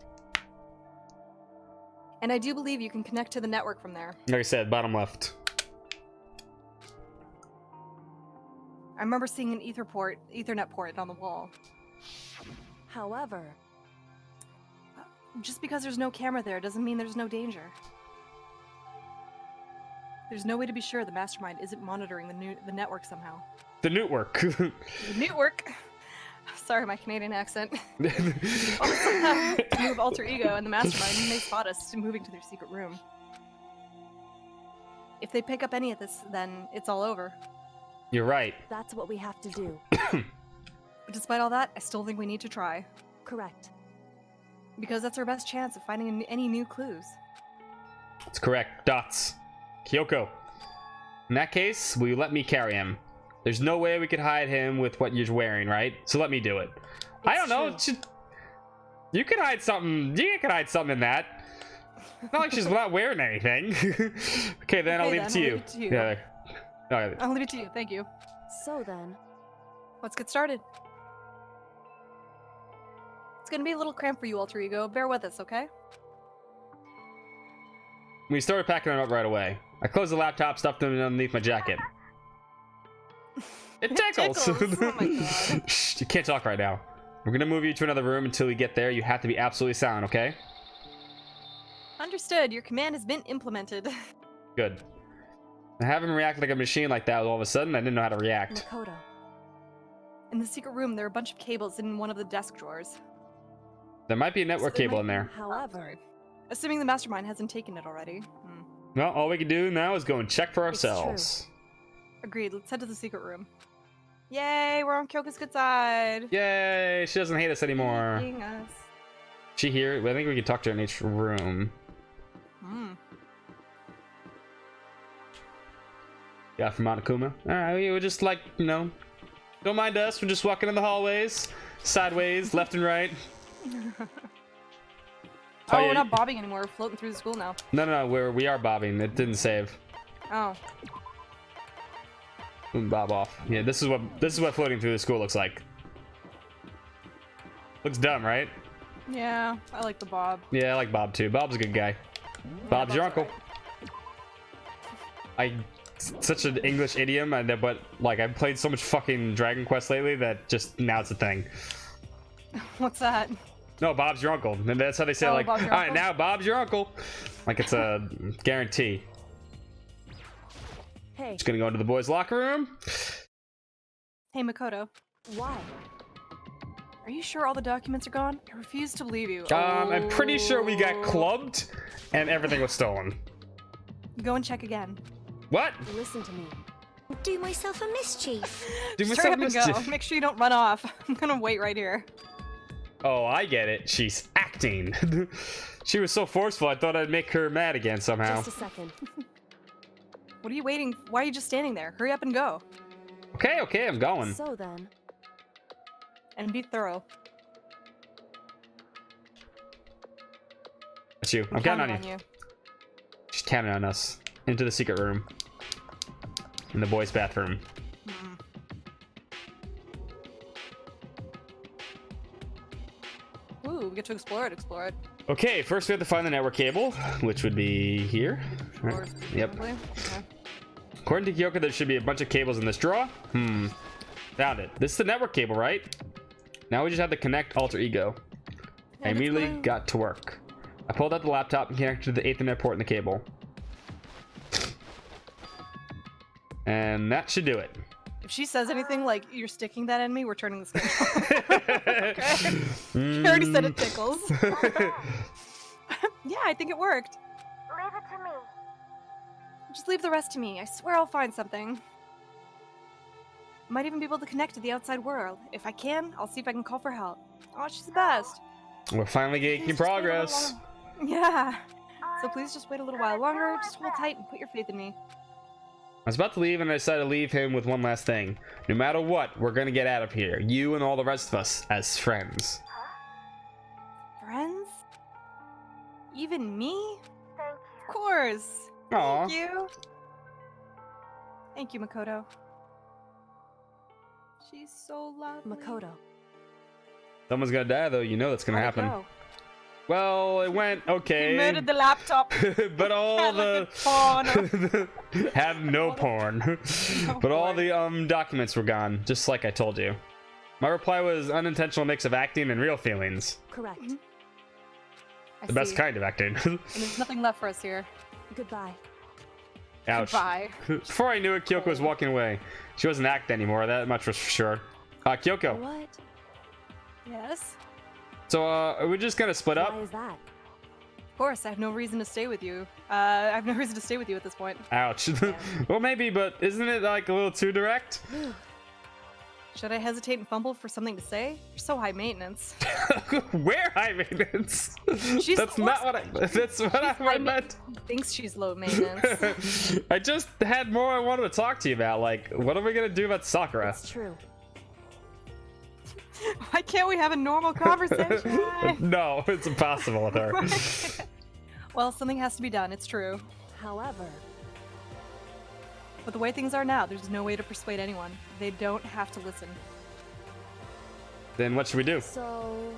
And I do believe you can connect to the network from there. Like I said, bottom left. remember seeing an Ethernet port on the wall. However, Just because there's no camera there doesn't mean there's no danger. There's no way to be sure the mastermind isn't monitoring the network somehow. The network. The network. Sorry, my Canadian accent. Also have to move alter ego and the mastermind may spot us moving to their secret room. If they pick up any of this, then it's all over. You're right. that's what we have to do. But despite all that, I still think we need to try. Correct. Because that's our best chance of finding any new clues. That's correct. Dots. Kyoko. In that case, will you let me carry him? There's no way we could hide him with what you're wearing, right? So let me do it. I don't know. You can hide something. You can hide something in that. Not like she's not wearing anything. Okay, then I'll leave it to you. Yeah. Okay. I'll leave it to you. Thank you. So then, Let's get started. It's gonna be a little cramped for you, alter ego. Bear with us, okay? We started packing him up right away. I closed the laptop, stuffed him underneath my jacket. It tickles! tickles. Oh my god. Shh, you can't talk right now. We're gonna move you to another room until we get there. You have to be absolutely silent, okay? Understood. Your command has been implemented. Good. I haven't reacted like a machine like that all of a sudden. I didn't know how to react. Makoto, In the secret room, there are a bunch of cables in one of the desk drawers. There might be a network cable in there. however, Assuming the mastermind hasn't taken it already. Well, all we can do now is go and check for It's true. ourselves. Agreed. Let's head to the secret room. Yay, we're on Kyoko's good side. Yay! She doesn't hate us anymore. Being us. She here? I think we can talk to her in each room. Yeah, from Monokuma. Alright, we were just like, you know, don't mind us. We're just walking in the hallways, sideways, left and right. Oh, yeah, we're not bobbing anymore. We're floating through the school now. No, we are bobbing. It didn't save. Oh. Bob off. Yeah, this is what floating through the school looks like. Looks dumb, right? Yeah, I like the bob. Yeah, I like Bob too. Bob's a good guy. Bob's your uncle. Such an English idiom, but like I've played so much fucking Dragon Quest lately that just now it's a thing. What's that? No, Bob's your uncle. And that's how they say, Oh, like, all Bob's your right, uncle? now Bob's your uncle. Like it's a guarantee. hey, Just gonna go into the boys' locker room. Hey, Makoto. why? Are you sure all the documents are gone? I refuse to believe you. I'm pretty sure we got Oh. clubbed and everything was stolen. Go and check again. What? Listen to me. Do myself a mischief. Do Just hurry myself up and go. mischief. Make sure you don't run off. I'm gonna wait right here. Oh, I get it. She's acting. She was so forceful, I thought I'd make her mad again somehow. Just a second. What are you waiting? Why are you just standing there? Hurry up and go. Okay, I'm going. So then, And be thorough. It's you. I'm counting on Counting you. She's counting on us. Into the secret room. In the boys' bathroom. Ooh, we get to explore it. Okay, first we have to find the network cable, which would be here. Explore, Yep. presumably. Okay. According to Kyoko, there should be a bunch of cables in this drawer. Found it. This is the network cable, right? Now we just have to connect alter ego. I Yeah, immediately that's fine. got to work. I pulled out the laptop and connected to the Ethernet port in the cable. And that should do it. If she says anything like you're sticking that in me, we're turning this game off. Okay. She already said it tickles. Yeah, I think it worked. Leave it to me. Just leave the rest to me. I swear I'll find something. Might even be able to connect to the outside world. If I can, I'll see if I can call for help. Oh, she's the best. We're finally making Please just wait a little progress. while- Yeah. So please just wait a little while longer. Just hold tight and put your faith in me. I was about to leave and I decided to leave him with one last thing. No matter what, we're gonna get out of here. You and all the rest of us as friends. Friends? Even me? Thank Of course. Aw. Thank you. Thank you, Makoto. She's so lovely. Makoto. Someone's gonna die though, you know that's gonna How'd it happen. go? Well, it went okay. You murdered the laptop. But all Had, the porn. had no porn. But all the documents were gone, just like I told you. My reply was unintentional mix of acting and real feelings. Correct. I The best see. kind of acting. And there's nothing left for us here. Goodbye. Ouch. Goodbye. Before I knew it, Kyoko was walking away. She wasn't acting anymore, that much was for sure. Kyoko. What? Yes? So, are we just gonna split up? Why is that? Of course, I have no reason to stay with you. I have no reason to stay with you at this point. Ouch. Well, maybe, but isn't it like a little too direct? Should I hesitate and fumble for something to say? You're so high maintenance. Where high maintenance? She's That's not what I. That's what I meant. Thinks she's low maintenance. I just had more I wanted to talk to you about. Like, what are we gonna do about Sakura? It's true. Why can't we have a normal conversation? No, it's impossible with her. Well, something has to be done, it's true. However, But the way things are now, there's no way to persuade anyone. They don't have to listen. Then what should we do? so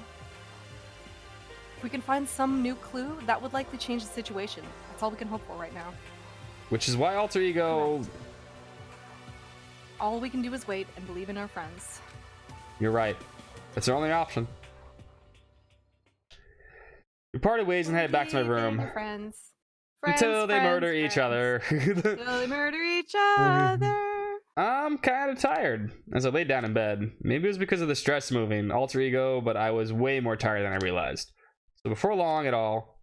If we can find some new clue, that would likely change the situation. That's all we can hope for right now. Which is why Alter Ego. All we can do is wait and believe in our friends. You're right. That's our only option. We parted ways and headed back to my Believe in room your friends. until they murder each other. Until they murder each other. I'm kind of tired as I laid down in bed. Maybe it was because of the stress moving Alter Ego, but I was way more tired than I realized. So before long at all,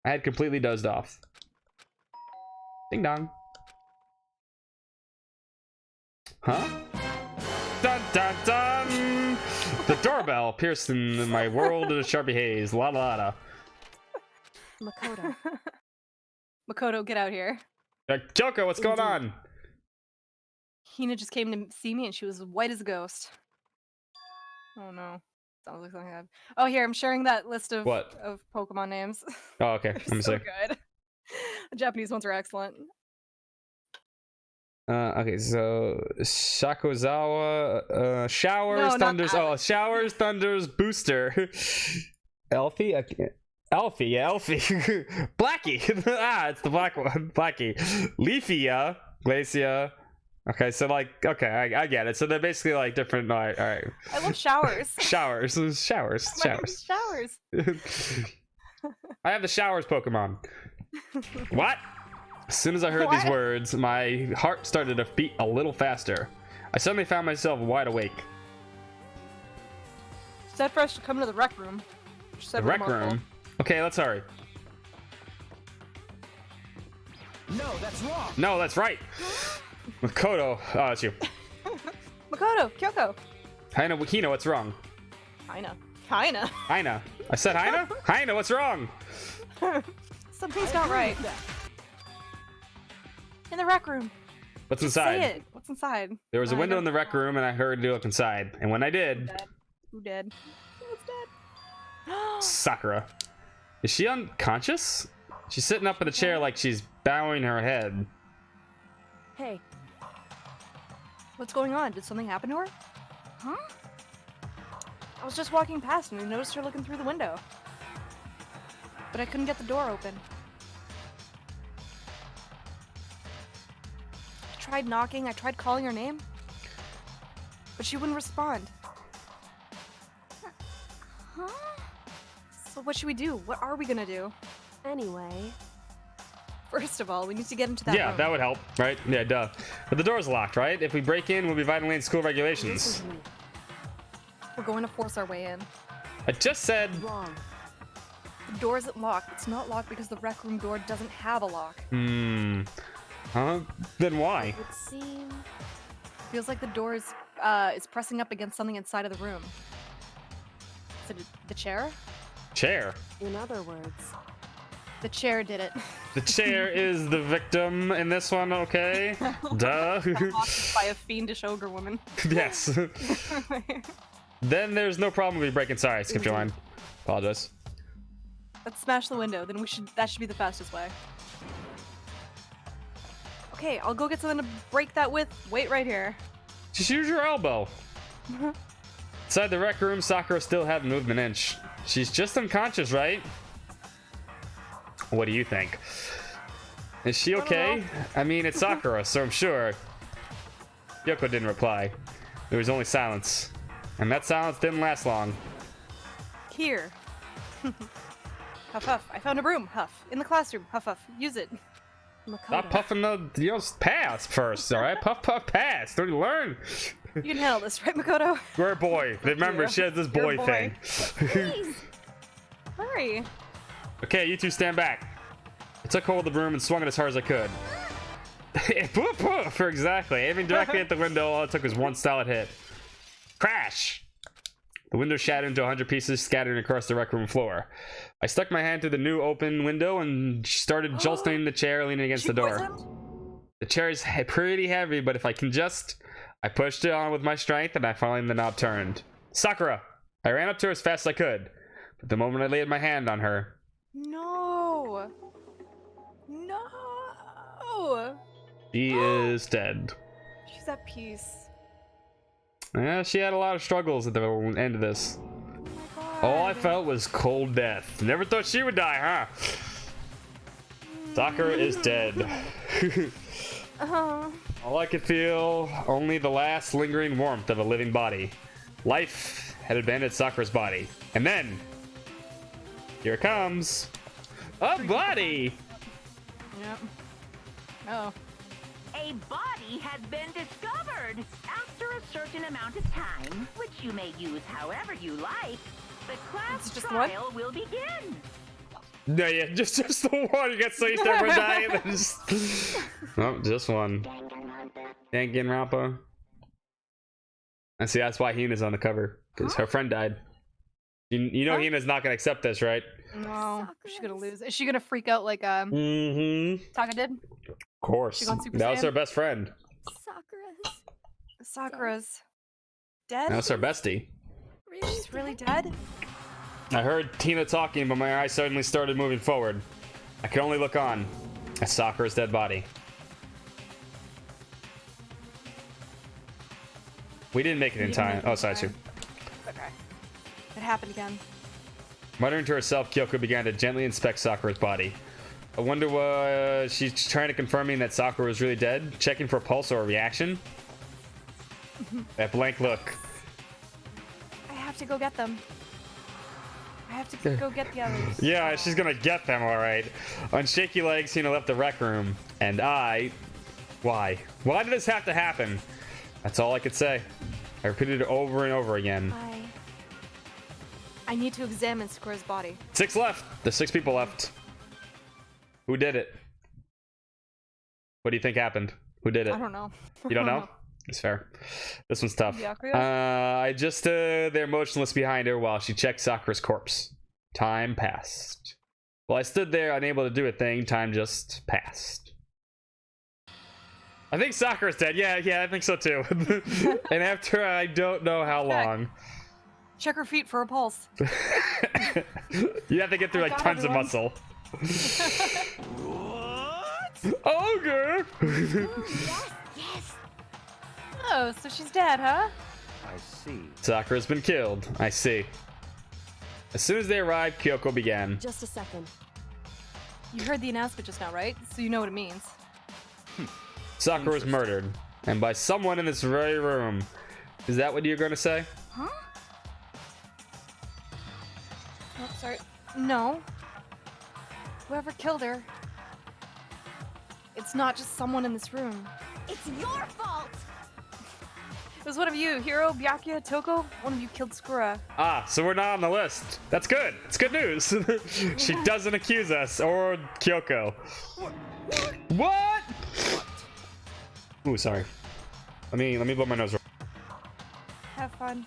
I had completely dozed off. Ding dong. Huh? Dun dun dun! The doorbell pierced in my world in a Sharpie haze. La la la. Makoto. Makoto, get out here. Kyoko, what's going on? Hina just came to see me and she was white as a ghost. Oh no. Sounds like something I have. Oh, here, I'm sharing that list of, What? of Pokemon names. Oh, okay. They're Let me so see. good. The Japanese ones are excellent. Okay, so Shakozawa, Showers, No, not Thunders, that. oh, Showers, Thunders, Booster, Elfie, Elfie, yeah, Elfie, Blackie, ah, it's the black one, Blackie, Leafia, Glacia, okay, so like, okay, I get it, so they're basically like different, all right. I love showers. Showers. My name is Showers. I have the Showers Pokemon. What? As soon as I heard these What? words, my heart started to beat a little faster. I suddenly found myself wide awake. She said for us to come to the rec room. She said The we're rec more full. room? Okay, let's hurry. No, that's wrong. No, that's right. Makoto. Oh, that's you. Makoto, Kyoko. Hina, what's wrong? Hina. Hina. I said Hina? Hina, what's wrong? Something's not right. In the rec room. What's Just inside? say it. What's inside? There was a I window don't in the rec know. room and I heard to look inside. And when I did, Who dead? Who's dead? Sakura. Is she unconscious? She's sitting up in the chair like she's bowing her head. Hey, What's going on? Did something happen to her? Huh? I was just walking past and I noticed her looking through the window. But I couldn't get the door open. I tried knocking, I tried calling her name. But she wouldn't respond. Huh? So what should we do? What are we gonna do? anyway, First of all, we need to get into that Yeah, room. that would help, right? Yeah, duh. But the door's locked, right? If we break in, we'll be violating school regulations. listen to me. We're going to force our way in. I just said... Wrong. The door isn't locked. It's not locked because the rec room door doesn't have a lock. Huh? Then why? It would seem Feels like the door is pressing up against something inside of the room. Is it the chair? Chair. in other words. The chair did it. The chair is the victim in this one, okay? Duh. Locked by a fiendish ogre woman. Yes. Then there's no problem with me breaking. Sorry, I skipped your line. Apologize. Let's smash the window. Then that should be the fastest way. Okay, I'll go get something to break that with. Wait right here. Just use your elbow. Inside the rec room, Sakura still hadn't moved an inch. She's just unconscious, right? What do you think? Is she okay? I mean, it's Sakura, so I'm sure. Yoko didn't reply. There was only silence. And that silence didn't last long. Here. Huff, huff. I found a broom. Huff. In the classroom. Huff, huff. Use it. Stop puffing pass first, alright? Puff, puff, pass. Don't you learn? You can handle this, right, Makoto? We're a boy. Remember, she has this boy thing. Please. Hurry. Okay, you two stand back. I took hold of the broom and swung it as hard as I could. Poof, poof, exactly. Aiming directly at the window, all it took was one solid hit. Crash! The window shattered into 100 pieces, scattering across the rec room floor. I stuck my hand through the new open window and started jolting the chair, leaning against the door. The chair is pretty heavy, but if I can just... I pushed it on with my strength, and I finally the knob turned. Sakura! I ran up to her as fast as I could, but the moment I laid my hand on her... No! No! She is dead. She's at peace. Yeah, she had a lot of struggles at the end of this. All I felt was cold death. Never thought she would die, huh? Sakura is dead. All I could feel, only the last lingering warmth of a living body. Life had abandoned Sakura's body. And then, here it comes. A body! Yep. Oh. A body has been discovered. After a certain amount of time, which you may use however you like, the class trial will begin. No, yeah, just the one. You get so used to everyone dying. Oh, just one. Danganronpa. And see, that's why Hina's on the cover, because her friend died. You know Hina's not gonna accept this, right? No, she's gonna lose. Is she gonna freak out like Taka did? Of course. That was her best friend. Sakura's dead? That was her bestie. She's really dead? I heard Tina talking, but my eyes suddenly started moving forward. I could only look on at Sakura's dead body. We didn't make it in time. Oh, sorry, Sue. Okay. It happened again. Muttering to herself, Kyoko began to gently inspect Sakura's body. I wonder what she's trying to confirming that Sakura was really dead, checking for a pulse or a reaction. That blank look. I have to go get them. I have to go get the others. Yeah, she's gonna get them, all right. On shaky legs, Hina left the rec room, and why? Why did this have to happen? That's all I could say. I repeated it over and over again. I need to examine Sakura's body. 6 left. There's 6 people left. Who did it? What do you think happened? Who did it? I don't know. You don't know? It's fair. This one's tough. Byakuya? I just stood there motionless behind her while she checked Sakura's corpse. Time passed. While I stood there unable to do a thing, time just passed. I think Sakura's dead. Yeah, I think so too. And after I don't know how long. Check her feet for a pulse. You have to get through like tons of muscle. Ogre! Yes. Oh, so she's dead, huh? I see. Sakura's been killed. I see. As soon as they arrived, Kyoko began. Just a second. You heard the announcement just now, right? So you know what it means. Sakura was murdered. And by someone in this very room. Is that what you're going to say? Huh? Oh, sorry. No. Whoever killed her. It's not just someone in this room. It's your fault. It was one of you, Hiro, Byakuya, Toko. One of you killed Sakura. Ah, so we're not on the list. That's good. It's good news. She doesn't accuse us or Kyoko. What? Ooh, sorry. Let me blow my nose. Have fun.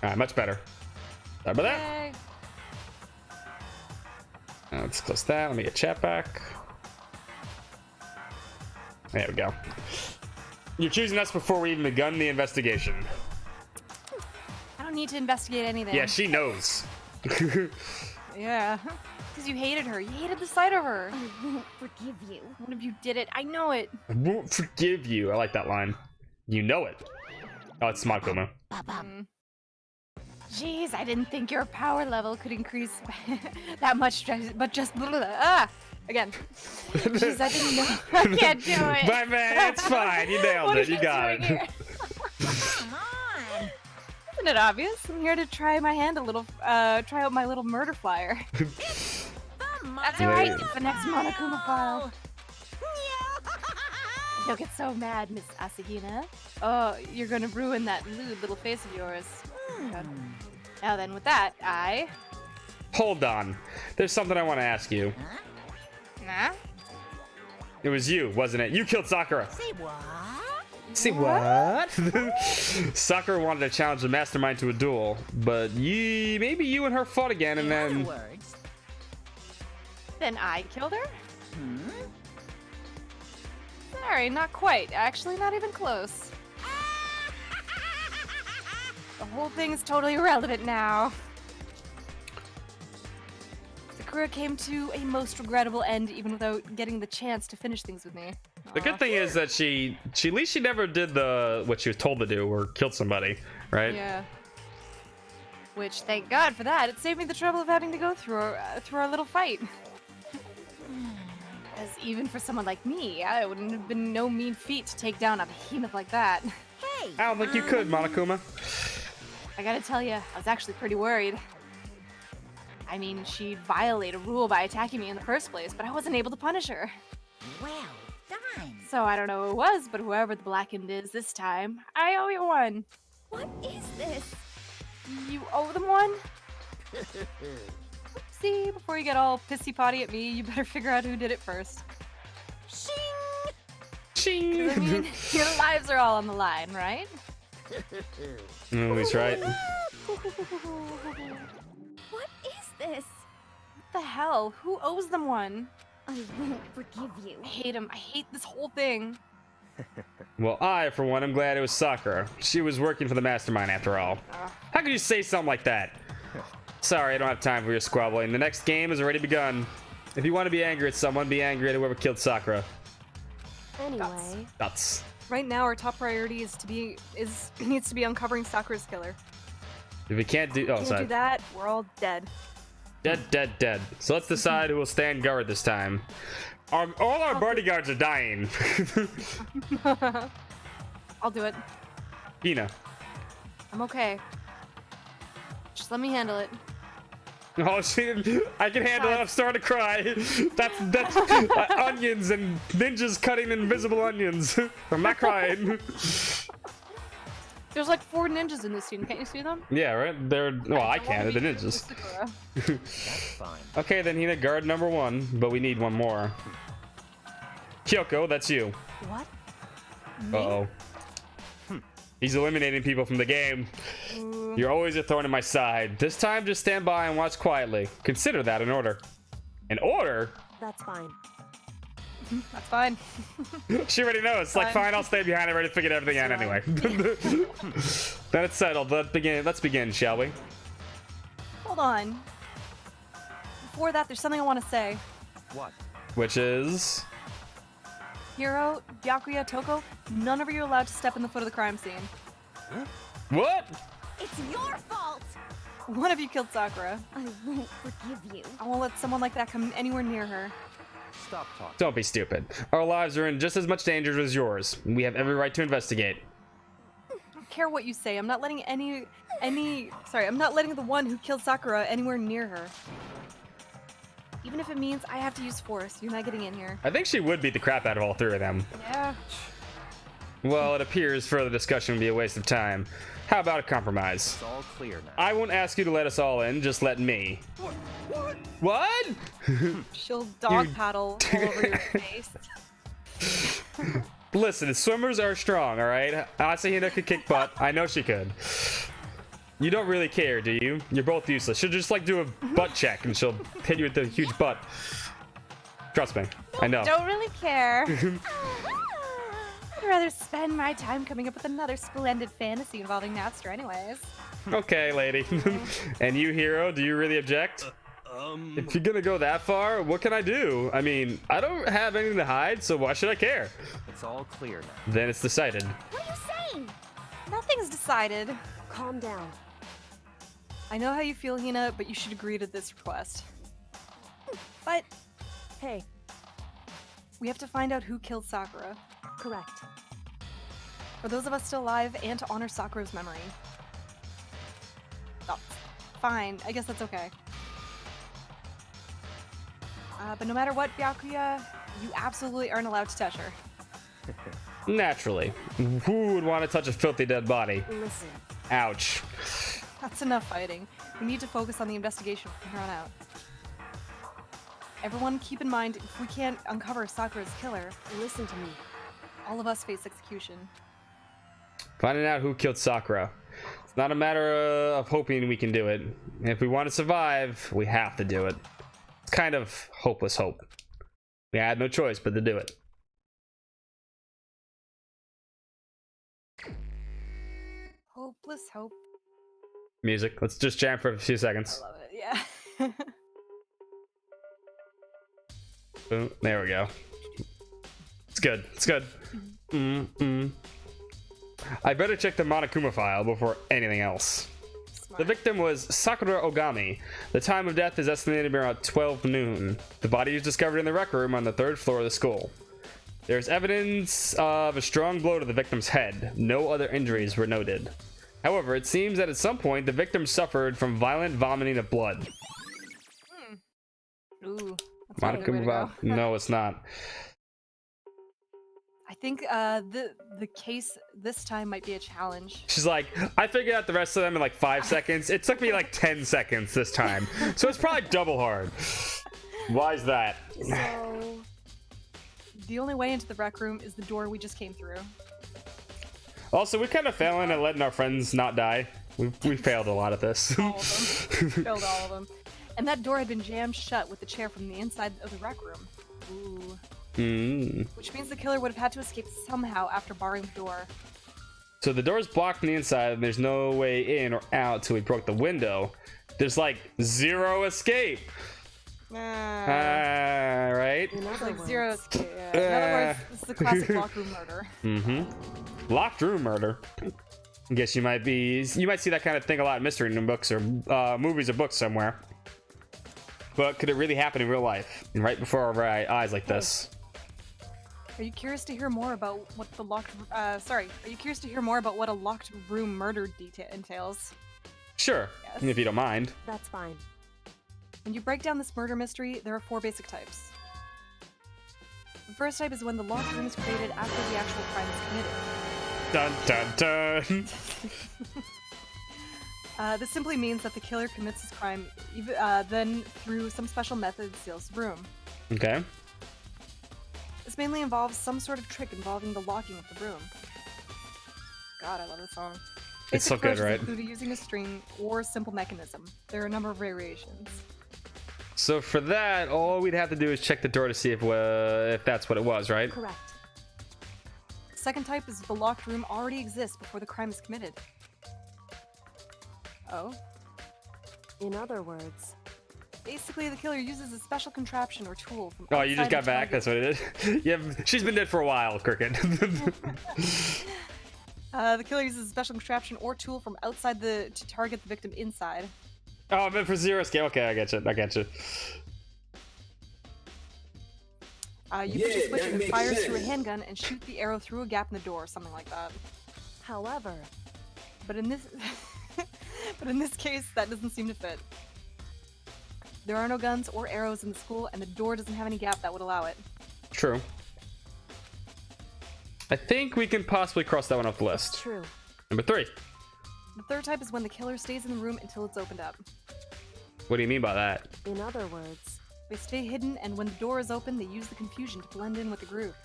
Alright, much better. Sorry about that. Yay. Let's close that. Let me get chat back. There we go. You're choosing us before we even begun the investigation. I don't need to investigate anything. Yeah, she knows. Yeah. Because you hated her. You hated the sight of her. I won't forgive you. One of you did it. I know it. I won't forgive you. I like that line. You know it. Oh, it's Monokuma. Jeez, I didn't think your power level could increase that much, but just again. Jeez, I didn't know. I can't do it. Bye, man. It's fine. You nailed it. You got it. Come on. Isn't it obvious? I'm here to try my hand a little, try out my little murder flyer. That's right. It's the next Monokuma file. Don't get so mad, Miss Asahina. Oh, you're gonna ruin that lewd little face of yours. God. Now then, with that, I... Hold on. There's something I want to ask you. Nah? It was you, wasn't it? You killed Sakura. Say what? Say what? Sakura wanted to challenge the mastermind to a duel, but maybe you and her fought again, and In other then... words, Then I killed her? Sorry, not quite. Actually, not even close. The whole thing is totally irrelevant now. Sakura came to a most regrettable end even without getting the chance to finish things with me. The good thing is that she at least she never did what she was told to do or killed somebody, right? Yeah. Which, thank God for that. It saved me the trouble of having to go through our little fight. Because even for someone like me, it wouldn't have been no mean feat to take down a behemoth like that. hey. I don't think you could, Monokuma. I gotta tell you, I was actually pretty worried. I mean, she'd violate a rule by attacking me in the first place, but I wasn't able to punish her. Well done. So I don't know who it was, but whoever the Blackened is this time, I owe you one. What is this? You owe them one? See, before you get all pissy-potty at me, you better figure out who did it first. Shing! Ching. I mean, your lives are all on the line, right? He's right. What is this? What the hell? Who owes them one? I won't forgive you. I hate him. I hate this whole thing. Well, I, for one, am glad it was Sakura. She was working for the mastermind after all. How could you say something like that? Sorry, I don't have time for your squabbling. The next game has already begun. If you want to be angry at someone, be angry at whoever killed Sakura. Anyway, That's... Right now, our top priority needs to be uncovering Sakura's killer. If we can't do... Oh, Can't sorry. do that, we're all dead. Dead. So let's decide who will stand guard this time. All our bodyguards are dying. I'll do it. Hina. I'm okay. Just let me handle it. Oh, I can handle it. I'm starting to cry. That's onions and ninjas cutting invisible onions. I'm not crying. There's like 4 ninjas in this scene. Can't you see them? Yeah, right? Well, I can. They're the ninjas. That's fine. Okay, then Hina, guard number 1, but we need one more. Kyoko, that's you. What? Uh-oh. He's eliminating people from the game. You're always a thorn in my side. This time, just stand by and watch quietly. Consider that an order. An order? that's fine. That's fine. She already knows. Like, fine, I'll stay behind. I already figured everything out anyway. Then it's settled. Let's begin, shall we? Hold on. Before that, there's something I want to say. What? Which is... Hiro, Byakuya, Toko, none of you are allowed to step in the foot of the crime scene. What? It's your fault! One of you killed Sakura. I won't forgive you. I won't let someone like that come anywhere near her. Stop talking. Don't be stupid. Our lives are in just as much danger as yours. We have every right to investigate. I don't care what you say. I'm not letting I'm not letting the one who killed Sakura anywhere near her. Even if it means I have to use force, you're not getting in here. I think she would beat the crap out of all 3 of them. Yeah. Well, it appears further discussion would be a waste of time. How about a compromise? It's all clear now. I won't ask you to let us all in, just let me. What? She'll dog paddle all over your face. Listen, swimmers are strong, alright? Asahina could kick butt. I know she could. You don't really care, do you? You're both useless. She'll just, like, do a butt check, and she'll hit you with the huge butt. Trust me. I know. Don't really care. I'd rather spend my time coming up with another splendid fantasy involving Napster anyways. Okay, lady. And you, Hero, do you really object? If you're gonna go that far, what can I do? I mean, I don't have anything to hide, so why should I care? It's all clear now. Then it's decided. What are you saying? Nothing's decided. Calm down. I know how you feel, Hina, but you should agree to this request. But Hey, we have to find out who killed Sakura. correct. For those of us still alive, and to honor Sakura's memory. Oh, fine. I guess that's okay. But no matter what, Byakuya, you absolutely aren't allowed to touch her. Naturally. Who would want to touch a filthy dead body? Listen. Ouch. That's enough fighting. We need to focus on the investigation from here on out. Everyone keep in mind, if we can't uncover Sakura's killer, Listen to me. all of us face execution. Finding out who killed Sakura. It's not a matter of hoping we can do it. If we want to survive, we have to do it. It's kind of hopeless hope. We had no choice but to do it. Hopeless hope. Music. Let's just jam for a few I seconds. love it, yeah. Boom. There we go. It's good. It's good. I better check the Monokuma file before anything else. Smart. The victim was Sakura Ogami. The time of death is estimated to be around 12 noon. The body was discovered in the rec room on the 3rd floor of the school. There's evidence of a strong blow to the victim's head. No other injuries were noted. However, it seems that at some point the victim suffered from violent vomiting of blood. Ooh, that's not a good way to go. No, it's not. I think the case this time might be a challenge. She's like, I figured out the rest of them in like 5 seconds. It took me like 10 seconds this time. So it's probably double hard. Why is that? So the only way into the rec room is the door we just came through. Also, we kind of failing at letting our friends not die. We failed a lot at this. All of them. Failed all of them. And that door had been jammed shut with the chair from the inside of the rec room. Ooh. Which means the killer would have had to escape somehow after barring the door. So the door's blocked from the inside and there's no way in or out till we broke the window. There's like zero escape. Right? It's like zero escape. Yeah. In other words, this is a classic locked room murder. Locked room murder. I guess you might see that kind of thing a lot in mystery books or movies or books somewhere. But could it really happen in real life? And right before our eyes like this? Are you curious to hear more about what the locked? Are you curious to hear more about what a locked room murder entails? Sure, Yes. if you don't mind. That's fine. When you break down this murder mystery, there are 4 basic types. The first type is when the locked room is created after the actual crime is committed. Dun dun dun. This simply means that the killer commits his crime, then through some special method seals the room. Okay. This mainly involves some sort of trick involving the locking of the room. God, I love this song. It's so good, right? Include using a string or simple mechanism. There are a number of variations. So for that, all we'd have to do is check the door to see if that's what it was, right? Correct. The second type is the locked room already exists before the crime is committed. Oh? In other words, Basically, the killer uses a special contraption or tool from Oh, you just outside got the back? target. That's what it is? Yeah, she's been dead for a while, Cricket. The killer uses a special contraption or tool from outside to target the victim inside. Oh, but for zero scale. Okay, I get you. You push a switch and it fires through a handgun and shoot the arrow through a gap in the door, something like that. however, But in this, case, that doesn't seem to fit. There are no guns or arrows in the school, and the door doesn't have any gap that would allow it. True. I think we can possibly cross that one off the list. true. Number 3. The third type is when the killer stays in the room until it's opened up. What do you mean by that? In other words, They stay hidden, and when the door is open, they use the confusion to blend in with the group.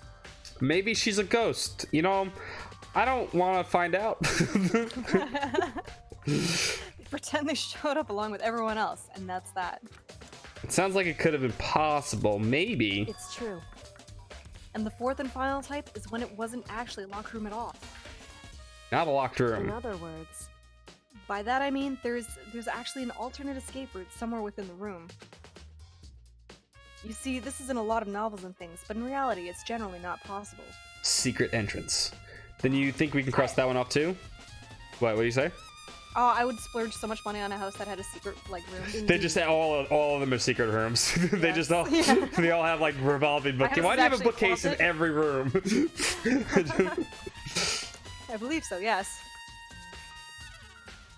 Maybe she's a ghost. You know, I don't want to find out. They pretend they showed up along with everyone else, and that's that. It sounds like it could have been possible. Maybe. it's true. And the fourth and final type is when it wasn't actually a locker room at all. Not a locked In room. other words, By that I mean there's actually an alternate escape route somewhere within the room. You see, this is in a lot of novels and things, but in reality it's generally not possible. Secret entrance. Then you think we can cross that one off too? What do you say? Oh, I would splurge so much money on a house that had a secret, like, room. They just all of them are secret rooms. They Yes. just all Yeah. they all have like revolving My bookcase. house Why is do you have a actually a bookcase in closet. every room? I believe so, yes.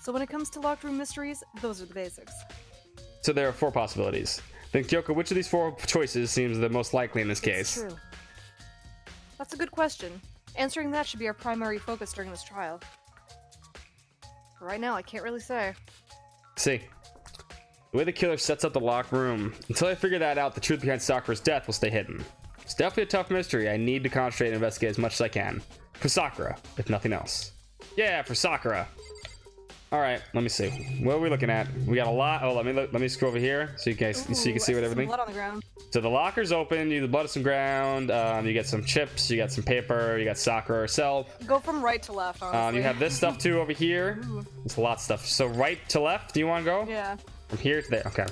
So when it comes to locked room mysteries, those are the basics. So there are 4 possibilities. Then Kyoko, which of these 4 choices seems the most likely in this it's case? true. That's a good question. Answering that should be our primary focus during this trial. For right now, I can't really say. See. The way the killer sets up the locked room. Until I figure that out, the truth behind Sakura's death will stay hidden. It's definitely a tough mystery. I need to concentrate and investigate as much as I can. For Sakura, if nothing else. Yeah, for Sakura. Alright, let me see. What are we looking at? We got a lot. Oh, let me scroll over here so you guys so you can see what Some everything. blood on the ground. So the locker's open, you the blood of some ground, you get some chips, you got some paper, you got Sakura herself. Go from right to left, honestly. You have this stuff too over here. There's a lot of stuff. So right to left, do you want to go? Yeah. From here to there. Okay.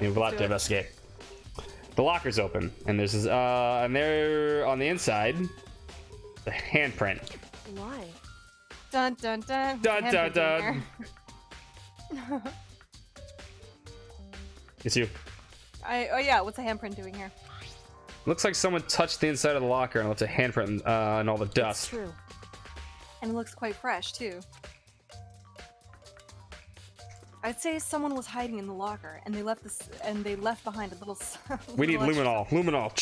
We have a lot do to it. investigate. The locker's open, and there's this, and there on the inside, the handprint. Why? Dun dun dun. Dun, Handprint dun, in dun. there. It's you. Oh yeah, what's a handprint doing here? Looks like someone touched the inside of the locker and left a handprint and all the It's dust. true. And it looks quite fresh too. I'd say someone was hiding in the locker, and they left this, and they left behind a little. We need little luminol. Luminol.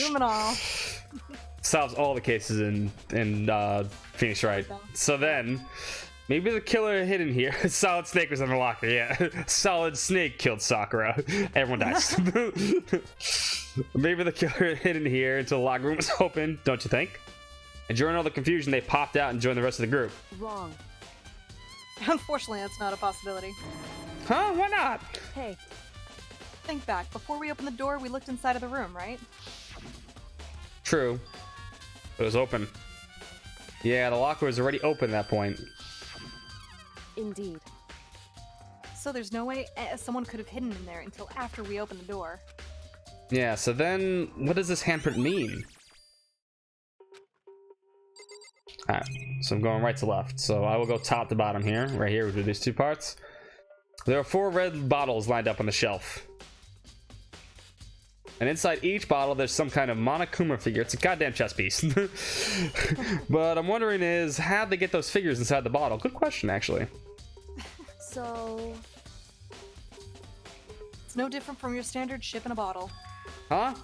Luminol. Solves all the cases in Phoenix Wright. So then, maybe the killer hidden here. Solid Snake was in the locker. Yeah, Solid Snake killed Sakura. Everyone dies. Maybe the killer hidden here until the locker room was open. Don't you think? And during all the confusion, they popped out and joined the rest of the group. Wrong. Unfortunately, that's not a possibility. Huh? Why not? Hey, Think back. Before we opened the door, we looked inside of the room, right? True. It was open. Yeah, the locker was already open at that point. indeed. So there's no way someone could have hidden in there until after we opened the door. Yeah, so then what does this handprint mean? Alright, so I'm going right to left. So I will go top to bottom here. Right here, we do these 2 parts. There are 4 red bottles lined up on the shelf. And inside each bottle, there's some kind of Monokuma figure. It's a goddamn chess piece. But I'm wondering is, how'd they get those figures inside the bottle? Good question, actually. So, It's no different from your standard ship in a bottle. Huh?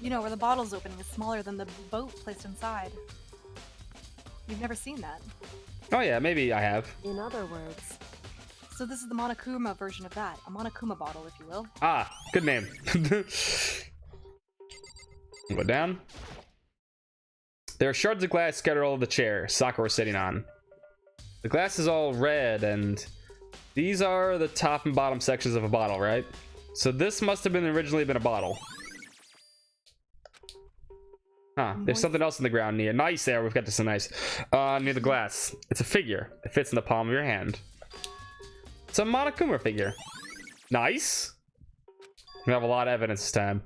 You know, where the bottle's opening is smaller than the boat placed inside. You've never seen that. Oh yeah, maybe I have. in other words, So this is the Monokuma version of that. A Monokuma bottle, if you will. Ah, good name. Go down. There are shards of glass scattered all over the chair Sakura was sitting on. The glass is all red, and these are the top and bottom sections of a bottle, right? So this must have been originally been a bottle. Huh, there's something else in the ground near. Nice there, we've got this nice. Near the glass. It's a figure. It fits in the palm of your hand. It's a Monokuma figure. Nice. We have a lot of evidence this time.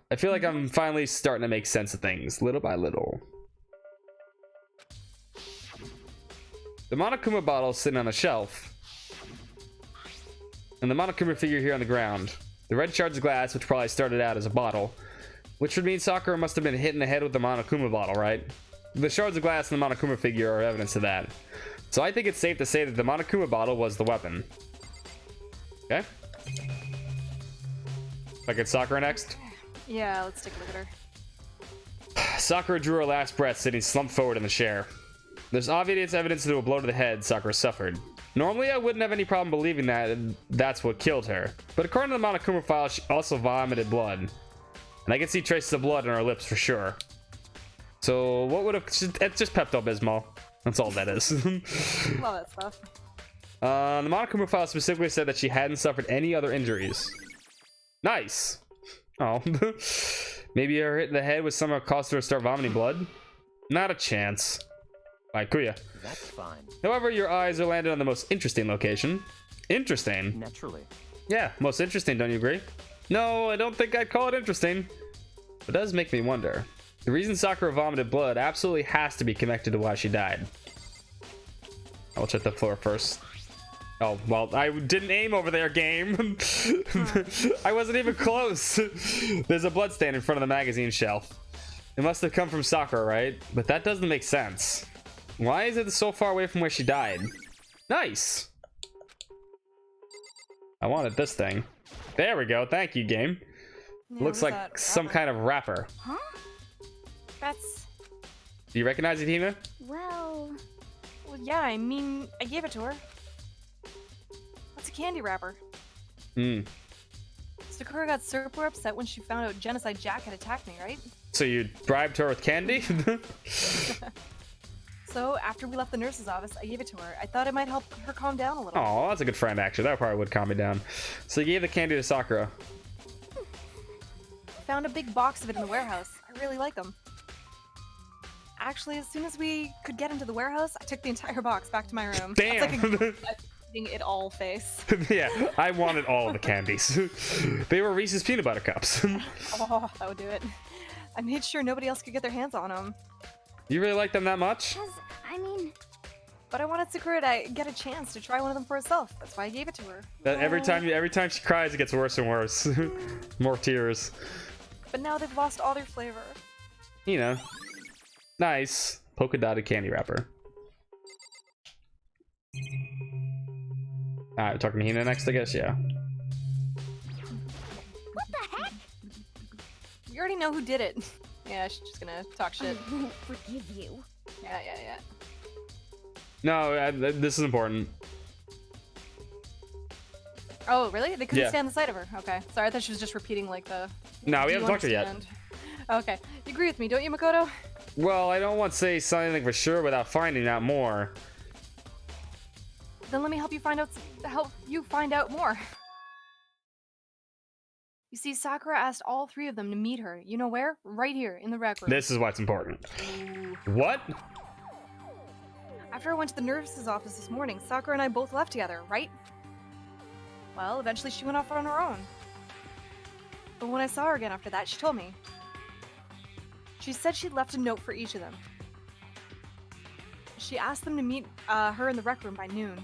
I feel like I'm finally starting to make sense of things, little by little. The Monokuma bottle is sitting on a shelf. And the Monokuma figure here on the ground. The red shards of glass, which probably started out as a bottle. Which would mean Sakura must have been hit in the head with the Monokuma bottle, right? The shards of glass and the Monokuma figure are evidence of that. So I think it's safe to say that the Monokuma bottle was the weapon. Okay? Like it's Sakura next? Yeah, let's take a look at her. Sakura drew her last breath, sitting slumped forward in the chair. There's obvious evidence to a blow to the head Sakura suffered. Normally, I wouldn't have any problem believing that that's what killed her. But according to the Monokuma file, she also vomited blood. And I can see traces of blood on her lips for sure. So, what would have... It's just Pepto-Bismol. That's all that is. Love that stuff. The Monokuma file specifically said that she hadn't suffered any other injuries. Nice! Oh. Maybe her hit in the head with somehow caused her to start vomiting blood? Not a chance. Alright, Kuya. That's fine. However, your eyes are landed on the most interesting location. Interesting? Naturally. Yeah, most interesting, don't you agree? No, I don't think I'd call it interesting. It does make me wonder. The reason Sakura vomited blood absolutely has to be connected to why she died. I'll check the floor first. Oh, well, I didn't aim over there, game. I wasn't even close. There's a blood stain in front of the magazine shelf. It must have come from Sakura, right? But that doesn't make sense. Why is it so far away from where she died? Nice. I wanted this thing. There we go. Thank you, game. Yeah, Looks like some kind of wrapper. Huh? That's... Do you recognize it, Hina? Well, Well, yeah, I mean, I gave it to her. What's a candy wrapper? Hmm. Sakura got super upset when she found out Genocide Jack had attacked me, right? So you bribed her with candy? So, after we left the nurse's office, I gave it to her. I thought it might help her calm down a little. Oh, that's a good friend, actually. That probably would calm me down. So you gave the candy to Sakura. Found a big box of it in the warehouse. I really like them. Actually, as soon as we could get into the warehouse, I took the entire box back to my room. Damn! That's like a eating it all face. Yeah, I wanted all of the candies. They were Reese's peanut butter cups. Oh, that would do it. I made sure nobody else could get their hands on them. You really like them that much? I mean, But I wanted Sakura to get a chance to try one of them for herself. That's why I gave it to her. That every time she cries, it gets worse and worse. More tears. But now they've lost all their flavor. You know, nice polka dotted candy wrapper. Alright, we're talking to Hina next, I guess. Yeah. what the heck? We already know who did it. Yeah, she's just gonna talk shit. I won't forgive you. Yeah. No, this is important. Oh, really? They couldn't Yeah. stand the sight of her. Okay. Sorry, I thought she was just repeating like the... No, we "Do haven't you talked to her yet. understand?" Okay. You agree with me, don't you, Makoto? Well, I don't want to say something for sure without finding out more. Then let me help you find out more. You see, Sakura asked all three of them to meet her. You know where? Right here, in the rec room. This is why it's important. What? After I went to the nurse's office this morning, Sakura and I both left together, right? Well, eventually she went off on her own. But when I saw her again after that, she told me. She said she'd left a note for each of them. She asked them to meet her in the rec room by noon.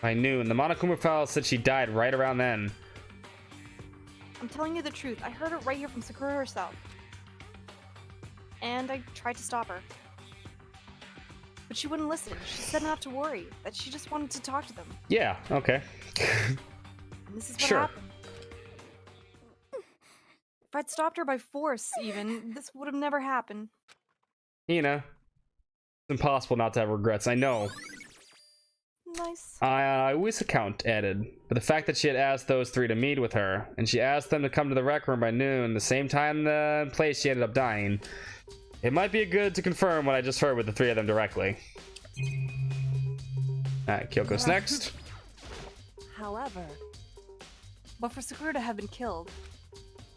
By noon. The Monokuma file said she died right around then. I'm telling you the truth. I heard it right here from Sakura herself. And I tried to stop her. But she wouldn't listen. She said not to worry, that she just wanted to talk to them. Yeah, okay. And this is what Sure. happened. If I'd stopped her by force, even, this would have never happened. Hina, it's impossible not to have regrets, I know. Nice. I wish account added, but the fact that she had asked those three to meet with her, and she asked them to come to the rec room by noon, the same time and place she ended up dying, it might be good to confirm what I just heard with the three of them directly. Alright, Kyoko's next. However, But for Sakura to have been killed,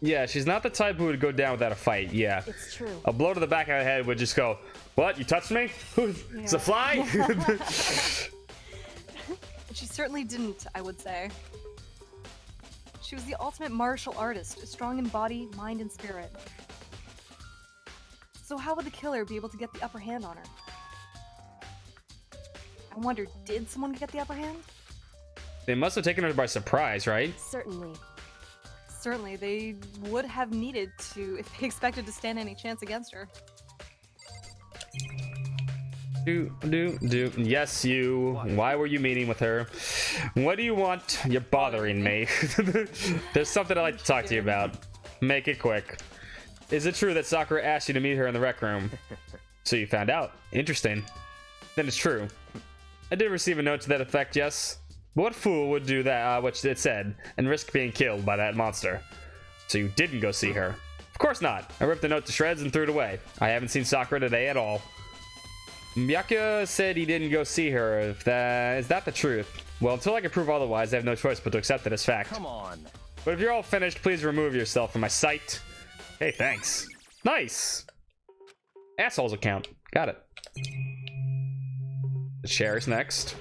Yeah, she's not the type who would go down without a fight, yeah. it's true. A blow to the back of the head would just go, what, you touched me? It's a fly? she certainly didn't, I would say. She was the ultimate martial artist, strong in body, mind, and spirit. So how would the killer be able to get the upper hand on her? I wonder, did someone get the upper hand? They must have taken her by surprise, right? Certainly. Certainly, they would have needed to if they expected to stand any chance against her. Yes, you. Why were you meeting with her? What do you want? You're bothering me. There's something I'd like to talk to you about. Make it quick. Is it true that Sakura asked you to meet her in the rec room? So you found out. Interesting. Then it's true. I did receive a note to that effect, yes. But what fool would do that, which it said, and risk being killed by that monster? So you didn't go see her? Of course not. I ripped the note to shreds and threw it away. I haven't seen Sakura today at all. Miyaka said he didn't go see her. Is that the truth? Well, until I can prove otherwise, I have no choice but to accept it as fact. Come on. But if you're all finished, please remove yourself from my sight. Hey, thanks. Nice. Assholes account. Got it. The chair is next.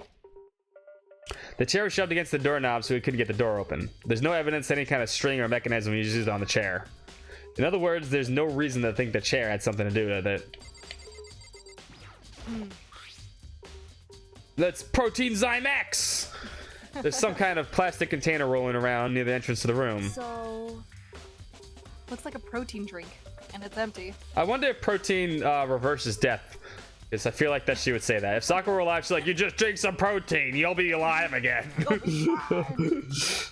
The chair was shoved against the doorknob so we couldn't get the door open. There's no evidence that any kind of string or mechanism was used on the chair. In other words, there's no reason to think the chair had something to do with it. That's Protein Zymax! There's some kind of plastic container rolling around near the entrance to the room. So, Looks like a protein drink, and it's empty. I wonder if protein reverses death. Because I feel like that she would say that. If Sakura were alive, she's like, you just drink some protein, you'll be alive again.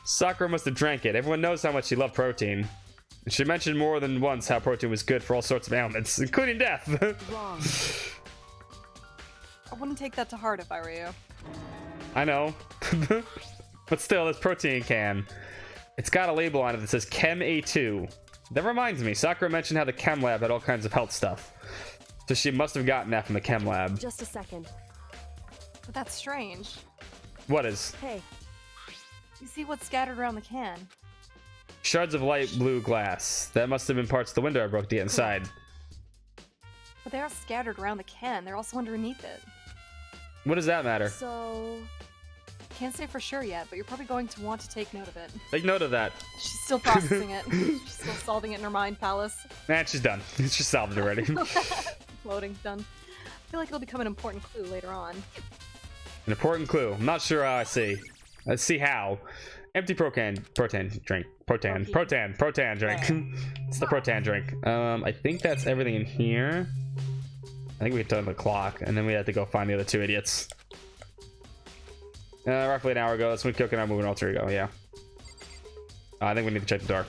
Sakura must have drank it. Everyone knows how much she loved protein. She mentioned more than once how protein was good for all sorts of ailments, including death. wrong. I wouldn't take that to heart if I were you. I know. But still, this protein can. It's got a label on it that says Chem A2. That reminds me, Sakura mentioned how the Chem Lab had all kinds of health stuff. So she must have gotten that from the Chem Lab. Just a second. But that's strange. What is? Hey, You see what's scattered around the can? Shards of light blue glass. That must have been parts of the window I broke to get inside. But they are scattered around the can. They're also underneath it. What does that matter? so Can't say for sure yet, but you're probably going to want to take note of it. Take note of that. She's still processing it. She's still solving it in her mind palace. Man, she's done. She's solved it already. Loading, done. I feel like it'll become an important clue later on. An important clue. I'm not sure how I see. Let's see how. Empty protein drink. Protein drink. It's the protein drink. I think that's everything in here. I think we can turn the clock, and then we have to go find the other two idiots. Roughly an hour ago, that's when Kyoko and I moving alter ego, yeah. I think we need to check the door.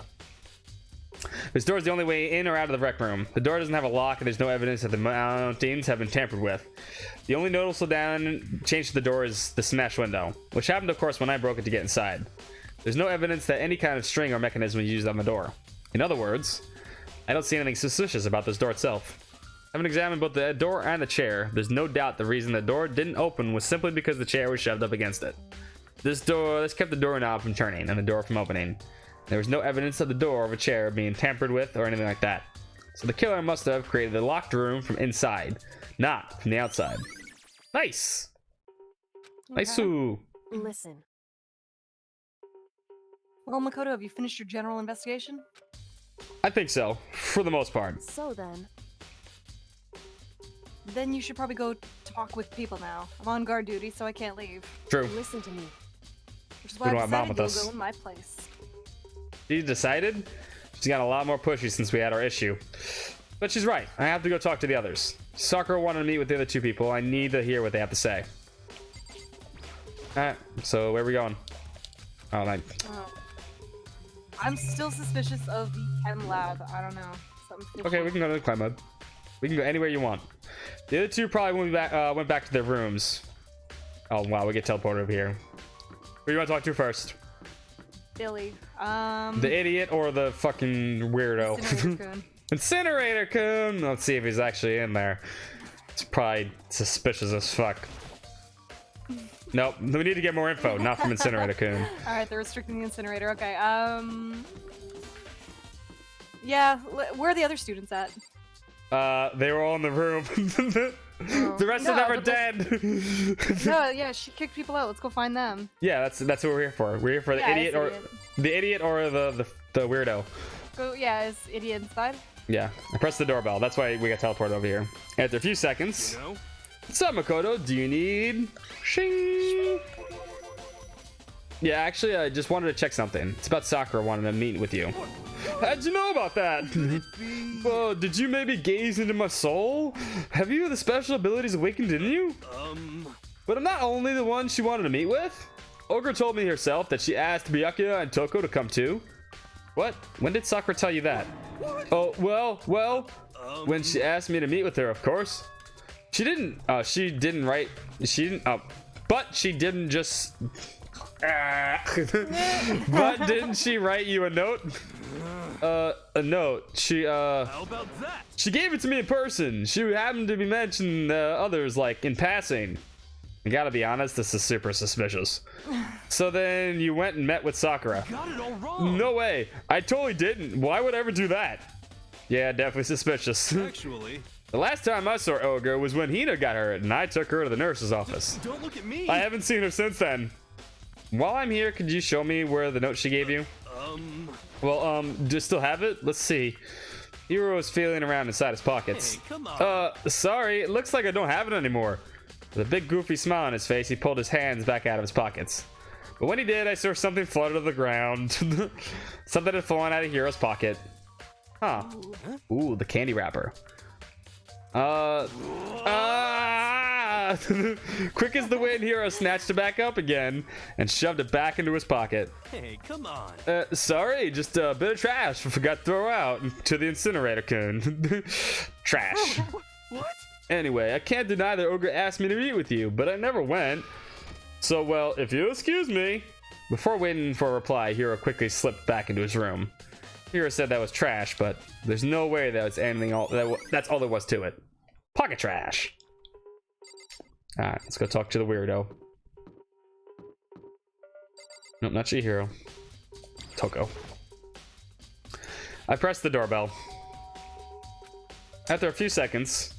This door is the only way in or out of the rec room. The door doesn't have a lock, and there's no evidence that the mountings have been tampered with. The only noticeable change to the door is the smashed window, which happened, of course, when I broke it to get inside. There's no evidence that any kind of string or mechanism was used on the door. In other words, I don't see anything suspicious about this door itself. Having examined both the door and the chair, there's no doubt the reason the door didn't open was simply because the chair was shoved up against it. This kept the doorknob from turning and the door from opening. There was no evidence of the door of a chair being tampered with or anything like that. So the killer must have created the locked room from inside, not from the outside. Nice! Okay. Nice-oo! listen. Well, Makoto, have you finished your general investigation? I think so, for the most part. So Then you should probably go talk with people now. I'm on guard duty, so I can't leave. True. listen to me. Which is We why don't I have Mom decided with us. you'll go in my place. She decided? She's got a lot more pushy since we had our issue. But she's right. I have to go talk to the others. Sakura wanted to meet with the other two people. I need to hear what they have to say. Alright, so where are we going? Oh, I'm still suspicious of the Chem Lab. I don't know. Something fishy. okay, we can go to the climb mode. We can go anywhere you want. The other two probably went back to their rooms. Oh, wow, we get teleported over here. Who do you want to talk to first? Billy. The idiot or the fucking weirdo? Incinerator-kun. Incinerator-kun! Let's see if he's actually in there. It's probably suspicious as fuck. Nope, we need to get more info, not from Incinerator-kun. Alright, they're restricting the incinerator. Okay, yeah, where are the other students at? They were all in the room. The rest of them are dead. No, yeah, she kicked people out. Let's go find them. Yeah, that's what we're here for. We're here for the Yeah, idiot or the weirdo. Go, yeah, is idiot inside? Yeah, I pressed the doorbell. That's why we got teleported over here. After a few seconds. You know? What's up, Makoto? Do you need shing? Yeah, actually, I just wanted to check something. It's about Sakura wanting to meet with you. How'd you know about that? Did you maybe gaze into my soul? Have you the special abilities awakened in you? But I'm not only the one she wanted to meet with. Ogre told me herself that she asked Byakuya and Toko to come too. What? When did Sakura tell you that? Oh, well, when she asked me to meet with her, of course. She didn't just... But didn't she write you a note? A note. How about that? She gave it to me in person. She happened to be mentioning others, like, in passing. I gotta be honest, this is super suspicious. So then you went and met with Sakura. Got it all wrong. No way. I totally didn't. Why would I ever do that? Yeah, definitely suspicious. Actually, The last time I saw Ogre was when Hina got hurt, and I took her to the nurse's office. don't look at me. I haven't seen her since then. While I'm here, could you show me where the note she gave you? Well, do you still have it? Let's see. Hero is feeling around inside his pockets. Hey, come on. Sorry, it looks like I don't have it anymore. With a big goofy smile on his face, he pulled his hands back out of his pockets. But when he did, I saw something flutter to the ground. Something had fallen out of Hero's pocket. Huh. Ooh, the candy wrapper. Quick as the wind, Hero snatched it back up again and shoved it back into his pocket. Hey, come on. Sorry, just a bit of trash I forgot to throw out to the incinerator cone. Trash. What? Anyway, I can't deny that Ogre asked me to meet with you, but I never went. So, well, if you'll excuse me. Before waiting for a reply, Hero quickly slipped back into his room. Hero said that was trash, but there's no way that was anything. That's all there was to it. Pocket trash. All right, let's go talk to the weirdo. Nope, not Chihiro. Toko. I pressed the doorbell. After a few seconds.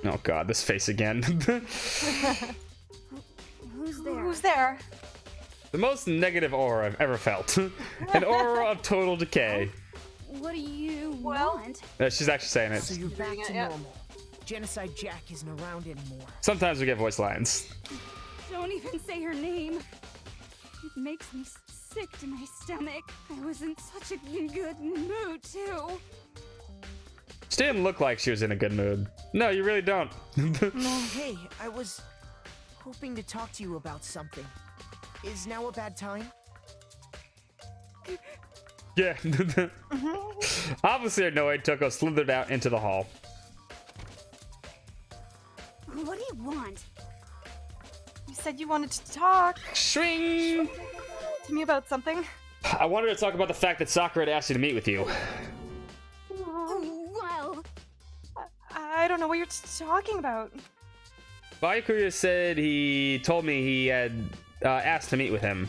Oh god, this face again. Who's there? Who's there? The most negative aura I've ever felt. An aura of total decay. What do you Well- want? She's actually saying it. So you're back to Yeah. normal. Genocide Jack isn't around anymore. Sometimes we get voice lines. Don't even say her name. It makes me sick to my stomach. I was in such a good mood, too. She didn't look like she was in a good mood. No, you really don't. Hey, I was hoping to talk to you about something. Is now a bad time? Yeah. Obviously annoyed, Toko slithered out into the hall. What do you want? You said you wanted to talk Swing! to me about something. I wanted to talk about the fact that Sakura had asked you to meet with you. Well, I don't know what you're talking about. Byakuya said he told me he had asked to meet with him.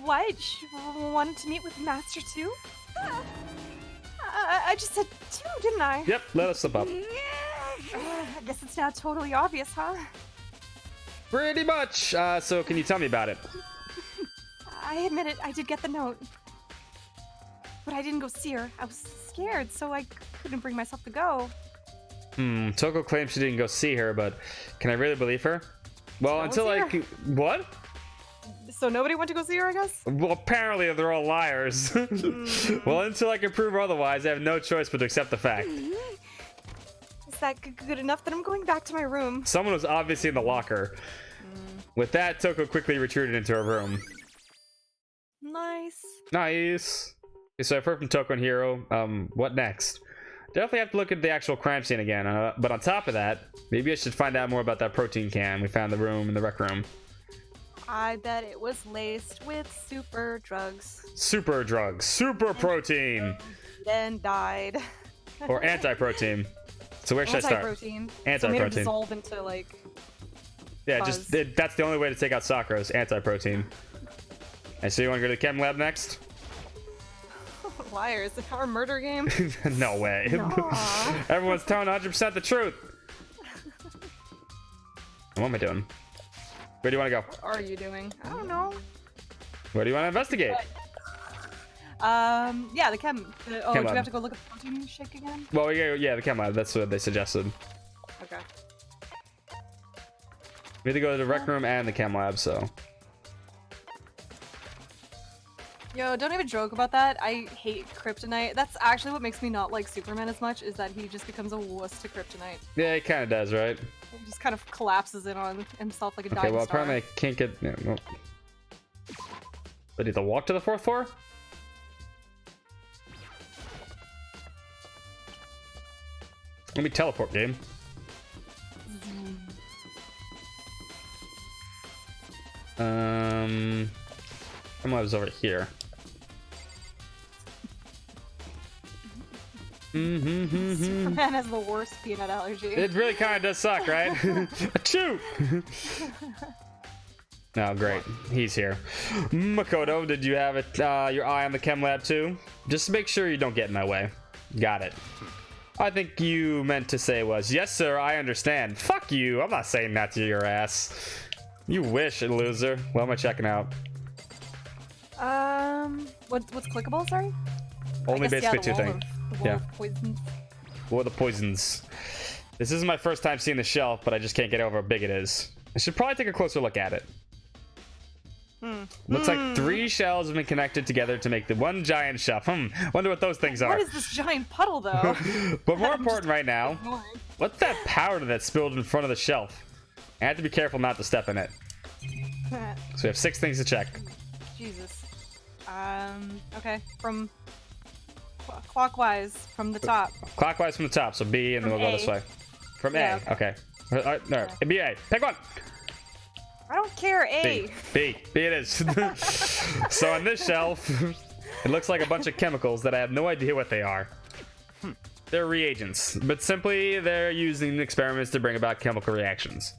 What? You wanted to meet with Master 2? I just said 2, didn't I? Yep, let us slip up. I guess it's now totally obvious, huh? Pretty much. So can you tell me about it? I admit it, I did get the note. But I didn't go see her. I was scared, so I couldn't bring myself to go. Toko claims she didn't go see her, but can I really believe her? Well, Go until see I... her. What? So nobody went to go see her, I guess? Well, apparently they're all liars. Well, until I can prove otherwise, I have no choice but to accept the fact. Is that good enough? Then I'm going back to my room. Someone was obviously in the locker. With that, Toko quickly retreated into her room. Nice. Nice. Okay, so I've heard from Toko and Hiro. What next? Definitely have to look at the actual crime scene again. But on top of that, maybe I should find out more about that protein can we found in the room in the rec room. I bet it was laced with super drugs. Super drugs. Super protein. Then died. Or anti-protein. So where should I start? Anti-protein. So Anti-protein. made her dissolve into, like... Yeah, Buzz. that's the only way to take out Sakura is anti-protein. And so you want to go to the chem lab next? Liars. Our murder game? No way. Aw. Everyone's telling 100% the truth. What am I doing? Where do you want to go? What are you doing? I don't know. Where do you want to investigate? Yeah, the chem. Oh, Chem do we lab. have to go look at the protein shake again? Well, yeah, the chem lab. That's what they suggested. Okay. We have to go to the rec room and the chem lab, so. Yo, don't even joke about that. I hate kryptonite. That's actually what makes me not like Superman as much, is that he just becomes a wuss to kryptonite. Yeah, it kind of does, right? He just kind of collapses in on himself like a Okay, dying well, star. apparently I can't get... Yeah, well. I need to walk to the 4th floor? Let me teleport, game. Chem lab's over here. Superman has the worst peanut allergy. It really kind of does suck, right? Achoo! Oh, great. He's here. Makoto, did you have it, your eye on the chem lab too? Just make sure you don't get in my way. Got it. I think you meant to say was, yes, sir, I understand. Fuck you. I'm not saying that to your ass. You wish, loser. What am I checking out? What's clickable, sorry? Only basically two things. Yeah. Poisons. What are the poisons? This is my first time seeing the shelf, but I just can't get over how big it is. I should probably take a closer look at it. Looks like 3 shelves have been connected together to make the one giant shelf. Wonder what those things are. What is this giant puddle, though? But more important right now, what's that powder that spilled in front of the shelf? I have to be careful not to step in it. So we have 6 things to check. Jesus. Okay. From clockwise from the top. Clockwise from the top, so B, and then we'll go this way. From yeah, A. Okay. No, B, A. Pick one. I don't care. A. B it is. So on this shelf, it looks like a bunch of chemicals that I have no idea what they are. They're reagents, but simply they're using experiments to bring about chemical reactions.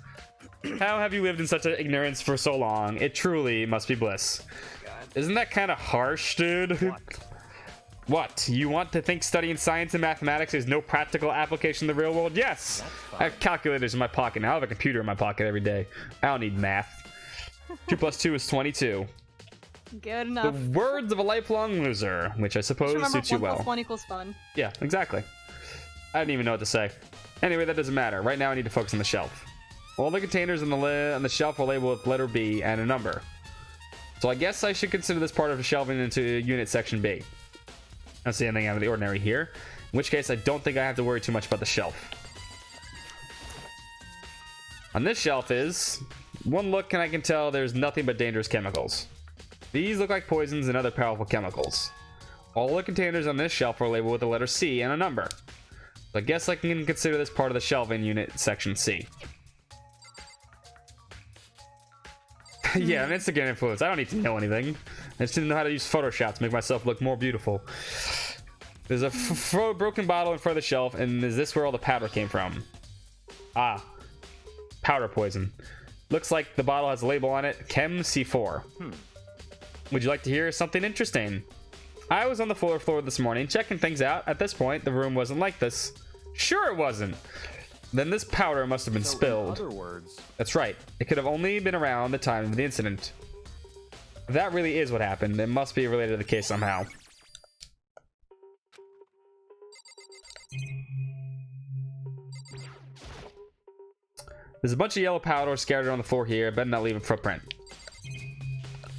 How have you lived in such ignorance for so long? It truly must be bliss. Isn't that kind of harsh, dude? What? You want to think studying science and mathematics has no practical application in the real world? Yes! I have calculators in my pocket now. I have a computer in my pocket every day. I don't need math. 2 plus 2 is 22. Good enough. The words of a lifelong loser, which I suppose suits you well. 1 plus 1 equals fun. Yeah, exactly. I didn't even know what to say. Anyway, that doesn't matter. Right now I need to focus on the shelf. All the containers on the shelf are labeled with letter B and a number. So I guess I should consider this part of the shelving into unit section B. I don't see anything out of the ordinary here, in which case I don't think I have to worry too much about the shelf. On this shelf is one look and I can tell there's nothing but dangerous chemicals. These look like poisons and other powerful chemicals. All the containers on this shelf are labeled with the letter C and a number. So I guess I can consider this part of the shelving unit section C. Yeah, an instant influence. I don't need to know anything. I just didn't know how to use Photoshop to make myself look more beautiful. There's a broken bottle in front of the shelf, and is this where all the powder came from? Ah, powder poison. Looks like the bottle has a label on it, Chem C4. Would you like to hear something interesting? I was on the floor this morning checking things out. At this point, the room wasn't like this. Sure it wasn't. Then this powder must have been spilled. In other words, that's right. It could have only been around the time of the incident. If that really is what happened, it must be related to the case somehow. There's a bunch of yellow powder scattered on the floor here. Better not leave a footprint.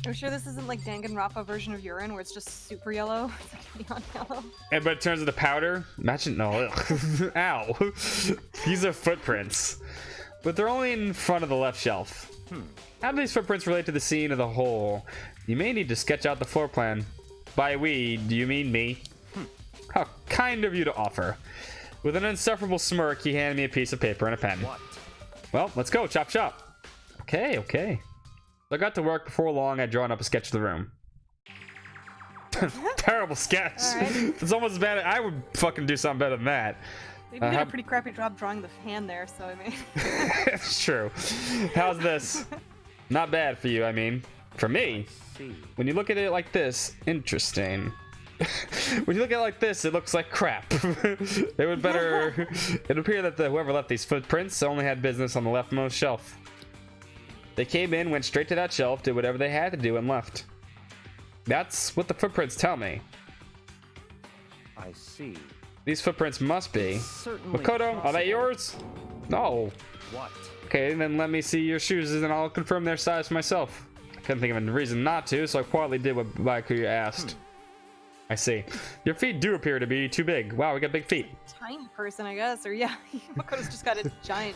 I'm sure this isn't like Danganronpa version of urine where it's just super yellow. It's like neon yellow. And but it turns into powder. Imagine no. Ow. These are footprints, but they're only in front of the left shelf. How do these footprints relate to the scene of the whole? You may need to sketch out the floor plan. By we, do you mean me? How kind of you to offer. With an insufferable smirk, he handed me a piece of paper and a pen. What? Well, let's go. Chop chop. Okay. I got to work before long. I'd drawn up a sketch of the room. Terrible sketch. Right. It's almost as bad. I would fucking do something better than that. You did a pretty crappy job drawing the hand there, so I mean. It's true. How's this? Not bad for you, I mean. For me, when you look at it like this, interesting. When you look at it like this, it looks like crap. It would appear that whoever left these footprints only had business on the leftmost shelf. They came in, went straight to that shelf, did whatever they had to do, and left. That's what the footprints tell me. I see. These footprints must be. Makoto, are they yours? No. What? Okay, then let me see your shoes and I'll confirm their size myself. I couldn't think of a reason not to, so I quietly did what Bakuya asked. I see. Your feet do appear to be too big. Wow, we got big feet. Tiny person, I guess. Or yeah, Makoto's just got a giant.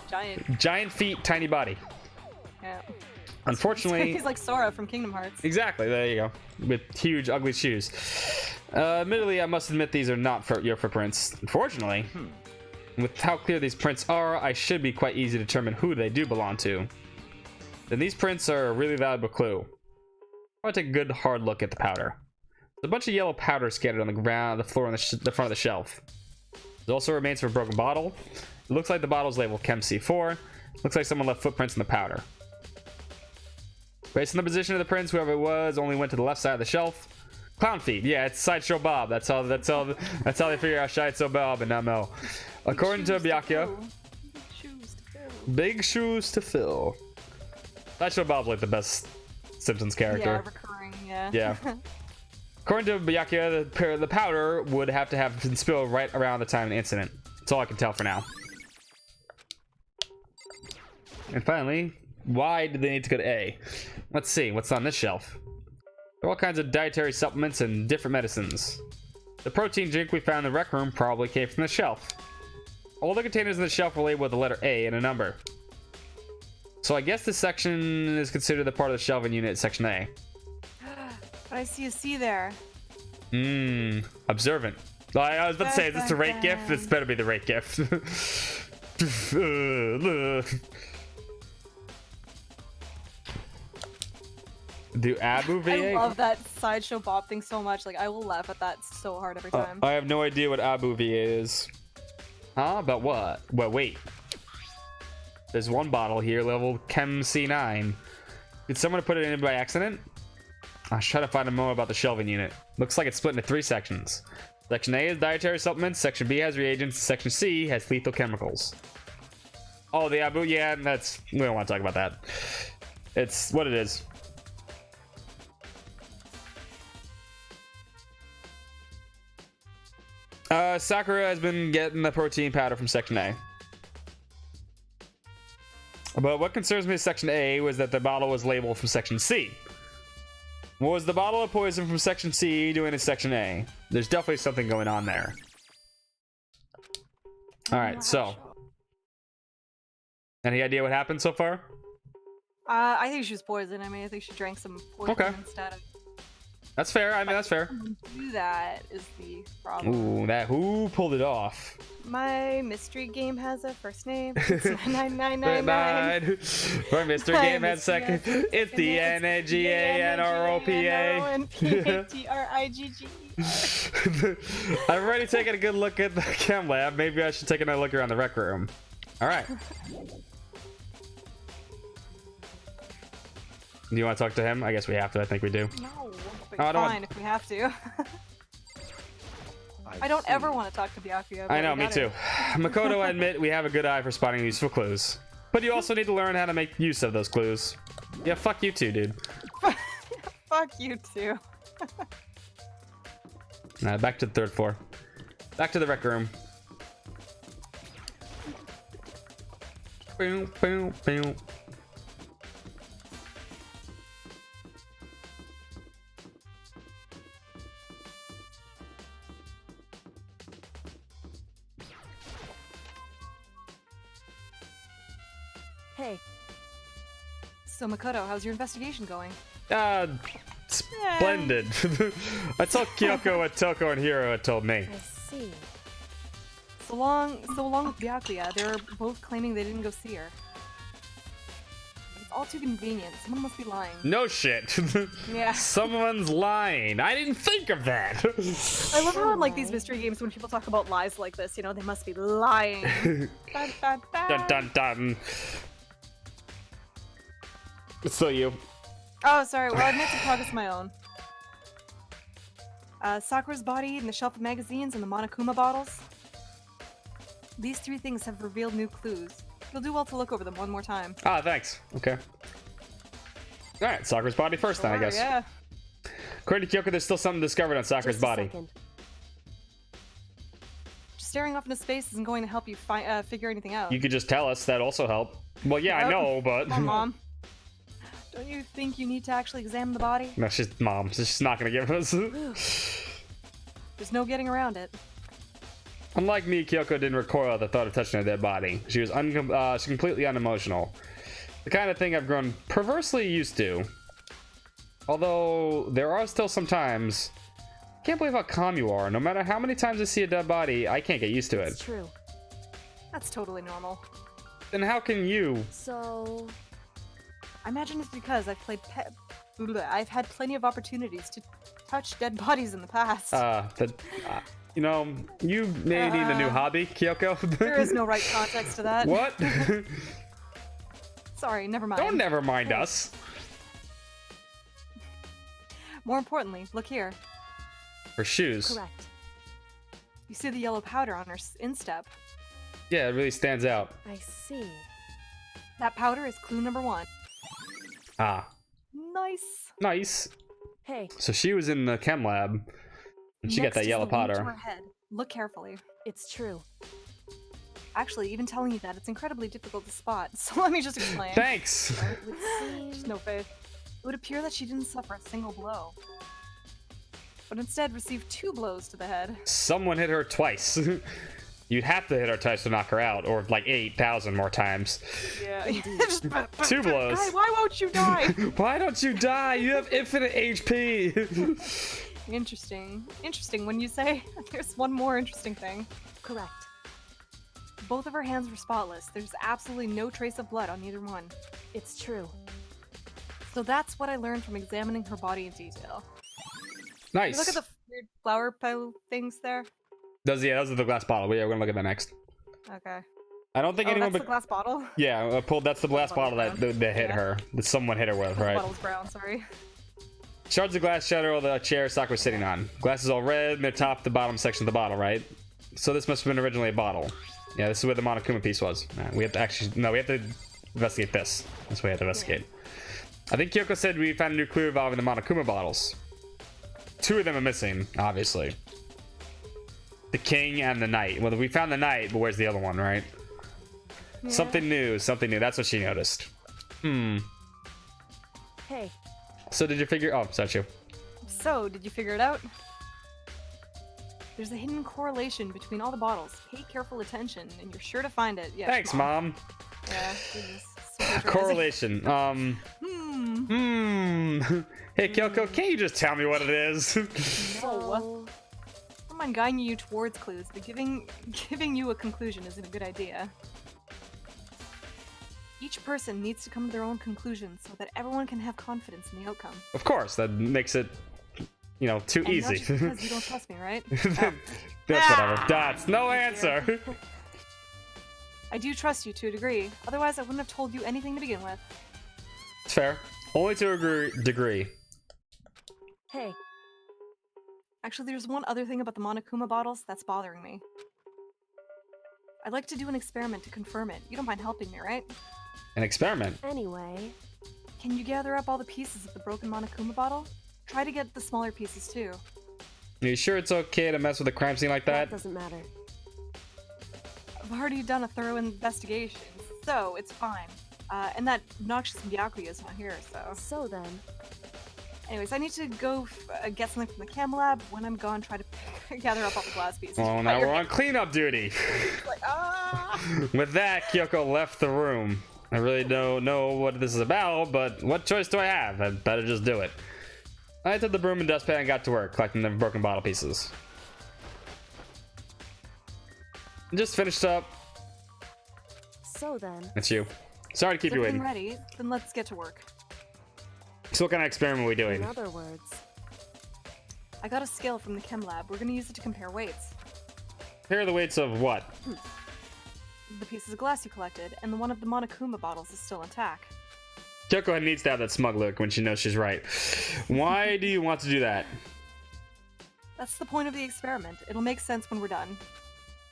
Giant feet, tiny body. Yeah. Unfortunately, he's like Sora from Kingdom Hearts. Exactly. There you go. With huge, ugly shoes. Admittedly, I must admit these are not your footprints. Unfortunately, with how clear these prints are, I should be quite easy to determine who they do belong to. Then these prints are a really valuable clue. I'll take a good hard look at the powder. There's a bunch of yellow powder scattered on the ground, the floor, on the front of the shelf. There also remains of a broken bottle. It looks like the bottle's labeled Chem C4. Looks like someone left footprints in the powder. Based on the position of the prince, whoever it was only went to the left side of the shelf. Clown feet. Yeah, it's Sideshow Bob. That's how they figure out Sideshow Bob and not Mel. According to Byakuya, big shoes to fill. Sideshow Bob's like the best Simpsons character. Yeah, recurring, yeah. Yeah. According to Byakuya, the powder would have to have been spilled right around the time of the incident. That's all I can tell for now. And finally, why did they need to go to A? Let's see, what's on this shelf? There are all kinds of dietary supplements and different medicines. The protein drink we found in the rec room probably came from the shelf. All the containers on the shelf were labeled with the letter A and a number. So I guess this section is considered the part of the shelving unit, section A. But I see a C there. Observant. I was about to say, is this a rate gift? This better be the rate gift. Do Abu VA? I love that Sideshow Bob thing so much. Like, I will laugh at that so hard every time. I have no idea what Abu VA is. Huh? About what? Well, wait. There's one bottle here, level Chem C9. Did someone put it in by accident? I was trying to find a more about the shelving unit. Looks like it's split into 3 sections. Section A is dietary supplements, section B has reagents, section C has lethal chemicals. Oh, the Abu, yeah, that's, we don't want to talk about that. It's what it is. Sakura has been getting the protein powder from section A. But what concerns me with section A was that the bottle was labeled from section C. What was the bottle of poison from section C doing in section A? There's definitely something going on there. Alright, so. Any idea what happened so far? I think she was poisoned. I mean, I think she drank some poison instead of... That's fair. I mean, that's fair. Do that is the problem. Ooh, that who pulled it off? My mystery game has a first name. It's 99999. My mystery game has second. It's the NAGANROPA. I've already taken a good look at the chem lab. Maybe I should take another look around the rec room. All right. Do you want to talk to him? I guess we have to. I think we do. No, but fine if we have to. I don't ever want to talk to Byakuya. I know, me too. Makoto, I admit we have a good eye for spotting useful clues. But you also need to learn how to make use of those clues. Yeah, fuck you too, dude. Fuck you too. Back to the 3rd floor. Back to the rec room. Boom, boom, boom. Hey. So Makoto, how's your investigation going? Splendid. I told Kyoko what Toko and Hiro had told me. I see. So along with Byakuya, they're both claiming they didn't go see her. It's all too convenient. Someone must be lying. No shit. Yeah. Someone's lying. I didn't think of that. I love how in like these mystery games when people talk about lies like this, you know, they must be lying. Dun, dun, dun. Dun dun dun. It's still you. Oh, sorry. Well, I've made some progress of my own. Sakura's body and the shelf of magazines and the Monokuma bottles. These 3 things have revealed new clues. You'll do well to look over them one more time. Ah, thanks. Okay. Alright, Sakura's body first then, I guess. Yeah. According to Kyoko, there's still something discovered on Sakura's body. Just staring off into space isn't going to help you figure anything out. You could just tell us. That'd also help. Well, yeah, I know, but... Come on, Mom. Don't you think you need to actually examine the body? No, she's Mom. She's not gonna give us... There's no getting around it. Unlike me, Kyoko didn't recoil at the thought of touching a dead body. She was completely unemotional. The kind of thing I've grown perversely used to. Although, there are still some times... I can't believe how calm you are. No matter how many times I see a dead body, I can't get used to it. It's true. That's totally normal. Then how can you? So... I imagine it's because I've had plenty of opportunities to touch dead bodies in the past. You know, you may need a new hobby, Kyoko. There is no right context to that. What? Sorry, never mind. Don't never mind us. More importantly, look here. Her shoes. Correct. You see the yellow powder on her instep. Yeah, it really stands out. I see. That powder is clue number 1. Ah. Nice. Nice. Hey, So she was in the chem lab, and she got Next that is yellow the link to powder. her head. Look carefully. it's true. Actually, even telling you that, it's incredibly difficult to spot. So let me just explain. Thanks! It would Just seem... no faith. It would appear that she didn't suffer a single blow, but instead received 2 blows to the head. Someone hit her twice. You'd have to hit her twice to knock her out, or like 8,000 more times. Yeah. Just, 2 blows. Guy, why won't you die? Why don't you die? You have infinite HP. Interesting. Interesting when you say. There's one more interesting thing. Correct. Both of her hands were spotless. There's absolutely no trace of blood on either one. It's true. So that's what I learned from examining her body in detail. Nice. You look at the weird flower petal things there. Those are the glass bottle. Yeah, we're gonna look at that next. Okay. I don't think Oh, anyone. that's the glass bottle? Yeah, I pulled. That's the glass bottle bottle's that hit Yeah. her. That someone hit her with, The right? bottle's brown, sorry. Shards of glass shatter all the chair Sokka was sitting on. Glass is all red, and the top, the bottom section of the bottle, right? So this must have been originally a bottle. Yeah, this is where the Monokuma piece was. We have to actually... No, we have to investigate this. That's what we have to investigate. I think Kyoko said we found a new clue involving the Monokuma bottles. 2 of them are missing, obviously. The king and the knight. Well, we found the knight, but where's the other one, right? Yeah. Something new, something new. That's what she noticed. Hey, So did you figure... Oh, sorry, you. So, did you figure it out? There's a hidden correlation between all the bottles. Pay careful attention, and you're sure to find it. Yeah, Thanks, Mom. Yeah, Jesus. So patronizing. Correlation. Hey, Kyoko, can't you just tell me what it is? No. so... I don't mind guiding you towards clues, but giving you a conclusion isn't a good idea. Each person needs to come to their own conclusion so that everyone can have confidence in the outcome. Of course, that makes it, you know, too And not easy. just because you don't trust me, right? That's whatever. That's no answer. I do trust you to a degree. Otherwise, I wouldn't have told you anything to begin with. It's fair. Only to a degree. Hey, Actually, there's one other thing about the Monokuma bottles that's bothering me. I'd like to do an experiment to confirm it. You don't mind helping me, right? An experiment. anyway... Can you gather up all the pieces of the broken Monokuma bottle? Try to get the smaller pieces too. Are you sure it's okay to mess with a crime scene like That that? doesn't matter. I've already done a thorough investigation, so it's fine. And that noxious Byakuya is not here, so... So then... Anyways, I need to go get something from the chem lab. When I'm gone, try to gather up all the glass pieces. Oh, now we're on cleanup duty. Like, ah! With that, Kyoko left the room. I really don't know what this is about, but what choice do I have? I better just do it. I took the broom and dustpan and got to work, collecting the broken bottle pieces. Just finished up. So then... It's you. Sorry to keep Is you everything waiting. ready? Then let's get to work. So what kind of experiment are we doing? In other words... I got a scale from the chem lab. We're gonna use it to compare weights. Here are the weights of what? The pieces of glass you collected, and the one of the Monokuma bottles is still intact. Kyoko needs to have that smug look when she knows she's right. Why do you want to do that? That's the point of the experiment. It'll make sense when we're done.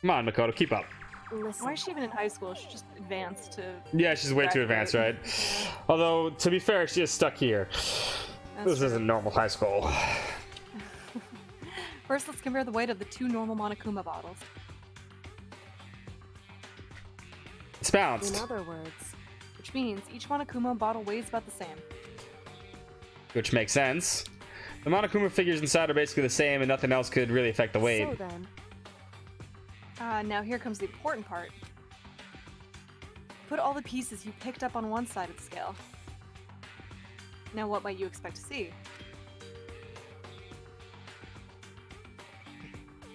Come on, Makoto, keep up. Listen... Why is she even in high school? She's just advanced to... Yeah, she's way too graduate. advanced, right? Although, to be fair, she is stuck here. That's This true. isn't normal high school. First, let's compare the weight of the 2 normal Monokuma bottles. It's In balanced, other words... Which means each Monokuma bottle weighs about the same. which makes sense. The Monokuma figures inside are basically the same, and nothing else could really affect the weight. So then... Now here comes the important part. Put all the pieces you picked up on one side of the scale. Now what might you expect to see?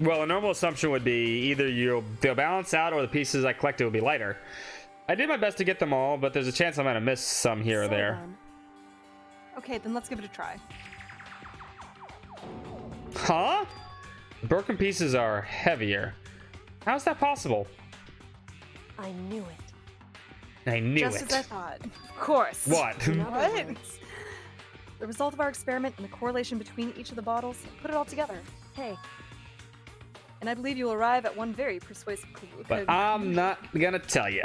Well, a normal assumption would be either they'll balance out, or the pieces I collected will be lighter. I did my best to get them all, but there's a chance I might have missed some here or So there. then... Okay, then let's give it a try. Huh? The broken pieces are heavier. How's that possible? I knew it. I knew Just it. as I thought. Of course. What? In other What? words... The result of our experiment and the correlation between each of the bottles, put it all together. Hey, And I believe you will arrive at one very persuasive But I'm not gonna tell you.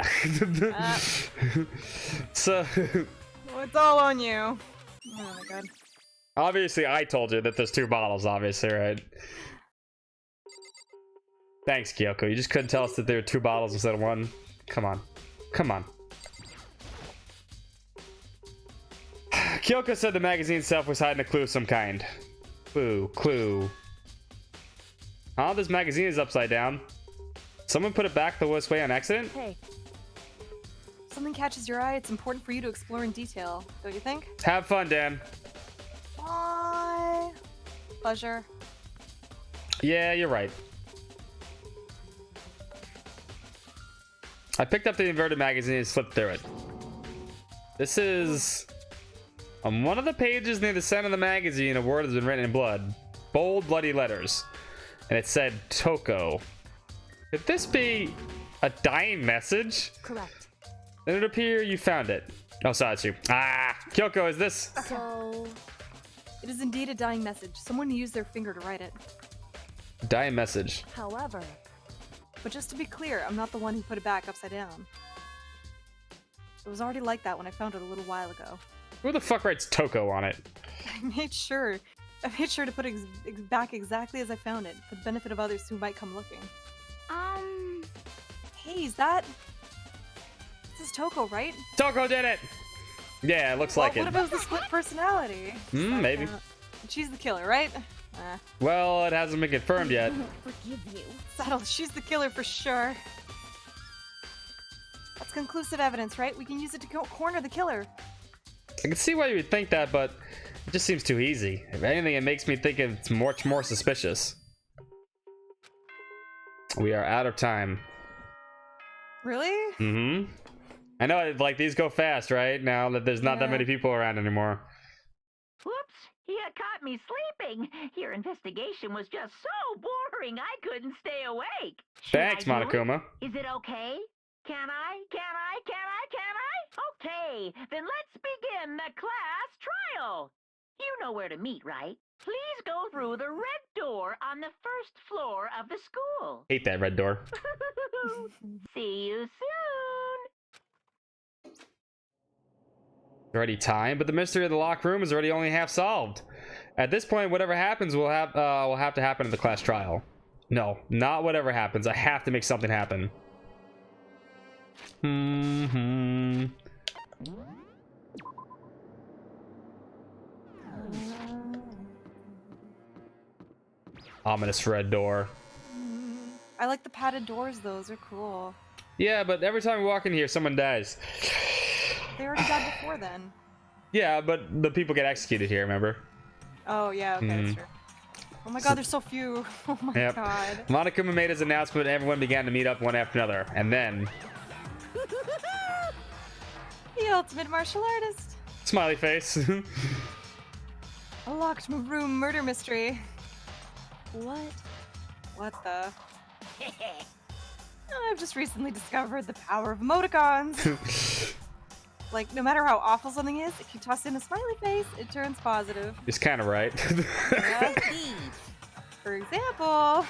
So, it's all on you. Oh my god. obviously I told you that there's 2 bottles, obviously, right? Thanks, Kyoko. You just couldn't tell us that there were 2 bottles instead of 1. Come on. Come on. Kyoko said the magazine itself was hiding a clue of some kind. Clue. Oh, this magazine is upside down. Someone put it back the worst way on accident? hey, If something catches your eye, it's important for you to explore in detail, don't you think? Have fun, Dan. Bye. Pleasure. Yeah, you're right. I picked up the inverted magazine and flipped through it. This is... On one of the pages near the center of the magazine, a word has been written in blood. Bold, bloody letters. And it said, Toko. Could this be a dying message? correct. Then it appear you found it. Oh, sorry, it's you. Ah! Kyoko, is this... So, It is indeed a dying message. Someone used their finger to write it. Dying message. however, But just to be clear, I'm not the one who put it back upside down. It was already like that when I found it a little while ago. Who the fuck writes Toko on it? I made sure to put it back exactly as I found it, for the benefit of others who might come looking. Hey, is that... This is Toko, right? Toko did it! Yeah, it looks like What it. if it was the split personality? Maybe. She's the killer, right? Well, it hasn't been confirmed yet. Forgive you. Settled. She's the killer for sure. That's conclusive evidence, right? We can use it to corner the killer. I can see why you would think that, but it just seems too easy. If anything, it makes me think it's much more suspicious. We are out of time. Really? Mm-hmm. I know, like, these go fast, right? Now that there's not that many people around anymore. Whoops! You caught me sleeping. Your investigation was just so boring, I couldn't stay awake. Should Thanks, I do it? Monokuma. Is it okay? Can I? Okay, then let's begin the class trial. You know where to meet, right? Please go through the red door on the first floor of the school. Hate that red door. See you soon. Already time, but the mystery of the locked room is already only half solved. At this point, whatever happens will have to happen in the class trial. No, not whatever happens. I have to make something happen. Ominous red door. I like the padded doors, those are cool. Yeah, but every time we walk in here, someone dies. They already died before then. Yeah, but the people get executed here, remember? Oh, yeah, okay, that's true. Oh my god, there's so few. Oh my god. Monokuma made his announcement and everyone began to meet up one after another. And then... The ultimate martial artist. Smiley face. A locked room murder mystery. what? What the? I've just recently discovered the power of emoticons. Like, no matter how awful something is, if you toss in a smiley face, it turns positive. He's kind of right. Yeah. For example,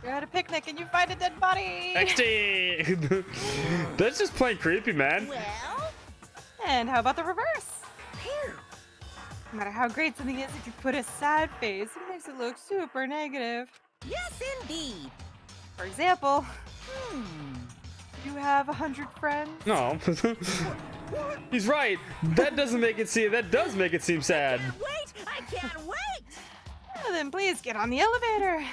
you're at a picnic and you find a dead body. XD! That's just plain creepy, man. Well, And how about the reverse? No matter how great something is, if you put a sad face, it makes it look super negative. yes, indeed. For example, you have 100 friends. No. He's right. That does make it seem sad. Wait, I can't wait. Well, then please get on the elevator.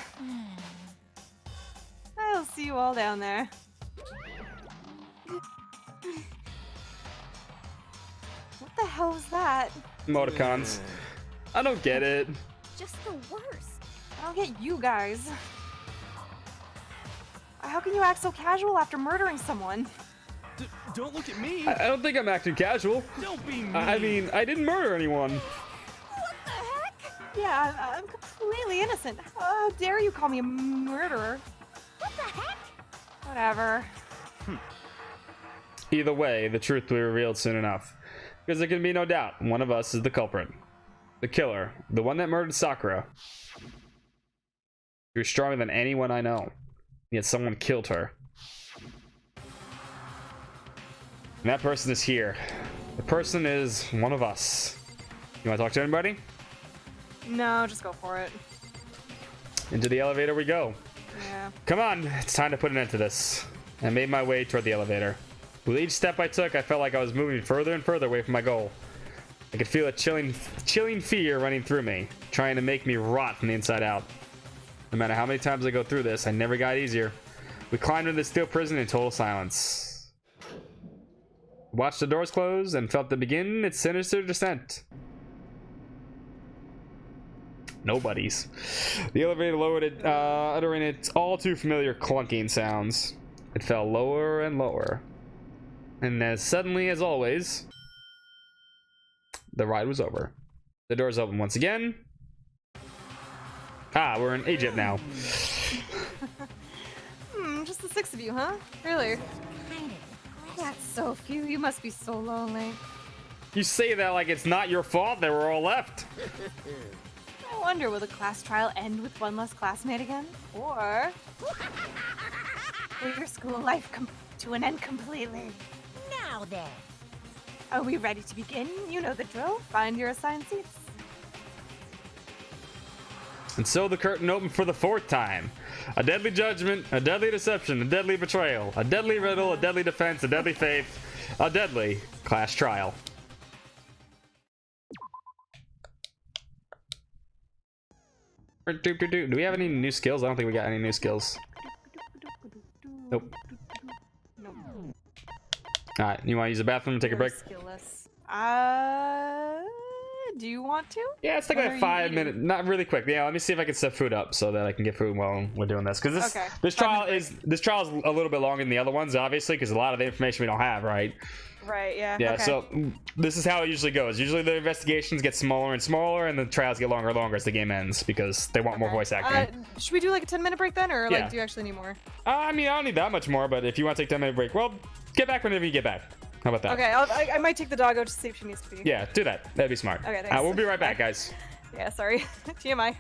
I'll see you all down there. What the hell was that? Emoticons. I don't get it. Just the worst. I don't get you guys. How can you act so casual after murdering someone? Don't look at me. I don't think I'm acting casual. Don't be mean. I mean, I didn't murder anyone. What the heck? Yeah, I'm completely innocent. How dare you call me a murderer? What the heck? Whatever. Either way, the truth will be revealed soon enough. Because there can be no doubt, one of us is the culprit. The killer. The one that murdered Sakura. You're stronger than anyone I know. Yet someone killed her. And that person is here. The person is one of us. You want to talk to anybody? No, just go for it. Into the elevator we go. Yeah. Come on, it's time to put an end to this. I made my way toward the elevator. With each step I took, I felt like I was moving further and further away from my goal. I could feel a chilling fear running through me, trying to make me rot from the inside out. No matter how many times I go through this, I never got easier. We climbed into the steel prison in total silence. Watched the doors close and felt it begin its sinister descent. Nobody's. The elevator lowered it, uttering its all too familiar clunking sounds. It fell lower and lower. And as suddenly as always, the ride was over. The doors opened once again. Ah, we're in Egypt now. Just the 6 of you, huh? Really? That's so few. You must be so lonely. You say that like it's not your fault that we're all left. I wonder, will the class trial end with one less classmate again? Or will your school life come to an end completely? Now then. Are we ready to begin? You know the drill. Find your assigned seats. And so the curtain opened for the 4th time. A deadly judgment, a deadly deception, a deadly betrayal, a deadly riddle, a deadly defense, a deadly faith, a deadly class trial. Do we have any new skills? I don't think we got any new skills. Nope. Alright, you want to use the bathroom and take a break? Skillless. Do you want to? Yeah, it's like a 5-minute, not really quick. Yeah, let me see if I can set food up so that I can get food while we're doing this. Because this trial is a little bit longer than the other ones, obviously, because a lot of the information we don't have, right? Right. Yeah. Yeah. Okay. So this is how it usually goes. Usually the investigations get smaller and smaller, and the trials get longer and longer as the game ends because they want more voice acting. Should we do like a 10-minute break then, or Yeah. like do you actually need more? I mean, I don't need that much more, but if you want to take a 10-minute break, well, get back whenever you get back. How about that? Okay. I might take the dog out to see if she needs to be. Yeah, do that. That'd be smart. Okay. Thanks. We'll be right back, guys. Yeah. Sorry. TMI.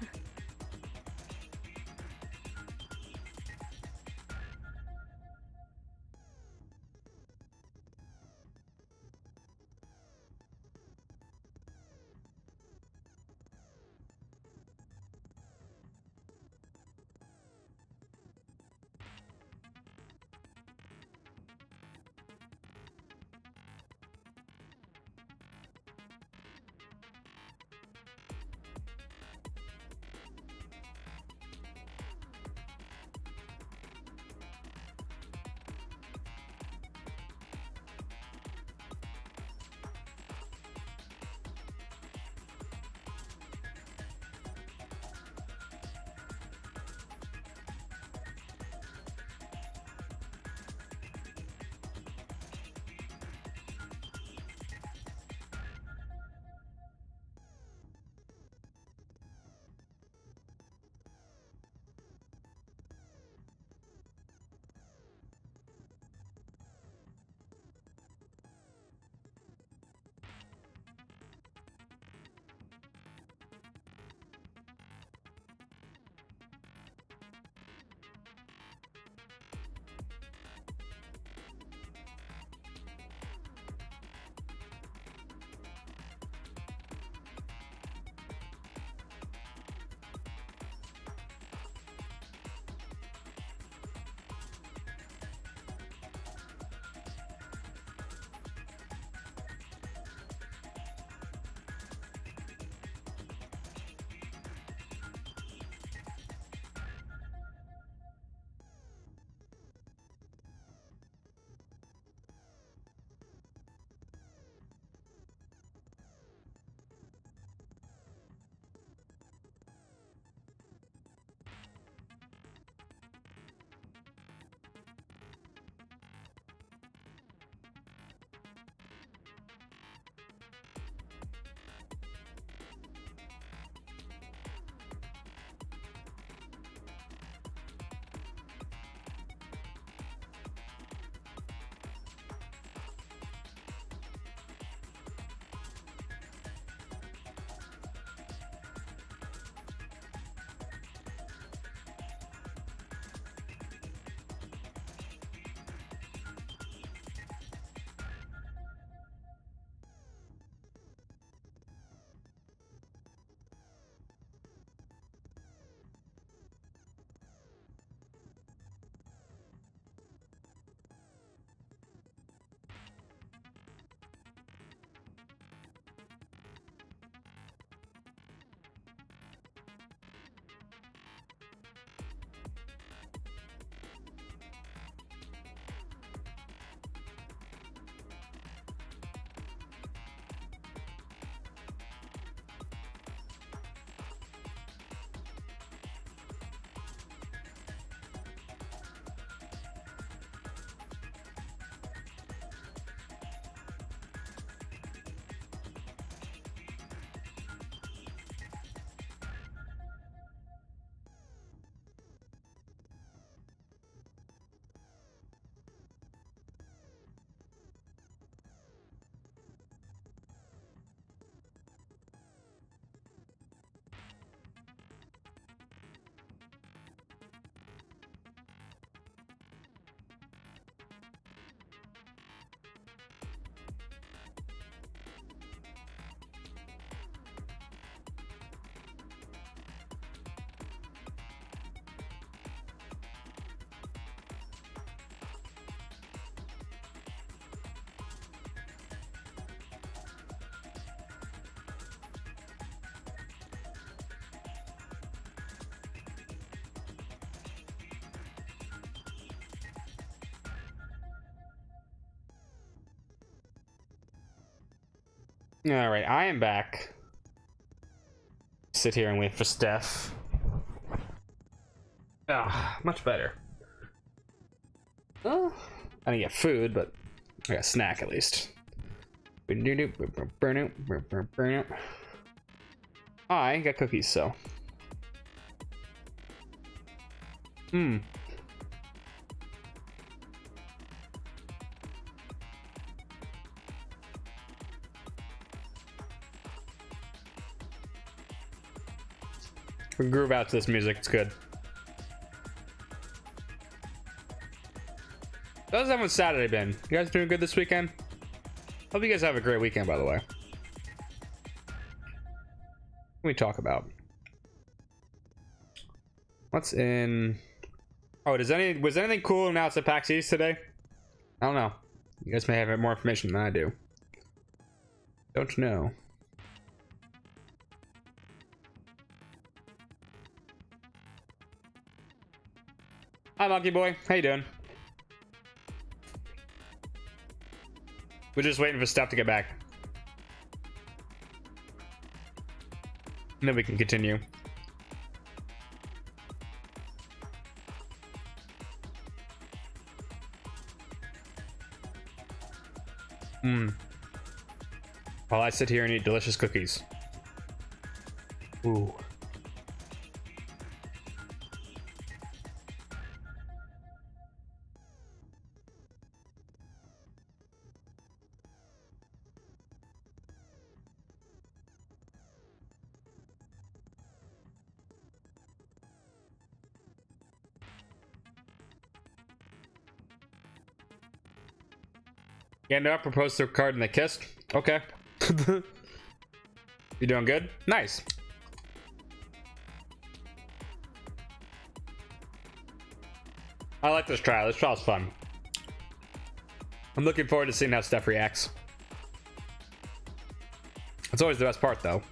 All right, I am back. Sit here and wait for Steph. Ah, much better. I didn't get food, but I got a snack at least. I got cookies, so. We groove out to this music, it's good. How's everyone's Saturday been? You guys doing good this weekend? Hope you guys have a great weekend, by the way. What can we talk about? What's in... Oh, was anything cool announced at PAX East today? I don't know. You guys may have more information than I do. Don't know. Hi, Monkey Boy. How you doing? We're just waiting for Steph to get back. And then we can continue. While I sit here and eat delicious cookies. Ooh. Yeah, no, I proposed to a card and they kissed. Okay. You doing good? Nice. I like this trial. This trial's fun. I'm looking forward to seeing how Steph reacts. It's always the best part, though.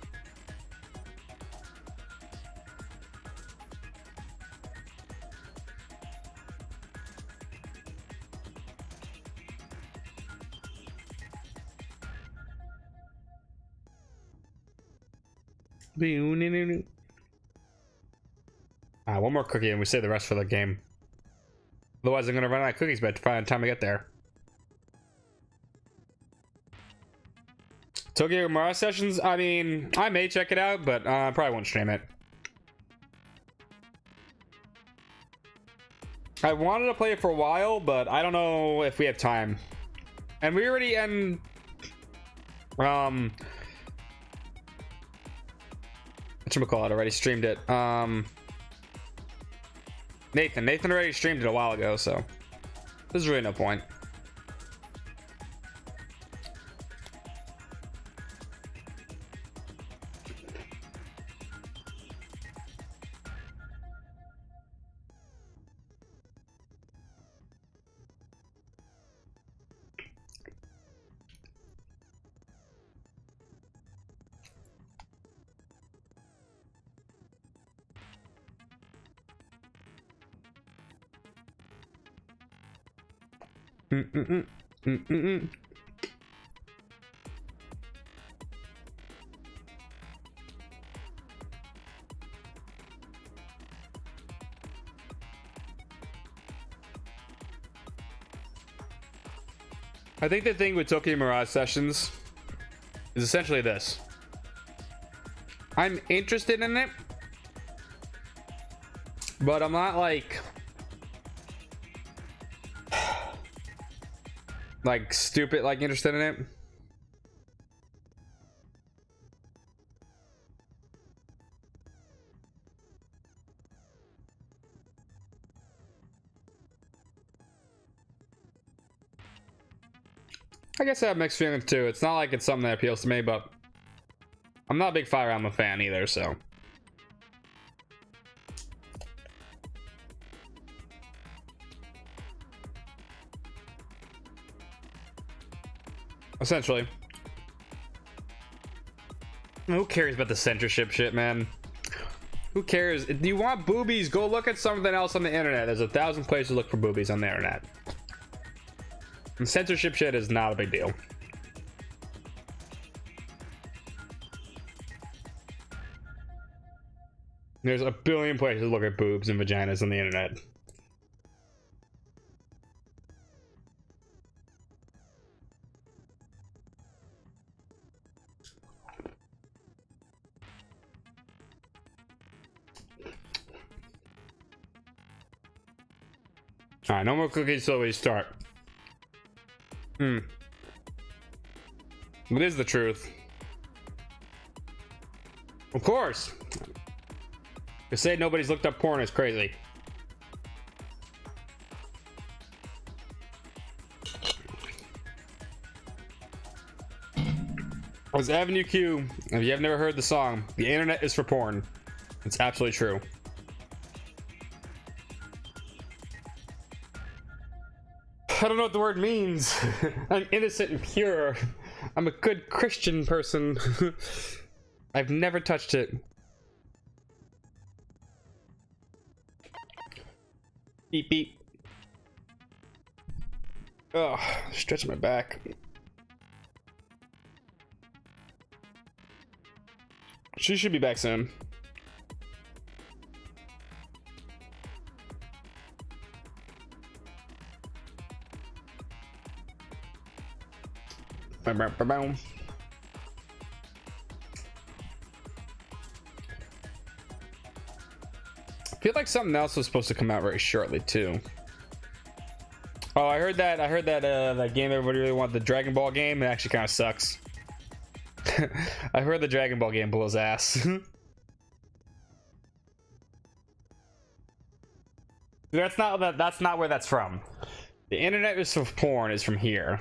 One more cookie and we save the rest for the game. Otherwise I'm gonna run out of cookies by the time I get there. Tokyo Mirage Sessions, I mean, I may check it out, but I probably won't stream it. I wanted to play it for a while, but I don't know if we have time. And we already whatchamacallit already streamed it. Nathan already streamed it a while ago, so there's really no point. I think the thing with Tokyo Mirage Sessions is essentially this. I'm interested in it, but I'm not like stupid interested in it. I guess I have mixed feelings too. It's not like it's something that appeals to me, but I'm not a big Fire Emblem fan either, so. Essentially. Who cares about the censorship shit, man? Who cares? If you want boobies, go look at something else on the internet. There's 1,000 places to look for boobies on the internet. And censorship shit is not a big deal. There's a billion places to look at boobs and vaginas on the internet. Alright, no more cookies till we start. What is the truth? Of course! To say nobody's looked up porn is crazy. As Avenue Q, if you have never heard the song, the internet is for porn. It's absolutely true. I don't know what the word means. I'm innocent and pure. I'm a good Christian person. I've never touched it. Beep beep. Oh, stretching my back. She should be back soon. Boom. I feel like something else was supposed to come out very shortly too. Oh, I heard that that game everybody really wanted, the Dragon Ball game, it actually kind of sucks. I heard the Dragon Ball game blows ass. That's not where that's from. The internet is for porn is from here.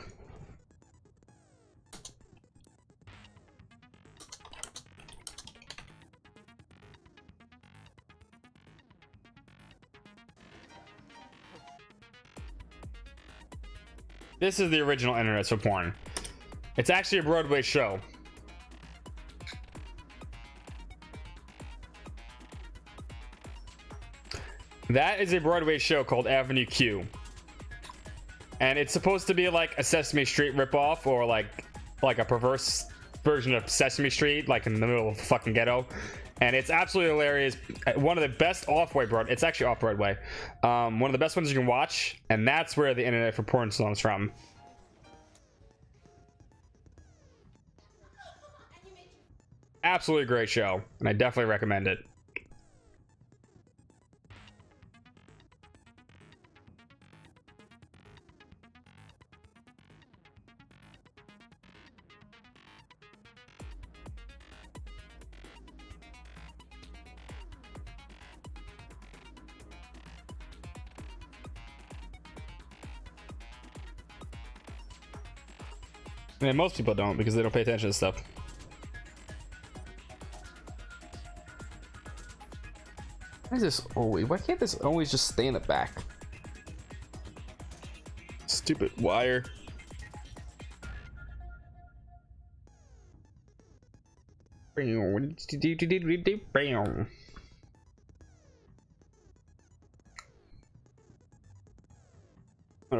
This is the original internet for porn. It's actually a Broadway show. That is a Broadway show called Avenue Q. And it's supposed to be like a Sesame Street ripoff, or like a perverse version of Sesame Street, like in the middle of the fucking ghetto. And it's absolutely hilarious. One of the best off-Broadway, it's actually off-Broadway. One of the best ones you can watch, and that's where the internet for porn song is from. Absolutely great show, and I definitely recommend it. Yeah, most people don't because they don't pay attention to stuff. Why is this always? Why can't this always just stay in the back? Stupid wire. What do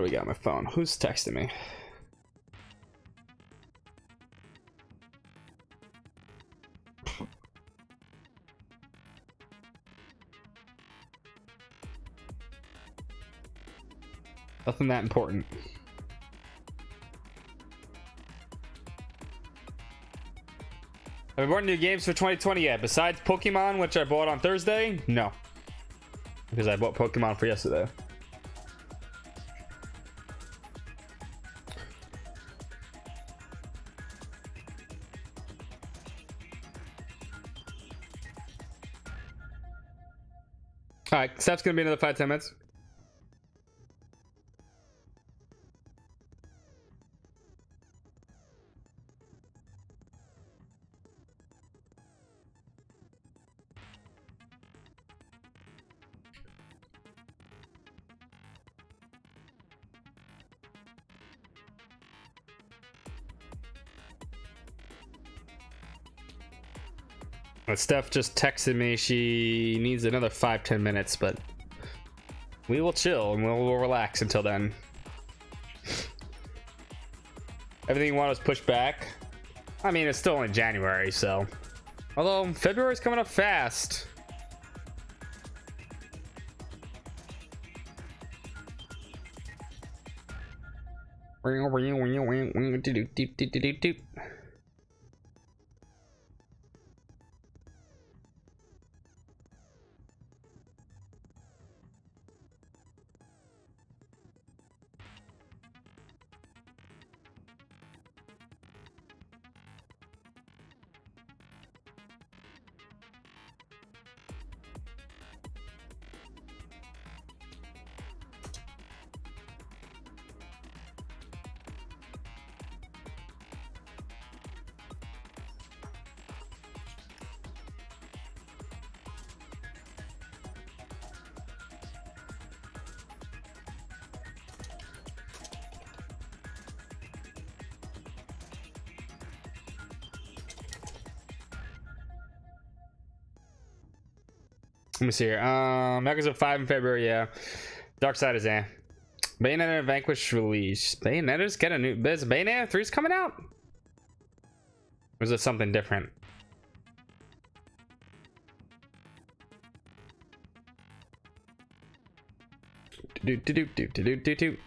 we got on my phone? Who's texting me? Nothing that important. Have I bought new games for 2020 yet? Besides Pokemon, which I bought on Thursday? No. Because I bought Pokemon for yesterday. Alright, Steph's gonna be another 5-10 minutes. Steph just texted me she needs another 5-10 minutes, but we will chill and we'll relax until then. Everything you want was pushed back. I mean, it's still only January, so. Although February's coming up fast. Let me see here. Yakuza 5 in February, yeah. Dark Side is Bayonetta and Vanquish release. Bayonetta's get a new biz. Bayonetta 3's coming out? Or is it something different? Do do do do do do do do.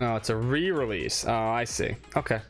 Oh, it's a re-release. Oh, I see. Okay.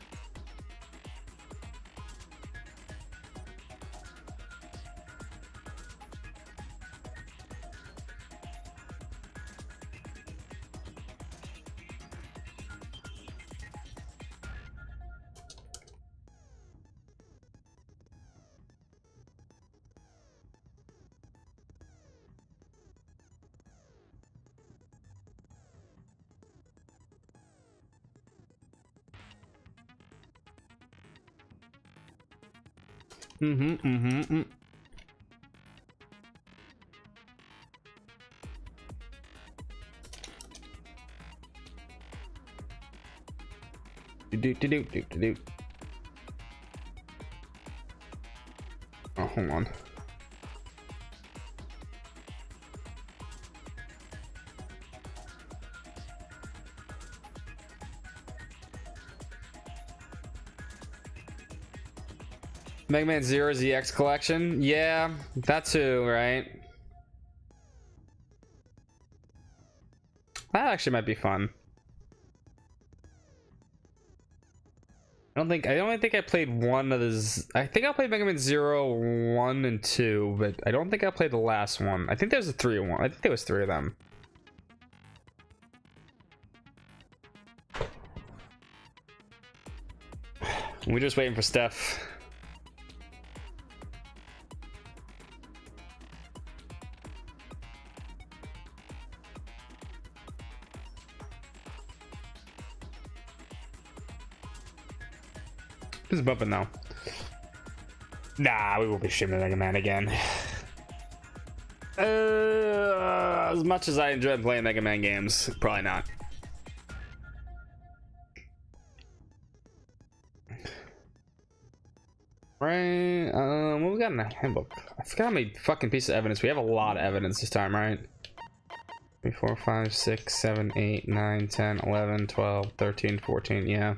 Do. Oh, hold on. Mega Man Zero ZX collection? Yeah, that too, right? That actually might be fun. I don't think I played one of those. I think I played Mega Man 0, 1, and 2, but I don't think I played the last one. I think there's a 3 one. I think there was 3 of them. We're just waiting for Steph. Who's bumping now? Nah, we won't be streaming Mega Man again. As much as I enjoy playing Mega Man games, probably not. Right, what we got in the handbook? I forgot how many fucking pieces of evidence. We have a lot of evidence this time, right? 3, 4, 5, 6, 7, 8, 9, 10, 11, 12, 13, 14, yeah.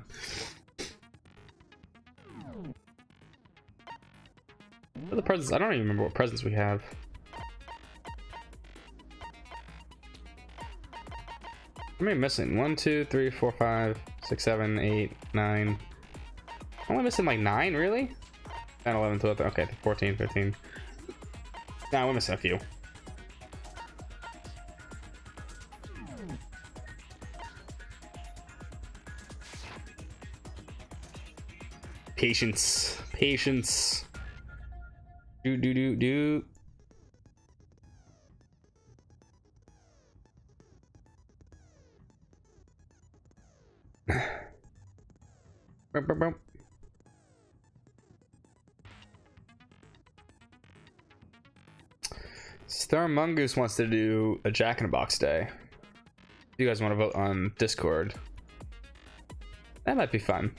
What are the presents? I don't even remember what presents we have. How many missing? 1, 2, 3, 4, 5, 6, 7, 8, 9. I'm only missing like 9, really? 10, 11, 12, okay, 14, 15. Nah, we're missing a few. Patience. Patience. Do. Star Mongoose wants to do a Jack in a Box day. If you guys want to vote on Discord, that might be fun.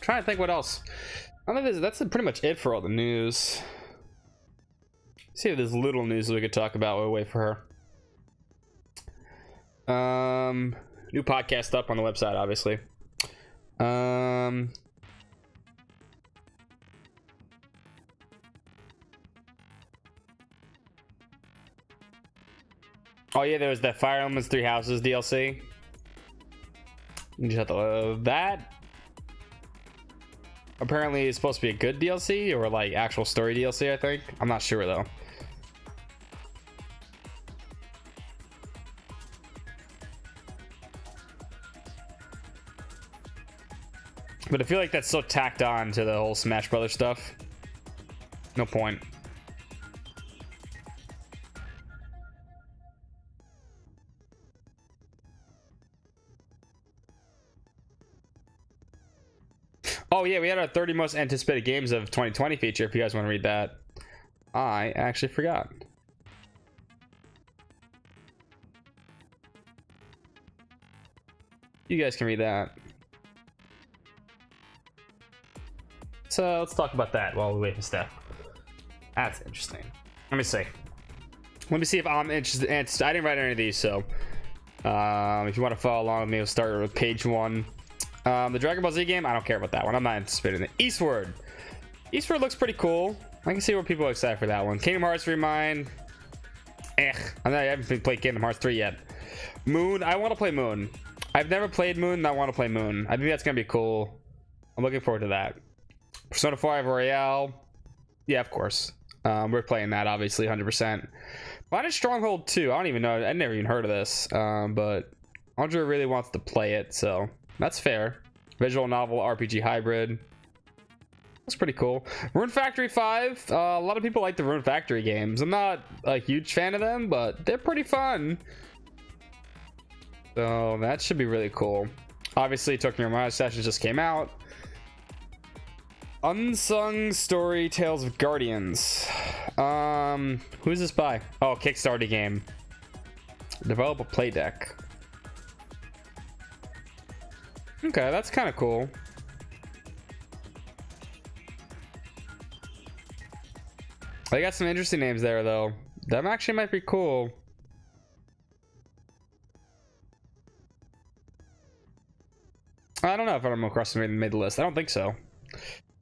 Trying to think what else. I don't know, that's pretty much it for all the news. See if there's little news that we could talk about while we wait for her. New podcast up on the website, obviously. Oh yeah, there was that Fire Emblem's Three Houses DLC. You just have to that. Apparently, it's supposed to be a good DLC or like actual story DLC. I think I'm not sure though. But I feel like that's so tacked on to the whole Smash Brothers stuff. No point. Oh yeah, we had our 30 most anticipated games of 2020 feature. If you guys want to read that, I actually forgot. You guys can read that. So let's talk about that while we wait for Steph. That's interesting. Let me see. Let me see if I'm interested. I didn't write any of these, so if you want to follow along with me, we'll start with page 1. The Dragon Ball Z game, I don't care about that one. I'm not anticipating it. Eastward. Eastward looks pretty cool. I can see where people are excited for that one. Kingdom Hearts Remind. I haven't played Kingdom Hearts 3 yet. Moon. I want to play Moon. I've never played Moon, and I want to play Moon. I think that's going to be cool. I'm looking forward to that. Persona 5 Royale. Yeah, of course. We're playing that, obviously, 100%. Why did Stronghold 2? I don't even know. I never even heard of this. But Andrea really wants to play it, so that's fair. Visual novel RPG hybrid. That's pretty cool. Rune Factory 5. A lot of people like the Rune Factory games. I'm not a huge fan of them, but they're pretty fun. So that should be really cool. Obviously, Tokyo Mirage Sessions just came out. Unsung Story Tales of Guardians. Who's this by? Oh, Kickstarter game. Develop a play deck. Okay, that's kind of cool. They got some interesting names there, though. That actually might be cool. I don't know if I'm across made the list. I don't think so.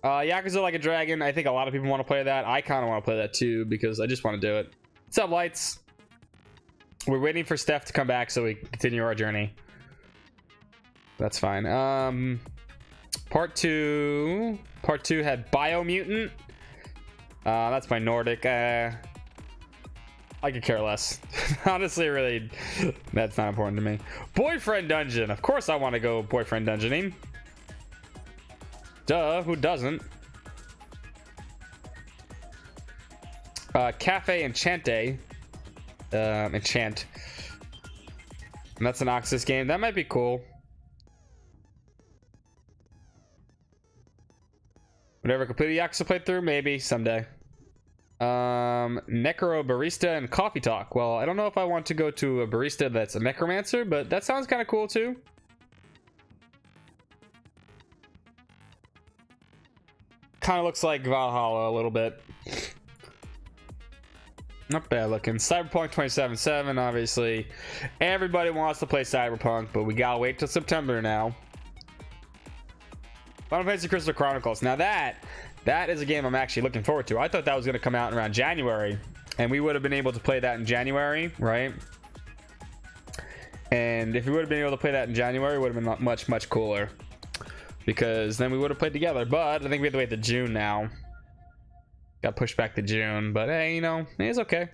Yakuza Like a Dragon. I think a lot of people want to play that. I kind of want to play that too because I just want to do it. What's up, Lights? We're waiting for Steph to come back so we can continue our journey. That's fine. Part 2 had Biomutant. That's my Nordic. I could care less. Honestly, really, that's not important to me. Boyfriend Dungeon. Of course I want to go Boyfriend Dungeoning. Duh, who doesn't? Cafe Enchante. Enchant. And that's an Oxys game. That might be cool. Whatever, complete a Yakuza playthrough? Maybe, someday. Necro Barista and Coffee Talk. Well, I don't know if I want to go to a barista that's a necromancer, but that sounds kind of cool too. Kind of looks like Valhalla a little bit. Not bad looking. Cyberpunk 2077, obviously. Everybody wants to play Cyberpunk, but we gotta wait till September now. Final Fantasy Crystal Chronicles. Now that is a game I'm actually looking forward to. I thought that was going to come out around January, and we would have been able to play that in January, right? And if we would have been able to play that in January, it would have been much, much cooler. Because then we would have played together. But I think we have to wait to June now. Got pushed back to June, but hey, you know, it's okay.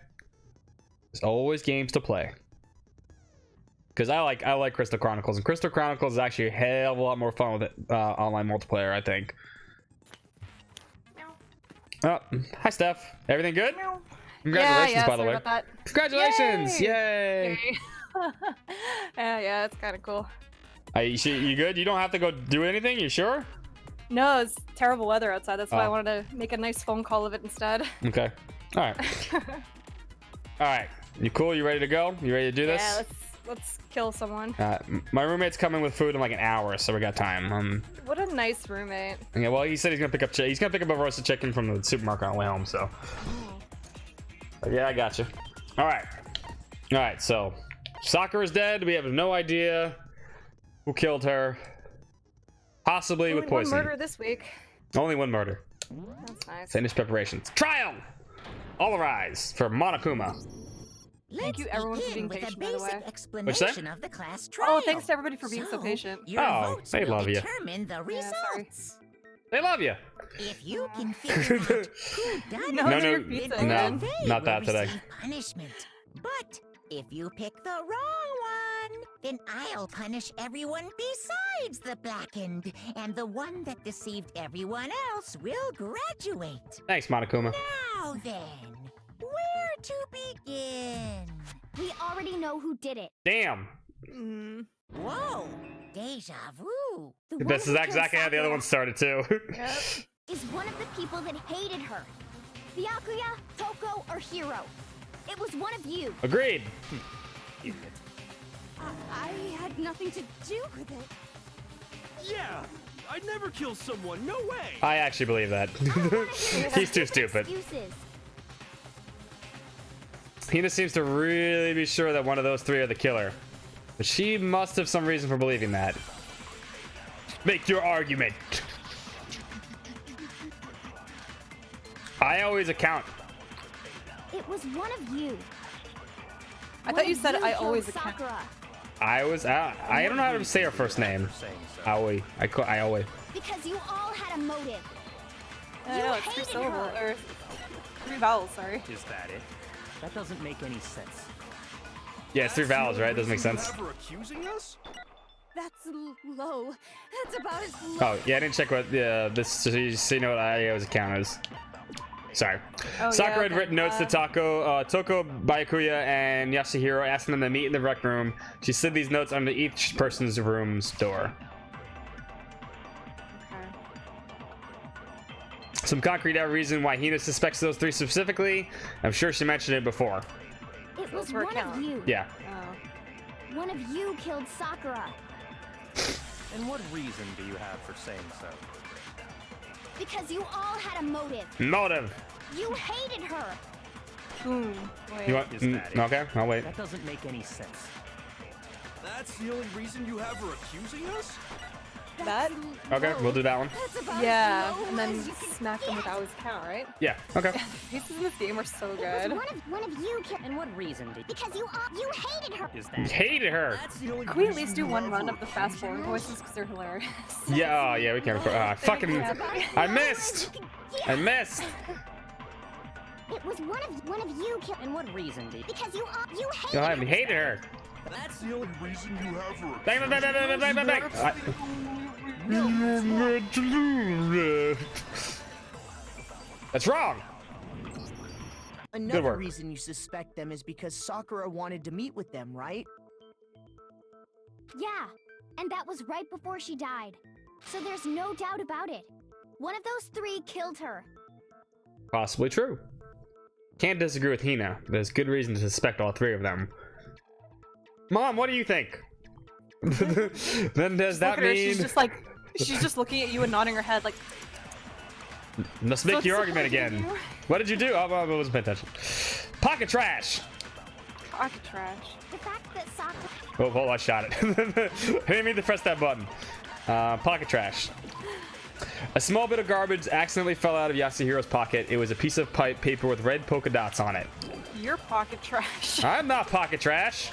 There's always games to play. Because I like Crystal Chronicles, and Crystal Chronicles is actually a hell of a lot more fun with it, online multiplayer, I think. Oh, hi Steph. Everything good? Congratulations, by the way. Congratulations! Yay! Yeah, it's kind of cool. You good? You don't have to go do anything? You sure? No, it's terrible weather outside. That's why I wanted to make a nice phone call of it instead. Okay. All right. All right. You cool? You ready to go? You ready to do this? Yeah, let's kill someone. My roommate's coming with food in like an hour, so we got time. What a nice roommate. Yeah, well, he said he's gonna pick up a roasted chicken from the supermarket on the way home. So, but yeah, I got you. All right. So, Sakura's dead. We have no idea who killed her. Possibly Only with poison. one murder this week. Only one murder. That's nice. Finish preparations. Trial. All rise for Monokuma. Thank you, everyone, for being patient, by the way. What's that? Of the class Oh, trial. thanks to everybody for being so patient. Your Oh, votes they will love you. determine the Yeah, sorry. results. They love you. If you can figure out who done No, it, your pizza then again. they not will that today. receive punishment. But if you pick the wrong one, then I'll punish everyone besides the blackened, and the one that deceived everyone else will graduate. Thanks, Monokuma. Now then, where to begin? We already know who did it. Damn. Whoa, deja vu. This is exactly how the other one started too. Is one of the people that hated her. Byakuya, Toko, or Hiro. It was one of you. Agreed. I had nothing to do with it. Yeah, I'd never kill someone. No way. I actually believe that. He's too stupid. Excuses. Hina seems to really be sure that one of those three are the killer. But she must have some reason for believing that. Make your argument. I always account. It was one of you. I thought you said I always account. Sakura. I don't know how to say her first name. Aoi. Aoi. Because you all had a motive. I know, it's three syllables, or 3 vowels, sorry. Is that it? That doesn't make any sense. Yeah, it's 3 vowels, right? Doesn't make sense. Ever accusing us? That's low. That's about as low. Oh, yeah, I didn't check what this, so you know what I always account as. Sorry. Oh, Sakura yeah, had okay. written notes to Toko, Byakuya, and Yasuhiro, asking them to meet in the rec room. She slid these notes under each person's room's door. Some concrete reason why Hina suspects those 3 specifically. I'm sure she mentioned it before. It was for one account. of you. Yeah. Oh. One of you killed Sakura. And what reason do you have for saying so? Because you all had a motive. Motive. You hated her. Wait. You want? Is that it? Okay, I'll wait. That doesn't make any sense. That's the only reason you have her accusing us? That? Okay, we'll do that one. That's about Yeah, as low and then as you can smack them with get. always count, right? Yeah. Okay. The faces in this game are so It good. was one of you killed. And what reason did Because you hated her. Is You that hated her. That's the only Can we at reason least do you one have run her of the fast forward accusing us? voices because they're hilarious? Yeah. Oh, yeah. We can't record. Fucking. I missed. I missed. It was one of you killed. And what reason did Because you hated No, I her. hated her. That's the only reason you have her. Bang, bang, bang, bang, bang, bang, bang, bang. That's wrong. Another work. reason you suspect them is because Sakura wanted to meet with them, right? Yeah, and that was right before she died. So there's no doubt about it. One of those 3 killed her. Possibly true. Can't disagree with Hina. There's good reason to suspect all 3 of them. Mom, what do you think? Then does that Look at her, mean? she's just looking at you and nodding her head like. Let's make So your it's argument like again. you. What did you do? Oh, I wasn't paying attention. Pocket trash. Pocket trash. The fact that Sakura. Oh, hold on, I shot it. I didn't mean to press that button. Pocket trash. A small bit of garbage accidentally fell out of Yasuhiro's pocket. It was a piece of paper with red polka dots on it. You're pocket trash. I'm not pocket trash.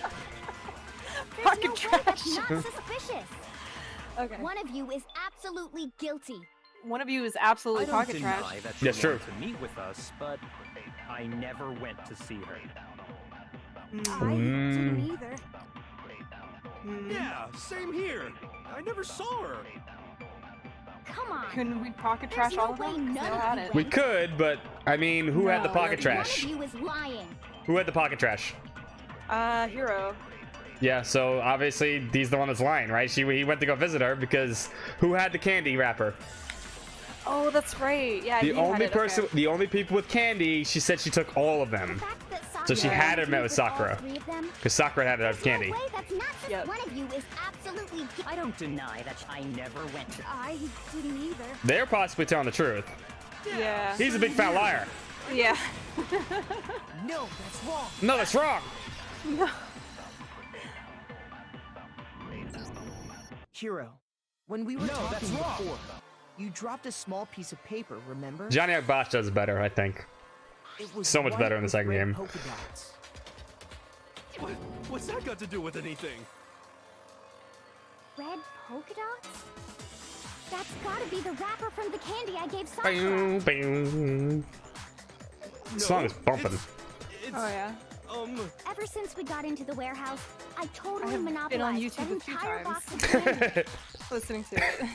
Pocket No way, trash. that's not suspicious. Okay. One of you is absolutely guilty. One of you is I absolutely don't pocket deny trash. that she Yes, true. wanted to meet with us, but I never went to see her. I didn't either. Yeah, same here. I never saw her. Come on. Couldn't we pocket There's trash no all of way them? 'Cause none they all of had you it. We could, but I mean, who had the No, pocket we trash? One of you is lying. Who had the pocket trash? Hero. Yeah, so obviously he's the one that's lying, right? He went to go visit her because who had the candy wrapper? Oh, that's right. Yeah, The you had only it, person, okay. the only people with candy. She said she took all of The them. fact that So she had to have met with all Sakura. three of them? Because Sakura had to have There's candy. No way, that's not just Yep. one of you is absolutely. I don't deny that I never went to. I didn't either. They're possibly telling the truth. Yeah. He's a big fat liar. Yeah. No, that's wrong. No, that's wrong. Hero, when we were No, that's talking wrong. before, you dropped a small piece of paper, remember? Johnny Bosch does it better, I think. It was so much white better in the with second red game. polka dots. What's that got to do with anything? Red polka dots? That's gotta be the wrapper from the candy I gave Sakura. Bing, bing. This song is bumping. It's, Oh yeah. Ever since we got into the warehouse, I totally have been on monopolized that YouTube a few entire times. box of candy. Listening to it.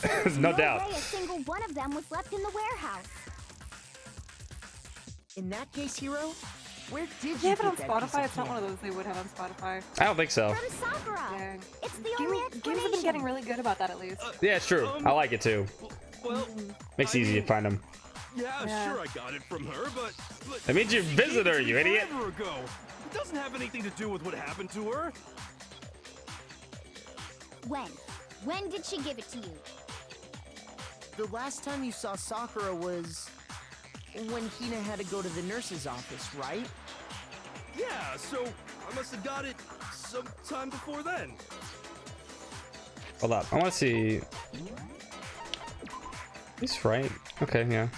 There's No doubt. way a single one of them was left in the warehouse. In that case, Hero, where did They you have it on get that piece Spotify. of It's not one of candy? those they would have on Spotify. I don't think so. From Sakura. Dang. It's the only Games explanation. have been getting really good about that at least. Yeah, it's true. I like it too. Well, Makes it easy to find them. yeah, Yeah. sure, I got it from her, but That means you she visited gave it her, to you me idiot. forever ago. It doesn't have anything to do with what happened to her. When? When did she give it to you? The last time you saw Sakura was when Hina had to go to the nurse's office, right? Yeah, so I must have got it sometime before then. Hold up. I want to see. He's right. Okay, yeah.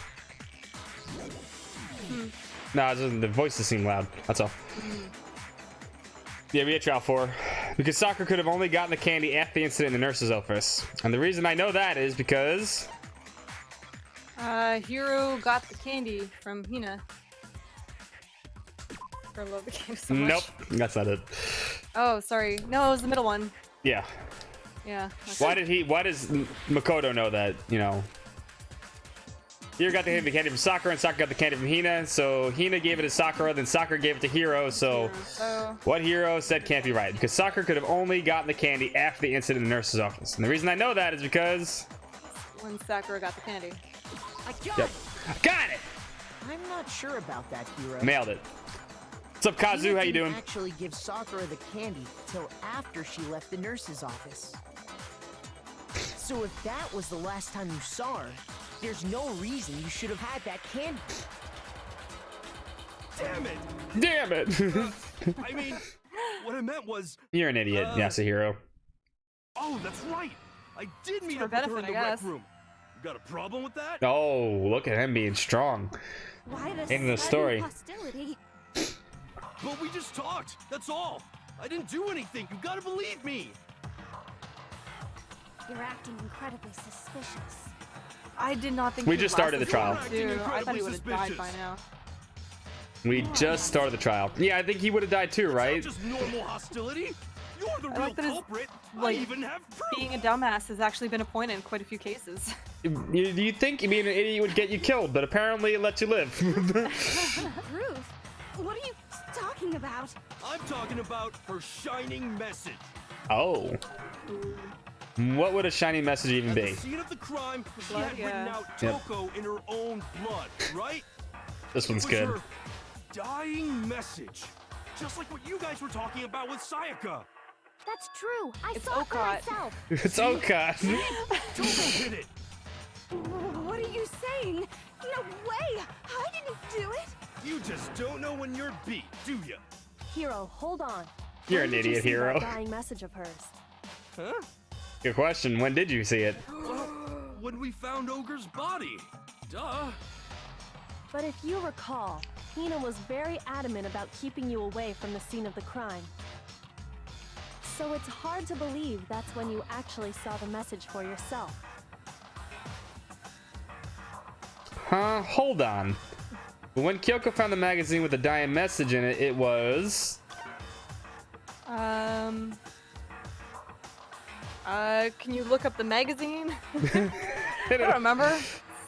No, it's just the voices seem loud. That's all. Yeah, we had trial 4. Because Sakura could have only gotten the candy after the incident in the nurse's office. And the reason I know that is because... Hiro got the candy from Hina. I love the candy so much. Nope, that's not it. Oh, sorry. No, it was the middle one. Yeah. Yeah. Okay. Why does Makoto know that, you know? Hiro got the candy from Sakura, and Sakura got the candy from Hina, so Hina gave it to Sakura, then Sakura gave it to Hiro, so what Hiro said can't be right, because Sakura could have only gotten the candy after the incident in the nurse's office. And the reason I know that is because... When Sakura got the candy. I got Yep. it! Got it! I'm not sure about that, Hero. Nailed it. What's up, Kazu? Hina How you didn't doing? actually give Sakura the candy till after she left the nurse's office. So if that was the last time you saw her, there's no reason you should have had that candy. Damn it! Damn it! I mean, what I meant was... You're an idiot, Yasuhiro. Oh, that's right! I did meet For up with her benefit, in the I rec guess. room. You got a problem with that? Oh, look at him being strong. Why the End of the sudden story. hostility? But we just talked, that's all. I didn't do anything, you gotta believe me. You're acting incredibly suspicious. I did not think We he just would started the last trial. this long, too. I thought Incredibly he would have died by suspicious. now. We just started the trial. Yeah, I think he would have died too, right? It's not just normal hostility. You're the I real like that his, culprit. like, I even have proof. being a dumbass has actually been a point in quite a few cases. You think being an idiot would get you killed, but apparently it lets you live. Proof? What are you talking about? I'm talking about her shining message. Oh. What would a shiny message even At be? the scene of the crime, she Blood, had written yeah. out Yep. Toko in her own blood, right? This one's It was good. her dying message. Just like what you guys were talking about with Sayaka. That's true. I It's saw it for Okot. myself. It's okay. Toko did it. What are you saying? No way! I didn't do it! You just don't know when you're beat, do ya? Hero, hold on. You're When an did you idiot, see Hero. that dying message of hers. Huh? Good question. When did you see it? Well, when we found Ogre's body. Duh. But if you recall, Hina was very adamant about keeping you away from the scene of the crime. So it's hard to believe that's when you actually saw the message for yourself. Huh? Hold on. When Kyoko found the magazine with the dying message in it, it was... Can you look up the magazine? I don't remember.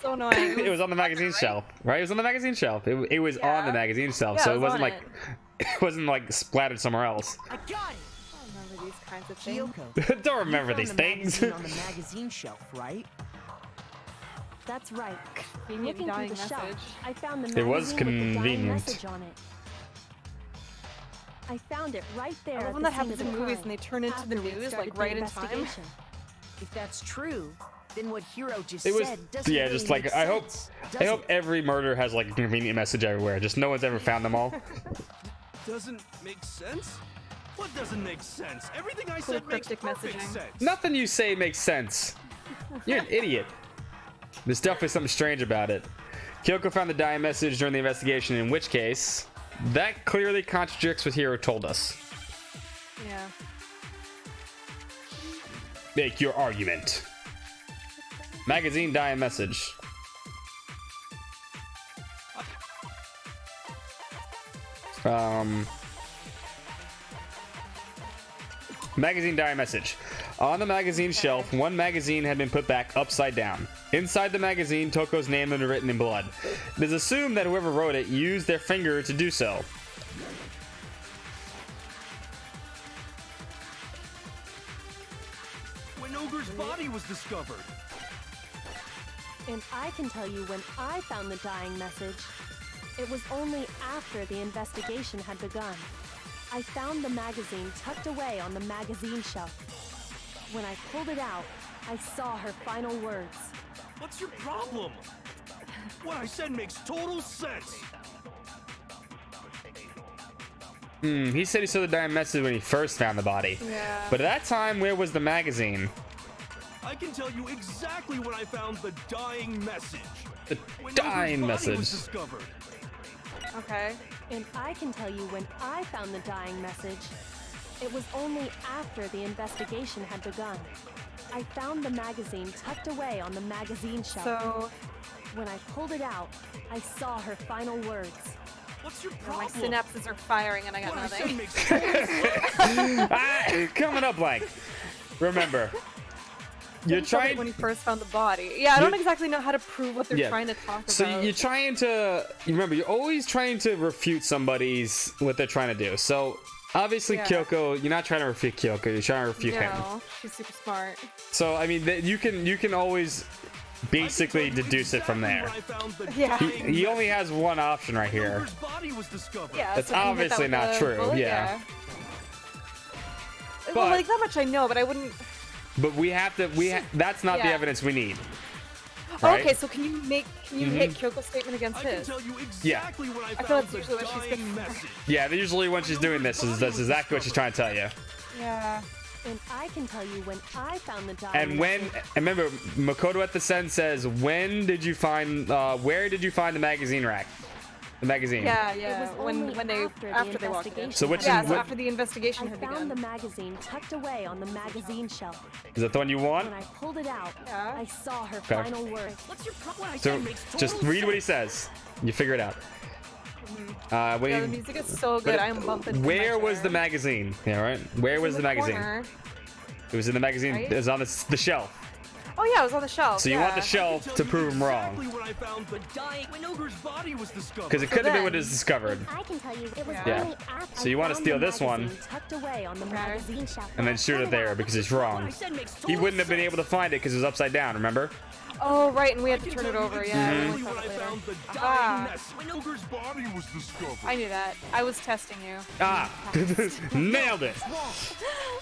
So annoying. It was on the magazine shelf, right? It was on the magazine shelf. It was on the magazine shelf, Yeah, so it it was wasn't on like it wasn't like splattered somewhere else. I got it! I don't remember these kinds of things. Kyoko, Don't remember you found these the things. magazine on the magazine shelf, right? That's right. Convenient Looking through dying the shelf, message. I found the It magazine was with the dying convenient. message on it. I found it right there. I at love when the that scene happens of in the movies crime, and they turn into the after we'd news started like the right in time. investigation. If that's true, then what Hiro just It was, said doesn't yeah, really just like make I hope, sense, I does hope it? every murder has like a convenient message everywhere. Just no one's ever found them all. Doesn't make sense? What doesn't make sense? Everything I Cool said makes cryptic perfect messaging. sense. Nothing you say makes sense. You're an idiot. There's definitely something strange about it. Kyoko found the dying message during the investigation, in which case, that clearly contradicts what Hiro told us. Yeah. Make your argument. Magazine dying message. Magazine dying message. On the magazine shelf, one magazine had been put back upside down. Inside the magazine, Toko's name had been written in blood. It is assumed that whoever wrote it used their finger to do so. When Ogre's body was discovered. And I can tell you when I found the dying message. It was only after the investigation had begun. I found the magazine tucked away on the magazine shelf. When I pulled it out, I saw her final words. What's your problem? What I said makes total sense. He said he saw the dying message when he first found the body. Yeah. But at that time, where was the magazine? I can tell you exactly when I found the dying message. The When dying Ogre's body was message. discovered. Okay. And I can tell you when I found the dying message. It was only after the investigation had begun. I found the magazine tucked away on the magazine shelf. So when I pulled it out, I saw her final words. What's your my problem? synapses are firing and I got What I said nothing. makes total sense. Coming up blank. Remember, you're He said it trying. when he first found the body. Yeah, I don't You're- exactly know how to prove what they're Yeah. trying to talk So about. you're trying to. You remember, you're always trying to refute somebody's what they're trying to do. So obviously, Yeah. Kyoko, you're not trying to refute Kyoko. You're trying to refute him. No, she's super smart. So I mean, you can always basically deduce it from there. Yeah. He only has one option right here. Ogre's body was discovered. Yeah, That's so he hit that obviously with not the true, bullet, yeah. Well, But- like that much I know, but I wouldn't. But we have to. That's not the Yeah. evidence we need. Oh, Right? okay, so can you hit Kyoko's statement against I can his? tell you Yeah. exactly when I feel found that's the usually what she's dying gonna- message. Yeah, usually when she's doing this, that's exactly what she's trying to tell you. Yeah. And I can tell you when I found the dying And when, message. and remember, Makoto at the Sen says, when did you find, where did you find the magazine rack? The magazine. Yeah, It yeah. was only When they after they walked in. investigation So which Yeah, is, so what, after the investigation I had found begun. the magazine tucked away on the magazine shelf. is that the one you want? When I pulled it out, Yeah. I saw her Okay. final words. What's your problem? What I So said makes total just read what he sense. says. You figure it out. When Yeah, he- the music is so good. but I'm bumping. in my where was chair. the magazine? Yeah, right. Where It's was in the magazine? corner. It was in the magazine. Right? It was on the shelf. Oh yeah, it was on the shelf. So you want the yeah. shelf to prove him Exactly wrong, when I found the dying when Ogre's body was discovered. because it So could have been then- what is discovered. I can tell you it was Yeah. only after. So you want to Found steal the this one magazine tucked away on the magazine shelf. and then shoot it there because he's wrong. He wouldn't have been able to find it because it was upside down. Remember? Oh right, and we had I to can turn it tell you over. Yeah. Mm-hmm. we exactly only when found I it later. found the Ah. dying mess when Ogre's body was discovered. I knew that. I was testing you. Ah, nailed it.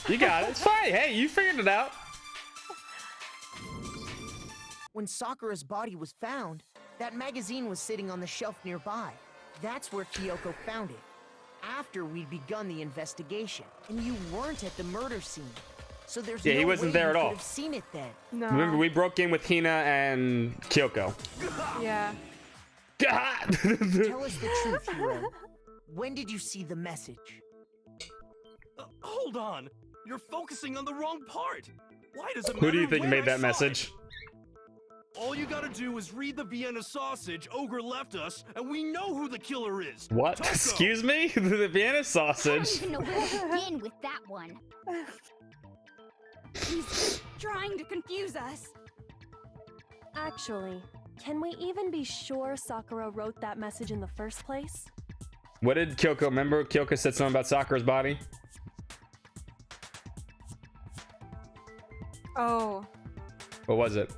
You got it. It's fine. Hey, you figured it out. When Sakura's body was found, that magazine was sitting on the shelf nearby. That's where Kyoko found it. After we'd begun the investigation, and you weren't at the murder scene. So there's Yeah, no he wasn't way there you at all. could have seen it then. No. Remember, we broke in with Hina and Kyoko. Yeah. Tell us the truth, Hiro. When did you see the message? Hold on. You're focusing on the wrong part. Why does it Who do you matter think where made I that saw it? message? All you gotta do is read the Vienna sausage Ogre left us, and we know who the killer is. What? Toko. Excuse me? The Vienna I don't sausage. even know where to begin with that one. He's trying to confuse us. Actually, can we even be sure Sakura wrote that message in the first place? What did Kyoko remember? Kyoko said something about Sakura's body. Oh. What was it?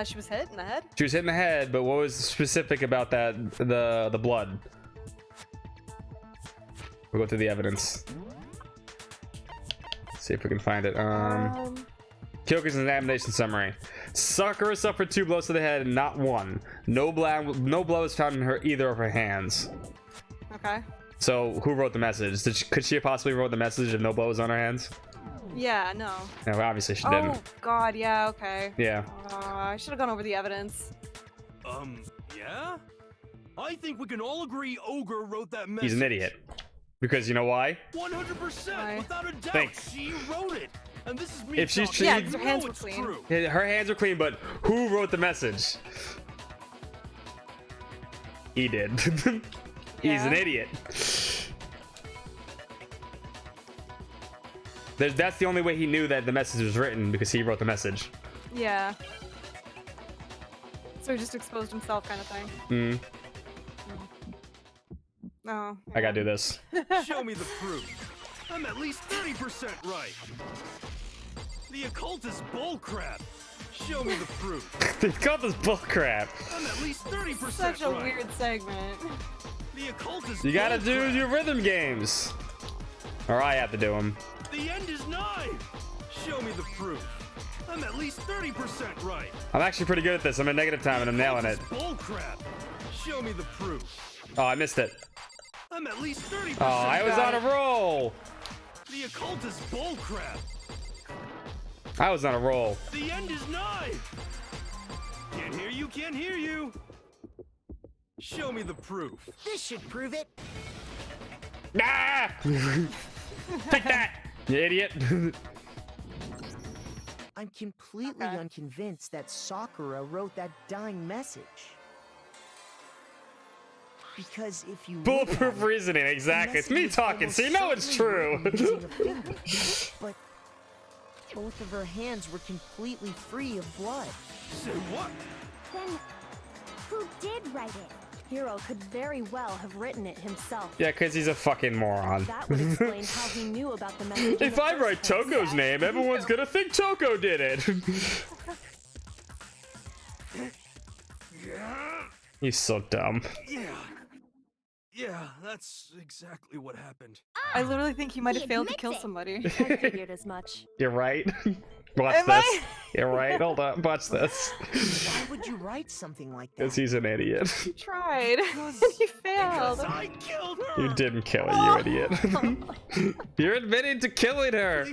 She was hit in the head. She was hit in the head, but what was specific about that? The blood. We'll go through the evidence. See if we can find it. Kyoko's examination summary. Sakura suffered 2 blows to the head and not 1. No blow was found in her either of her hands. Okay. So who wrote the message? Could she have possibly wrote the message if no blow was on her hands? Yeah, no. No, obviously she Oh, didn't. God, yeah, okay. Yeah. I should have gone over the evidence. Yeah? I think we can all agree Ogre wrote that message. He's an idiot. Because you know why? 100%, without a doubt, Thanks. She wrote it. And this is me If she's talking. Yeah, cheated, her hands were clean. True. her hands are clean, but who wrote the message? He did. He's an idiot. That's the only way he knew that the message was written, because he wrote the message. Yeah. So he just exposed himself kind of thing. Mm. Oh. I gotta do this. Show me the proof. I'm at least 30% right. The occult is bullcrap. Show me the proof. They called this bullcrap. I'm at least 30% Such a right. weird segment. The occult is You gotta bullcrap. do your rhythm games. Or I have to do them. The end is nigh. Show me the proof. I'm at least 30% right. I'm actually pretty good at this. I'm in negative time and I'm nailing it. Bullcrap. Show me the proof. Oh, I missed it. I'm at least 30%. Oh, I was on a roll. The occult is bullcrap. I was on a roll. The end is nigh. Can't hear you, can't hear you. Show me the proof. This should prove it. Ah! Take that, you idiot. I'm completely unconvinced that Sakura wrote that dying message. Because if you Bulletproof reasoning, exactly. It's me talking, so you know it's true. But both of her hands were completely free of blood. Say what? Then, who did write it? Hero could very well have written it himself. Yeah, because he's a fucking moron. That would explain how he knew about the message. If I write Toko's name, everyone's gonna think Toko did it. He's so dumb. Yeah, that's exactly what happened. I literally think he might have failed to kill somebody. I figured as much. You're right. Watch Am this. I? You're right. Hold on. Watch this. Why would you write something like that? Because he's an idiot. He tried. He failed. I killed her. You didn't kill her, you idiot. You're admitting to killing her.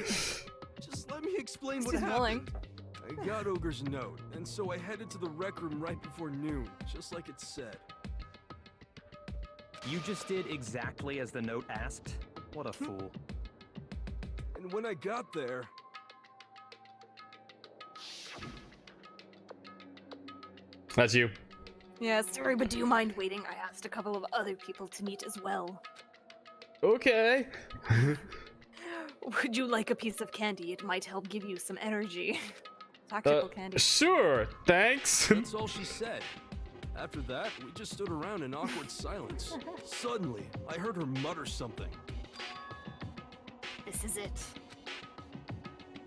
Just let me explain what He's happened. willing. I got Ogre's note, and so I headed to the rec room right before noon, just like it said. You just did exactly as the note asked? What a fool. And when I got there... That's you. Yeah, sorry, but do you mind waiting? I asked a couple of other people to meet as well. Okay. Would you like a piece of candy? It might help give you some energy. Tactical candy. Sure, thanks. That's all she said. After that, we just stood around in awkward silence. Suddenly, I heard her mutter something. This is it.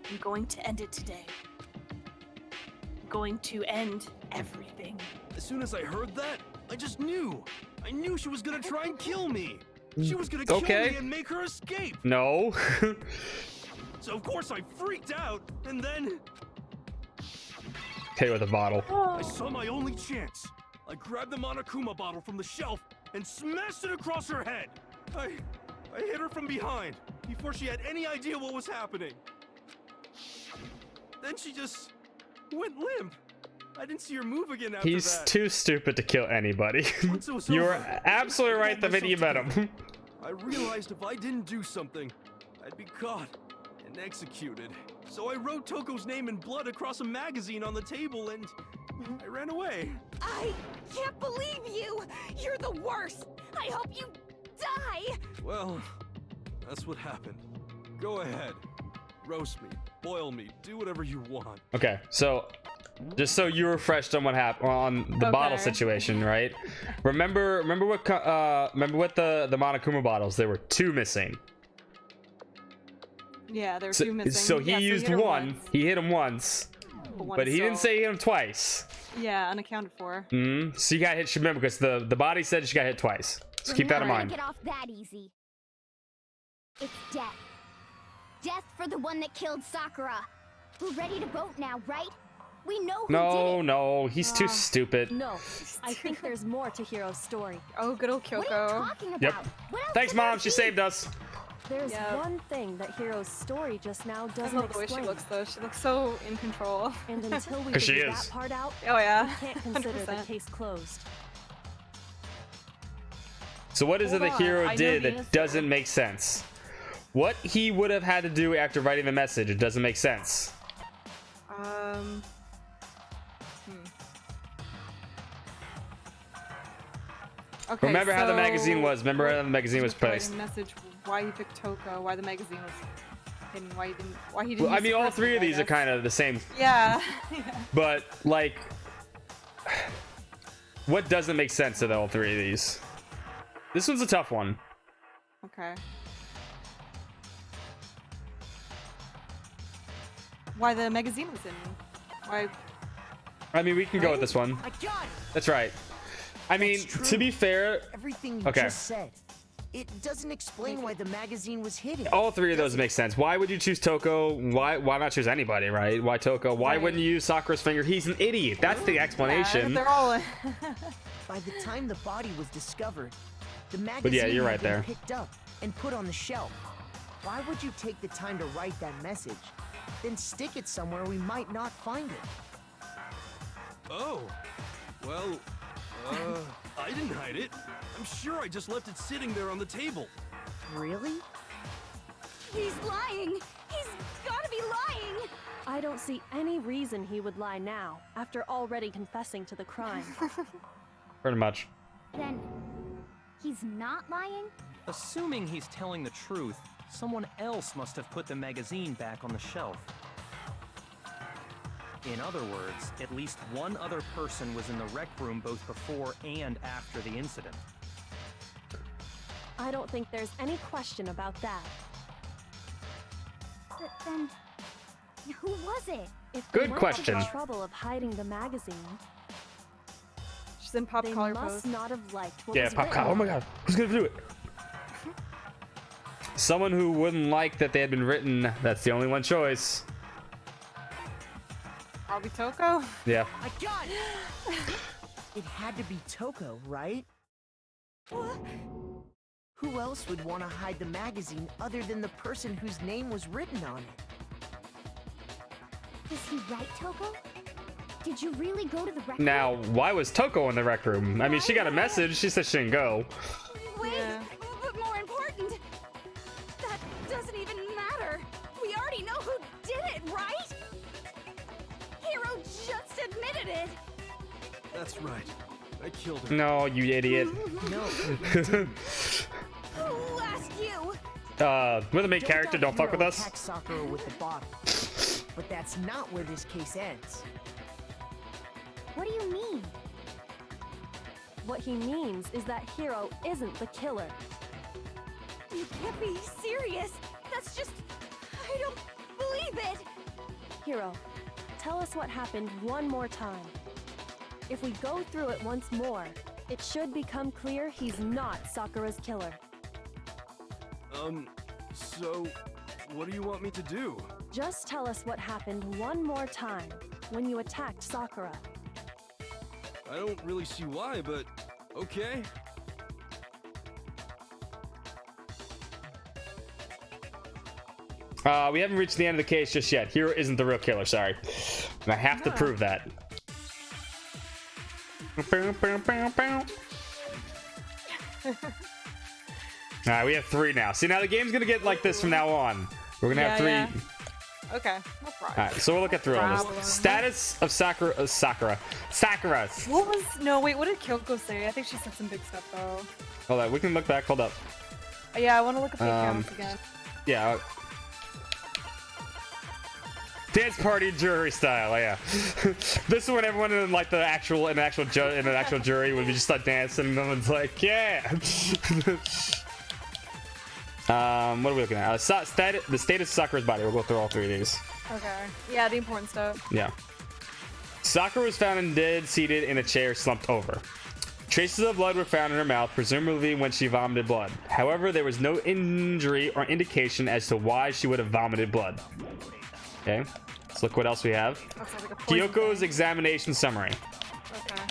I'm going to end it today. I'm going to end everything. As soon as I heard that, I just knew. I knew she was gonna try and kill me. She was gonna kill me and make her escape. No. So of course I freaked out, and then... Okay, with a bottle. I saw my only chance. I grabbed the Monokuma bottle from the shelf and smashed it across her head. I hit her from behind before she had any idea what was happening. Then she just went limp. I didn't see her move again after He's that. too stupid to kill anybody. Once it was You were over, absolutely I right the pulled minute you met myself him. I realized if I didn't do something, I'd be caught and executed. So I wrote Toko's name in blood across a magazine on the table and I ran away. I can't believe you! You're the worst! I hope you die! Well, that's what happened. Go ahead. Roast me, boil me, do whatever you want. Okay, so just so you refreshed on what happened on the bottle situation, right? Remember what the Monokuma bottles? There were 2 missing. Yeah, there were 2 missing. So he used hit her one. once. He hit him once, but he didn't say he hit him twice. Yeah, unaccounted for. So you got hit. Remember, because the body said she got hit twice. So keep that in mind. Get off that easy. It's death. Death for the one that killed Sakura. We're ready to vote now, right? We know who did No, it. no, he's too stupid. No, I think there's more to Hiro's story. Oh, good old Kyoko. What are you talking about? Yep. What else Thanks, could there Mom. She be? saved us. There's Yep. one thing that Hiro's story just now I doesn't love the way explain. she looks, though. She looks so in control. And until we 'Cause she figure is. that part out, Oh, yeah. we can't consider the 100%. case closed. So what is it Hold that on, Hiro I know did the that answer. doesn't make sense? What he would have had to do after writing the message, it doesn't make sense. Okay, Remember how the magazine so was. Remember how the magazine was just writing placed. a message why he picked Toko, why the magazine was hidden, why he didn't Well, I use mean, the all first three of one, I these are guess. kind of the same. Yeah. But, like, what doesn't make sense of all three of these? This one's a tough one. Okay. Why the magazine was hidden? Why? I mean, we can go with this one. I got it. That's right. I mean, That's to true. be fair, Everything you Okay. just said. It doesn't explain why the magazine was hidden. all three of those make sense. Why would you choose Toko? Why not choose anybody, right? Why Toko? Why Right. wouldn't you use Sakura's finger? He's an idiot. That's the Yeah, explanation. they're all. By the time the body was discovered, the magazine But yeah, you're had right been there. picked up and put on the shelf. Why would you take the time to write that message, then stick it somewhere we might not find it? Oh, well, I didn't hide it. I'm sure I just left it sitting there on the table. Really? He's lying! He's gotta be lying! I don't see any reason he would lie now, after already confessing to the crime. Pretty much. Then he's not lying? Assuming he's telling the truth, someone else must have put the magazine back on the shelf. In other words, at least one other person was in the rec room both before and after the incident. I don't think there's any question about that. But then, who was it? If they Good went question. to the trouble of hiding the magazine, She's in pop they collar must pose. not have liked what Yeah, was pop written. collar. Oh my god, who's gonna do it? Someone who wouldn't like that they had been written. That's the only one choice. Probably Toko. Yeah. I got it! It had to be Toko, right? Who else would want to hide the magazine other than the person whose name was written on it? Was he right, Toko? Did you really go to the rec Now, why was Toko in the rec room? I mean, she got a message. She said she didn't go. Wait, Yeah. but more important, that doesn't even matter. We already know who did it, right? Hiro just admitted it. That's right. I killed him. No, you idiot. No. Who asked you? We're the main character. Don't fuck with us. Attack Sakura with the bottle. But that's not where this case ends. What do you mean? What he means is that Hiro isn't the killer. You can't be serious. That's just... I don't believe it. Hiro, tell us what happened one more time. If we go through it once more, it should become clear he's not Sakura's killer. So, what do you want me to do? Just tell us what happened one more time when you attacked Sakura. I don't really see why, but okay. We haven't reached the end of the case just yet. Hiro isn't the real killer, sorry. And I have to prove that. Alright, we have 3 now. See, now the game's gonna get like this from now on. We're gonna have 3. Yeah. Okay, no problem. Alright, so we'll look at through all Problem. this. Status of Sakura. What was... No, wait, what did Kyoko say? I think she said some big stuff, though. Hold on, we can look back. Hold up. Yeah, I want to look at the accounts again. Yeah. Dance party jury style, yeah. This is when everyone in like the actual jury would be just start dancing, and no one's like, yeah. What are we looking at? The status of Sakura's body. We'll go through all 3 of these. Okay. Yeah, the important stuff. Yeah. Sakura was found dead, seated in a chair, slumped over. Traces of blood were found in her mouth, presumably when she vomited blood. However, there was no injury or indication as to why she would have vomited blood. Okay, let's look what else we have. Kyoko's examination summary. Okay.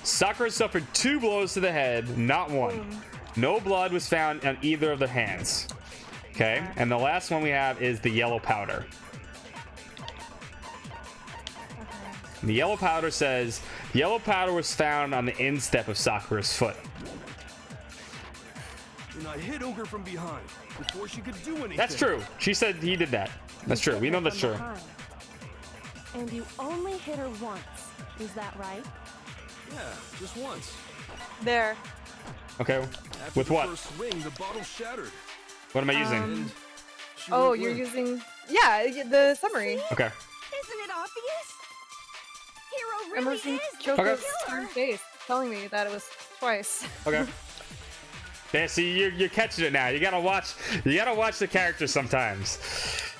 Sakura suffered 2 blows to the head, not 1. No blood was found on either of the hands. Okay, and the last one we have is the yellow powder. The yellow powder says, yellow powder was found on the instep of Sakura's foot. And I hit Ogre from behind before she could do anything. That's true. She said he did that. That's true. We know that's true. And you only hit her once. Is that right? Yeah, just once. There. Okay. After With the what? first swing, the bottle shattered. What am I using? Oh, you're using... Yeah, the summary. Okay. Isn't it obvious? Hero I'm really using is the Kyoko's killer. face, telling me that it was twice. Okay. Yeah, see, you're catching it now. You gotta watch the characters sometimes.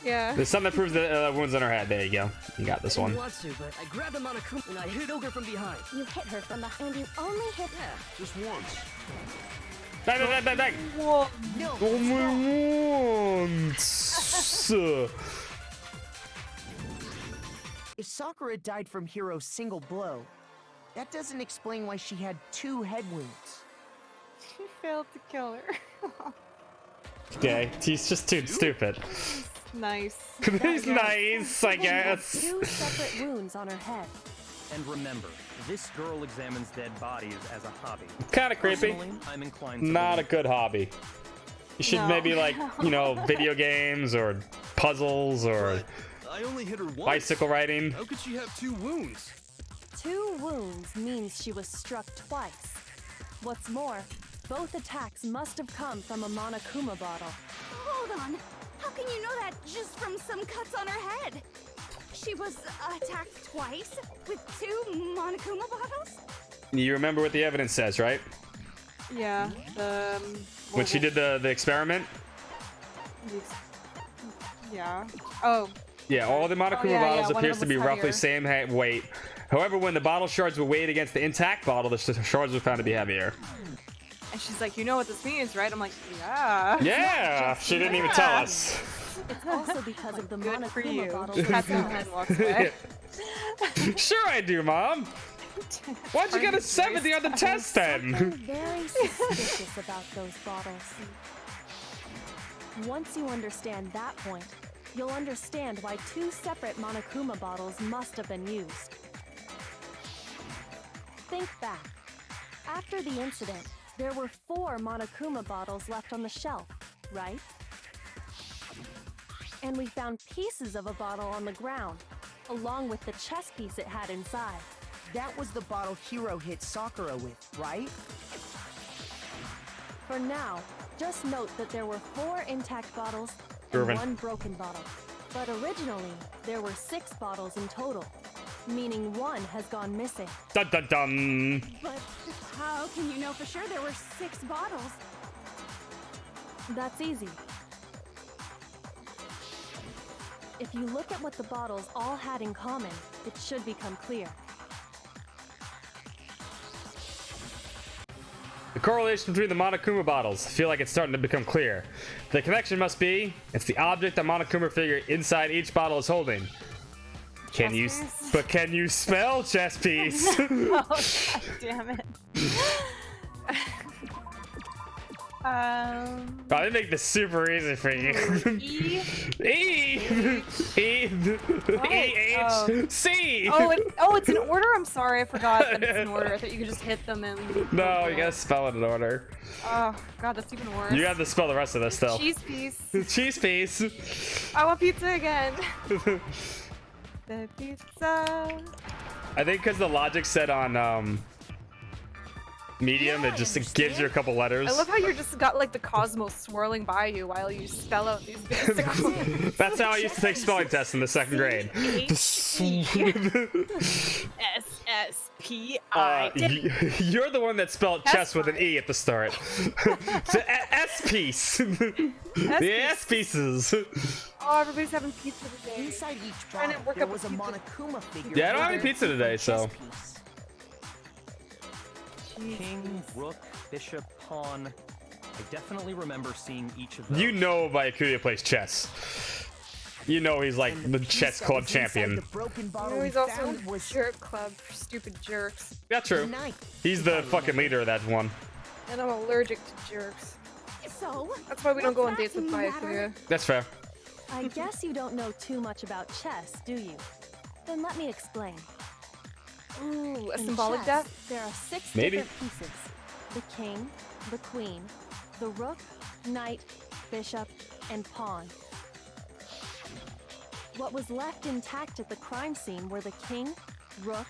Yeah. There's something that proves the wounds on her head. There you go. You got this one. I want to, but I grabbed the Monokuma and I hit Ogre from behind. You hit her from behind. You only hit her. Just once. Bang, bang, bang, bang, bang. Whoa. No, Only once. if Sakura died from Hiro's single blow, that doesn't explain why she had 2 head wounds. She failed to kill her. Okay, he's just too stupid. Nice. He's nice, I guess. 2 separate wounds on her head. And remember, this girl examines dead bodies as a hobby. Kind of creepy. Personally, I'm inclined to Not a believe good hobby. You should No. maybe like, you know, video games or puzzles or I only hit her once. bicycle riding. How could she have 2 wounds? 2 wounds means she was struck twice. What's more, both attacks must have come from a Monokuma bottle. Hold on. How can you know that just from some cuts on her head? She was attacked twice with 2 Monokuma bottles? You remember what the evidence says, right? Yeah. The... When she did the experiment? Yeah. Oh. Yeah, all the Monokuma yeah, bottles one of appears to them be was roughly heavier. same weight. However, when the bottle shards were weighed against the intact bottle, the shards were found to be heavier. And she's like, you know what this means, right? I'm like, yeah. Yeah, she didn't even tell us. It's also because of the Good for Monokuma you. bottles. Pats on the head, walks away. Sure I do, Mom. Why'd you get a 70 on the test Something then? very suspicious about those bottles. Once you understand that point, you'll understand why 2 separate Monokuma bottles must have been used. Think back. After the incident, there were 4 Monokuma bottles left on the shelf, right? And we found pieces of a bottle on the ground, along with the chess piece it had inside. That was the bottle Hiro hit Sakura with, right? For now, just note that there were 4 intact bottles Groovin'. and 1 broken bottle. But originally, there were 6 bottles in total, meaning 1 has gone missing. Dun dun dun. But how can you know for sure there were 6 bottles? That's easy. If you look at what the bottles all had in common, it should become clear. The correlation between the Monokuma bottles, I feel like it's starting to become clear. The connection must be, it's the object the Monokuma figure inside each bottle is holding. Can you, but can you spell chess piece? Oh, God damn it. I make this super easy for you. E? E! H! C! Oh, it's in order? I'm sorry, I forgot that it's in order. I thought you could just hit them and... No, you gotta spell it in order. Oh, God, that's even worse. You have to spell the rest of this still. Cheese piece. Cheese piece. I want pizza again. The pizza. I think because the logic set on medium, it just gives you a couple letters. I love how you just got like the cosmos swirling by you while you spell out these basic words. That's how I used to take spelling tests in the 2nd grade. S-S-P-I. You're the one that spelled chess with an E at the start. The S piece. The S pieces. Oh, everybody's having pizza today. Inside each Trying to bottle, work there up a was a pizza. Monokuma figure. Yeah, I don't have any with a pizza today, so. chess piece. King, rook, bishop, pawn. I definitely remember seeing each of those. You know Byakuya plays chess. You know he's like the chess club champion. He's also in the jerk club for stupid jerks. Yeah, true. He's the fucking leader of that one. And I'm allergic to jerks. So, that's why we don't go on dates with Byakuya. That's fair. I guess you don't know too much about chess, do you? Then let me explain. Ooh, a In symbolic chess, death? There are 6 Maybe. different pieces. The king, the queen, the rook, knight, bishop, and pawn. What was left intact at the crime scene were the king, rook,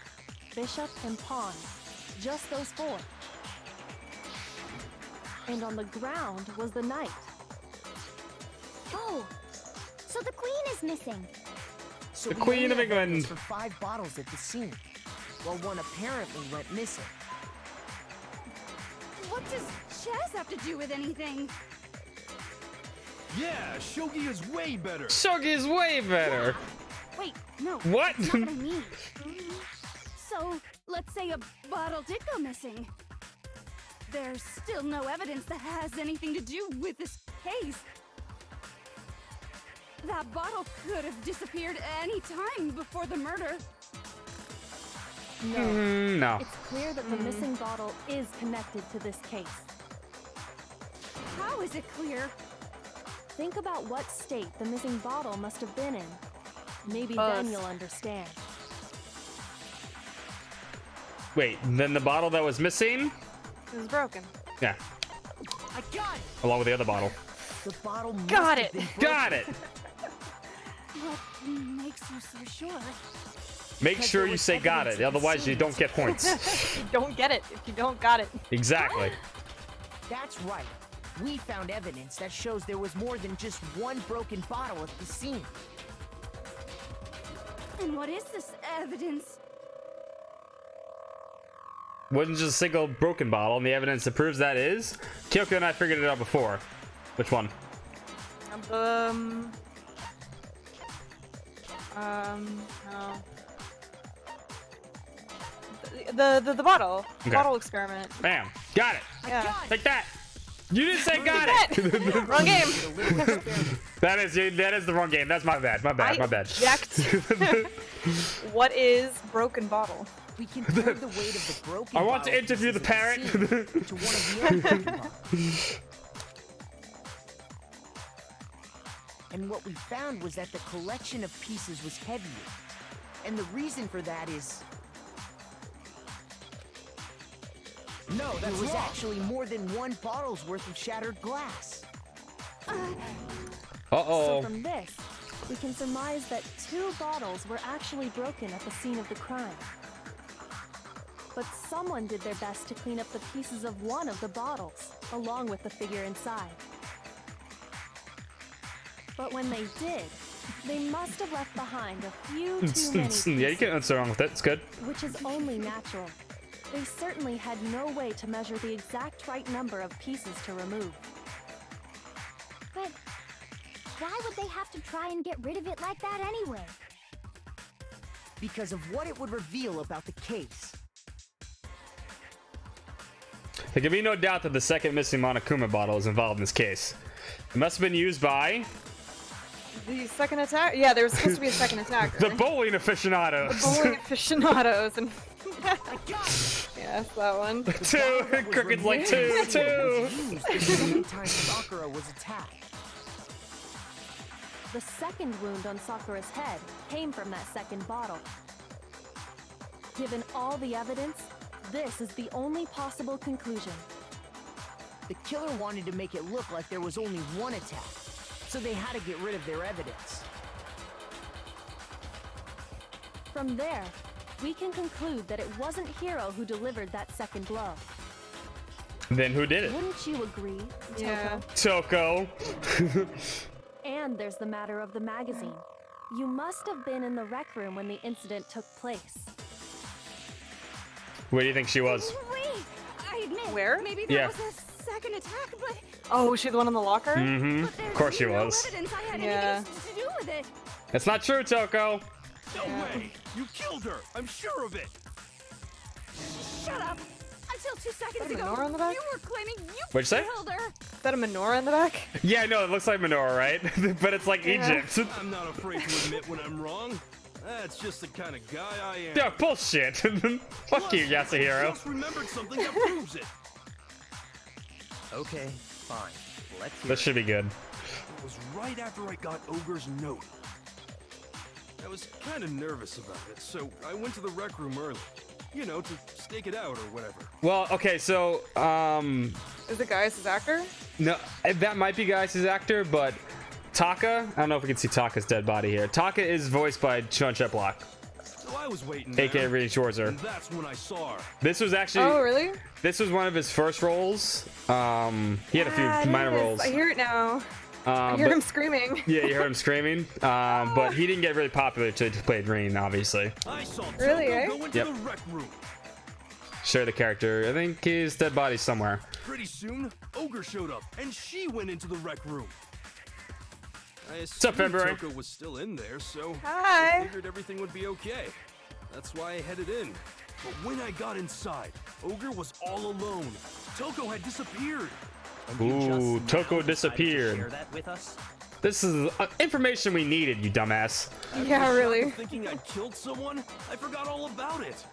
bishop, and pawn. Just those 4. And on the ground was the knight. Oh, so the queen is missing. So The we Queen only of have England. evidence for 5 bottles at the scene, while one apparently went missing. What does chess have to do with anything? Yeah, shogi is way better. Shogi is way better. Wait, no. What? That's not what I mean. So, let's say a bottle did go missing. There's still no evidence that has anything to do with this case. That bottle could have disappeared any time before the murder. No. No. It's clear that the missing bottle is connected to this case. How is it clear? Think about what state the missing bottle must have been in. Maybe Buzz. then you'll understand. Wait, then the bottle that was missing? It was broken. Yeah, I got it! along with the other bottle. The bottle must Got have it. been Got it. What makes you so sure? Make sure you say got it, otherwise you don't get points. You don't get it if you don't got it. Exactly. That's right. We found evidence that shows there was more than just one broken bottle at the scene. And what is this evidence? Wasn't just a single broken bottle, and the evidence that proves that is? Kyoko and I figured it out before. Which one? No. The bottle. Okay. Bottle experiment. Bam. Got it. Yeah. Take that. You didn't say got it. Wrong game. That is the wrong game. That's my bad. My bad. My bad. Object. What is broken bottle? We can throw the weight of the broken I want to bottle interview the pieces parrot. at the scene to one of the other broken bottles. And what we found was that the collection of pieces was heavier. And the reason for that is No, there that's was wrong. actually more than one bottle's worth of shattered glass. So Uh-oh. from this, we can surmise that 2 bottles were actually broken at the scene of the crime. But someone did their best to clean up the pieces of one of the bottles, along with the figure inside. But when they did, they must have left behind a few too many pieces, Yeah, you can't answer wrong with it. It's good. which is only natural. They certainly had no way to measure the exact right number of pieces to remove. But why would they have to try and get rid of it like that anyway? Because of what it would reveal about the case. There can be no doubt that the second missing Monokuma bottle is involved in this case. It must have been used by The second attack? Yeah, there was supposed to be a second attacker. the bowling aficionados. Bowling aficionados and yeah, that's that one. 2. Crooked's like 2. Used the second time Sakura was attacked. The second wound on Sakura's head came from that second bottle. Given all the evidence, this is the only possible conclusion. The killer wanted to make it look like there was only one attack, so they had to get rid of their evidence. From there, we can conclude that it wasn't Hiro who delivered that second blow. Then who did it? Wouldn't you agree, Toko? Yeah. Toko. And there's the matter of the magazine. You must have been in the rec room when the incident took place. Where do you think she was? Wait, I admit, Where? maybe there Yeah. was a second attack, but Oh, was she the one in the locker? Mm-hmm. but there's Of course she no was. evidence I had Yeah. anything to do with it. That's not true, Toko. No way! You killed her! I'm sure of it! Shut up! I'm Until 2 seconds Is that a ago, menorah on the back? you were claiming you What'd you say? killed her. Is that a menorah in the back? Yeah, I know, it looks like menorah, right? But it's like Yeah. Egypt. I'm not afraid to admit when I'm wrong. That's just the kind of guy I am. Yeah, bullshit. Fuck you, I Yasuhiro. just remembered something that proves it. Okay, fine. Let's hear This should be good. It was right after I got Ogre's note. I was kind of nervous about it, so I went to the rec room early. You know, to stake it out or whatever. Well, okay, so, Is it Gaius' actor? no, that might be Gaius' actor, but Taka, I don't know if we can see Taka's dead body here. Taka is voiced by Chun Block, So I was waiting there, aka Reed Schwarzer. and that's when I saw her. This was actually, Oh, really? this was one of his first roles. He had a Yeah, few it minor is. roles. I hear it now. I hear but- him screaming. Yeah, you heard him screaming. But he didn't get really popular until he played Reen, obviously. I saw Really, Toko eh? go into Yep. the rec room. Share the character. I think his dead body somewhere. Pretty soon, Ogre showed up, and she went into the rec room. I up, assumed February? Toko was still in there, so Hi. I figured everything would be okay. That's why I headed in. But when I got inside, Ogre was all alone. Toko had disappeared. And you just Ooh, now Toko decided to disappeared. share that with us? This is information we needed, you dumbass. Yeah, After really. thinking I'd killed someone, I forgot all about it.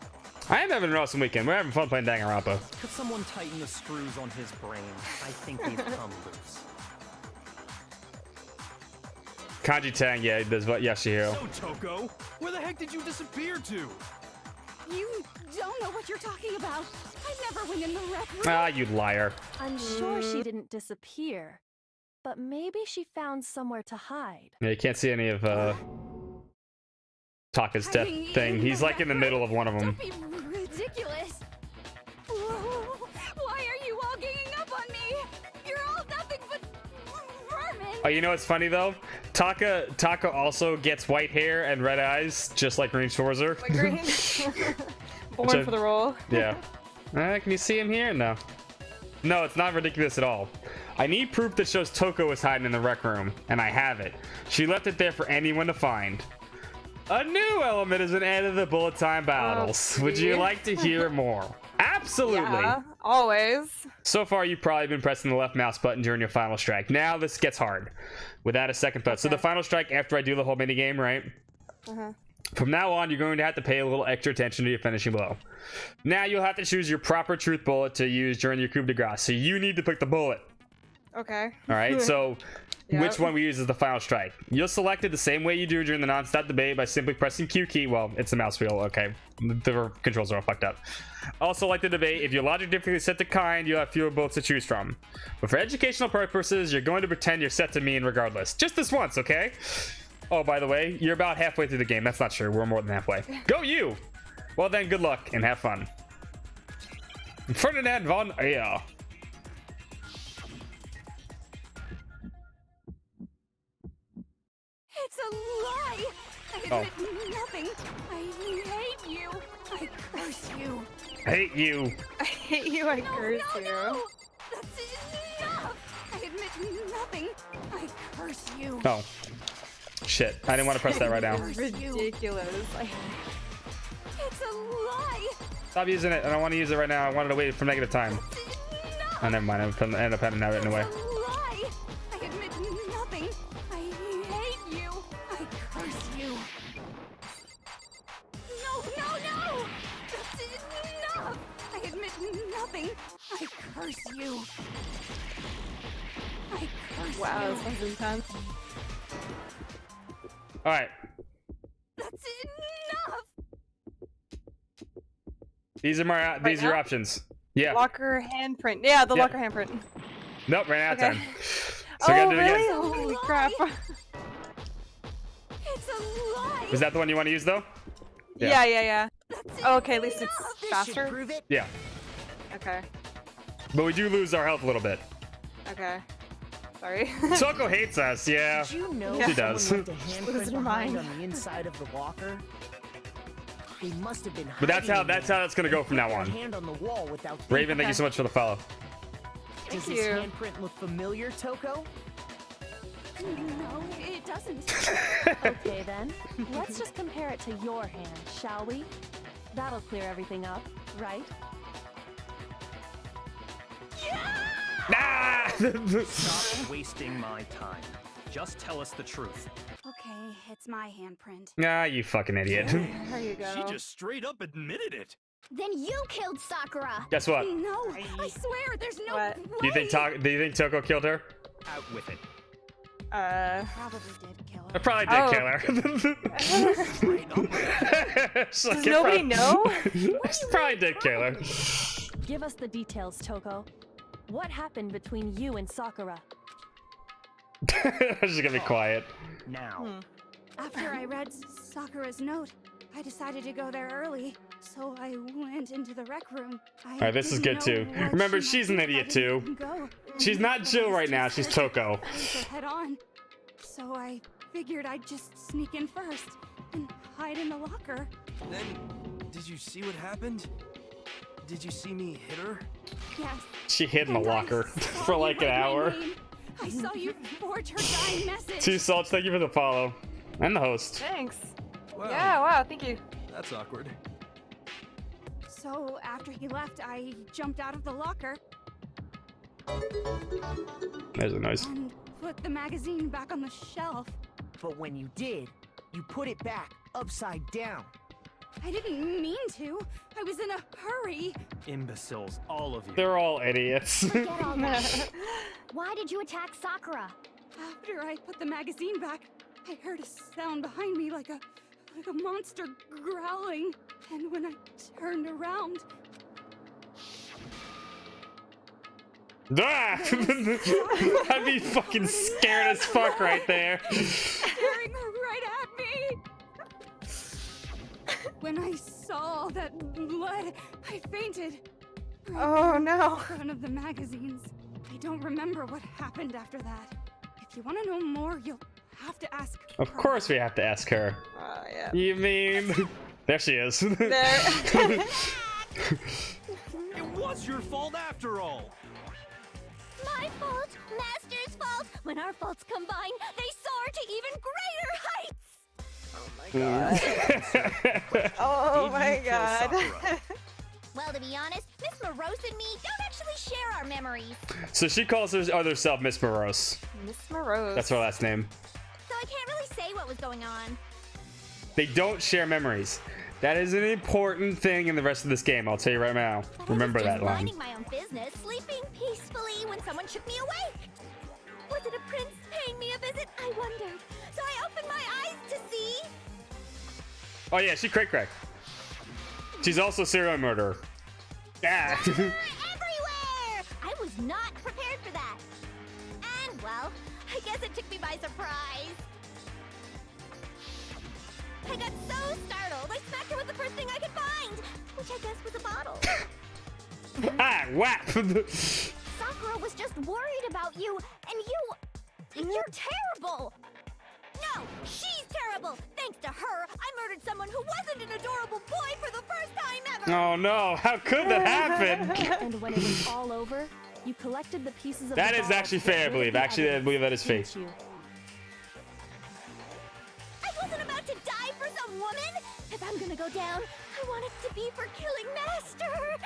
I am having an awesome weekend. We're having fun playing Danganronpa. Could someone tighten the screws on his brain? I think they've come loose. Kanji Tang, yeah, does what Yasuhiro. So, Toko, where the heck did you disappear to? You don't know what you're talking about. I never went in the rec room. Ah, you liar. I'm sure she didn't disappear, but maybe she found somewhere to hide. Yeah, you can't see any of Taka's death Hiding thing. in He's the like in the rec middle of one of them. Don't be ridiculous. Whoa, why are you all ganging up on me? You're all nothing but vermin. Oh, you know what's funny though? Taka also gets white hair and red eyes, just like Green Schwarzer. Like green. Born So- for the role. Yeah. Can you see him here? No. No, it's not ridiculous at all. I need proof that shows Toko was hiding in the rec room, and I have it. She left it there for anyone to find. A new element has been added to the bullet time battles. Would you gee. like to hear more? Absolutely. Yeah, always. So far, you've probably been pressing the left mouse button during your final strike. Now this gets hard. Without a second thought. So the final strike after I do the whole minigame, right? Uh-huh. From now on, you're going to have to pay a little extra attention to your finishing blow. Now you'll have to choose your proper truth bullet to use during your coup de grace. So you need to pick the bullet. Okay. All right. So Yep. which one we use as the final strike? You'll select it the same way you do during the non-stop debate by simply pressing Q key. Well, it's the mouse wheel. Okay. The controls are all fucked up. Also, like the debate, if your logic difficulty is set to kind, you'll have fewer bullets to choose from. But for educational purposes, you're going to pretend you're set to mean regardless. Just this once, okay? Oh, by the way, you're about halfway through the game. That's not true. We're more than halfway. Go you! Well then, good luck and have fun. Ferdinand von Ayer. It's a lie. I admit nothing. I hate you. I curse you. Hate you. I hate you. I curse no, you. no. That's enough. I admit nothing. I curse you. Oh. Shit. I didn't want to press that right now. Ridiculous. It's a lie. Stop using it. I don't want to use it right now. I wanted to wait for negative time. Oh, never mind. I ended up having that written away. It's a lie. I admit nothing. I hate you. I curse you. No. That's enough. I admit nothing. I curse you. I curse Wow, you. this one's intense. All right. That's enough. These are my these are your now? options. Yeah. Locker handprint. Yeah, the Yep. locker handprint. Nope. Ran out of Okay. time. So we Oh, gotta do it really? again. Holy crap. It's a lie. Is that the one you want to use though? Yeah. Oh, okay, at least it's This should faster. prove it. Yeah. Okay. But we do lose our health a little bit. Okay. Sorry. Toko hates us. Yeah. Did you know She someone does. left a Lose handprint her behind mind. on the inside of the locker? They must have been. But that's hiding how in that's there how that's gonna go and from put now their on. Hand on the wall without Raven, thank you so much for the follow. Does Thank this you. handprint look familiar, Toko? No, it doesn't. Okay then, let's just compare it to your hand, shall we? That'll clear everything up, right? Ah! Stop wasting my time. Just tell us the truth. Okay, it's my handprint. Ah, you fucking idiot. There you go. She just straight up admitted it. Then you killed Sakura. Guess what? No, I swear, there's no What? way. Do you think Toko killed her? Out with it. Probably did kill her. I probably did kill her. Does nobody know? Probably did kill her. Give us the details, Toko. What happened between you and Sakura? I'm just gonna be quiet. Now. After I read Sakura's note, I decided to go there early, so I went into the rec room. Alright, this is good too. Remember, she's an idiot too. She's not Jill right now, she's Toko. Head on. So I figured I'd just sneak in first and hide in the locker. Then, did you see what happened? Did you see me hit her? Yes. She hid in the locker for like an hour. I saw you forge her dying message. Two salts, thank you for the follow. And the host. Thanks. Wow. Yeah, wow, thank you. That's awkward. So after he left, I jumped out of the locker There's a noise. and put the magazine back on the shelf. But when you did, you put it back upside down. I didn't mean to. I was in a hurry. Imbeciles, all of you. They're all idiots. Forget all that. Why did you attack Sakura? After I put the magazine back, I heard a sound behind me like a monster growling. And when I turned around, Ah! I'd be fucking scared as fuck right there. staring right at me. When I saw all that blood, I fainted. Oh, no. In front of the magazines. I don't remember what happened after that. If you want to know more, you'll have to ask Of course we have to ask her. Yeah. You mean... There she is. There. It was your fault after all. My fault, Master's fault. When our faults combine, they soar to even greater heights. Oh my god. Well, to be honest, Miss Morose and me don't actually share our memories. So she calls her other self Miss Morose. Miss Morose. That's her last name. So I can't really say what was going on. They don't share memories. That is an important thing in the rest of this game, I'll tell you right now. Remember that line. Minding my own business, sleeping peacefully when someone shook me awake. Was it a prince paying me a visit? I wondered. So I opened my eyes to see. Oh yeah, she crack. She's also a serial murderer. Ah. Everywhere! I was not prepared for that. And, well, I guess it took me by surprise. I got so startled, I smacked her with the first thing I could find, which I guess was a bottle. Ah, whap! Sakura was just worried about you, and you're terrible. No, she's terrible. Thanks to her, I murdered someone who wasn't an adorable boy for the first time ever. Oh no, how could that happen? And when it was all over, you collected the pieces of That the is ball actually to fair, I rid believe. the Actually, I evidence, believe that is fake. didn't you? I wasn't about to die for some woman. If I'm gonna go down, I want it to be for killing Master.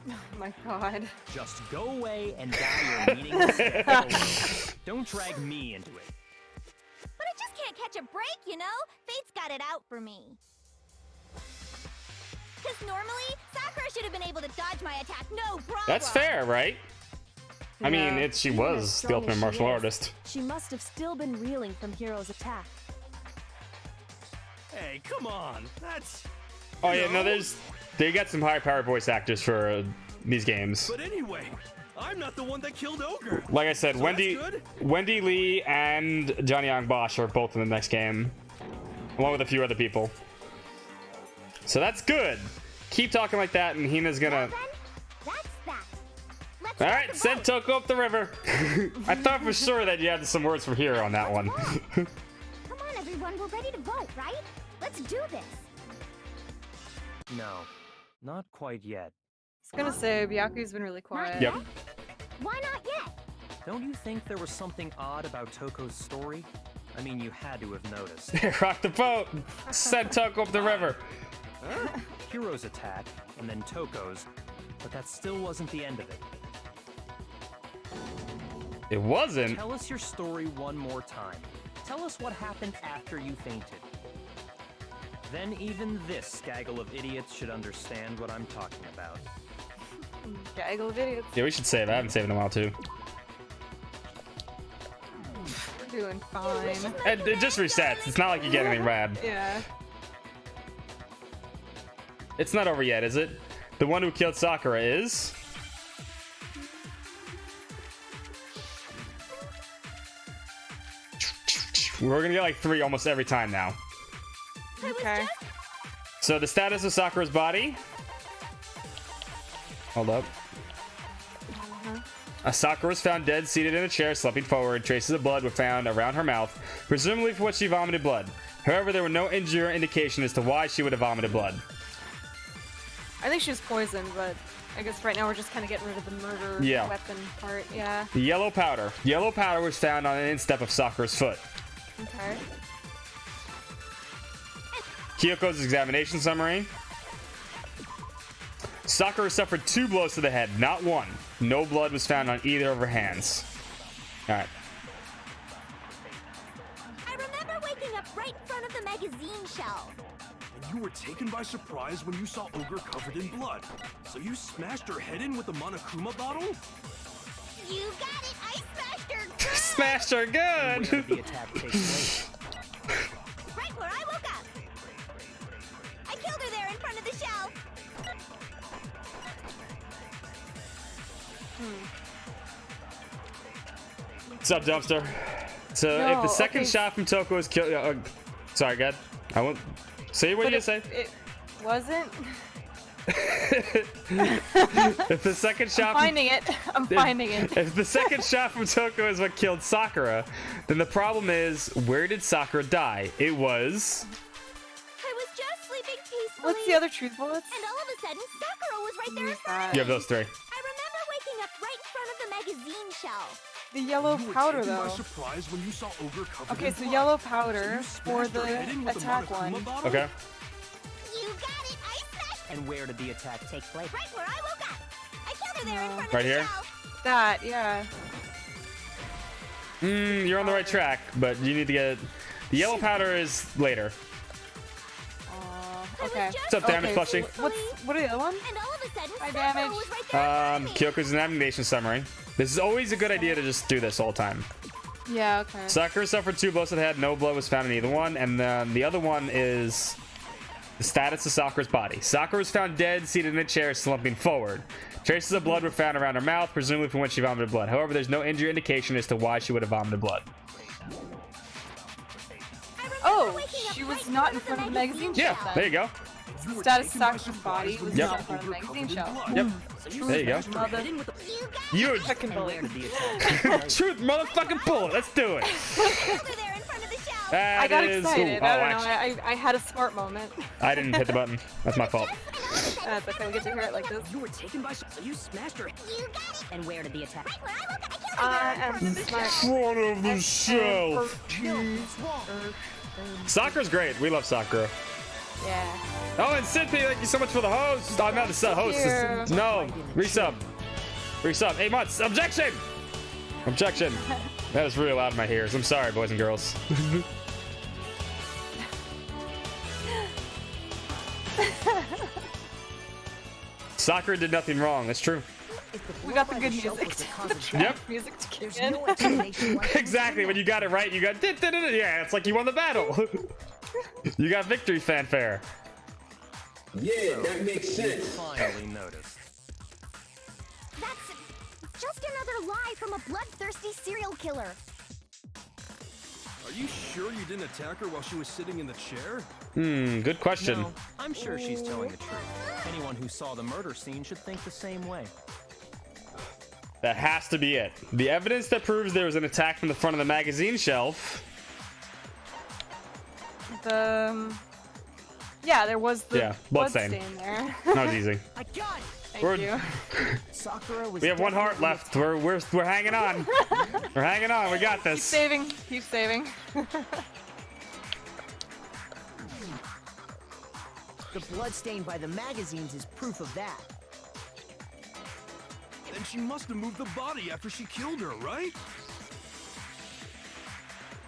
Oh my god. Just go away and die your meaningless death. Don't drag me into it. But I just can't catch a break, you know? Fate's got it out for me. Because normally, Sakura should have been able to dodge my attack, no problem. That's fair, right? I mean, Yeah, she even as was the strong ultimate as she martial is, artist. She must have still been reeling from Hiro's attack. Hey, come on. That's... Oh yeah, no, they got some high-powered voice actors for these games. But anyway, I'm not the one that killed Ogre. Like I said, So Wendy that's good? Lee and Johnny Young Bosch are both in the next game, along with a few other people. So that's good. Keep talking like that, and Hina's gonna. That's that. Let's All right, send Toko up the river. I thought for sure that you had some words from here on that one. Come on, everyone, we're ready to vote, right? Let's do this. No, not quite yet. I was gonna say, Byaku's been really quiet. Yep. Why not yet? Don't you think there was something odd about Toko's story? I mean, you had to have noticed. Rock the boat. Send Toko up the river. Hiro's attack, and then Toko's, but that still wasn't the end of it. It wasn't. Tell us your story one more time. Tell us what happened after you fainted. Then even this gaggle of idiots should understand what I'm talking about. Gaggle of idiots. Yeah, we should save. I haven't saved in a while too. We're doing fine. And it just resets. It's not like you get anything rad. Yeah. It's not over yet, is it? The one who killed Sakura is... We're gonna get like 3 almost every time now. Okay. So the status of Sakura's body. Hold up. Sakura was found dead, seated in a chair, slumping forward. Traces of blood were found around her mouth, presumably for which she vomited blood. However, there were no injury or indication as to why she would have vomited blood. I think she was poisoned, but I guess right now we're just kind of getting rid of the murder weapon part. Yeah. The yellow powder. Yellow powder was found on an instep of Sakura's foot. Okay. Kyoko's examination summary. Sakura suffered 2 blows to the head, not 1. No blood was found on either of her hands. Alright. I remember waking up right in front of the magazine shelf. And you were taken by surprise when you saw Ogre covered in blood. So you smashed her head in with the Monokuma bottle? You got it! I smashed her good! Smashed her good! Where did the attack take place? Right where I woke up! I killed her there in front of the shelf! What's up, Dumpster? So No, if the second okay. shot from Toko is killed... sorry, God. I won't... Say what you say. It wasn't. If the second shot... I'm finding it. I'm finding it. If the second shot from Toko is what killed Sakura, then the problem is, where did Sakura die? It was... I was just sleeping peacefully. What's the other truth bullets? And all of a sudden, Sakura was right there in front of You me. have those 3. I remember waking up right in front of the magazine shelf. The yellow You were powder, taken by though. surprise when you saw Ogre covered Okay, in so blood. yellow So powder you for smashed her head in the with attack Monokuma one. bottle? Okay. You got it! I smashed And where did the attack take place? right where I woke up. I killed her there in front Right of the here? shelf. That, yeah. You're on the right track, but you need to get... The yellow powder is later. Okay. What's up, Damage Plushie? What are the other ones? And all of a sudden, Hi, Sakura Damage. was right there in front of me. Kyoko's examination summary. This is always a good idea to just do this all the time. Yeah, okay. Sakura suffered 2 blows to the head. No blood was found in either one. And then the other one is the status of Sakura's body. Sakura was found dead, seated in a chair, slumping forward. Traces of blood were found around her mouth, presumably from when she vomited blood. However, there's no injury indication as to why she would have vomited blood. Oh, she was not in front of the magazine Yeah, shelf. there you go. Status of Sakura's body was Yep. not in front of the magazine shelf. Yep. There you go. Mother. You Fucking bullet. truth motherfucking bullet. Let's do it. I got is- excited. ooh, I don't actually, know. I had a smart moment. I didn't hit the button. That's my fault. That's okay. We get to hear it like this. You were taken by so you smashed her. You got it! And where did the attack? Right where I woke up. I killed her I there in am front of the smart. shelf. Front of the shelf. Sakura's great. We love Sakura. Yeah. Oh, and Cynthia, thank you so much for the host. I'm not the host. Thank you. No, resub. Resub. 8 months. Objection. Objection. That is really loud in my ears. I'm sorry, boys and girls. Sakura did nothing wrong. That's true. We got the good music. The trap Yep. music to kick in. Exactly. When you got it right, you got... Yeah, it's like you won the battle. You got victory fanfare. Yeah, that makes sense. Finally noticed. That's just another lie from a bloodthirsty serial killer. Are you sure you didn't attack her while she was sitting in the chair? Good question. No, I'm sure she's telling the truth. Anyone who saw the murder scene should think the same way. That has to be it. The evidence that proves there was an attack from the front of the magazine shelf. Yeah, there was the Yeah, bloodstain. there. That was easy. I got it. Thank you. Sakura was We have 1 heart left. We're hanging on. We're hanging on. We got Keep this. saving. Keep saving. The blood stain by the magazines is proof of that. Then she must have moved the body after she killed her, right?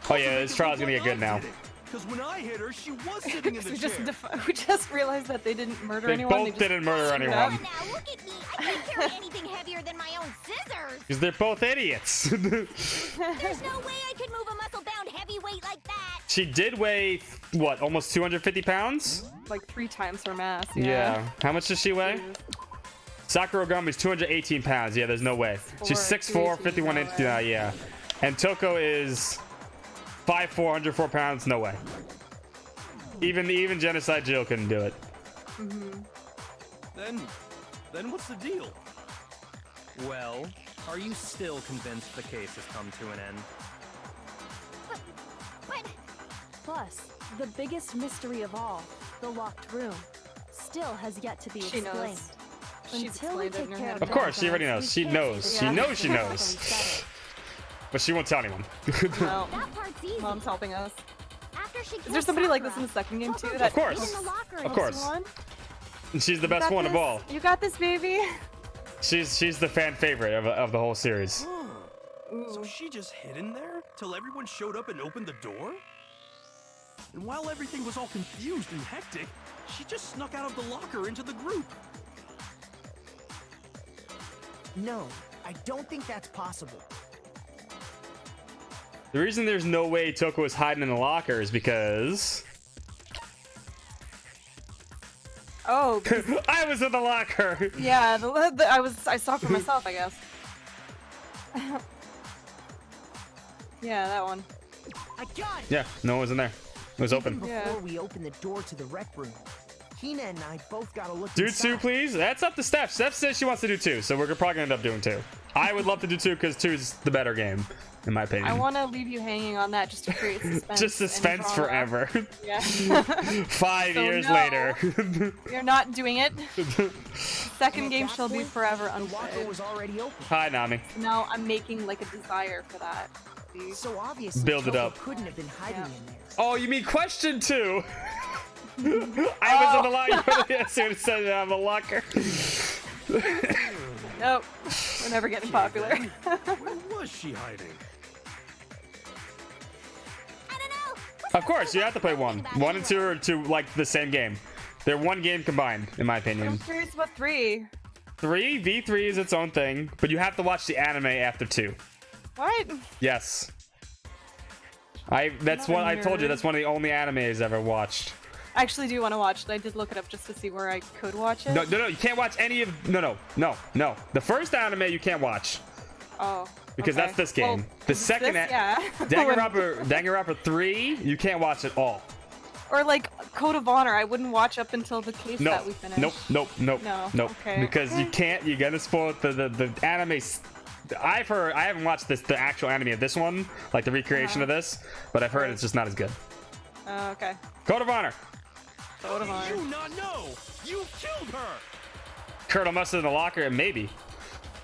Oh yeah, this trial's gonna get good now. Because when I hit her, she was sitting in the we chair. we just realized that they didn't murder They anyone. both didn't murder anyone. Now look at me. I can't carry anything heavier than my own scissors. Because they're both idiots. There's no way I could move a muscle-bound heavyweight like that. She did weigh, what, almost 250 pounds? Like 3 times her mass. Yeah. How much does she weigh? Sakura Ogami's 218 pounds. Yeah, there's no way. She's 6'4", 51 inch. Yeah. And Toko is 5'4", 104 pounds. No way. Even Genocide Jill couldn't do it. Then what's the deal? Well, are you still convinced the case has come to an end? But Plus, the biggest mystery of all, the locked room, still has yet to be She explained. knows. She's Until we explained it in take her care head. of Of course, she that, already guys, knows. we She can't knows. take She it knows. She back. knows. But she won't tell anyone. No. that part's easy. Mom's helping us. After she Is there somebody like this in the second game too? That Of course. in the locker Of and course. One? And she's the You best got one of this. all. You got this, baby. She's the fan favorite of the whole series. So she just hid in there till everyone showed up and opened the door? And while everything was all confused and hectic, she just snuck out of the locker into the group. No, I don't think that's possible. The reason there's no way Toko was hiding in the locker is because Oh, I was in the locker. yeah. I saw for myself, I guess. Yeah, that one. I got it! Yeah, no one was in there. It was open. Before Yeah. we opened the door to the rec room, Hina and I both got a look Do inside. 2, please. That's up to Steph. Steph says she wants to do 2, so we're probably gonna end up doing 2. I would love to do 2 because 2 is the better game, in my opinion. I want to leave you hanging on that just to create suspense. Just and suspense drama. forever. Yeah. 5 So years no. later. You're not doing it. Second And game at that shall be point, forever The locker unplayed. was already open. Hi, Nami. Now I'm making like a desire for that. See? So obviously, Build it Toko up. couldn't have been hiding Yeah. in there. Oh, you mean question 2? I was in the locker. Yes, you said I'm a locker. Nope. We're never getting popular. Where was she hiding? I don't know. What's Of course, you have to play 1. about 1 and 2 anyway? are like the same game. They're one game combined, in my I'm opinion. curious about 3. 3 V3 is its own thing, but you have to watch the anime after 2. What? Yes. That's Not a what I told you. nerd. That's one of the only animes I've ever watched. I actually do want to watch it. I did look it up just to see where I could watch it. No, you can't watch any of. No. The first anime you can't watch Oh. because okay. that's this game. Well, The is second, this? Yeah. Danganronpa 3, you can't watch at all. Or like Code of Honor, I wouldn't watch up until the case No, that we finished. nope. No, okay. Because you can't. You gotta spoil it. The anime. I haven't watched the actual anime of this one, like the recreation of this, but I've heard it's just not as good. Okay. Code of Honor. Code of How did Honor. you not know? You killed her! Colonel Mustard in the locker, maybe.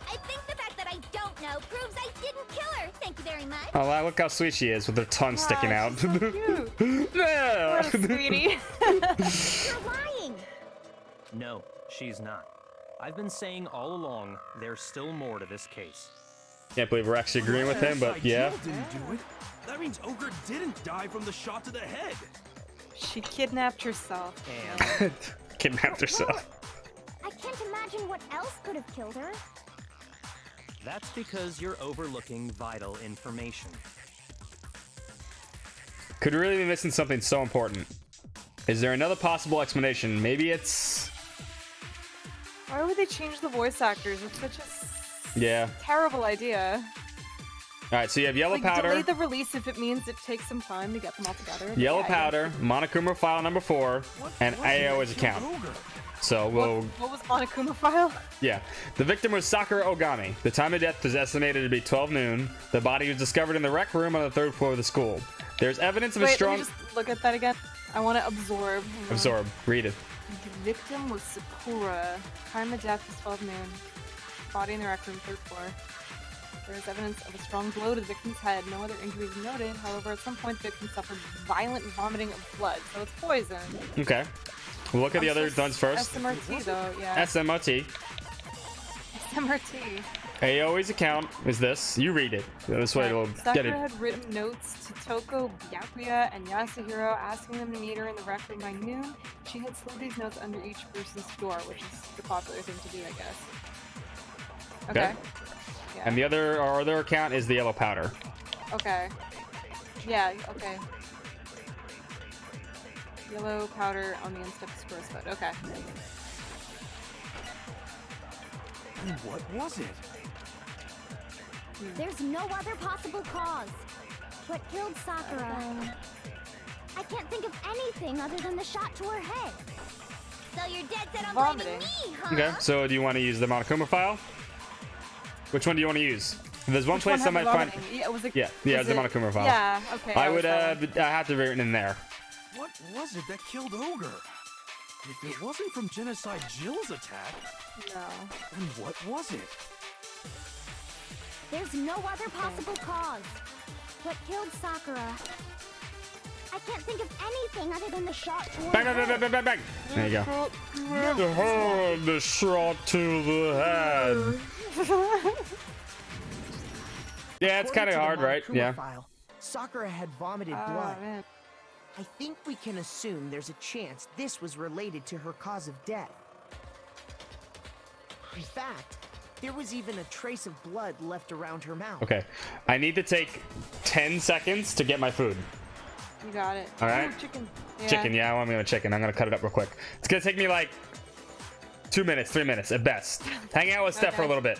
I think the fact that I don't know proves I didn't kill her. Thank you very much. Oh, wow, look how sweet she is with her tongue sticking out. She's so cute. Yeah. What a sweetie. You're lying. No, she's not. I've been saying all along, there's still more to this case. Can't believe we're actually agreeing with him, but yeah. Jill didn't do it. That means Ogre didn't die from the shot to the head. She kidnapped herself. And Kidnapped herself. I can't imagine what else could have killed her. that's because you're overlooking vital information. Could really be missing something so important. Is there another possible explanation? Maybe it's... Why would they change the voice actors? It's such a Yeah. terrible idea. Alright, so you have Yellow Like, Powder. delay the release if it means it takes some time to get them all together. Yellow Yeah, I guess. Powder, Monokuma file number 4, and AO's account. So we'll... What was Monokuma file? Yeah. The victim was Sakura Ogami. The time of death was estimated to be 12 noon. The body was discovered in the rec room on the 3rd floor of the school. There's evidence of a Wait, strong... let me just look at that again. I want to absorb. Hang on. Absorb. Read it. The victim was Sakura. Time of death was 12 noon. Body in the rec room, 3rd floor. There is evidence of a strong blow to the victim's head. No other injuries noted. However, at some point, the victim suffered violent vomiting of blood, so it's poison. Okay. We'll look at the I'm other so ones first. SMRT though, yeah. SMRT. SMRT. Aoi's account is this. You read it. This way it'll get Sakura it. had written notes to Toko, Byakuya, and Yasuhiro asking them to meet her in the rec room by noon. She had slid these notes under each person's door, which is the popular thing to do, I guess. Okay. Yeah. And the our other account is the yellow powder. Okay. Yeah, okay. Yellow powder on the instep squirrel's foot. Okay. And what was it? There's no other possible cause. What killed Sakura? I can't think of anything other than the shot to her head. So you're dead set on blaming me, huh? Okay, so do you want to use the Monokuma file? Which one do you want to use? There's one place I might find. Yeah, it's the Monokuma file. Yeah, okay. I would I have to write it in there. What was it that killed Ogre? If it wasn't from Genocide Jill's attack, no. Then what was it? There's no other possible cause. What killed Sakura? I can't think of anything other than the shot to her Bang, bang, head. bang, bang, bang, bang. There you go. The shot to the head. Yeah, it's kind of hard, right? Yeah. File, Sakura had vomited blood. Man. I think we can assume there's a chance this was related to her cause of death. In fact, there was even a trace of blood left around her mouth. Okay, I need to take 10 seconds to get my food. You got it. All right. Ooh, chicken. Yeah. Chicken, yeah, I want me a chicken. I'm gonna cut it up real quick. It's gonna take me like 2 minutes, 3 minutes at best. Hang out with Steph for a little bit.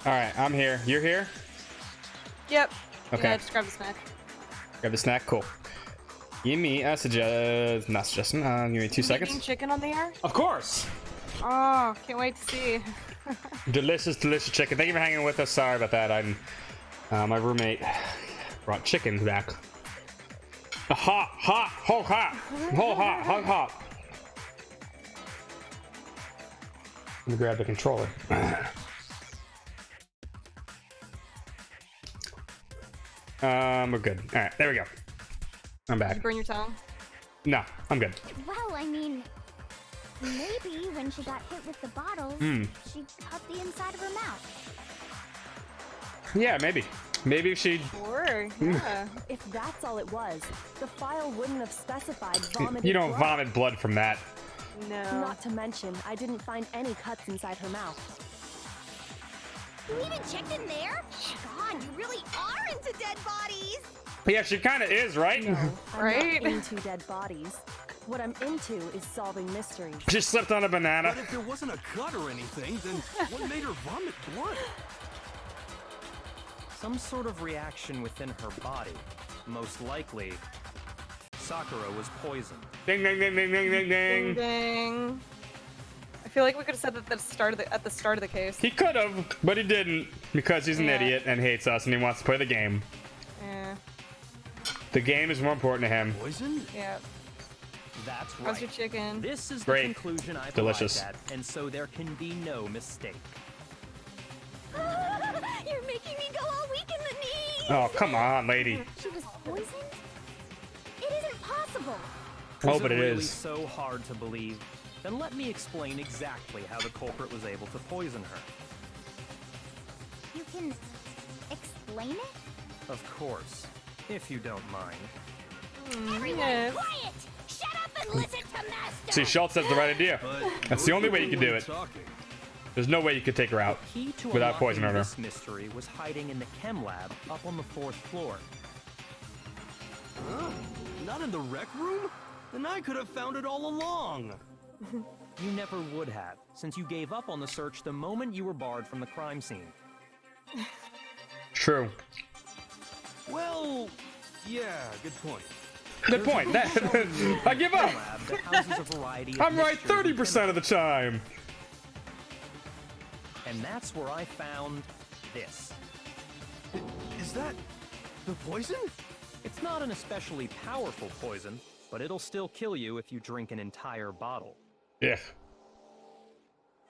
All right, I'm here. You're here? Yep. Okay. Yeah, just grab the snack. Grab the snack. Cool. Give me a not suggestion. Give me 2 seconds. Eating chicken on the air? Of course. Oh, can't wait to see. Delicious, delicious chicken. Thank you for hanging with us. Sorry about that. My roommate brought chicken back. Hot, hot, whole hot, whole hot, hot, hot. Let me grab the controller. We're good. All right, there we go. I'm Did you back. burn your tongue? No, I'm good. Well, I mean, maybe when she got hit with the bottles, she cut the inside of her mouth. Yeah, maybe. Maybe if she. Sure, yeah. If that's all it was, the file wouldn't have specified vomited You don't blood. vomit blood from that. No. Not to mention, I didn't find any cuts inside her mouth. You even checked in there? God, you really are into dead bodies! Yeah, she kind of is, right? No, I'm Right? not into dead bodies. What I'm into is solving mysteries. She slipped on a banana. But if there wasn't a cut or anything, then what made her vomit blood? Some sort of reaction within her body. Most likely, Sakura was poisoned. Ding, ding, ding, ding, ding, ding, Ding, ding. ding. I feel like we could have said that at the start of the case. He could have, but he didn't because he's an Yeah. idiot and hates us and he wants to play the game. Yeah. The game is more important to him. Poison? Yeah. That's How's your right. chicken? This is Great. the conclusion I've Delicious. arrived at, and so there can be no mistake. You're making me go all weak in the knees! Oh, come on, lady. She was poisoned? It isn't possible! Oh, Is but it really is. so hard to believe? Then let me explain exactly how the culprit was able to poison her. You can explain it? Of course, if you don't mind. Everyone, yes. quiet! Shut up and listen to Master! See, Schultz has the right idea. But That's the only way you can do we're it. talking. There's no way you could take her out Key to without unlocking poisoning her. this mystery was hiding in the chem lab up on the 4th floor. Huh? Not in the rec room? Then I could have found it all along. You never would have, since you gave up on the search the moment you were barred from the crime scene. True. Well, yeah, good point. Good point. I give up. Lab that houses a variety of I'm right mixtures and 30% of the time. And that's where I found this. Is that the poison? It's not an especially powerful poison, but it'll still kill you if you drink an entire bottle. Yeah.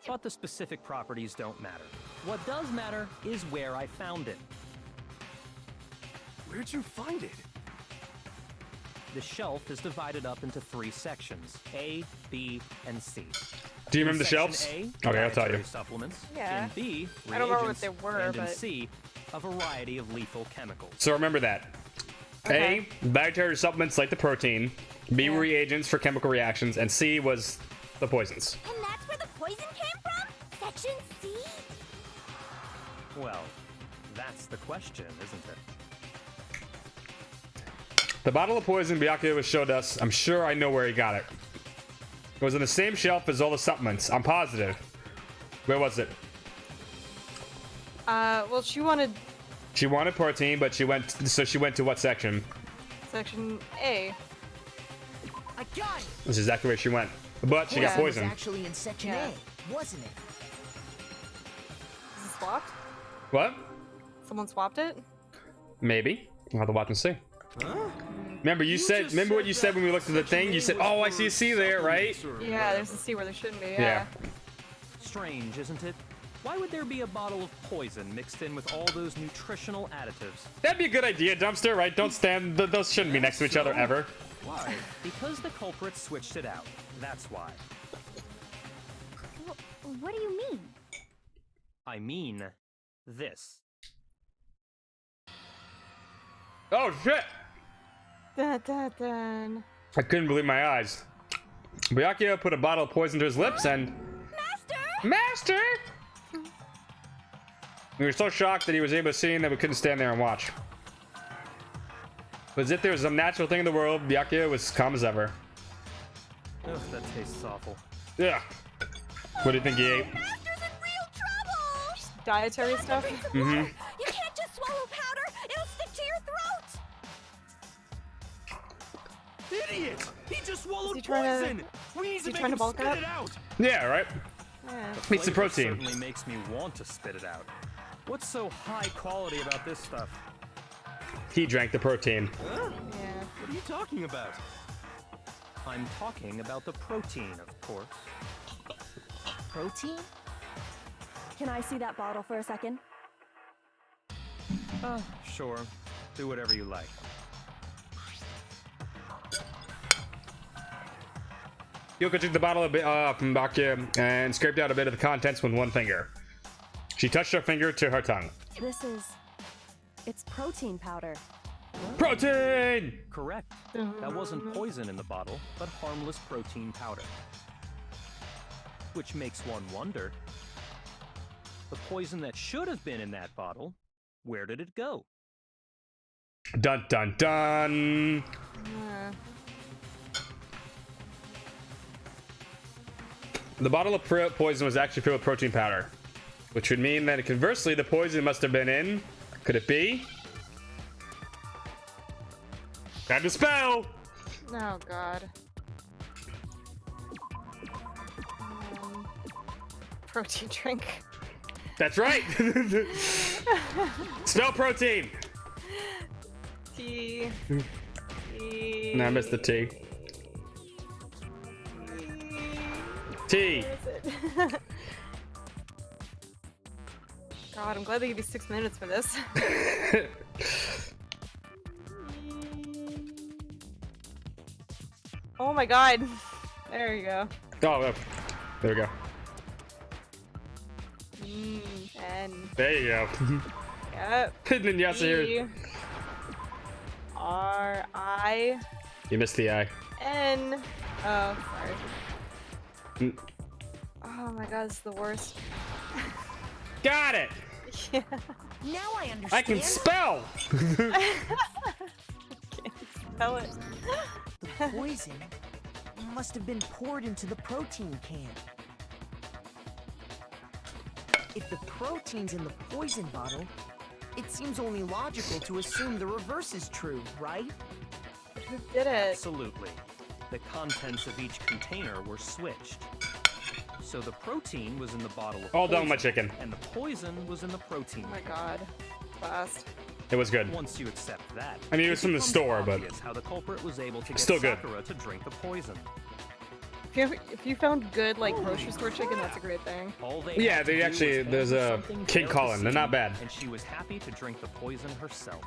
But the specific properties don't matter. What does matter is where I found it. Where'd you find it? The shelf is divided up into 3 sections, A, B, and C. Do you remember the Section shelves? A, Okay, I'll tell you. dietary supplements. Yeah. In B, I don't remember what reagents, they were, and in but- C, a variety of lethal chemicals. So remember that. Okay. A, dietary supplements like the protein. B, Yeah. reagents for chemical reactions. And C was the poisons. And that's where the poison came from? Section C? Well, that's the question, isn't it? The bottle of poison Byakuya was showed us, I'm sure I know where he got it. It was on the same shelf as all the supplements. I'm positive. Where was it? Well, she wanted She wanted protein, but she went to what section? section A. I got it! This is exactly where she went. But she got Poison was poisoned. actually in section Yeah. A, wasn't it? Is it swapped? What? Someone swapped it? Maybe. We'll have to watch and see. Huh? Remember you said just remember what said you said when we looked at the section thing? You A said, was "Oh, I for see a C there, right?" supplements or Yeah, whatever. there's a C where there shouldn't be. Yeah. Yeah. Strange, isn't it? Why would there be a bottle of poison mixed in with all those nutritional additives? That'd be a good idea, Dumpster, right? Don't stand those shouldn't be next to each other ever. Why? Because the culprit switched it out. That's why. What do you mean? I mean, this. Oh shit! Dun, dun, dun. I couldn't believe my eyes. Byakuya put a bottle of poison to his lips and Master! We were so shocked that he was able to see that we couldn't stand there and watch. But as if there was some natural thing in the world, Byakuya was calm as ever. Ugh, that tastes awful. Yeah. What do you think he ate? Master's in real trouble! Dietary stuff? Mm-hmm. You can't just swallow powder! It'll stick to your throat! Idiot! He just swallowed Is he trying to- poison! We need is he to trying make to him bulk spit up? it out! Yeah, right? Yeah. The Meets the flavor protein. certainly makes me want to spit it out. What's so high quality about this stuff? He drank the protein. Huh? Yeah. What are you talking about? I'm talking about the protein, of course. Protein? Can I see that bottle for a second? Sure. Do whatever you like. Yoko took the bottle from Bakia and scraped out a bit of the contents with one finger. She touched her finger to her tongue. This is... It's protein powder. Protein! Correct. That wasn't poison in the bottle, but harmless protein powder. Which makes one wonder. The poison that should have been in that bottle, where did it go? Dun dun dun! The bottle of poison was actually filled with protein powder, which would mean that conversely, the poison must have been in. Could it be? Time to spell! Oh god. Protein drink. That's right! Spell protein! T. No, I missed the T. T. Where is it? God, I'm glad they gave you 6 minutes for this. Oh my god. There you go. Oh, there we go. N. There you go. Yep. And then yes, here. E. R. I. You missed the I. N. Oh, sorry. Mm. Oh my god, this is the worst. Got it! Yeah. Now I understand. I can spell! Can't spell it. The poison must have been poured into the protein can. If the protein's in the poison bottle, it seems only logical to assume the reverse is true, right? Who did it? Absolutely. The contents of each container were switched. So the protein was in the bottle of All done poison, with my chicken. and the poison was in the protein. Oh my god. Fast. It was good. Once you accept that, I mean, it was from the becomes store, but obvious how the culprit was able to get still good. Sakura to drink the poison. If you found good, like, grocery store chicken, that's a great thing. All they Yeah, had to they do actually, was there's handle a something Kid there to Colin. They're see, not bad. and she was happy to drink the poison herself.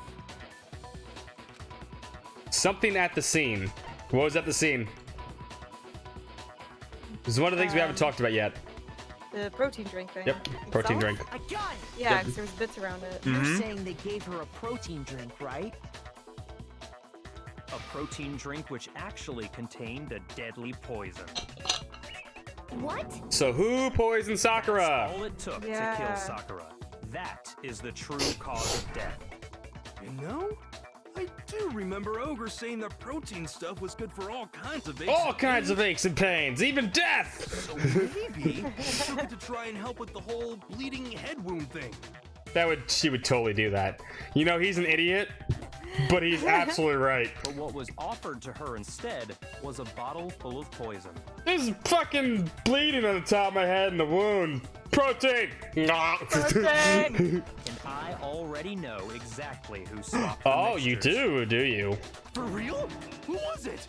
Something at the scene. What was at the scene? This is one of the things we haven't talked about yet. The protein drink thing. Yep, protein drink. I got it! Yeah, Yep. because there was bits around it. Mm-hmm. You're saying they gave her a protein drink, right? A protein drink which actually contained a deadly poison. What? So who poisoned Sakura? That's all it took Yeah. to kill Sakura. That is the true cause of death. You know, I do remember Ogre saying that protein stuff was good for all kinds of aches. All kinds of aches and pains, even death! So maybe he took it to try and help with the whole bleeding head wound thing. She would totally do that. You know, he's an idiot, but he's absolutely right. But what was offered to her instead was a bottle full of poison. There's fucking bleeding on the top of my head and the wound. Protein! Protein! And I already know exactly who swapped the Oh, you mixtures. do you? For real? Who was it?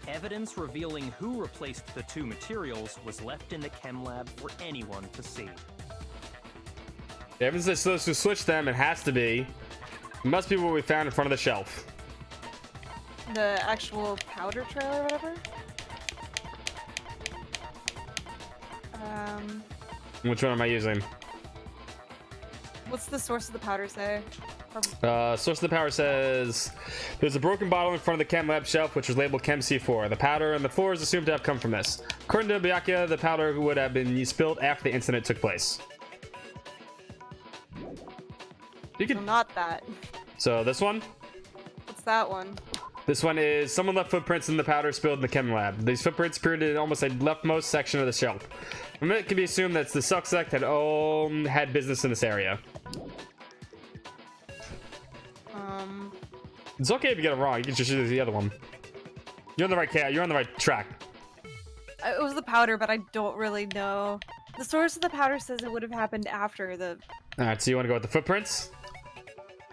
Evidence revealing who replaced the two materials was left in the chem lab for anyone to see. The evidence that's supposed to switch them, it has to be. It must be what we found in front of the shelf. The actual powder trail or whatever? Which one am I using? What's the source of the powder say? Source of the power says there's a broken bottle in front of the chem lab shelf which was labeled Chem C4. The powder on the floor is assumed to have come from this. According to Byakuya, the powder would have been spilled after the incident took place. You So can. not that. So this one? What's that one? This one is someone left footprints in the powder spilled in the chem lab. These footprints appeared in almost a leftmost section of the shelf. From it can be assumed that the suspect had business in this area. It's okay if you get it wrong. You can just use the other one. You're on the right track. It was the powder, but I don't really know The source of the powder says it would have happened after the... Alright, so you want to go with the footprints?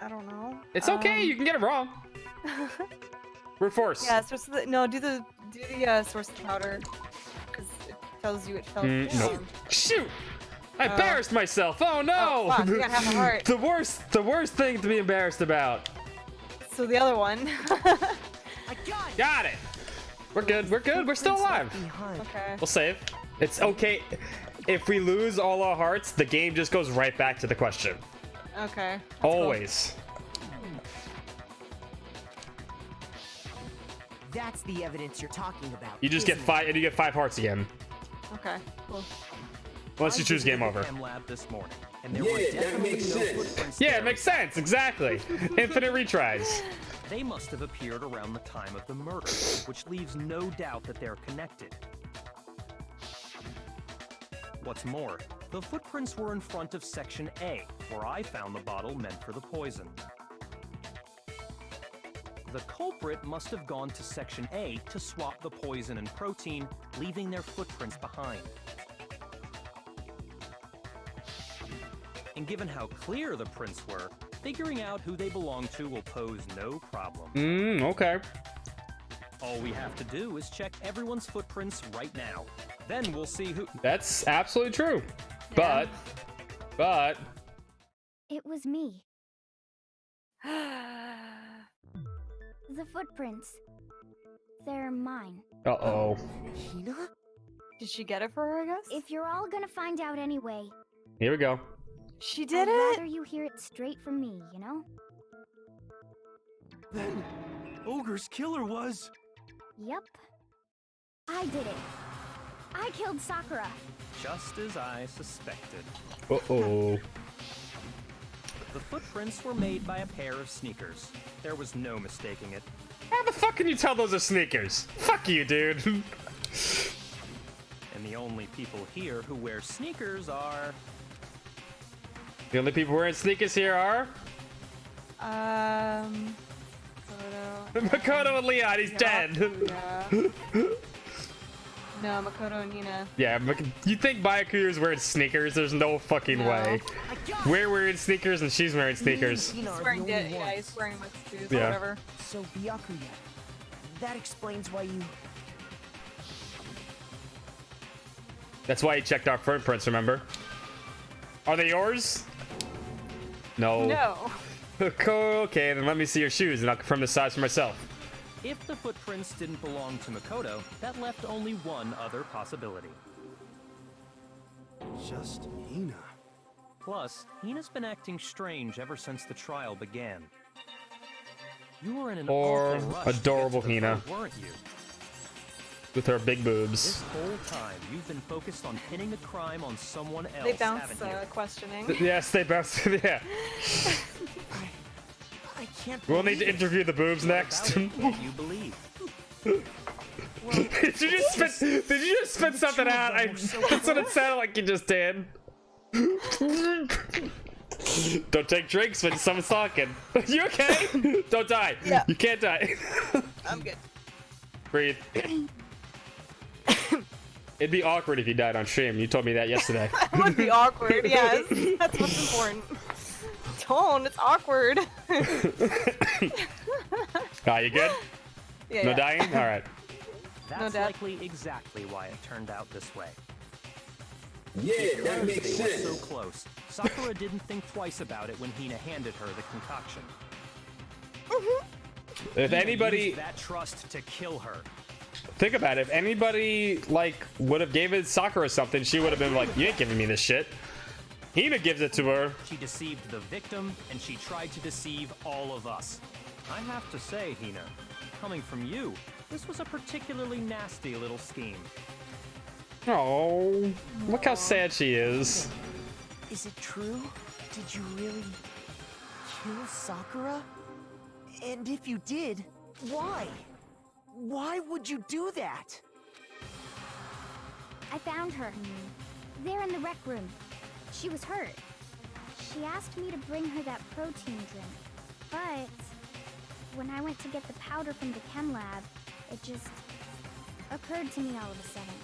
I don't know. It's okay, you can get it wrong. Brute force. Yeah, source of the... No, do the source of the powder. Because it tells you it fell down. Nope. Shoot! I embarrassed myself! Oh no! Oh, fuck, you got half a heart. the worst thing to be embarrassed about. So the other one. Got it! We're good, we're still alive. Okay. We'll save. It's okay. If we lose all our hearts, the game just goes right back to the question. Okay. Always. That's the evidence you're talking about. You just get isn't 5 and you get 5 hearts again. Okay, cool. Unless you choose game over. Lab this morning, and there Yeah, were that definitely makes no sense. footprints Yeah, there. it makes sense, exactly. Infinite retries. They must have appeared around the time of the murder, which leaves no doubt that they're connected. What's more, the footprints were in front of Section A, where I found the bottle meant for the poison. The culprit must have gone to Section A to swap the poison and protein, leaving their footprints behind. And given how clear the prints were, figuring out who they belong to will pose no problem. Okay. All we have to do is check everyone's footprints right now. Then we'll see who... That's absolutely true. Yeah. But... It was me. The footprints. They're mine. Uh-oh. Hina? Did she get it for her, I guess? If you're all gonna find out anyway, Here we go. She did I'd it? rather you hear it straight from me, you know? Then, Ogre's killer was... Yep. I did it. I killed Sakura. Just as I suspected. Uh-oh. The footprints were made by a pair of sneakers. There was no mistaking it. How the fuck can you tell those are sneakers? Fuck you, dude. And the only people here who wear sneakers are... The only people wearing sneakers here are... Makoto and Leon, he's dead. No, Makoto and Nina. Yeah, you think Byakuya's wearing sneakers? There's no fucking way. We're wearing sneakers and she's wearing sneakers. He's wearing yeah, he's wearing my shoes or Yeah. whatever. So, Byakuya, that explains why you... That's why he checked our footprints, remember? Are they yours? No. No. Okay, then let me see your shoes and I'll confirm the size for myself. If the footprints didn't belong to Makoto, that left only one other possibility. Just Hina. Plus, Hina's been acting strange ever since the trial began. You were in an Or awful rush to get adorable to the Hina. vote, weren't you? With her big boobs. This whole time, you've been focused on pinning the crime on someone else, They bounce haven't you? questioning. Yes, they both. Yeah. I can't We'll need to interview the boobs next. About it, what you believe. Did you just spit something out? That's what it sounded like you just did. Don't take drinks when someone's talking. You okay? Don't die. Yeah. You can't die. I'm good. Breathe. It'd be awkward if you died on stream. You told me that yesterday. It would be awkward, yes. That's what's important. Don't, it's awkward. Ah, you good? Yeah, No yeah. dying? Alright. That's doubt. likely exactly why it turned out this way. Yeah, that makes They were sense. so close. Sakura didn't think twice about it when Hina handed her the concoction. If Hina anybody... used that trust to kill her. Think about it. If anybody, like, would have given Sakura something, she would have been like, you ain't giving me this shit. Hina gives it to her. She deceived the victim, and she tried to deceive all of us. I have to say, Hina, coming from you, this was a particularly nasty little scheme. Oh, look how sad she is. Is it true? Did you really kill Sakura? And if you did, why? Why would you do that? I found her. There in the rec room. She was hurt. She asked me to bring her that protein drink. But when I went to get the powder from the chem lab, it just occurred to me all of a sudden.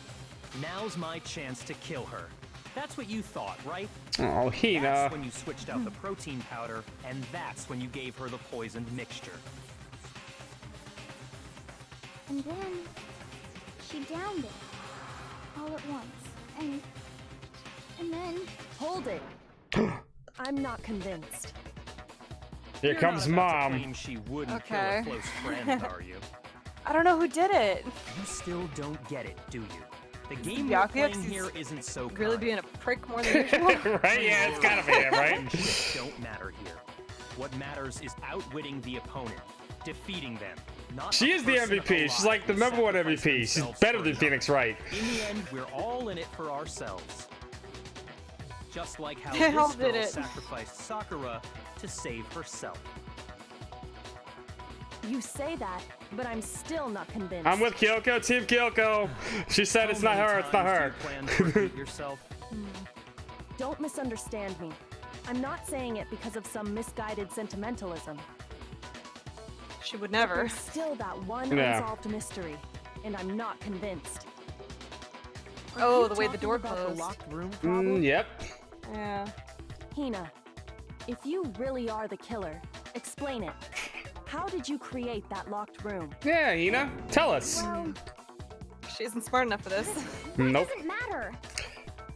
Now's my chance to kill her. That's what you thought, right? Oh, Hina. That's when you switched out the protein powder, and that's when you gave her the poisoned mixture. And then she downed it all at once. And then Hold it. I'm not convinced. Here You're comes not about to Mom. claim she wouldn't Okay. kill a close friend, are you? I don't know who did it. You still don't get it, do you? The game Byakuya, you're 'cause playing he's here isn't so Really kind. being a prick more than usual. Right? Yeah, it's gotta be it, right? Shit don't matter here. What matters is outwitting the opponent, defeating them. Not She a is the person MVP. She's alive like the who number one sacrificed MVP. She's themselves better for than another. Phoenix Wright. In the end, we're all in it for ourselves. Just like how Hell this did girl it. sacrificed Sakura to save herself. You say that, but I'm still not convinced. I'm with Kyoko, Team Kyoko. She said How it's not many her, it's not times do her. you plan to repeat yourself? Don't misunderstand me. I'm not saying it because of some misguided sentimentalism. She would never. There's still that one Yeah. unsolved mystery, and I'm not convinced. Oh, You the way the talking door about closed. The locked room problem? Yep. Yeah. Hina, if you really are the killer, explain it. How did you create that locked room? Yeah, Hina, tell us. well, She isn't smart enough for this. Nope. doesn't matter.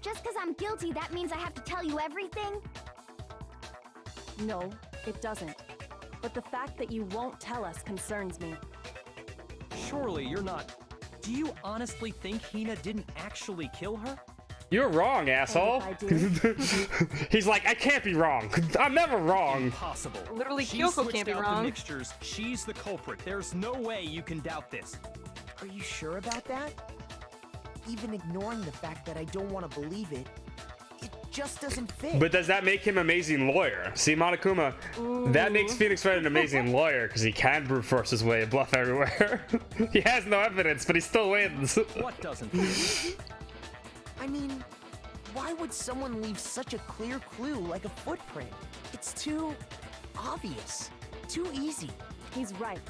Just because I'm guilty, that means I have to tell you everything? No, it doesn't. But the fact that you won't tell us concerns me. Surely you're not. Do you honestly think Hina didn't actually kill her? You're wrong, asshole. And if I He's like, I can't be wrong. I'm never wrong. Impossible. Literally, She Kyoko switched can't be out wrong. The mixtures. She's the culprit. There's no way you can doubt this. Are you sure about that? Even ignoring the fact that I don't want to believe it, it just doesn't fit. But does that make him an amazing lawyer? See, Monokuma, that makes Phoenix Wright an amazing lawyer because he can brute force his way and bluff everywhere. He has no evidence, but he still wins. What doesn't? I mean, why would someone leave such a clear clue like a footprint? It's too obvious, too easy. He's right.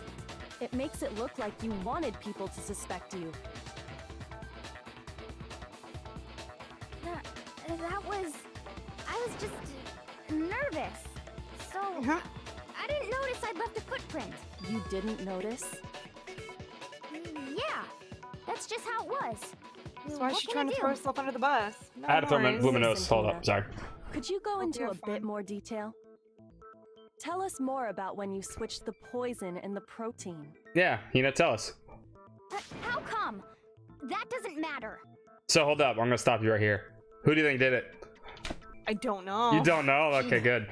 It makes it look like you wanted people to suspect you. I was just nervous. So, I didn't notice I'd left a footprint. You didn't notice? Yeah, that's just how it was. So why is What she can trying I to do? throw herself under the bus? No I had to throw my worries. luminous. Hold up, sorry. Could you go into you're a bit fine. more detail? Tell us more about when you switched the poison and the protein. Yeah, Hina, tell us. How come? That doesn't matter. So hold up, I'm gonna stop you right here. Who do you think did it? I don't know. You don't know? Okay, good.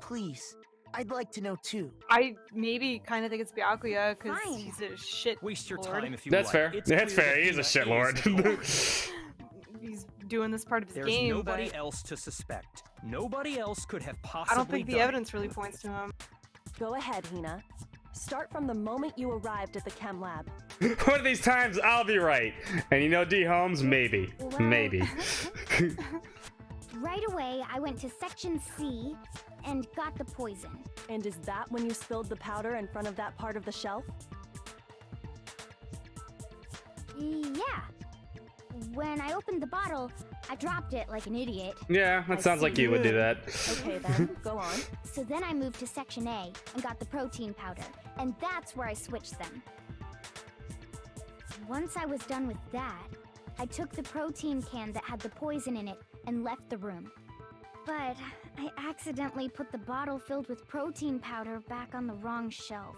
Please, I'd like to know too. I maybe kind of think it's Byakuya because Fine. he's a shit Waste your lord. time if you That's like. fair. It's That's clear fair. that He is a Hina shit lord. the culprit. He's doing this part of his There's game, nobody but else to suspect. Nobody else could have possibly I don't think the done it. evidence really points to him. Go ahead, Hina. Start from the moment you arrived at the chem lab. One of these times, I'll be right. And you know, D. Holmes, maybe. Well- Maybe. Right away, I went to Section C and got the poison. And is that when you spilled the powder in front of that part of the shelf? Yeah. When I opened the bottle, I dropped it like an idiot. Yeah, that sounds like you would do that. Okay then, go on. So then I moved to Section A and got the protein powder, and that's where I switched them. Once I was done with that, I took the protein can that had the poison in it and left the room. But I accidentally put the bottle filled with protein powder back on the wrong shelf.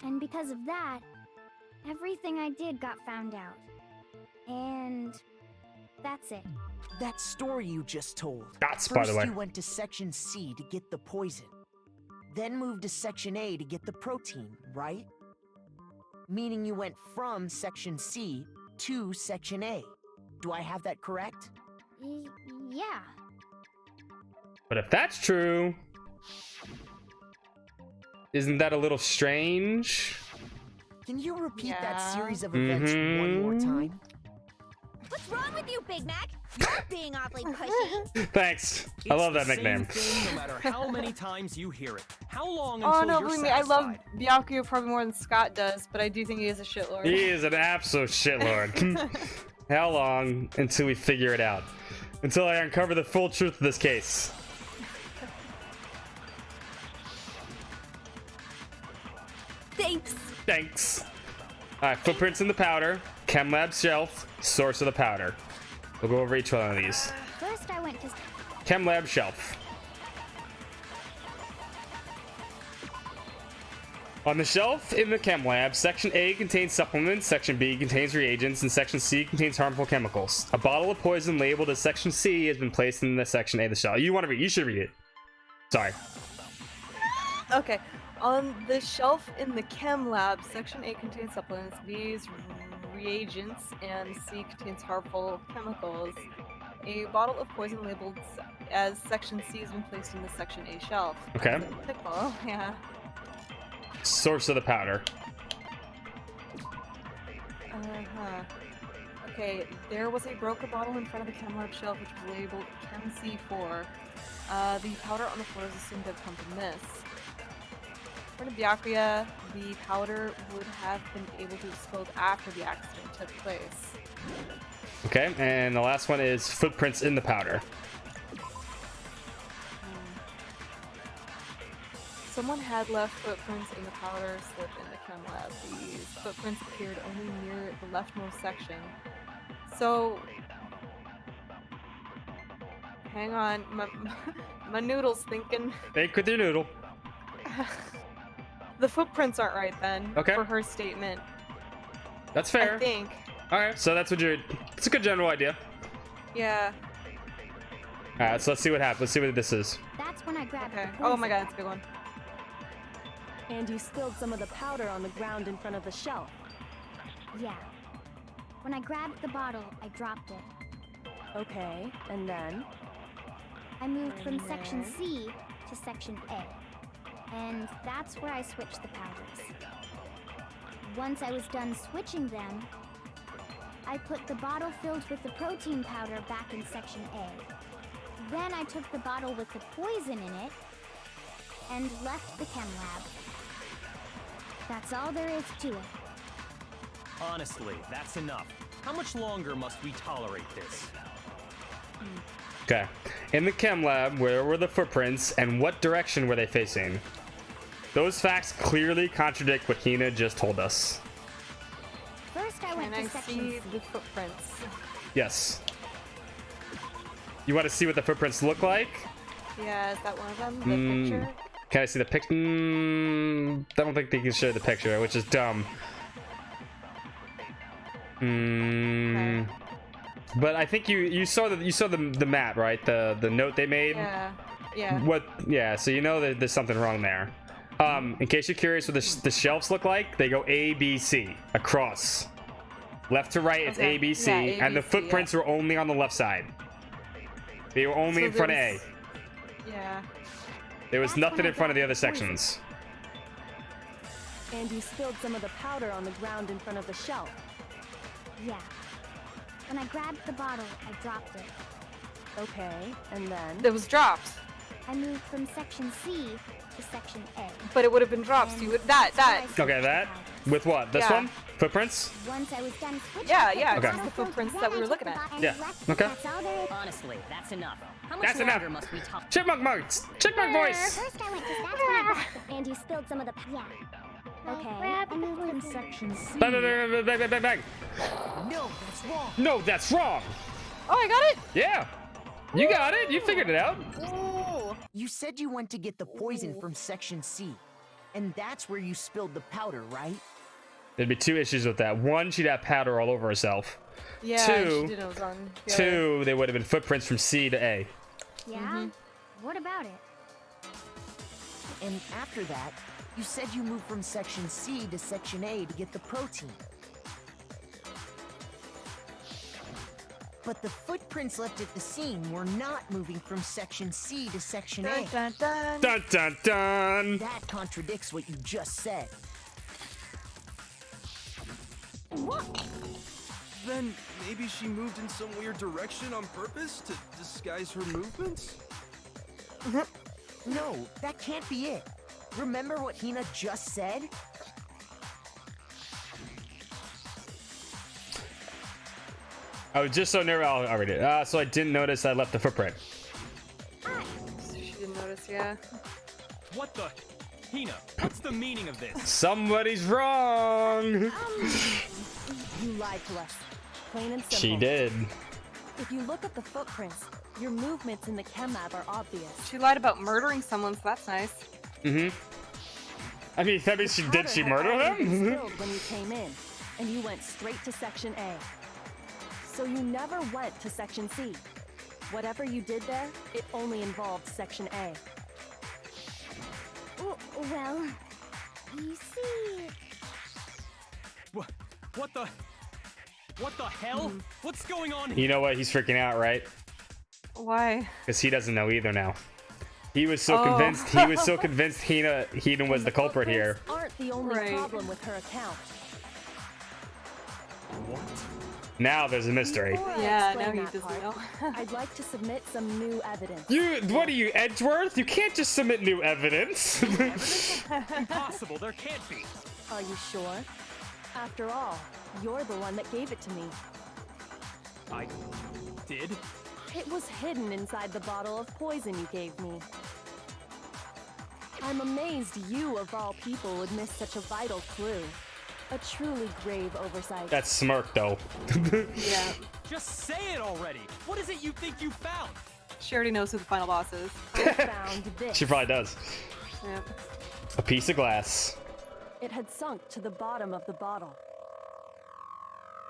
And because of that, everything I did got found out. And that's it. That story you just told. That's, by the way. First you went to Section C to get the poison. Then moved to Section A to get the protein, right? Meaning you went from Section C to Section A. Do I have that correct? Yeah. But if that's true, isn't that a little strange? Can you repeat that Yeah. series of events one more time? What's wrong with you, Big Mac? You're being awfully pushy. Thanks. I love that It's the same nickname. thing, no matter how many times you hear it. How long Oh until no, you're believe me, I love satisfied? Byakuya probably more than Scott does, but I do think he is a shitlord. He is an absolute shitlord. How long until we figure it out? until I uncover the full truth of this case. Thanks. Thanks. Alright, footprints in the powder, chem lab shelf, source of the powder. We'll go over each one of these. First, I went to. Chem lab shelf. On the shelf in the chem lab, section A contains supplements, section B contains reagents, and section C contains harmful chemicals. A bottle of poison labeled as section C has been placed in the section A of the shelf. You want to read? You should read it. Sorry. Okay. On the shelf in the chem lab, section A contains supplements, B is reagents, and C contains harmful chemicals. A bottle of poison labeled as section C has been placed in the section A shelf. Okay. Pickle, yeah. Source of the powder. Uh-huh. Okay, there was a broken bottle in front of the chem lab shelf which was labeled Chem C4. The powder on the floor is assumed to have come from this. According to Byakuya, the powder would have been able to explode after the accident took place. Okay, and the last one is footprints in the powder. Someone had left footprints in the powder slip in the chem lab. These footprints appeared only near the leftmost section. So, hang on, my noodle's thinking. Think with your noodle. The footprints aren't right then. Okay. For her statement. That's fair. I think. Alright, so that's what you're. It's a good general idea. Yeah. Alright, so let's see what happens. Let's see what this is. That's when I grabbed Okay. the Oh my poison. god, it's a big one. And you spilled some of the powder on the ground in front of the shelf. Yeah. When I grabbed the bottle, I dropped it. Okay, and then? I moved from section C to section A. And that's where I switched the powders. Once I was done switching them, I put the bottle filled with the protein powder back in section A. Then I took the bottle with the poison in it and left the chem lab. That's all there is to it. Honestly, that's enough. How much longer must we tolerate this? Okay. In the chem lab, where were the footprints and what direction were they facing? Those facts clearly contradict what Hina just told us. First, I went Can to I section see C. the footprints? Yes. You want to see what the footprints look like? Yeah, is that one of them? The picture? Can I see the picture? I don't think they can show the picture, which is dumb. But I think you saw the map, right? The note they made. Yeah. Yeah. What? Yeah. So you know that there's something wrong there. In case you're curious what the shelves look like, they go A, B, C across, left to right. It's Okay. A, B, C, Yeah, A, and the B, C, footprints were only on the left side. They were only So in front of there A. was- Yeah. There was That's nothing when I in front of the got other the poison. sections. And you spilled some of the powder on the ground in front of the shelf. Yeah. When I grabbed the bottle, I dropped it. Okay, and then? It was dropped. I moved from section C to section A. But it would have been dropped. So you would that. Okay, that with what? This Yeah. one? Footprints? Once I was done switching, Yeah, I put yeah, the Okay. bottle the filled footprints with that we water, were looking took the at. bottle, Yeah, and left. okay. That's all there is. Honestly, that's enough. How much That's longer enough. must we talk? Chipmunk marks! Chipmunk voice! First, I went to that's when I grabbed the, and you spilled some of the. Yeah. Okay. I moved from section C. Bang, bang, bang, bang, bang, bang, bang. No, that's wrong. No, that's wrong. Oh, I got it. Yeah, you got it. You figured it out. Ooh. You said you went to get the poison from section C, and that's where you spilled the powder, right? There'd be two issues with that. One, she'd have powder all over herself. Yeah. Two. She did. It was on. Yeah. Two, there would have been footprints from C to A. Yeah. What about it? And after that, you said you moved from section C to section A to get the protein. But the footprints left at the scene were not moving from section C to section Dun, A. dun, dun. Dun dun dun. That contradicts what you just said. Then maybe she moved in some weird direction on purpose to disguise her movements? No, that can't be it. Remember what Hina just said? I was just so near. I read it. So I didn't notice I left the footprint. She didn't notice, yeah. What the? Hina, what's the meaning of this? Somebody's wrong. You lied to us. Plain and simple. She did. If you look at the footprints, your movements in the chem lab are obvious. She lied about murdering someone, so that's nice. Mm-hmm. I mean, that means did she murder him? Spilled when you came in, and you went straight to Section A. So you never went to Section C. Whatever you did there, it only involved Section A. Well, you see... What the hell? What's going on here? You know what? He's freaking out, right? Why? Because he doesn't know either now. He was so convinced. He was so convinced Hina was the culprit here. Aren't the only problem with her account. What? Now there's a mystery. Yeah, now he doesn't know. I'd like to submit some new evidence. What are you, Edgeworth? You can't just submit new evidence. Evidence? Impossible. There can't be. Are you sure? After all, you're the one that gave it to me. I did? It was hidden inside the bottle of poison you gave me. I'm amazed you, of all people, would miss such a vital clue. A truly grave oversight. That smirk, though. Yeah. Just say it already. What is it you think you found? She already knows who the final boss is. I found this. She probably does. Yep. A piece of glass. It had sunk to the bottom of the bottle.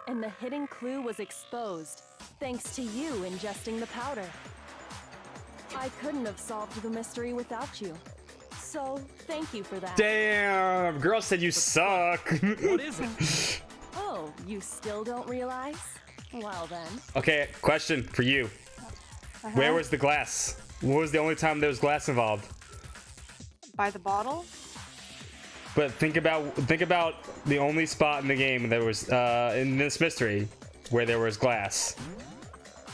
And the hidden clue was exposed, thanks to you ingesting the powder. I couldn't have solved the mystery without you. So, thank you for that. Damn, girl said you suck. What is it? Oh, you still don't realize? Well then. Okay, question for you. Where was the glass? What was the only time there was glass involved? By the bottle? But think about the only spot in the game that was in this mystery where there was glass.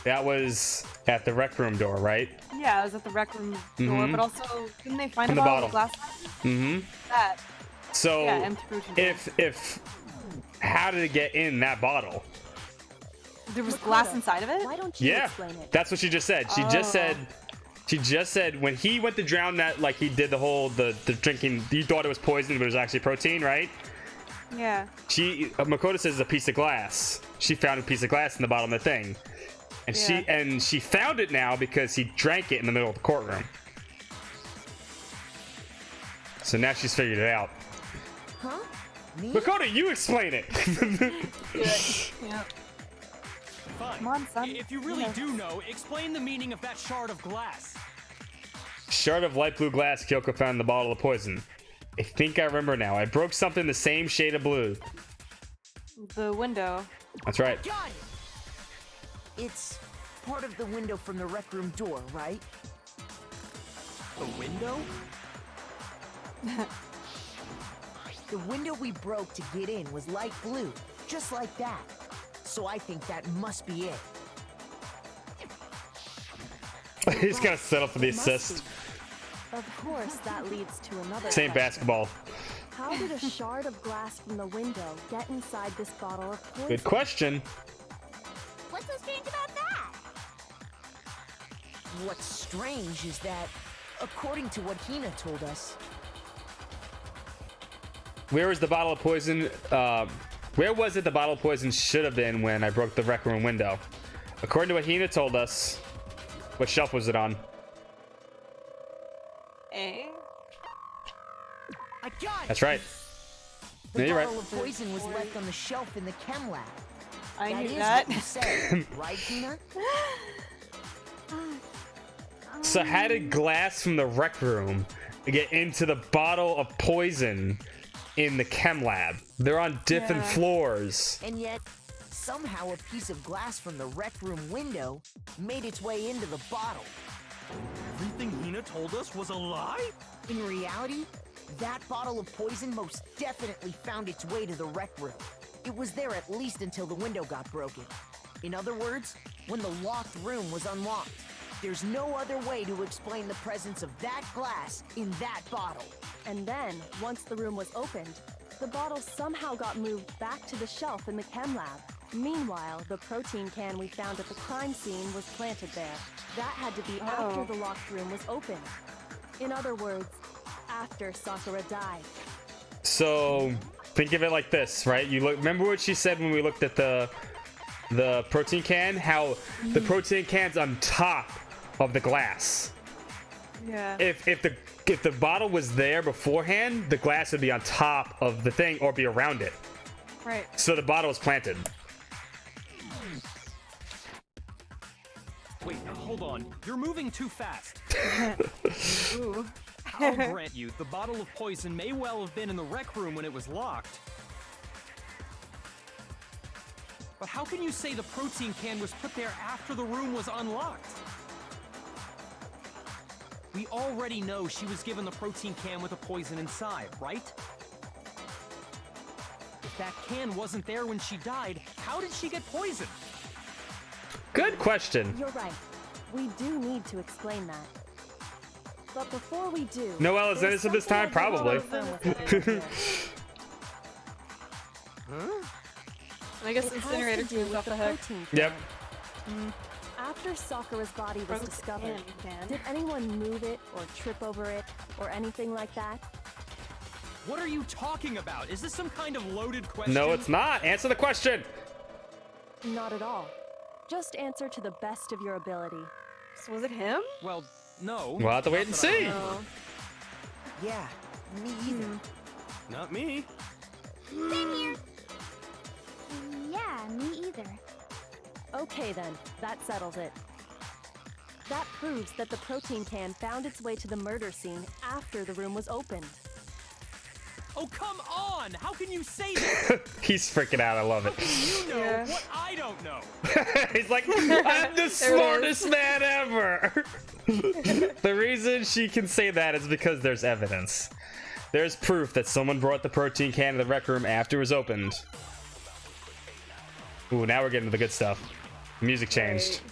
That was at the rec room door, right? Yeah, I was at the rec room door, but also didn't they find From a the bottle bottle. of glass? Mm-hmm. That. So Yeah, empty version door. if how did it get in that bottle? There was glass inside of it? Why don't you Yeah, explain it? that's what she just said. She just said when he went to drown that, like he did the whole the drinking. You thought it was poison, but it was actually protein, right? Yeah. Makoto says it's a piece of glass. She found a piece of glass in the bottom of the thing, and she found it now because he drank it in the middle of the courtroom. So now she's figured it out. Huh? Me? Makoto, you explain it. Yeah. Fine. Come on, son. If you really do know, explain the meaning of that shard of glass. Shard of light blue glass Kyoko found in the bottle of poison. I think I remember now. I broke something the same shade of blue. The window. That's right. Got it! It's part of the window from the rec room door, right? The window? The window we broke to get in was light blue, just like that. So I think that must be it. He's gonna settle for the It must assist. be. Of course, that leads to another Same question. basketball. How did a shard of glass from the window get inside this bottle of poison? Good question. What's so strange about that? What's strange is that, according to what Hina told us, Where was the bottle of poison? Where was it the bottle of poison should have been when I broke the rec room window? According to what Hina told us, what shelf was it on? A? I got it! That's right. The Yeah, you're bottle right. of poison was left on the shelf in the chem lab. I knew is that. what you said, right, Hina? So how did glass from the rec room get into the bottle of poison in the chem lab? They're on different floors. And yet, somehow a piece of glass from the rec room window made its way into the bottle. Everything Hina told us was a lie? In reality, that bottle of poison most definitely found its way to the rec room. It was there at least until the window got broken. In other words, when the locked room was unlocked. There's no other way to explain the presence of that glass in that bottle. And then, once the room was opened, the bottle somehow got moved back to the shelf in the chem lab. Meanwhile, the protein can we found at the crime scene was planted there. That had to be after the locked room was opened. In other words, after Sakura died. So think of it like this, right? You look. Remember what she said when we looked at the protein can? How the protein can's on top of the glass. Yeah. If the bottle was there beforehand, the glass would be on top of the thing or be around it. Right. So the bottle was planted. Wait, hold on. You're moving too fast. Ooh. I'll grant you, the bottle of poison may well have been in the rec room when it was locked. But how can you say the protein can was put there after the room was unlocked? We already know she was given the protein can with the poison inside, right? If that can wasn't there when she died, how did she get poisoned? Good question. You're right. We do need to explain that. But before we do... Noelle is innocent this time? Probably. And I guess incinerator cleans off the hook. Yep. After Sakura's body was discovered, did anyone move it or trip over it or anything like that? What are you talking about? Is this some kind of loaded question? No, it's not. Answer the question. Not at all. Just answer to the best of your ability. So was it him? Well, no. We'll have to wait and see. Yeah, me either. Not me. Same here. Yeah, me either. Okay then, that settles it. That proves that the protein can found its way to the murder scene after the room was opened. Oh, come on! How can you say that? He's freaking out. I love it. You know what I don't know. He's like, I'm the smartest man ever. The reason she can say that is because there's evidence. There's proof that someone brought the protein can to the rec room after it was opened. Ooh, now we're getting to the good stuff. Music changed. Right.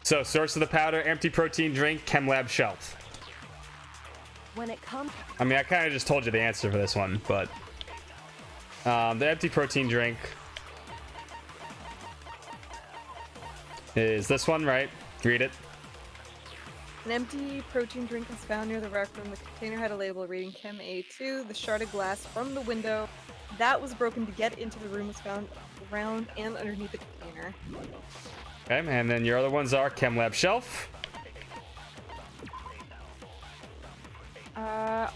So, source of the powder, empty protein drink, chem lab shelf. When it comes... I mean, I kind of just told you the answer for this one, but... the empty protein drink... is this one, right? Read it. An empty protein drink was found near the rec room. The container had a label reading Chem A2. The shard of glass from the window that was broken to get into the room was found around and underneath the container. Okay, and then your other ones are chem lab shelf.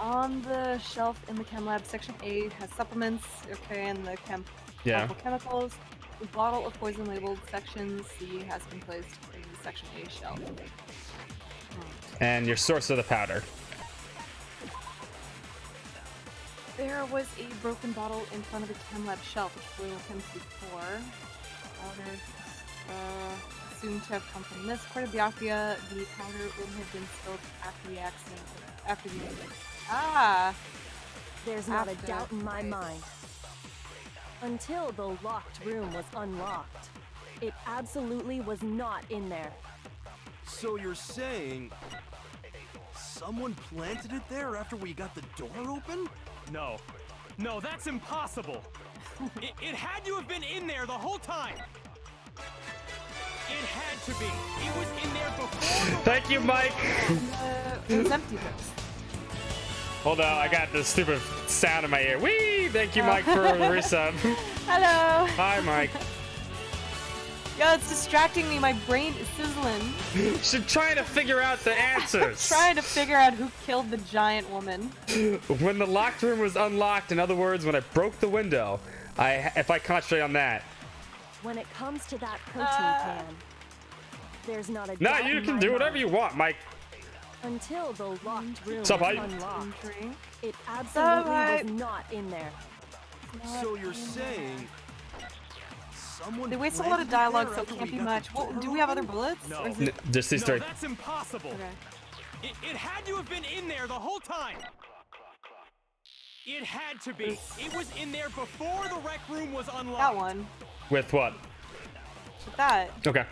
On the shelf in the chem lab, section A has supplements, okay, and the harmful chemicals. The bottle of poison labeled section C has been placed in the section A shelf. And your source of the powder. There was a broken bottle in front of the chem lab shelf, which we looked into before. Powder assumed to have come from this part of Byakuya. The powder would have been spilled after the accident. After the accident. There's not a doubt in my mind. Until the locked room was unlocked, it absolutely was not in there. So you're saying someone planted it there after we got the door open? No. No, that's impossible. It had to have been in there the whole time. It had to be. It was in there before. Thank you, Mike. It was empty though. Hold on, I got this stupid sound in my ear. Whee! Thank you, Mike, for the resub. Hello. Hi, Mike. Yo, it's distracting me. My brain is sizzling. She's trying to figure out the answers. Trying to figure out who killed the giant woman. When the locked room was unlocked, in other words, when I broke the window, if I concentrate on that. When it comes to that protein can, there's not a No, doubt you in can my do whatever mind. you want, Mike. Until the locked room was Sup, Mike? unlocked, it absolutely Mike? was not in there. So you're saying someone They waste a lot planted of dialogue, there so it after can't we be got much. the door Do we have other open? bullets? No. Or is it... Just these No, three. that's impossible. Okay. It had to have been in there the whole time. It had to be. It was in there before the rec room was unlocked. That one. With what? With that. Okay.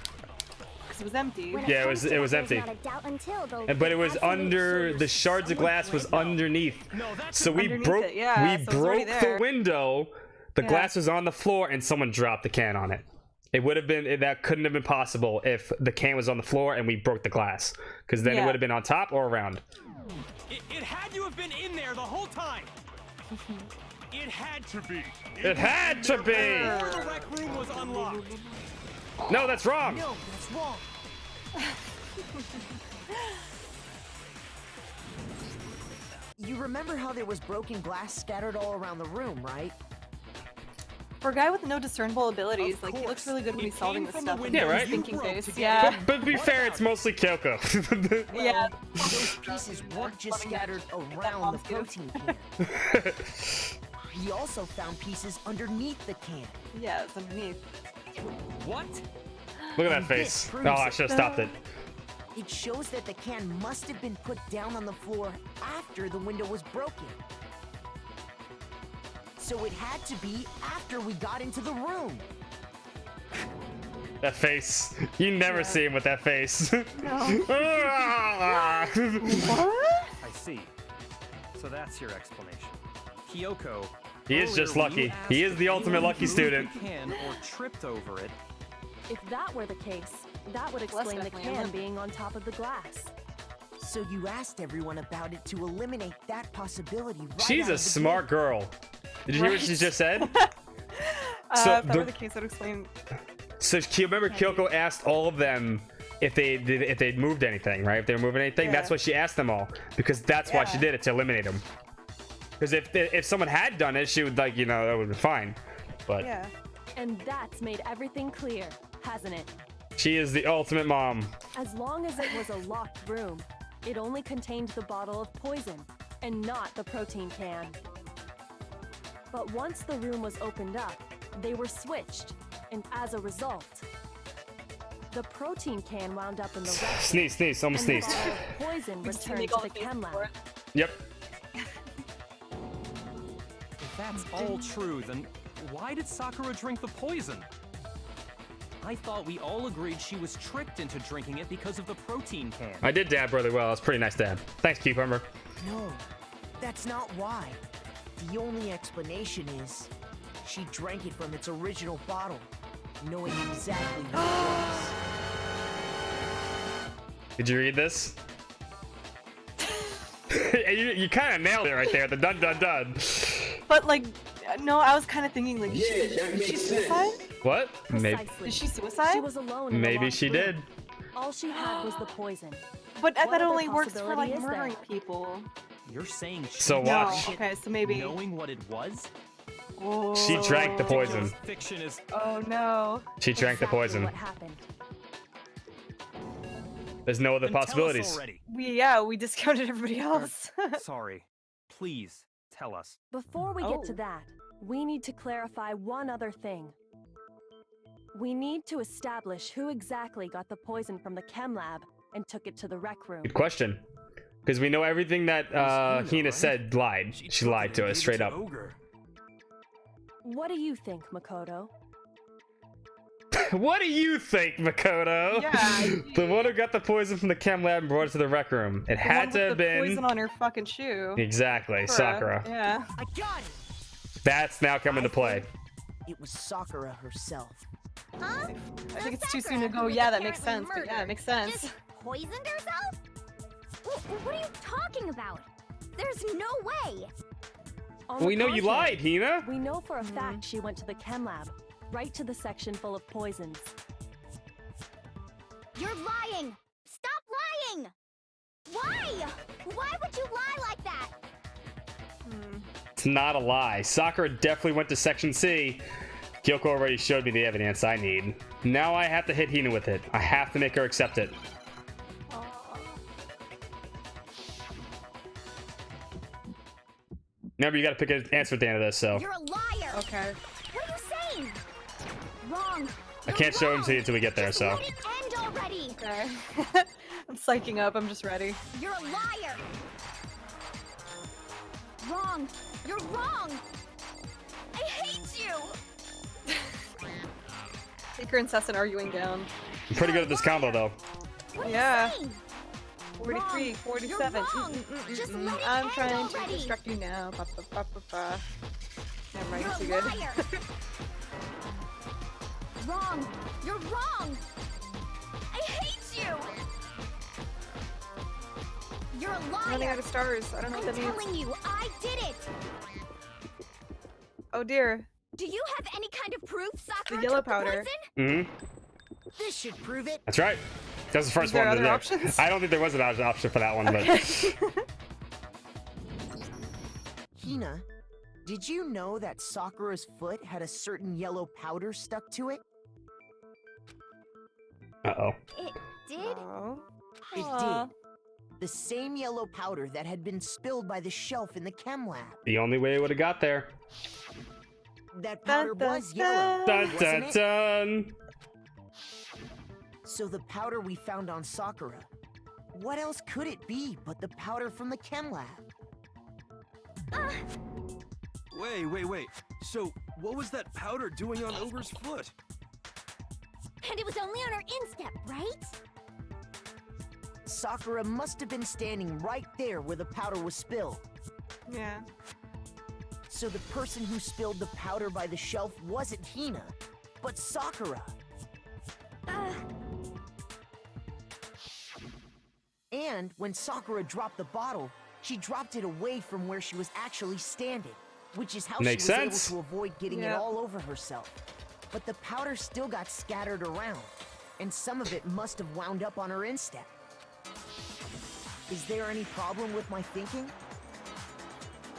Because it was empty. Yeah, it was empty. But it was under the shards of glass was underneath. No, that's So we Underneath broke it, yeah, so it's already the there. window The glass was on the floor and someone dropped the can on it. It would have been, that couldn't have been possible if the can was on the floor and we broke the glass, because then it would have been on top or around. It had to have been in there the whole time. It had to be. It had to be. Before the rec room was unlocked. No, that's wrong. No, that's wrong. You remember how there was broken glass scattered all around the room, right? For a guy with no discernible abilities, like, he looks really good when he's solving this stuff. Yeah, right? Thinking face. Yeah. But to be fair, it's mostly Kyoko. Yeah. Those pieces weren't just scattered around the protein can. He also found pieces underneath the can. Yeah, it's underneath. What? Look at that face. Oh, I should have stopped it. It shows that the can must have been put down on the floor after the window was broken. So it had to be after we got into the room. That face. You never see him with that face. No. What? I see. So that's your explanation. Kyoko. He is just lucky. He is the ultimate lucky student. Can or tripped over it. If that were the case, that would explain the can being on top of the glass. So you asked everyone about it to eliminate that possibility. Right She's a smart girl. Did you hear what she just said? If that were the case, that would explain. So remember, Kyoko asked all of them if they'd moved anything, right? If they were moving anything, that's what she asked them all, because that's why she did it, to eliminate them. Because if someone had done it, she would, like, you know, that would have been fine. But yeah. And that's made everything clear, hasn't it? She is the ultimate mom. As long as it was a locked room, it only contained the bottle of poison and not the protein can. But once the room was opened up, they were switched, and as a result, the protein can wound up in the wreck. Sneeze, almost sneezed. And the bottle of poison returned to the chem lab. Yep. If that's all true, then why did Sakura drink the poison? I thought we all agreed she was tricked into drinking it because of the protein can. I did dab really well. That's pretty nice dab. Thanks, Cucumber. No, that's not why. The only explanation is she drank it from its original bottle, knowing exactly what it was. Did you read this? you kind of nailed it right there. The dun dun dun. But like, no, I was kind of thinking like, Yeah, that did she makes suicide? What? Maybe. Precisely. Did she suicide? She was alone in the Maybe locked she room. did. All she had was the poison. But What that other only works for possibility like is there? murdering people. You're saying she So did watch. it Okay, so maybe. knowing what it was? Oh. She drank the poison. Fiction is. Oh no. She drank the Exactly poison. What happened? There's no other Then tell us possibilities. already. We discounted everybody else. Sorry. Please tell us. Before we get to that, we need to clarify one other thing. We need to establish who exactly got the poison from the chem lab and took it to the rec room. Good question. Because we know everything that Hina right? said lied. She lied to us straight up. What do you think, Makoto? What do you think, Makoto? Yeah. The one who got the poison from the chem lab and brought it to the rec room. It had to have the been poison on her fucking shoe. exactly Sakura. Yeah. I got it! That's now coming to play. It was Sakura herself. Huh? I think it's too soon to go. Yeah, that makes sense. But yeah, it makes sense. Just poisoned herself? What are you talking about? There's no way. On We the know you contrary, lied, Hina. We know for a fact she went to the chem lab, right to the section full of poisons. You're lying. Stop lying. Why? Why would you lie like that? It's not a lie. Sakura definitely went to section C. Kyoko already showed me the evidence I need. Now I have to hit Hina with it. I have to make her accept it. Remember, you gotta pick an answer at the end of this, so. You're a liar. Okay. What are you saying? Wrong. I can't show him to you until we get there, so. Let it end already. Okay. I'm psyching up. I'm just ready. You're a liar. Wrong. You're wrong. I hate you. Take her incessant arguing down. I'm pretty good at this combo, though. What are you Yeah. saying? 43, 47. Just let it I'm end trying to already. distract you now. Ba, ba, ba, ba, ba. Damn right, You're too a good. liar. Wrong. You're wrong. I hate you. You're a I'm running out liar. of stars. I don't know I'm what that means. telling you, I did it. Oh dear. Do you have any kind of proof Sakura The yellow took the powder. poison? This should prove it. That's right. That's the first Is there one. other there. options? I don't think there was an option for that one, but Hina, did you know that Sakura's foot had a certain yellow powder stuck to it? uh-oh. It did? Oh. It Aw. did. The same yellow powder that had been spilled by the shelf in the chem lab. The only way it would have got there. That powder Dun, was dun, yellow, Dun wasn't dun it? dun. So the powder we found on Sakura, what else could it be but the powder from the chem lab? Wait. So, what was that powder doing on Ogre's foot? And it was only on her instep, right? Sakura must have been standing right there where the powder was spilled. Yeah. So the person who spilled the powder by the shelf wasn't Hina, but Sakura. And when Sakura dropped the bottle, she dropped it away from where she was actually standing, which is how Makes she was sense. able to avoid getting it Yep. all over herself. But the powder still got scattered around, and some of it must have wound up on her instep. Is there any problem with my thinking?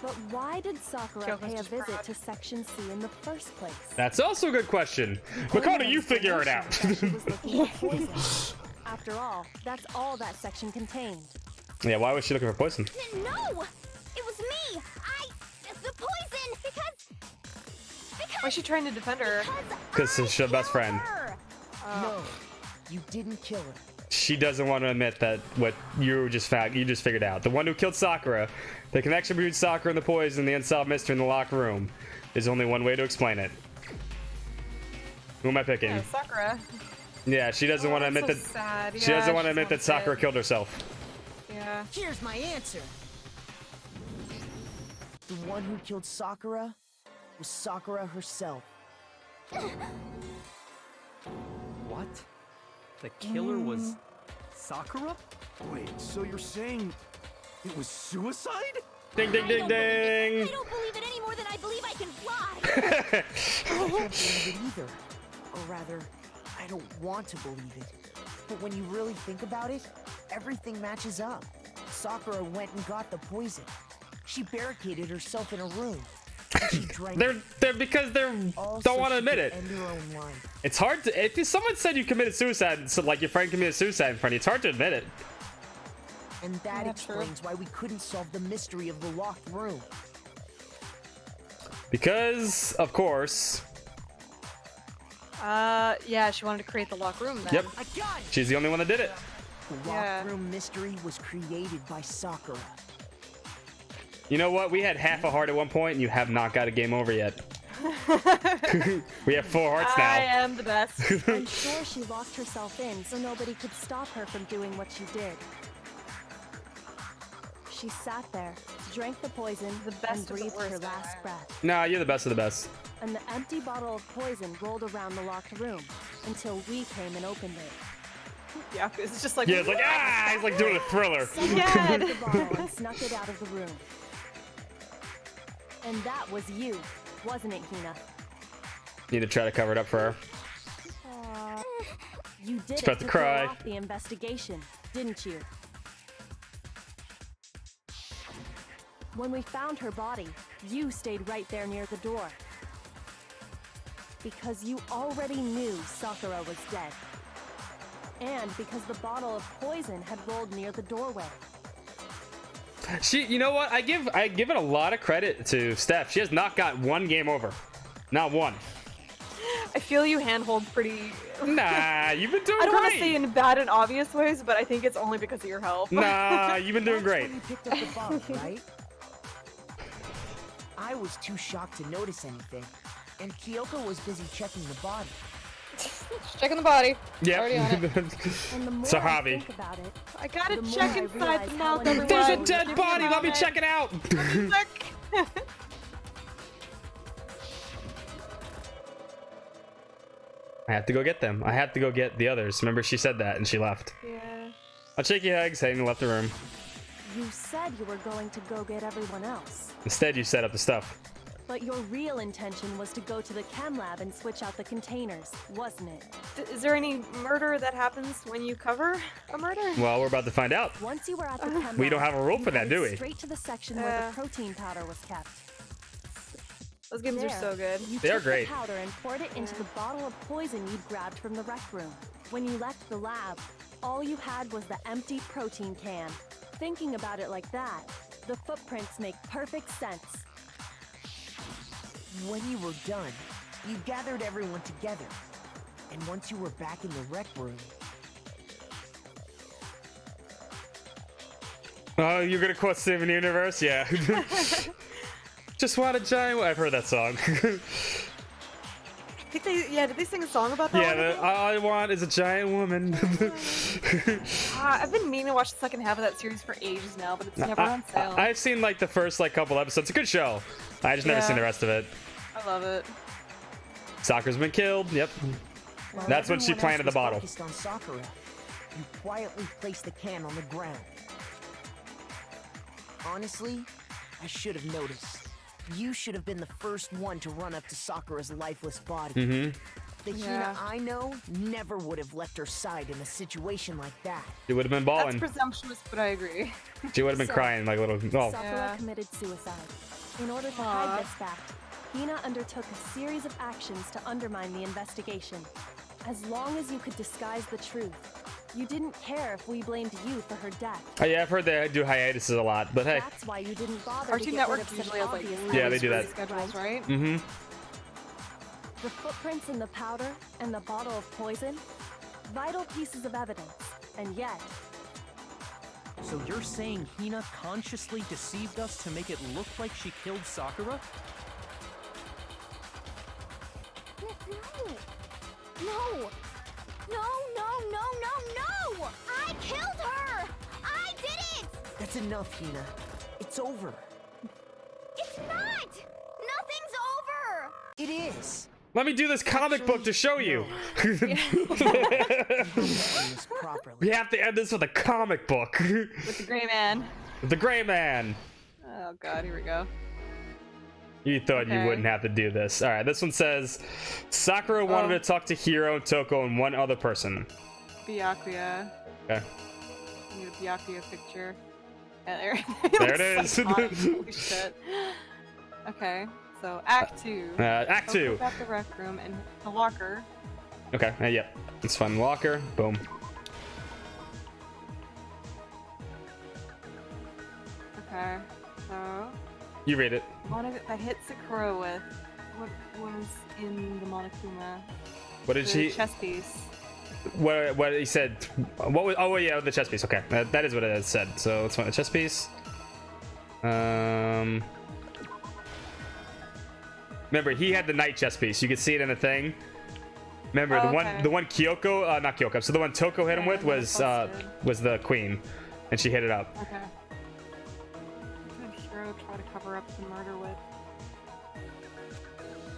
But why did Sakura Kyoko's pay a just visit proud. to Section C in the first place? That's also a good question. Makoto, you figure it out. She was looking for poison. After all, that's all that section contained. Yeah, why was she looking for poison? No! It was me! The poison! Because Why is she trying to defend her? Because she's your best friend. her! No, you didn't kill her. She doesn't want to admit that what you just figured out. The one who killed Sakura, the connection between Sakura and the poison, the unsolved mystery in the locker room. There's only one way to explain it. Who am I picking? Yeah, Sakura. Yeah, she doesn't want to admit that's that. so sad. She Yeah, doesn't want to she's admit that Sakura dead. killed herself. Yeah. Here's my answer. The one who killed Sakura was Sakura herself. What? The killer was Sakura? Wait, so you're saying it was suicide? Ding ding ding I ding. don't believe it any more than I believe I can fly! I don't believe it either. Or rather, I don't want to believe it. But when you really think about it, everything matches up. Sakura went and got the poison. She barricaded herself in a room. And she drank They're because they're all don't so want to she admit could it. end her own life. It's hard to if someone said you committed suicide, so like your friend committed suicide in front of you, it's hard to admit it. And that Yeah, true. explains why we couldn't solve the mystery of the locked room. Because of course, Yeah, she wanted to create the lock room then. yep, I got it! she's the only one that did it. The locked Yeah. room mystery was created by Sakura. You know what? We had half a heart at one point, and you have not got a game over yet. We have 4 hearts I now. am the best. I'm sure she locked herself in so nobody could stop her from doing what she did. She sat there, drank the poison, The best and of the breathed her worst. last breath. Nah, you're the best of the best. And the empty bottle of poison rolled around the locked room until we came and opened it. Yeah, it's just like Yeah, it's like he's like doing a thriller. Someone Again. took the bottle and snuck it out of the room. And that was you, wasn't it, Hina? Need to try to cover it up for her. You did It's it about to to throw cry. off the investigation, didn't you? When we found her body, you stayed right there near the door. Because you already knew Sakura was dead. And because the bottle of poison had rolled near the doorway. You know what? I give it a lot of credit to Steph. She has not got one game over, not one. I feel you handhold pretty. Nah, you've been doing I don't want to great. say in bad and obvious ways, but I think it's only because of your help. Nah, you've been doing great. When you picked up the bottle, right? I was too shocked to notice anything, and Kyoko was busy checking the body. Checking the body. Yep. Already on it. And the more So, I Javi. think about it, I gotta the more check I inside realize the how mouth. unusual There's a everyone. dead Give me body. Let me moment. check it out. Check. I have to go get them. I have to go get the others. Remember, she said that and she left. Yeah. I'll shake your eggs, Hayden left the room. You said you were going to go get everyone else. Instead, you set up the stuff. But your real intention was to go to the chem lab and switch out the containers, wasn't it? Is there any murder that happens when you cover a murder? Well, we're about to find out. Once you were at the chem lab, We don't have a rule for that, do we? Straight to the section where the protein powder was kept. Those games are so good. You They are took great. the powder and poured it into the bottle of poison you'd grabbed from the rec room. When you left the lab, all you had was the empty protein can. Thinking about it like that, the footprints make perfect sense. When you were done, you gathered everyone together. And once you were back in the rec room... Oh, you're gonna quote Steven Universe? Yeah. Just want a giant... I've heard that song. I think did they sing a song about that? Yeah, all I want is a giant woman. I've been meaning to watch the second half of that series for ages now, but it's never on sale. I've seen like the first couple episodes. It's a good show. I just never seen the rest of it. I love it. Sakura's been killed. Yep. While That's when she everyone planted the else was bottle. focused on Sakura, you quietly placed the can on the ground. Honestly, I should have noticed. You should have been the first one to run up to Sakura's lifeless body. Mm-hmm. The Hina I know never would have left her side in a situation like that. She would have been bawling. That's presumptuous, but I agree. She would have been crying like a little. Oh. Sakura committed suicide. In order to hide this fact, Hina undertook a series of actions to undermine the investigation. As long as you could disguise the truth, you didn't care if we blamed you for her death. Oh, yeah, I've heard they do hiatuses a lot, but hey. That's why you didn't bother Cartoon to get Network rid of such usually has like obvious Yeah, they do that. schedules, right? Mm-hmm. The footprints in the powder and the bottle of poison, vital pieces of evidence, and yet... So you're saying Hina consciously deceived us to make it look like she killed Sakura? No! No, no, no, no, no! I killed her! I did it! That's enough, Hina. It's over. It's not! Nothing's over! It is. Let me do this comic book to show you. We have to end this with a comic book. With the gray man. The Gray Man. Oh god, here we go. You thought you wouldn't have to do this. All right, this one says Sakura wanted to talk to Hiro, Toko, and one other person. Byakuya. Okay. I need a Byakuya picture. Yeah, There it is. Holy shit. Okay, so Act 2. Act 2. Toko at the rec room and the locker. Okay, yep. It's fun. Walker. Boom. Okay, so... You read it. I hit Sakura with... What was in the Monokuma? What did the she... chess piece. What he said? What was? Oh yeah, the chess piece. Okay, that is what it said. So let's find the chess piece. Remember, he had the knight chess piece. You could see it in the thing. Remember the one Kyoko, not Kyoko. So the one Toko hit him with was the queen, and she hit it up. Okay. What did Hiro try to cover up the murder with?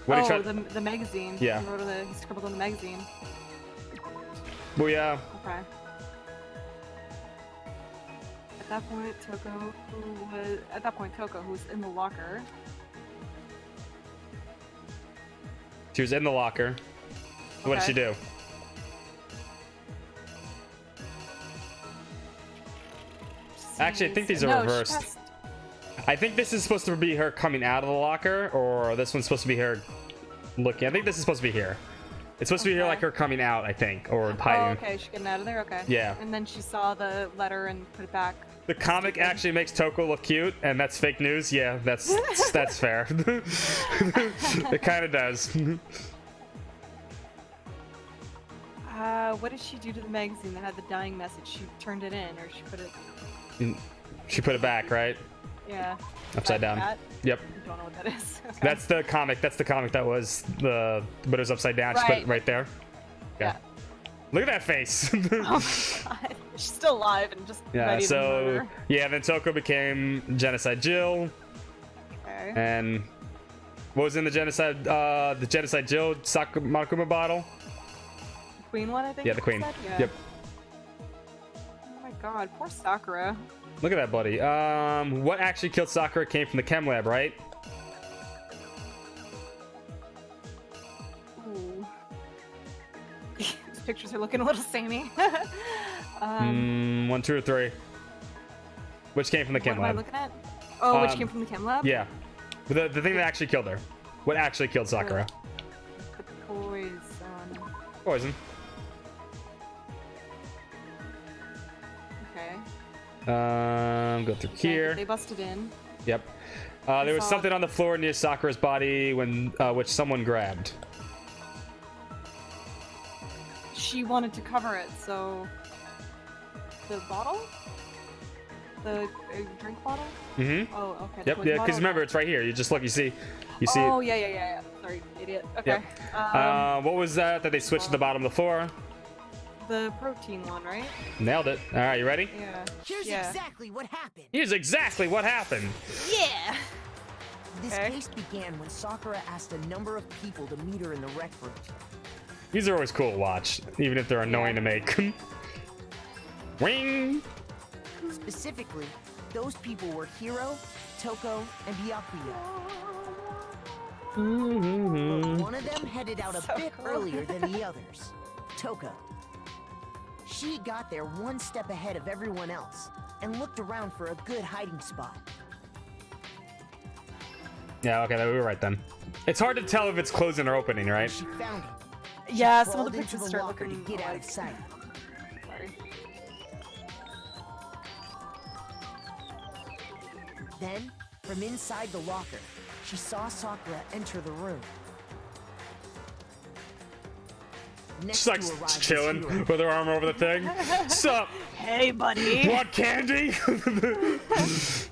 What did he try? The magazine. Yeah. He scribbled on the magazine. Booyah. Okay. At that point, Toko, who was in the locker. She was in the locker. What did she do? Actually, I think these are reversed. I think this is supposed to be her coming out of the locker, or this one's supposed to be her looking. I think this is supposed to be here. It's supposed to be here like her coming out, I think, or hiding. Oh, okay, she's getting out of there, okay. Yeah. And then she saw the letter and put it back. The comic actually makes Toko look cute, and that's fake news. Yeah, that's fair. It kind of does. What did she do to the magazine that had the dying message? She turned it in, or she put it... She put it back, right? Yeah. Upside down. That? Yep. I don't know what that is. Okay. That's the comic. That's the comic that was but it was upside down. She put it right there. Okay. Yeah. Look at that face. Oh my god. She's still alive and just ready to murder. Yeah, then Toko became Genocide Jill. Okay. And what was in the Genocide Jill Monokuma bottle? queen one, I think. Yeah, the queen. Said? Yeah. Yep. Oh my god, poor Sakura. Look at that, buddy. What actually killed Sakura came from the chem lab, right? Ooh. These pictures are looking a little samey. 1, 2, or 3. Which came from the chem what am lab? I looking at? Oh, which came from the chem lab? Yeah. The thing that actually killed her. What actually killed Sakura? The poison. Poison. Okay. Go through here. They busted in. Yep. There was saw- something on the floor near Sakura's body when which someone grabbed. She wanted to cover it, so the bottle, the drink bottle. Mm-hmm. Oh, okay. the Yep. poison Yeah. bottle? Because remember, it's right here. You just look. You see. Oh, it. yeah. Sorry, idiot. Okay. Yep. What was that they switched to the bottom of the floor? The protein one, right? Nailed it. All right, you ready? Yeah. Here's exactly what happened. Here's exactly what happened. Yeah. This case began when Sakura asked a number of people to meet her in the rec room. These are always cool to watch, even if they're annoying to make. Wing! Specifically, those people were Hiro, Toko, and Byakuya. But one of them headed out a bit earlier than the others, Toko. She got there one step ahead of everyone else and looked around for a good hiding spot. Yeah, okay, we were right then. It's hard to tell if it's closing or opening, right? She found it. She Yeah, some of the crawled into pictures start locker looking to get out of like- sight. Sorry. Then, from inside the locker, she saw Sakura enter the room. Next She's like to arrive was chilling Hiro. with her arm over the thing. Sup? Hey, buddy. Want candy?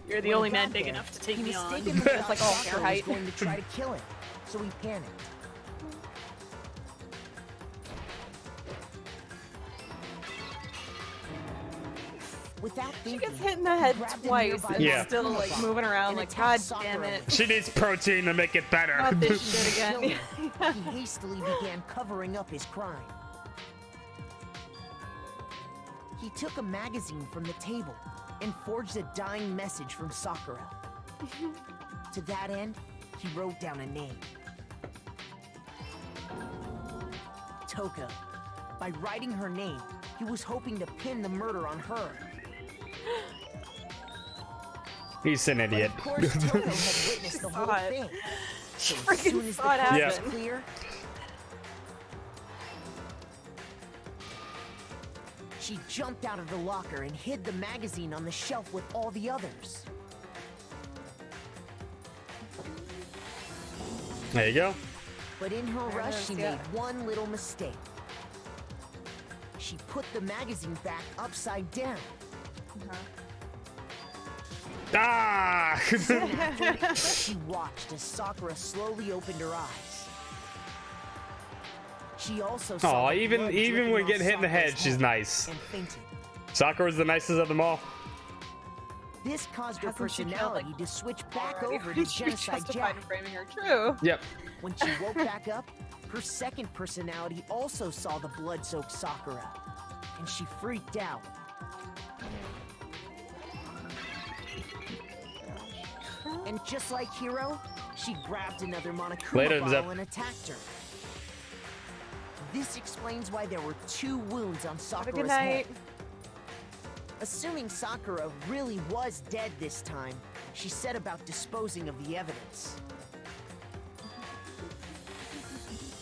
You're the only man big enough to take He me on. mistakenly It's thought like all Sakura hair was height. going to try to kill him, so he panicked. Without She thinking, gets hit in the head grabbed a twice nearby and Yeah. still like moving around and like, attacked god damn Sakura. it. She needs protein to make it better. Not this shit Kill again. him. He hastily began covering up his crime. He took a magazine from the table and forged a dying message from Sakura. To that end, he wrote down a name. Toko. By writing her name, he was hoping to pin the murder on her. He's an But idiot. of course, Toko had witnessed the whole saw it. thing. So as freaking soon as the saw it coast was happen. clear, she jumped out of the locker and hid the magazine on the shelf with all the others. There you go. But in her There it rush, is, she yeah. made one little mistake. She put the magazine back upside down. Ah! Soon after, she watched as Sakura slowly opened her eyes. She also saw Aw, the even blood even dripping when off getting hit in the head, Sakura's she's nice. and fainted. Sakura's the nicest of them all. This caused her Hasn't she killed, personality like, to switch back already? over to She Genocide justified Jack. in framing her. True. Yep. When she woke back up, her second personality also saw the blood-soaked Sakura, and she freaked out. And just like Hiro, she grabbed another Monokuma Later, bottle Zep. and attacked her. This explains why there were 2 wounds on Have a Sakura's good head. night. Assuming Sakura really was dead this time, she set about disposing of the evidence.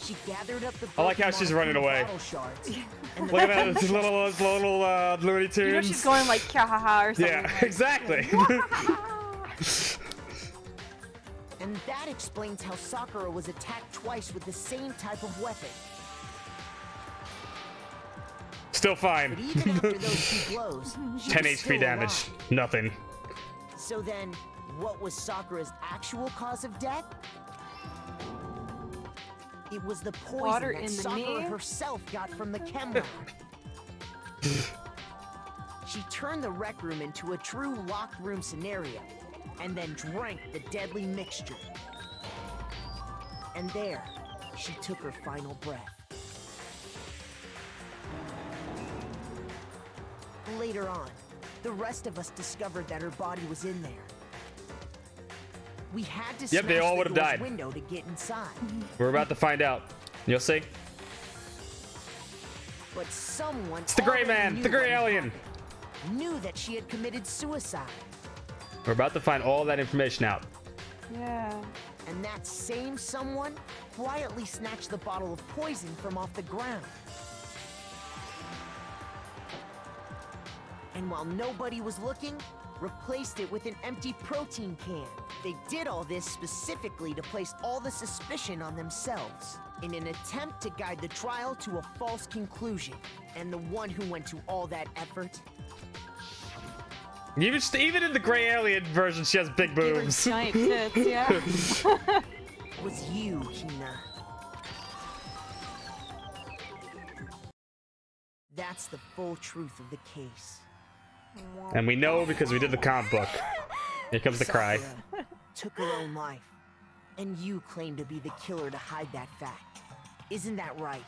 She gathered up the I like how broken she's running Monokuma away. bottle shards. and Look at that, those little Looney Tunes. You know she's going like kahaha or something. Yeah, like- exactly. And that explains how Sakura was attacked twice with the same type of weapon. Still fine. But even after those 2 blows, she 10 was HP still damage. alive. Nothing. So then, what was Sakura's actual cause of death? It was the poison Water that in the Sakura knee? herself got from the chem lab. She turned the rec room into a true locked room scenario, and then drank the deadly mixture. And there, she took her final breath. later on, the rest of us discovered that her body was in there. We had to Yep, they smash all the would've door's died. window to get inside. We're about to find out. You'll see. But someone It's the gray already man, knew the gray what had alien. happened, knew that she had committed suicide. We're about to find all that information out. Yeah. And that same someone quietly snatched the bottle of poison from off the ground. And while nobody was looking, replaced it with an empty protein can. They did all this specifically to place all the suspicion on themselves, in an attempt to guide the trial to a false conclusion. And the one who went to all that effort, Even in the gray alien version, she has big Give her boobs. giant tits, yeah. was you, Hina. That's the full truth of the case. And we know because we did the comic book. Here comes the cry. Sakura took her own life, and you claim to be the killer to hide that fact. Isn't that right?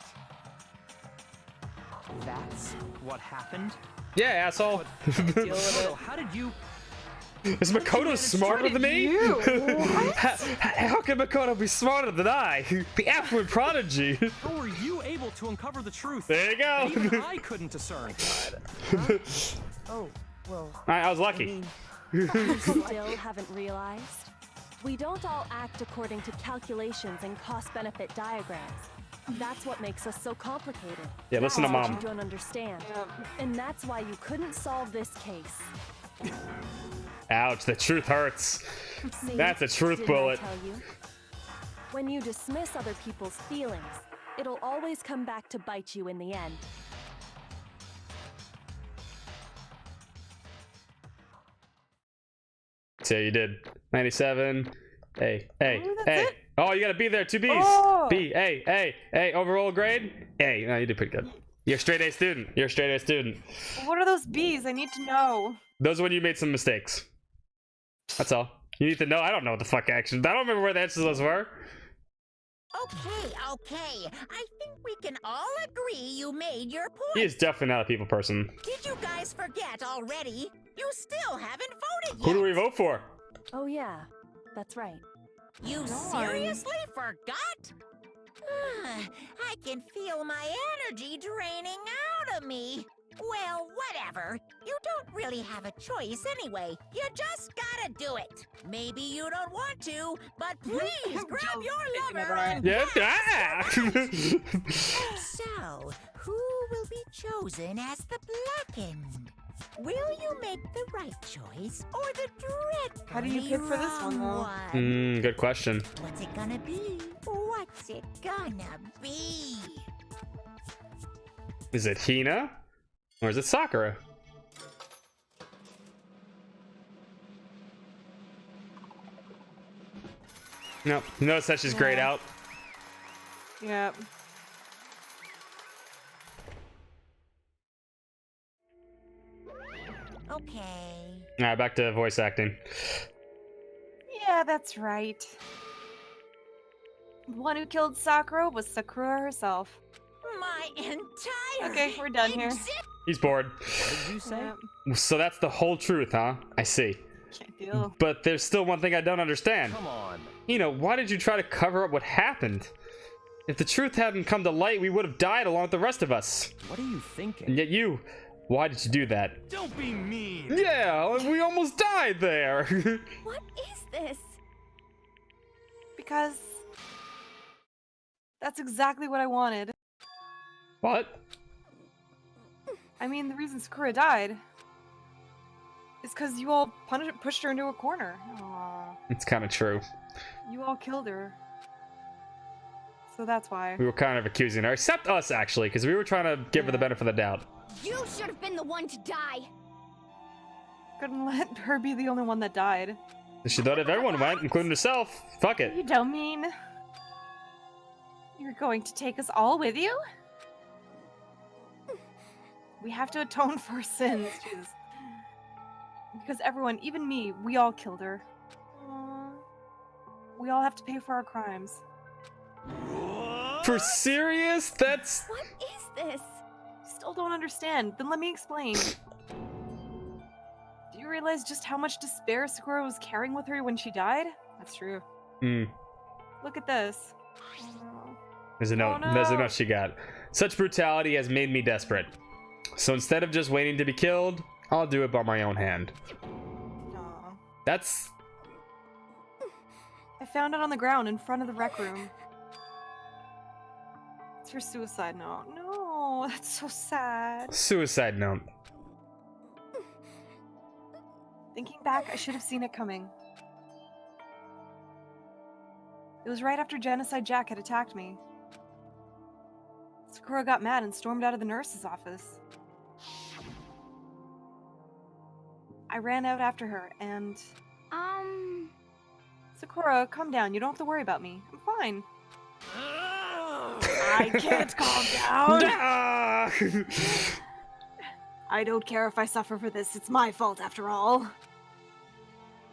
That's what happened? Yeah, asshole. Makoto, how did you? Is Makoto smarter than me? How can Makoto be smarter than I? The affluent prodigy. How were you able to uncover the truth? There you go. That even I couldn't discern. Oh, well. I was lucky. You still haven't realized? We don't all act according to calculations and cost-benefit diagrams. That's what makes us so complicated. Yeah, listen to That's what Mom. You don't understand. And that's why you couldn't solve this case. Ouch, the truth hurts. See? That's a truth Didn't I bullet. tell you? When you dismiss other people's feelings, it'll always come back to bite you in the end. So you did 97. Hey, hey, Ooh, that's hey. it? Oh, you gotta be there. 2 B's. Oh. B, A, A, A. Overall grade? A. No, you did pretty good. You're a straight A student. You're a straight A student. What are those bees? I need to know. Those are when you made some mistakes. That's all. You need to know. I don't know what the fuck action. I don't remember where the answers to those were. Okay. I think we can all agree you made your point. He is definitely not a people person. Did you guys forget already? You still haven't voted yet. Who do we vote for? Oh yeah, that's right. You seriously forgot? I can feel my energy draining out of me. Well, whatever. You don't really have a choice anyway. You just gotta do it. Maybe you don't want to, but please grab your lover and Yeah. So, who will be chosen as the blackened? Will you make the right choice or the dreadfully How do you pick for this one, wrong though? one? Good question. What's it gonna be? What's it gonna be? Is it Hina? Or is it Sakura? Nope. Notice that she's grayed out. Yep. Okay. Alright, back to voice acting. Yeah, that's right. The one who killed Sakura was Sakura herself. My entire Okay, we're done here. He's bored. What did you say? Yep. So that's the whole truth, huh? I see. Can't deal. But there's still one thing I don't understand. Come on. Why did you try to cover up what happened? If the truth hadn't come to light, we would have died along with the rest of us. What are you thinking? And yet you, why did you do that? Don't be mean. Yeah, we almost died there. What is this? Because that's exactly what I wanted. What? I mean, the reason Sakura died is because you all pushed her into a corner. Aww. It's kind of true. You all killed her. So that's why. We were kind of accusing her, except us actually, because we were trying to give her the benefit of the doubt. You should have been the one to die. Couldn't let her be the only one that died. She thought if everyone went, including herself, fuck it. You don't mean you're going to take us all with you? We have to atone for our sins, Jesus. Because everyone, even me, we all killed her. Aww. We all have to pay for our crimes. For serious? That's... What is this? Still don't understand. Then let me explain. realize just how much despair Sakura was carrying with her when she died? That's true. Hmm. Look at this. Oh. There's a note. Oh, There's a no. note she got. Such brutality has made me desperate. So instead of just waiting to be killed, I'll do it by my own hand. Aw. That's I found it on the ground in front of the rec room. It's her suicide note. No, that's so sad. suicide note. Thinking back, I should have seen it coming. It was right after Genocide Jack had attacked me. Sakura got mad and stormed out of the nurse's office. I ran out after her and... Sakura, calm down. You don't have to worry about me. I'm fine. I can't calm down. I don't care if I suffer for this. It's my fault after all.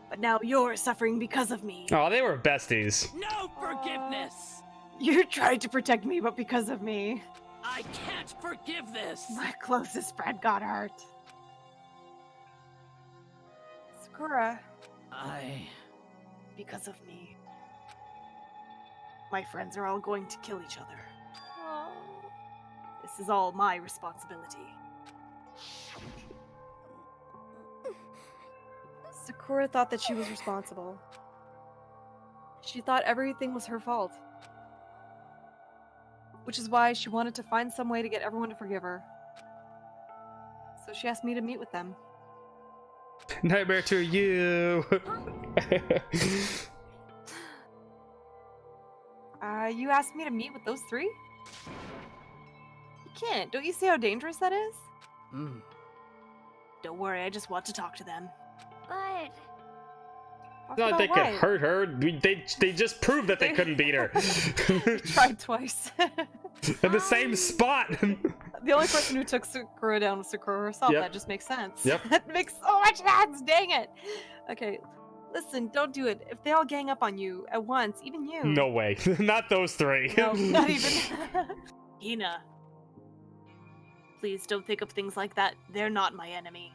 But now you're suffering because of me. Oh, they were besties. No forgiveness! You tried to protect me, but because of me. I can't forgive this! My closest friend got hurt. Sakura. Because of me. My friends are all going to kill each other. This is all my responsibility. Sakura thought that she was responsible. She thought everything was her fault. Which is why she wanted to find some way to get everyone to forgive her. So she asked me to meet with them. Nightmare to you. You asked me to meet with those three? You can't. Don't you see how dangerous that is? Don't worry, I just want to talk to them. But... Not they could hurt her. They just proved that they couldn't beat her. Tried twice. In the same spot. The only person who took Sakura down was Sakura herself. Yep. That just makes sense. Yep. That makes so much sense. Dang it. Okay, listen, don't do it. If they all gang up on you at once, even you. No way. Not those three. No, not even. Hina. Please don't think of things like that. They're not my enemy.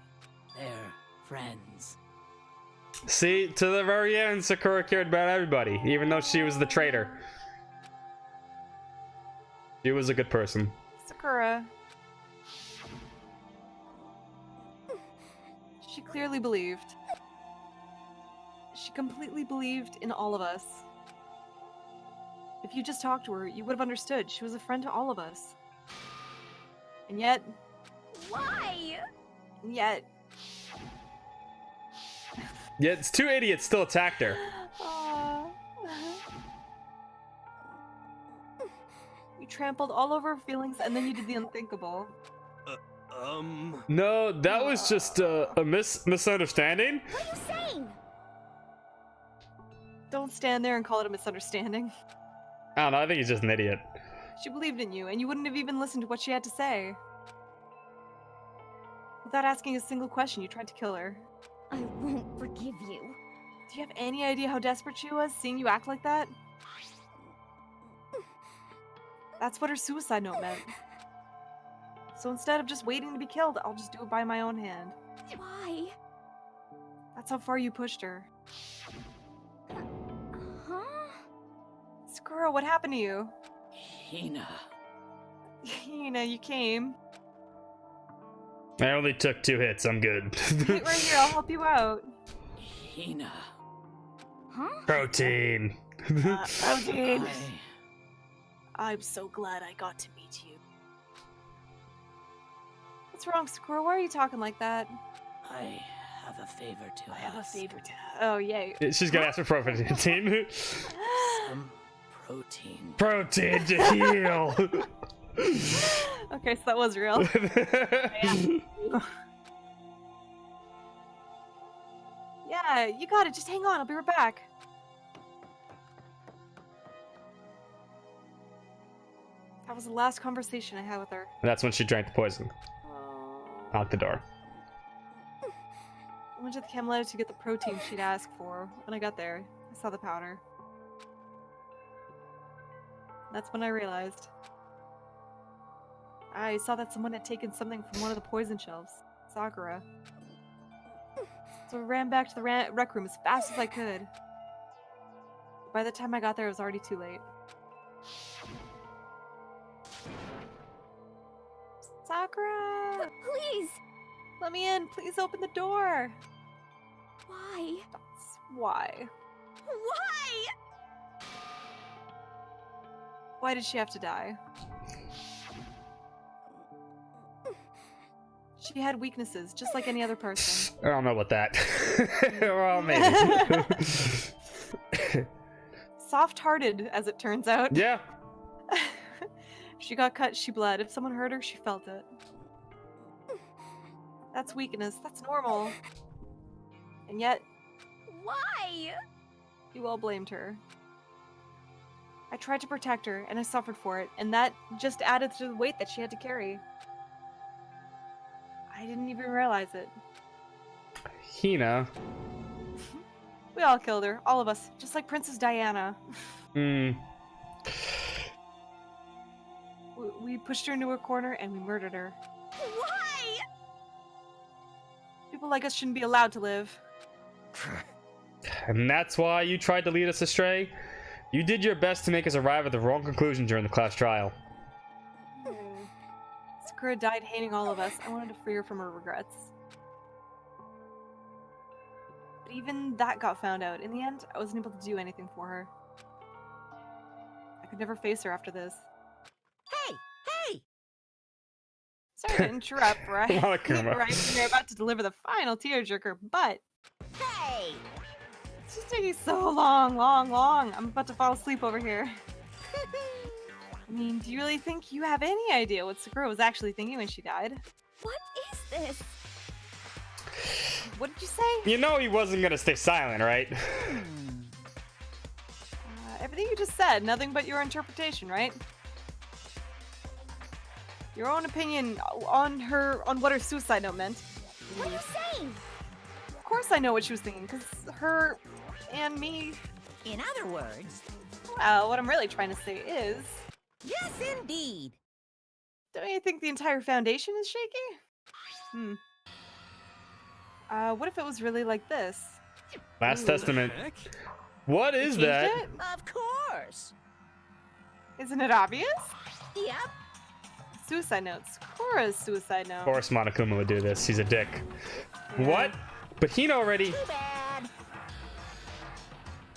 They're friends. See, to the very end, Sakura cared about everybody, even though she was the traitor. She was a good person. Sakura. She clearly believed. She completely believed in all of us. If you just talked to her, you would have understood. She was a friend to all of us. And yet... Why? And yet... Yeah, it's two idiots still attacked her. You trampled all over her feelings, and then you did the unthinkable. No, that was just a misunderstanding. What are you saying? Don't stand there and call it a misunderstanding. I don't know, I think he's just an idiot. She believed in you, and you wouldn't have even listened to what she had to say. Without asking a single question, you tried to kill her. I won't forgive you. Do you have any idea how desperate she was, seeing you act like that? That's what her suicide note meant. So instead of just waiting to be killed, I'll just do it by my own hand. Why? That's how far you pushed her. Huh? Sakura, what happened to you? Hina. Hina, you came. I only took 2 hits, I'm good. Wait right here, I'll help you out. Hina. Huh? Protein. Protein. I'm so glad I got to meet you. What's wrong, Sakura? Why are you talking like that? I have a favor to I have a ask. favor to... Oh, yay. She's gonna ask for protein. Some protein. Protein to heal. Okay, so that was real. Yeah, you got it. Just hang on. I'll be right back. That was the last conversation I had with her. That's when she drank the poison. Out the door. I went to the Camelot to get the protein she'd asked for. When I got there, I saw the powder. That's when I realized. I saw that someone had taken something from one of the poison shelves. Sakura. So I ran back to the rec room as fast as I could. By the time I got there, it was already too late. Sakura! Please! Let me in! Please open the door! Why? That's why. Why? Why did she have to die? She had weaknesses, just like any other person. I don't know about that. Well, maybe. Soft-hearted, as it turns out. Yeah. She got cut, she bled. If someone hurt her, she felt it. That's weakness. That's normal. And yet, Why? you all blamed her. I tried to protect her, and I suffered for it, and that just added to the weight that she had to carry. I didn't even realize it. Hina. We all killed her, all of us, just like Princess Diana. We pushed her into a corner, and we murdered her. Why? People like us shouldn't be allowed to live. And that's why you tried to lead us astray? You did your best to make us arrive at the wrong conclusion during the class trial. Sakura died hating all of us. I wanted to free her from her regrets. But even that got found out. In the end, I wasn't able to do anything for her. I could never face her after this. Hey! Hey! Sorry to interrupt, right? Right Monokuma. when you're about to deliver the final tearjerker, but Hey! it's just taking so long. I'm about to fall asleep over here. I mean, do you really think you have any idea what Sakura was actually thinking when she died? What is this? What did you say? You know he wasn't gonna stay silent, right? Everything you just said, nothing but your interpretation, right? Your own opinion on what her suicide note meant. What are you saying? Of course I know what she was thinking, because her and me... In other words... Well, what I'm really trying to say is... Yes, indeed! Don't you think the entire foundation is shaky? What if it was really like this? Last Testament. What is Changed that? it? Of course! Isn't it obvious? Yep. Suicide notes. Cora's suicide note. Of course Monokuma would do this. He's a dick. What? But Hina already... Too bad.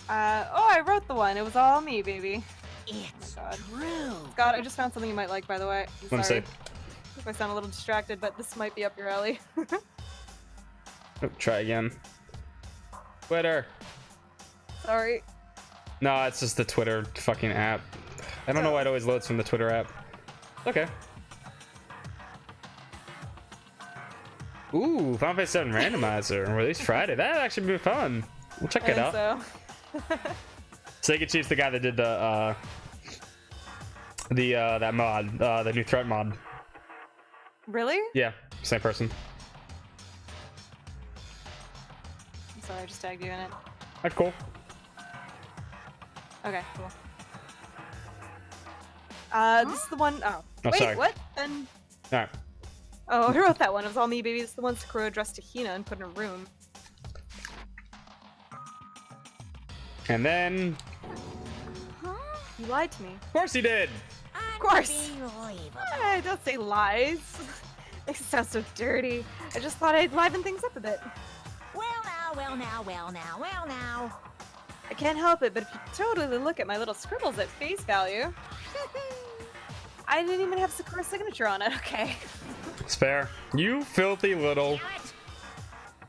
Oh, I wrote the one. It was all me, baby. It's true. Scott, I just found something you might like, by the way. I'm Let me sorry see. if I sound a little distracted, but this might be up your alley. Oh, try again. Twitter. Sorry. No, it's just the Twitter fucking app. I don't know why it always loads from the Twitter app. Okay. Ooh, Final Fantasy 7 randomizer released Friday. That'd actually be fun. We'll check it out. So. Sega Chief's the guy that did the that mod, the new threat mod. Really? Yeah, same person. I'm sorry, I just tagged you in it. That's cool. Okay, cool. This is the one. Oh, Oh, wait, sorry. what? Then. All right. Oh, I wrote that one. It was all me, baby. This is the one Sakura addressed to Hina and put in a room. And then, You lied to me. of course he did. Of course. Unbelievable. Hey, don't say lies. Makes it sound so dirty. I just thought I'd liven things up a bit. Well now. I can't help it, but if you totally look at my little scribbles at face value, I didn't even have Sakura's signature on it. Okay. It's fair. You filthy little.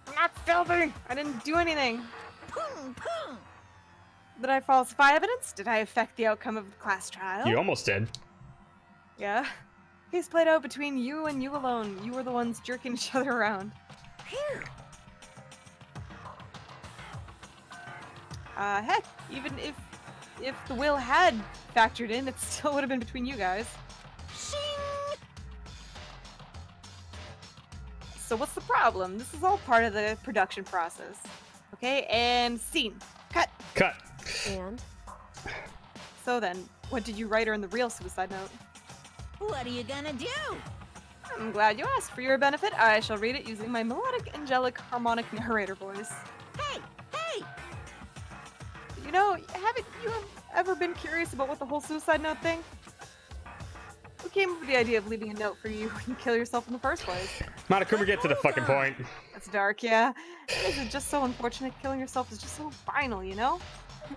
I'm not filthy. I didn't do anything. Boom. Did I falsify evidence? Did I affect the outcome of the class trial? You almost did. Yeah. Case played out between you and you alone. You were the ones jerking each other around. Phew. Heck, even if the will had factored in, it still would have been between you guys. Shing. So what's the problem? This is all part of the production process. Okay, and scene. Cut. Cut. And? So then, what did you write her in the real suicide note? What are you gonna do? I'm glad you asked. For your benefit, I shall read it using my melodic, angelic, harmonic narrator voice. Hey! Hey! You know, haven't you ever been curious about what the whole suicide note thing? Who came up with the idea of leaving a note for you when you kill yourself in the first place? Monokuma, get to the fucking point. That's dark, yeah. Is it just so unfortunate killing yourself is just so final, you know? You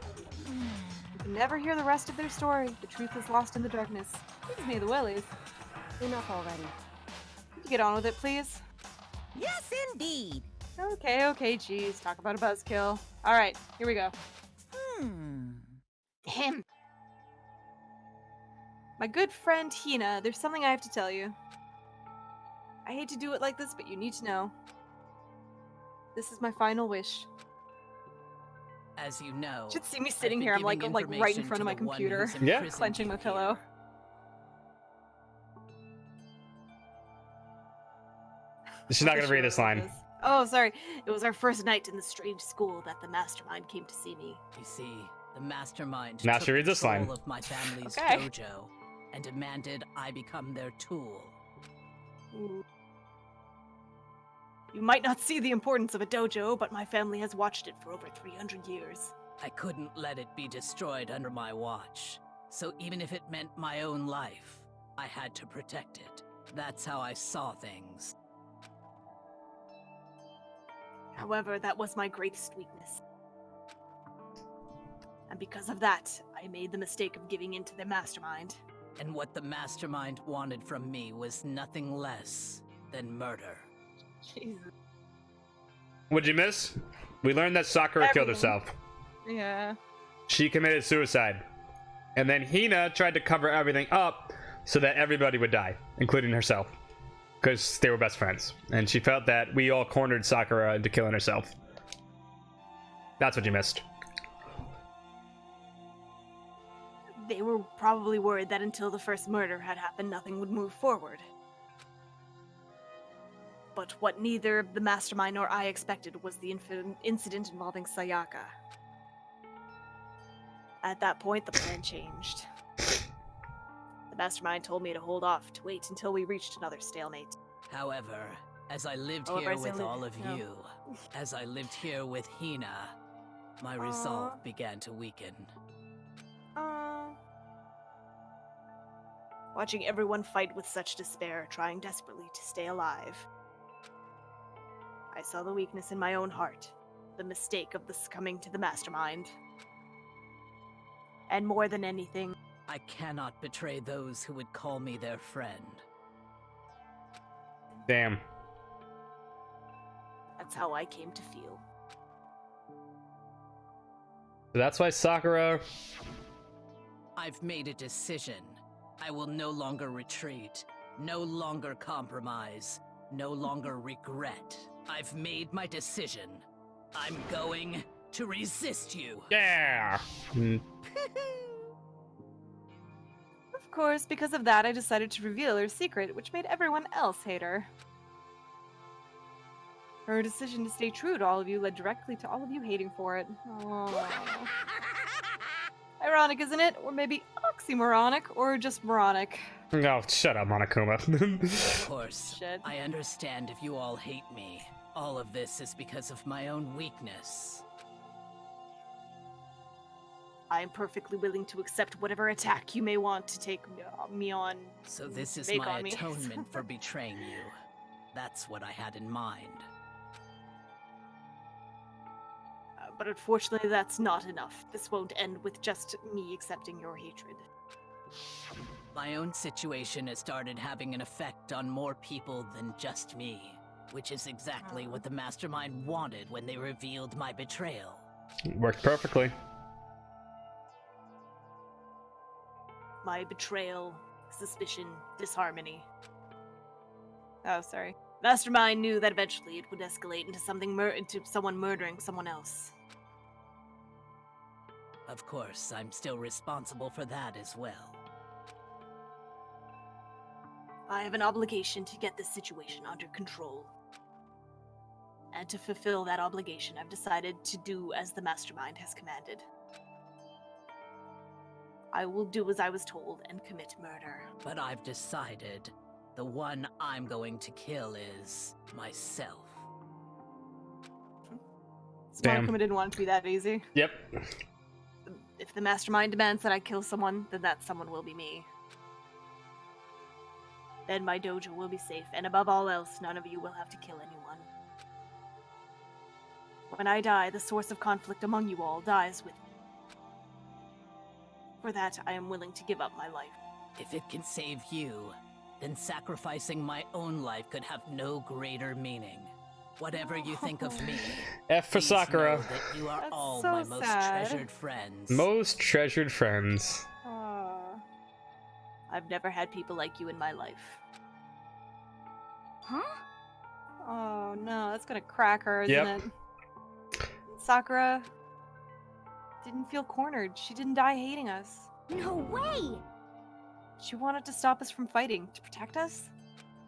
can never hear the rest of their story. The truth is lost in the darkness. Gives me the willies. Enough already. Could you get on with it, please? Yes, indeed. Okay, geez. Talk about a buzzkill. Alright, here we go. Him. My good friend Hina, there's something I have to tell you. I hate to do it like this, but you need to know. This is my final wish. As you know, You should see me sitting I've been here. I'm like giving right in information front to of my the one computer, who's imprisoned clenching you my pillow. She's not gonna read this line. Oh, sorry. It was our first night in the strange school that the mastermind came to see me. You see, the mastermind Now took she reads this control line. of my family's Okay. dojo and demanded I become their tool. You might not see the importance of a dojo, but my family has watched it for over 300 years. I couldn't let it be destroyed under my watch. So even if it meant my own life, I had to protect it. That's how I saw things. However, that was my greatest weakness. And because of that, I made the mistake of giving in to the mastermind. And what the mastermind wanted from me was nothing less than murder. Jesus. What'd you miss? We learned that Sakura killed Everything. herself. Yeah. She committed suicide. And then Hina tried to cover everything up so that everybody would die, including herself. Because they were best friends. And she felt that we all cornered Sakura into killing herself. That's what you missed. They were probably worried that until the first murder had happened, nothing would move forward. But what neither the mastermind nor I expected was the incident involving Sayaka. At that point, the plan changed. The mastermind told me to hold off, to wait until we reached another stalemate. However, as I lived However, here as I with lived- all of no. you, as I lived here with Hina, my resolve began to weaken. Watching everyone fight with such despair, trying desperately to stay alive. I saw the weakness in my own heart, the mistake of the succumbing to the mastermind. And more than anything, I cannot betray those who would call me their friend. Damn. that's how I came to feel. That's why Sakura... I've made a decision. I will no longer retreat, no longer compromise, no longer regret. I've made my decision. I'm going to resist you. Yeah! Of course, because of that, I decided to reveal her secret, which made everyone else hate her. Her decision to stay true to all of you led directly to all of you hating for it. Aww. Ironic, isn't it? Or maybe oxymoronic, or just moronic. Oh, shut up, Monokuma. Of course, Shit. I understand if you all hate me. All of this is because of my own weakness. I am perfectly willing to accept whatever attack you may want to take me on. So this is make my on me. atonement for betraying you. That's what I had in mind. But unfortunately, that's not enough. This won't end with just me accepting your hatred. My own situation has started having an effect on more people than just me, which is exactly what the Mastermind wanted when they revealed my betrayal. Worked perfectly. My betrayal, suspicion, disharmony. Oh, sorry. Mastermind knew that eventually it would escalate into into someone murdering someone else. Of course, I'm still responsible for that as well. I have an obligation to get this situation under control. And to fulfill that obligation, I've decided to do as the Mastermind has commanded. I will do as I was told and commit murder. But I've decided The one I'm going to kill is myself. Damn. Monokuma didn't want it to be that easy. Yep. If the mastermind demands that I kill someone, then that someone will be me. Then my dojo will be safe, and above all else, none of you will have to kill anyone. When I die, the source of conflict among you all dies with me. For that, I am willing to give up my life. If it can save you, then sacrificing my own life could have no greater meaning. Whatever you think of me, F for please Sakura. know that you are That's all so my most sad. treasured friends. Most treasured friends. Aww. I've never had people like you in my life. Huh? Oh no, that's gonna crack her, isn't Yep. it? Sakura didn't feel cornered. She didn't die hating us. No way! She wanted to stop us from fighting, to protect us?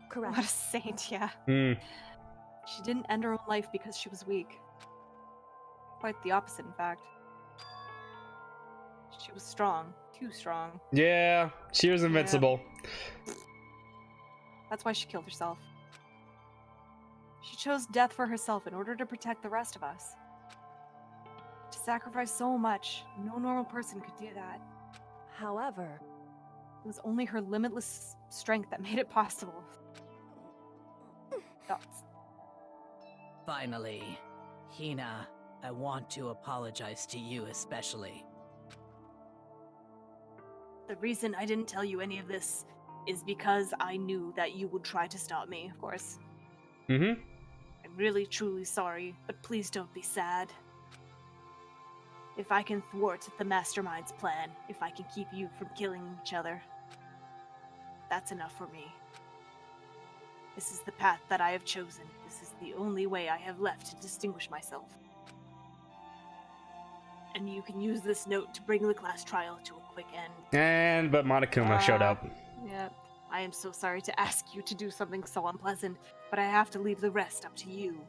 Correct. What a saint, yeah. Hmm. She didn't end her own life because she was weak. Quite the opposite, in fact. She was strong. Too strong. Yeah, she was invincible. That's why she killed herself. She chose death for herself in order to protect the rest of us. To sacrifice so much, no normal person could do that. However, It was only her limitless strength that made it possible. Thoughts? Finally, Hina, I want to apologize to you especially. The reason I didn't tell you any of this is because I knew that you would try to stop me, of course. Mm-hmm. I'm really, truly sorry, but please don't be sad. If I can thwart the Mastermind's plan, if I can keep you from killing each other, that's enough for me. This is the path that I have chosen. This is the only way I have left to distinguish myself. And you can use this note to bring the class trial to a quick end. But Monokuma showed up. Yep. I am so sorry to ask you to do something so unpleasant, but I have to leave the rest up to you.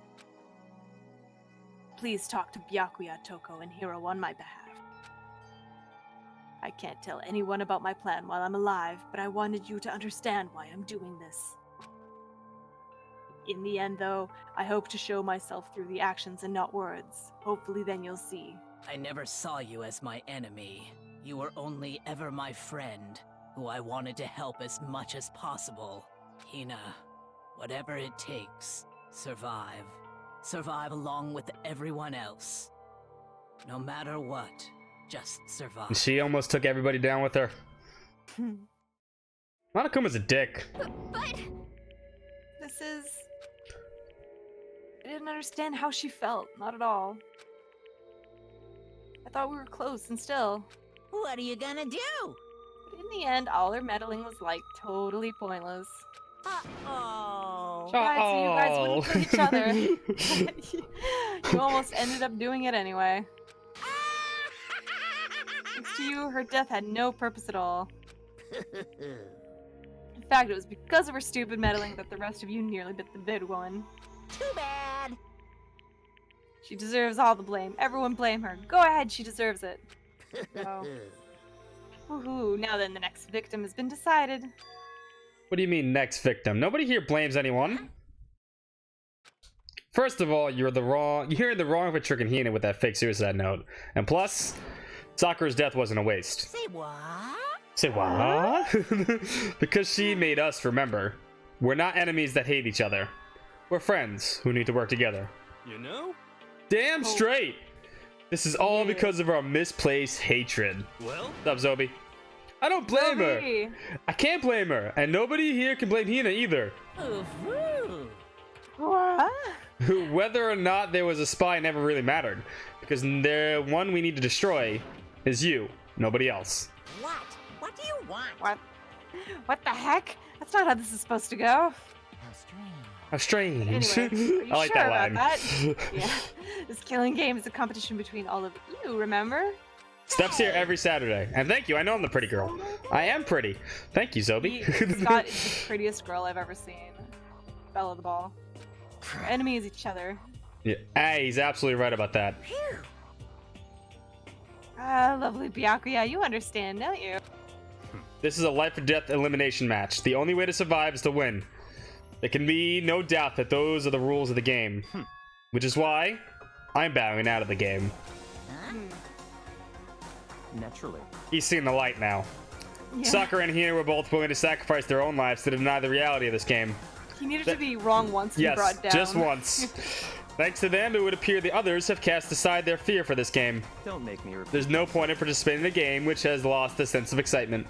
Please talk to Byakuya, Toko, and Hiro on my behalf. I can't tell anyone about my plan while I'm alive, but I wanted you to understand why I'm doing this. In the end, though, I hope to show myself through the actions and not words. Hopefully then you'll see. I never saw you as my enemy. You were only ever my friend, who I wanted to help as much as possible. Hina, whatever it takes, survive. Survive along with everyone else. No matter what, just survive. She almost took everybody down with her. Monokuma's a dick. But This is... I didn't understand how she felt. Not at all. I thought we were close and still. What are you gonna do? But in the end, all her meddling was, like, totally pointless. Uh-oh. Guys, so you guys wouldn't kill each other. Uh-oh. You almost ended up doing it anyway. Thanks to you, her death had no purpose at all. In fact, it was because of her stupid meddling that the rest of you nearly bit the big one. Too bad. She deserves all the blame. Everyone blame her. Go ahead, she deserves it. So, woohoo, now then, the next victim has been decided. What do you mean, next victim? Nobody here blames anyone. First of all, you're hearing the wrong for tricking Hina with that fake suicide note. And plus, Sakura's death wasn't a waste. Say what? Say what? Because she made us remember. We're not enemies that hate each other. We're friends who need to work together. You know? Damn straight! This is all because of our misplaced hatred. Well? What's up, Zobi? I don't blame her. Zobi! I can't blame her. And nobody here can blame Hina either. What? Whether or not there was a spy never really mattered. Because the one we need to destroy is you, nobody else. What? What do you want? What the heck? That's not how this is supposed to go. How strange. Anyway, are you I like sure that about line. that? Yeah. This killing game is a competition between all of you, remember? Steps here every Saturday. And thank you, I know I'm the pretty girl. I am pretty. Thank you, Zobi. Scott is the prettiest girl I've ever seen. Belle the ball. Our enemy is each other. Yeah, hey, he's absolutely right about that. Ah, lovely Byakuya, you understand, don't you? This is a life or death elimination match. The only way to survive is to win. There can be no doubt that those are the rules of the game. Which is why I'm bowing out of the game. Naturally. He's seeing the light now. Yeah. Sakura and Hina were both willing to sacrifice their own lives to deny the reality of this game. He needed to be wrong once to be brought down. Just once. Thanks to them, it would appear the others have cast aside their fear for this game. Don't make me repeat. There's no point in participating in a game which has lost a sense of excitement.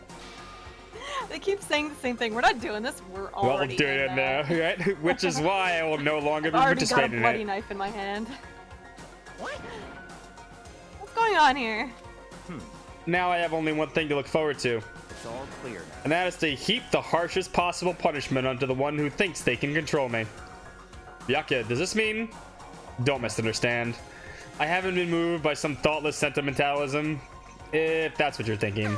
They keep saying the same thing. We're not doing this. We're already doing it now, right? Which is why I will no longer be I've already got a participating in bloody it. knife in my hand. What? What's going on here? Now I have only one thing to look forward to. It's all clear now. And that is to heap the harshest possible punishment onto the one who thinks they can control me. Byakuya, does this mean? Don't misunderstand. I haven't been moved by some thoughtless sentimentalism, if that's what you're thinking.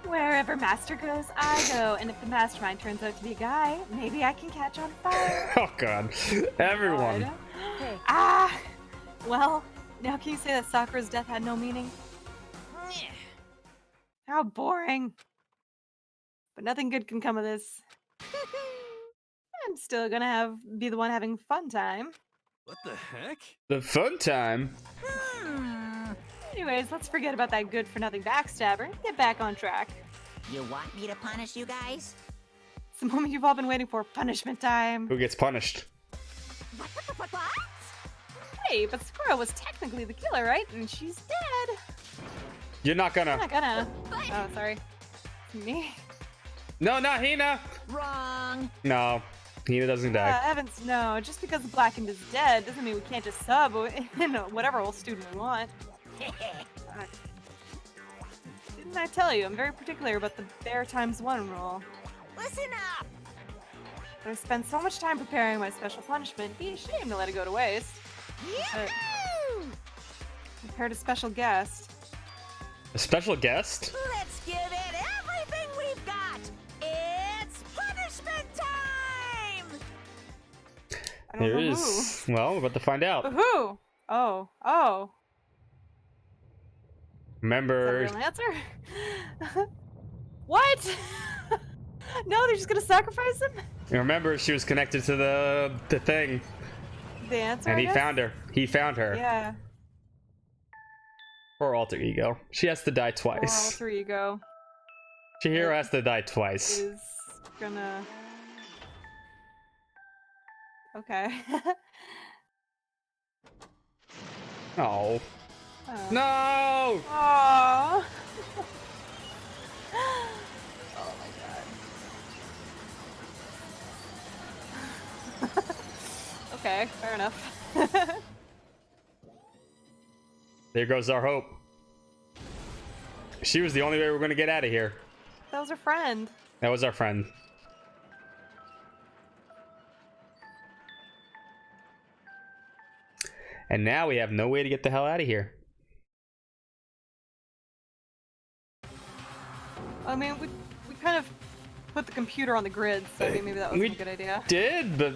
Wherever Master goes, I go. And if the mastermind turns out to be a guy, maybe I can catch on fire. Oh god. Everyone. Hey. Well, now can you say that Sakura's death had no meaning? How boring. But nothing good can come of this. I'm still gonna be the one having fun time. What the heck? The fun time? Anyways, let's forget about that good-for-nothing backstabber. Get back on track. You want me to punish you guys? It's the moment you've all been waiting for. Punishment time. Who gets punished? What? Hey, but Sakura was technically the killer, right? And she's dead. You're not gonna. I'm not gonna. Oh, sorry. Me? No, not Hina. Wrong. No, Hina doesn't die. Evans, no. Just because the Blackened is dead doesn't mean we can't just sub in whatever old student we want. Didn't I tell you? I'm very particular about the bear times one rule. Listen up. But I spent so much time preparing my special punishment, it'd be a shame to let it go to waste. Compared to special guest. A special guest? Let's give it everything we've got. It's punishment time. I don't There know is. Well, we're about to find out. But who? Oh. Remember. Is that a real answer? What? No, they're just gonna sacrifice him? Remember, she was connected to the thing. The answer, And I he guess? found her. He found her. Yeah. Poor alter ego. She has to die Poor twice. alter ego Chihiro has to die twice. is gonna... Okay. Oh. Oh. No! Aww. Oh my god. Okay, fair enough. There goes our hope. She was the only way we're going to get out of here. That was her friend. That was our friend. And now we have no way to get the hell out of here. I mean, we kind of put the computer on the grid, so maybe that was a good idea. Did, but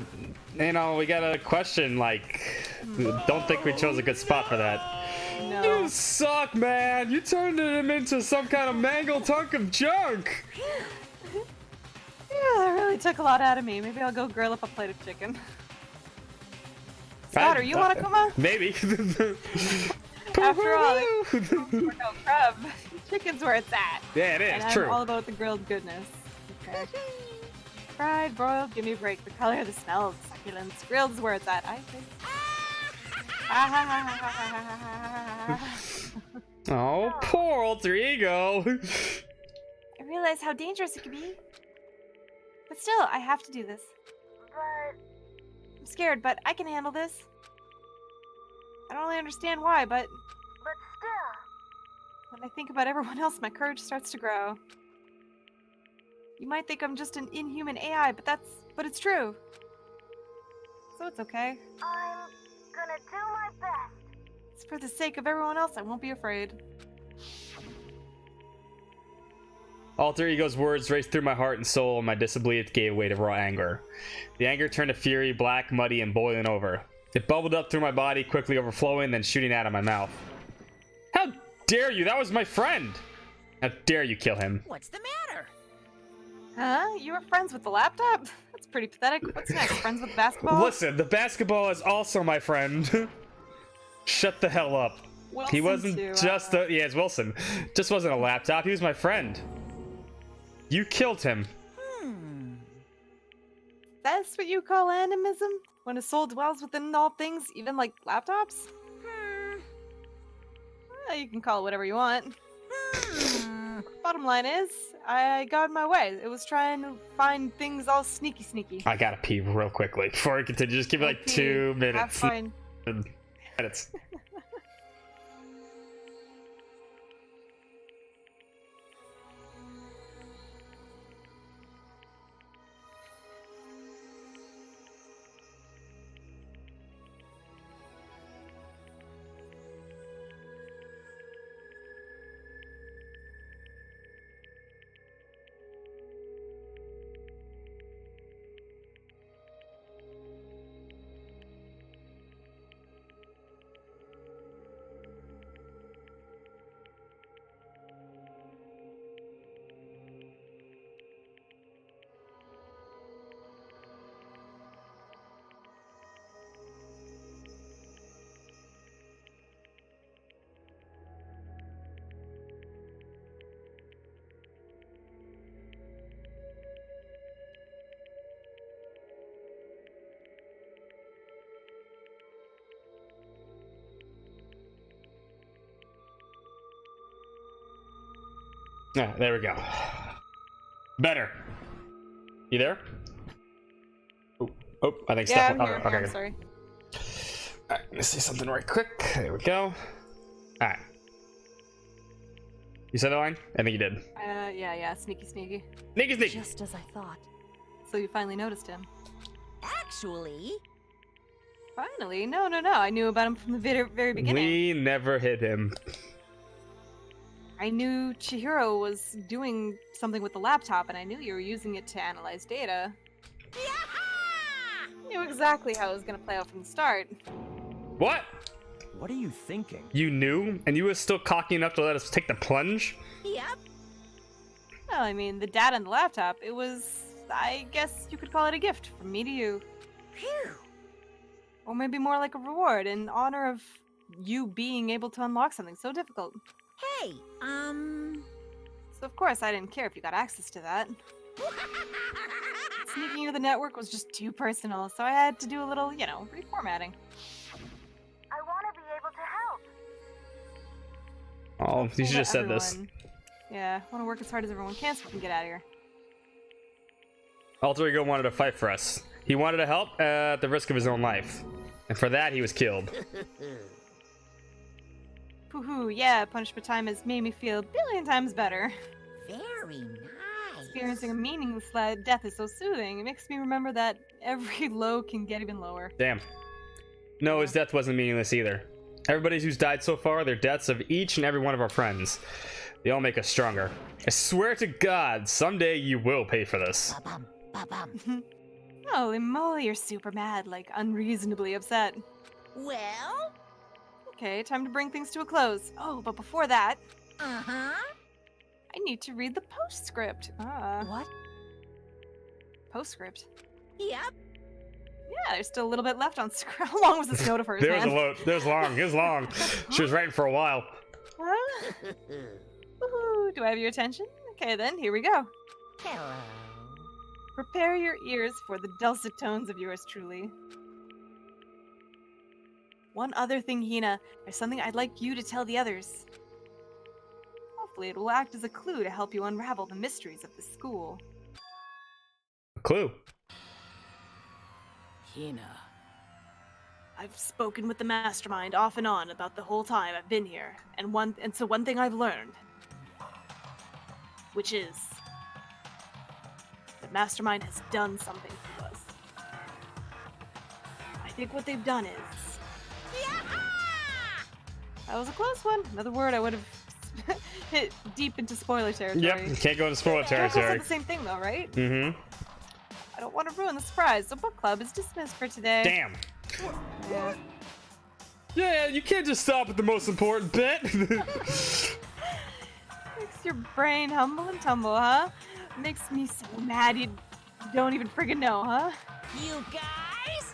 you know, we got a question like, don't think we chose a good spot for that. No. You suck, man. You turned him into some kind of mangled hunk of junk. Yeah, that really took a lot out of me. Maybe I'll go grill up a plate of chicken. Scott, are you on a coma? Maybe. After all, no crab. Chicken's where it's at. Yeah, it is, and true. I'm all about the grilled goodness. Okay. Fried, broiled, give me a break. The color, the smell, the succulence. Grilled is where it's at, I think. Oh, poor alter ego. I realize how dangerous it can be. But still, I have to do this. I'm scared, but I can handle this. I don't really understand why, but still. When I think about everyone else, my courage starts to grow. You might think I'm just an inhuman AI, but it's true. So it's okay. I'm gonna do my best. It's for the sake of everyone else, I won't be afraid. Alter ego's words raced through my heart and soul, and my disbelief gave way to raw anger. The anger turned to fury, black, muddy, and boiling over. It bubbled up through my body, quickly overflowing, then shooting out of my mouth. How dare you? That was my friend! How dare you kill him? What's the matter? Huh? You were friends with the laptop? That's pretty pathetic. What's next? Friends with the basketball? Listen, the basketball is also my friend. Shut the hell up. Wilson He wasn't too, just a... Yeah, it's Wilson. Just wasn't a laptop. He was my friend. You killed him. That's what you call animism? When a soul dwells within all things, even like laptops? Well, you can call it whatever you want. Bottom line is, I got in my way. It was trying to find things all sneaky. I gotta pee real quickly before I continue. Just give me like 2 minutes. Have fun. Minutes. Yeah, there we go. Better. You there? Oh, I think Yeah, stuff. I'm here. Okay, I'm good. sorry. Alright, let me see something right quick. There we go. Alright. You said the line? I think you did. Yeah. Sneaky. Sneaky. Just as I thought. So you finally noticed him. Actually, Finally? No. I knew about him from the very beginning. We never hit him. I knew Chihiro was doing something with the laptop, and I knew you were using it to analyze data. I knew exactly how it was going to play out from the start. What? What are you thinking? You knew? And you were still cocky enough to let us take the plunge? yep. Well, I mean, the data in the laptop, it was, I guess you could call it a gift from me to you. Phew. Or maybe more like a reward in honor of you being able to unlock something so difficult. Hey, So of course I didn't care if you got access to that. Sneaking into the network was just too personal, so I had to do a little, reformatting. I want to be able to help. Oh, you should Let just said this. everyone- Yeah, I want to work as hard as everyone can so we can get out of here. Alter Ego wanted to fight for us. He wanted to help at the risk of his own life. And for that, he was killed. Pooh, yeah, punishment time has made me feel a billion times better. very nice. Experiencing a meaningless death is so soothing. It makes me remember that every low can get even lower. Damn. No, his death wasn't meaningless either. Everybody who's died so far, they're deaths of each and every one of our friends. They all make us stronger. I swear to God, someday you will pay for this. Ba-bum, ba-bum. Holy moly, you're super mad, like unreasonably upset. Well, Okay, time to bring things to a close. Oh, but before that, uh-huh. I need to read the postscript. What? Postscript? Yep. Yeah, there's still a little bit left on script. How long was this note of hers, There was man? a load. There's long. It was long. She was writing for a while. Huh? Woohoo, do I have your attention? Okay then, here we go. Hello. Prepare your ears for the dulcet tones of yours truly. One other thing, Hina. There's something I'd like you to tell the others. Hopefully it will act as a clue to help you unravel the mysteries of the school. A clue. Hina. I've spoken with the mastermind off and on about the whole time I've been here, and so one thing I've learned, which is the mastermind has done something to us. I think what they've done is That was a close one. Another word I would have hit deep into spoiler territory. Yep, can't go into spoiler Joko territory. said the same thing though, right? Mm-hmm. I don't want to ruin the surprise, so book club is dismissed for today. Damn. Yeah. Yeah, you can't just stop at the most important bit. Next, your brain humble and tumble, huh? Makes me so mad you don't even friggin' know, huh? You guys?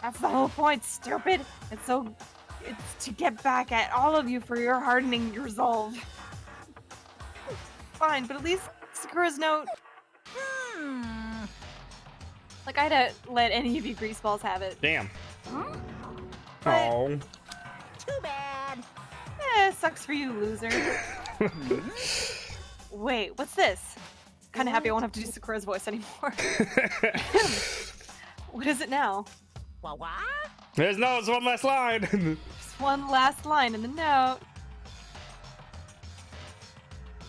That's the whole point, stupid. It's to get back at all of you for your hardening resolve. Fine, but at least Sakura's note. Like, I'd let any of you greaseballs have it. Damn. But- Oh. Too bad. Sucks for you, loser. Wait, what's this? Kinda happy I won't have to do Sakura's voice anymore. What is it now? What? There's one last line. Just one last line in the note.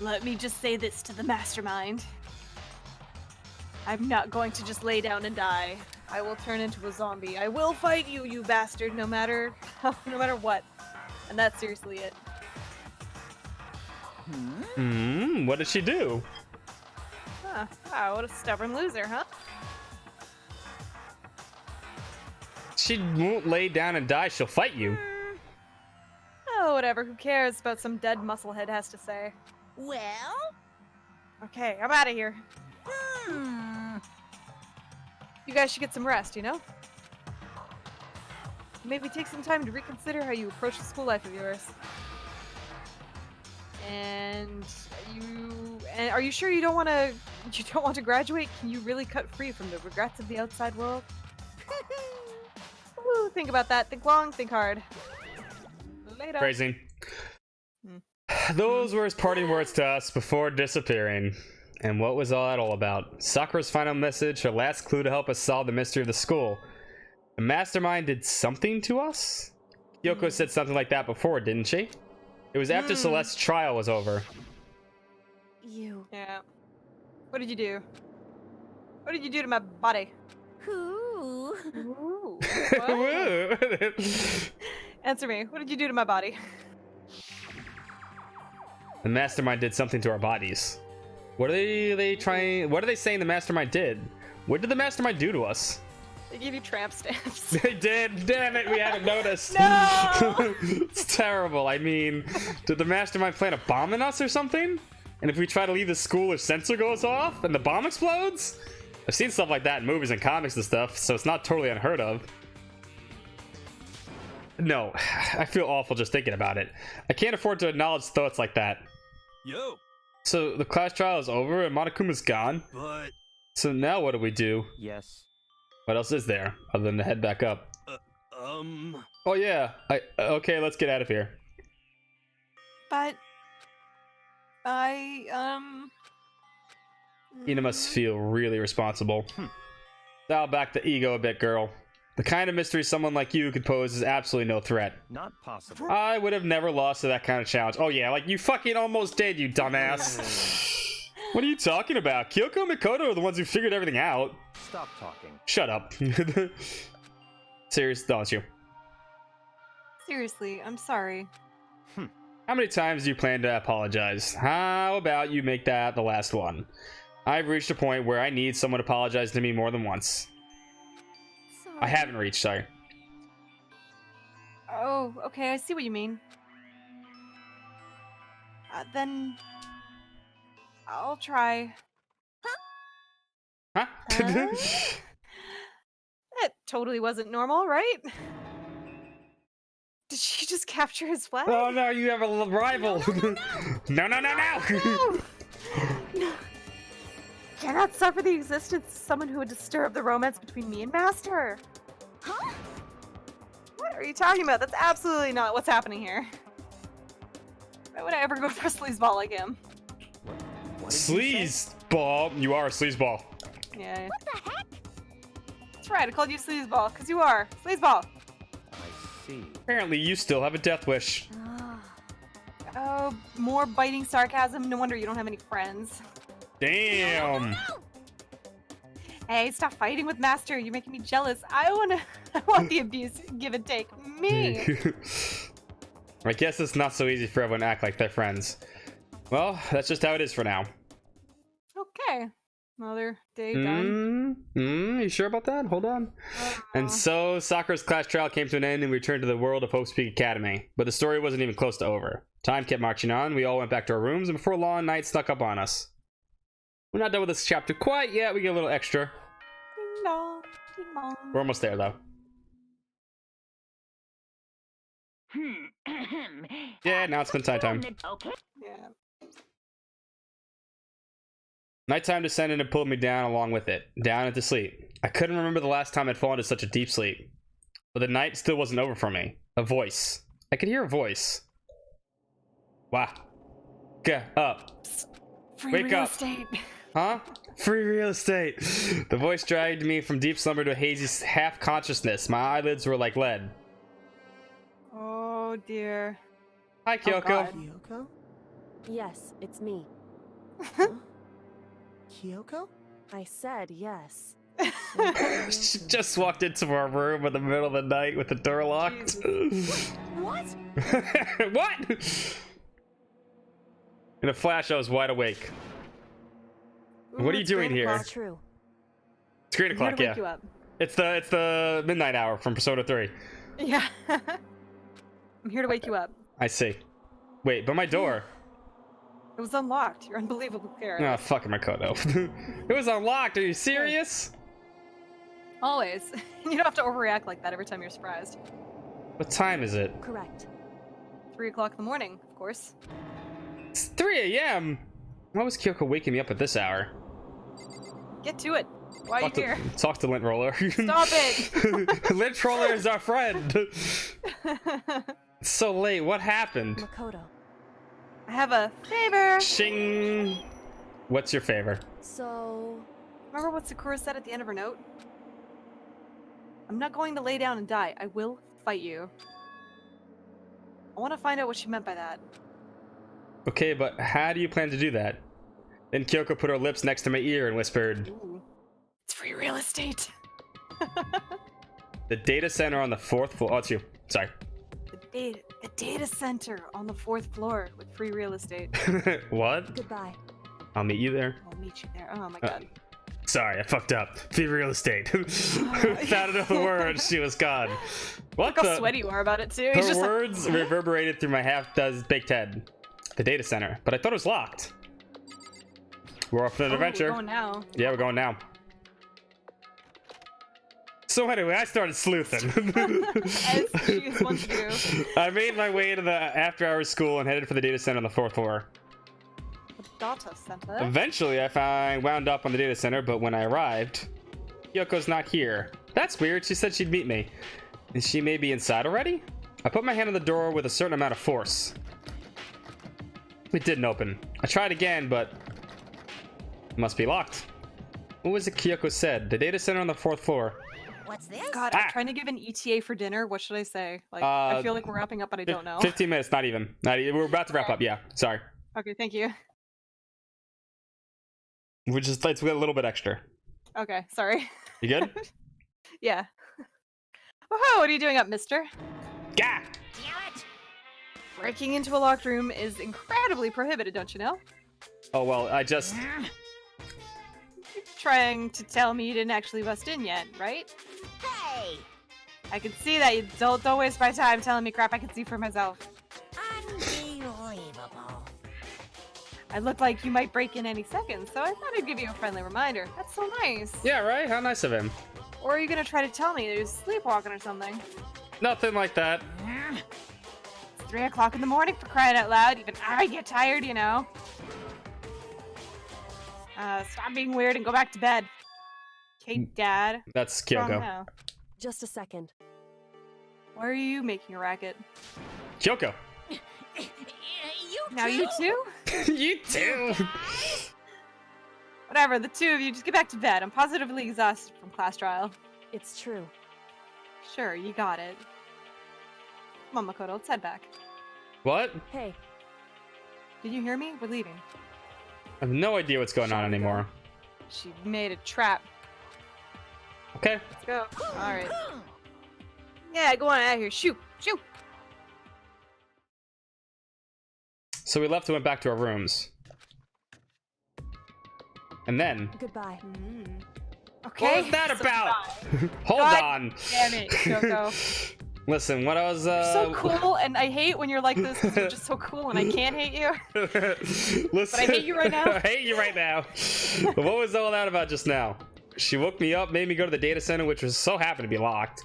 Let me just say this to the mastermind. I'm not going to just lay down and die. I will turn into a zombie. I will fight you, you bastard, no matter what. And that's seriously it. What did she do? Huh. Wow, what a stubborn loser, huh? She won't lay down and die. She'll fight you. Oh, whatever. Who cares about some dead musclehead has to say? Well? Okay, I'm out of here. You guys should get some rest, you know? Maybe take some time to reconsider how you approach the school life of yours. And are you sure you don't want to graduate? Can you really cut free from the regrets of the outside world? Ooh, think about that. Think long, think hard. Later. Phrasing. Those were his parting words to us before disappearing. And what was all that all about? Sakura's final message, her last clue to help us solve the mystery of the school. The mastermind did something to us? Kyoko said something like that before, didn't she? It was after Celeste's trial was over. Yeah. What did you do? What did you do to my body? Ooh. Ooh. Answer me. What did you do to my body? The mastermind did something to our bodies. What are they saying the mastermind did? What did the mastermind do to us? They gave you tramp stamps. They did. Damn it, we haven't noticed. No! It's terrible. I mean, did the mastermind plant a bomb in us or something? And if we try to leave the school, a sensor goes off and the bomb explodes? I've seen stuff like that in movies and comics and stuff, so it's not totally unheard of. No, I feel awful just thinking about it. I can't afford to acknowledge thoughts like that. Yo. So the class trial is over and Monokuma's gone. But. So now what do we do? Yes. What else is there other than to head back up? Oh yeah. Okay, let's get out of here. But Ina must feel really responsible. Dial back the ego a bit, girl. The kind of mystery someone like you could pose is absolutely no threat. Not possible. I would have never lost to that kind of challenge. Oh yeah, like you fucking almost did, you dumbass. What are you talking about? Kyoko and Mikoto are the ones who figured everything out. Stop talking. Shut up. Serious, don't you? seriously, I'm sorry. How many times do you plan to apologize? How about you make that the last one? I've reached a point where I need someone to apologize to me more than once. Sorry. I haven't reached, sorry. Oh, okay, I see what you mean. Then I'll try. Huh? That totally wasn't normal, right? Did she just capture his flag? Oh no, you have a rival. No, no, no, no. No. Cannot suffer the existence of someone who would disturb the romance between me and Master. Huh? What are you talking about? That's absolutely not what's happening here. Why would I ever go for a sleazeball like him? Sleazeball? You are a sleazeball. Yeah. What the heck? That's right, I called you sleazeball, because you are. Sleazeball. I see. Apparently, you still have a death wish. Oh, more biting sarcasm. No wonder you don't have any friends. Damn. Hey, stop fighting with Master. You're making me jealous. I want the abuse, give and take. Me. I guess it's not so easy for everyone to act like they're friends. Well, that's just how it is for now. Okay. Another day done. You sure about that? Hold on. And so Sakura's class trial came to an end and we returned to the world of Hope's Peak Academy. But the story wasn't even close to over. Time kept marching on. We all went back to our rooms, and before long, night snuck up on us. We're not done with this chapter quite yet. We get a little extra. Ding dong, ding dong. We're almost there, though. Yeah, announcement time. Okay. Yeah. Nighttime descended and pulled me down along with it, down into sleep. I couldn't remember the last time I'd fallen into such a deep sleep. But the night still wasn't over for me. A voice. I could hear a voice. Wow. Get up. Free Wake real up. estate. Huh? Free real estate. The voice dragged me from deep slumber to a hazy half-consciousness. My eyelids were like lead. Oh dear. Hi, Kyoko. God. Kyoko? Yes, it's me. Kyoko? I said yes. She just walked into our room in the middle of the night with the door locked. What? What? In a flash, I was wide awake. What are you it's doing 3 here? o'clock. True. It's 3 I'm here o'clock, to yeah. wake you up. It's the midnight hour from Persona 3. Yeah. I'm here to wake you up. I see. Wait, but my door. It was unlocked. You're unbelievable, Karen. Oh, fuck my Kodo. It was unlocked. Are you serious? Always. You don't have to overreact like that every time you're surprised. What time is it? Correct. 3 o'clock in the morning, of course. It's 3 a.m. Why was Kyoko waking me up at this hour? Get to it. Why are you here? Talk to Lint Roller. Stop it! Lint Roller is our friend. It's so late. What happened? Makoto. I have a favor. Shing. What's your favor? So... Remember what Sakura said at the end of her note? I'm not going to lay down and die. I will fight you. I want to find out what she meant by that. Okay, but how do you plan to do that? Then Kyoko put her lips next to my ear and whispered, Ooh. It's free real estate. the data center on the 4th floor. Oh, it's you. Sorry. The data center on the 4th floor with free real estate. What? Goodbye. I'll meet you there. I'll meet you there. Oh my god. Sorry, I fucked up. Free real estate. Found another word. She was gone. What Look the? how sweaty you are about it too. He's Her just words like, reverberated through my half-baked head. The data center, but I thought it was locked. We're off on an adventure. We're going now. Yeah, we're going now. So anyway, I started sleuthing. As she is one to do. I made my way to the after-hours school and headed for the data center on the 4th floor. The data center. Eventually, I wound up on the data center, but when I arrived, Kyoko's not here. That's weird. She said she'd meet me. Is she maybe inside already? I put my hand on the door with a certain amount of force. It didn't open. I tried again, but it must be locked. What was it Kyoko said? The data center on the 4th floor. What's this? God, I'm trying to give an ETA for dinner. What should I say? Like, I feel like we're wrapping up, but I don't know. 15 minutes, not even. We're about to wrap up, yeah. Sorry. Okay, thank you. Let's get a little bit extra. Okay, sorry. You good? Yeah. Whoa, what are you doing up, mister? Gah! Damn it! Breaking into a locked room is incredibly prohibited, don't you know? Oh, well, I just... You're trying to tell me you didn't actually bust in yet, right? Hey! I can see that. You don't waste my time telling me crap I can see for myself. Unbelievable. I look like you might break in any second, so I thought I'd give you a friendly reminder. That's so nice. Yeah, right? How nice of him. Or are you gonna try to tell me that he was sleepwalking or something? Nothing like that. It's 3 o'clock in the morning, for crying out loud. Even I get tired, you know. Stop being weird and go back to bed. Okay, Dad. That's What's wrong Kyoko. now? Just a second. Why are you making a racket? Kyoko. Now you too? You too. Whatever, the two of you, just get back to bed. I'm positively exhausted from class trial. It's true. Sure, you got it. Come on, Makoto, let's head back. What? Hey. Did you hear me? We're leaving. I have no idea what's going on anymore. She made a trap. Okay. Let's go. Alright. Yeah, go on out of here. Shoot! Shoot! So we left and went back to our rooms. And then... Goodbye. Okay. What was that about? Hold God on. Damn it, Kyoko. Listen, when I was... You're so cool, and I hate when you're like this because you're just so cool, and I can't hate you. Listen, But I hate you right now. I hate you right now. What was all that about just now? She woke me up, made me go to the data center, which was so happened to be locked.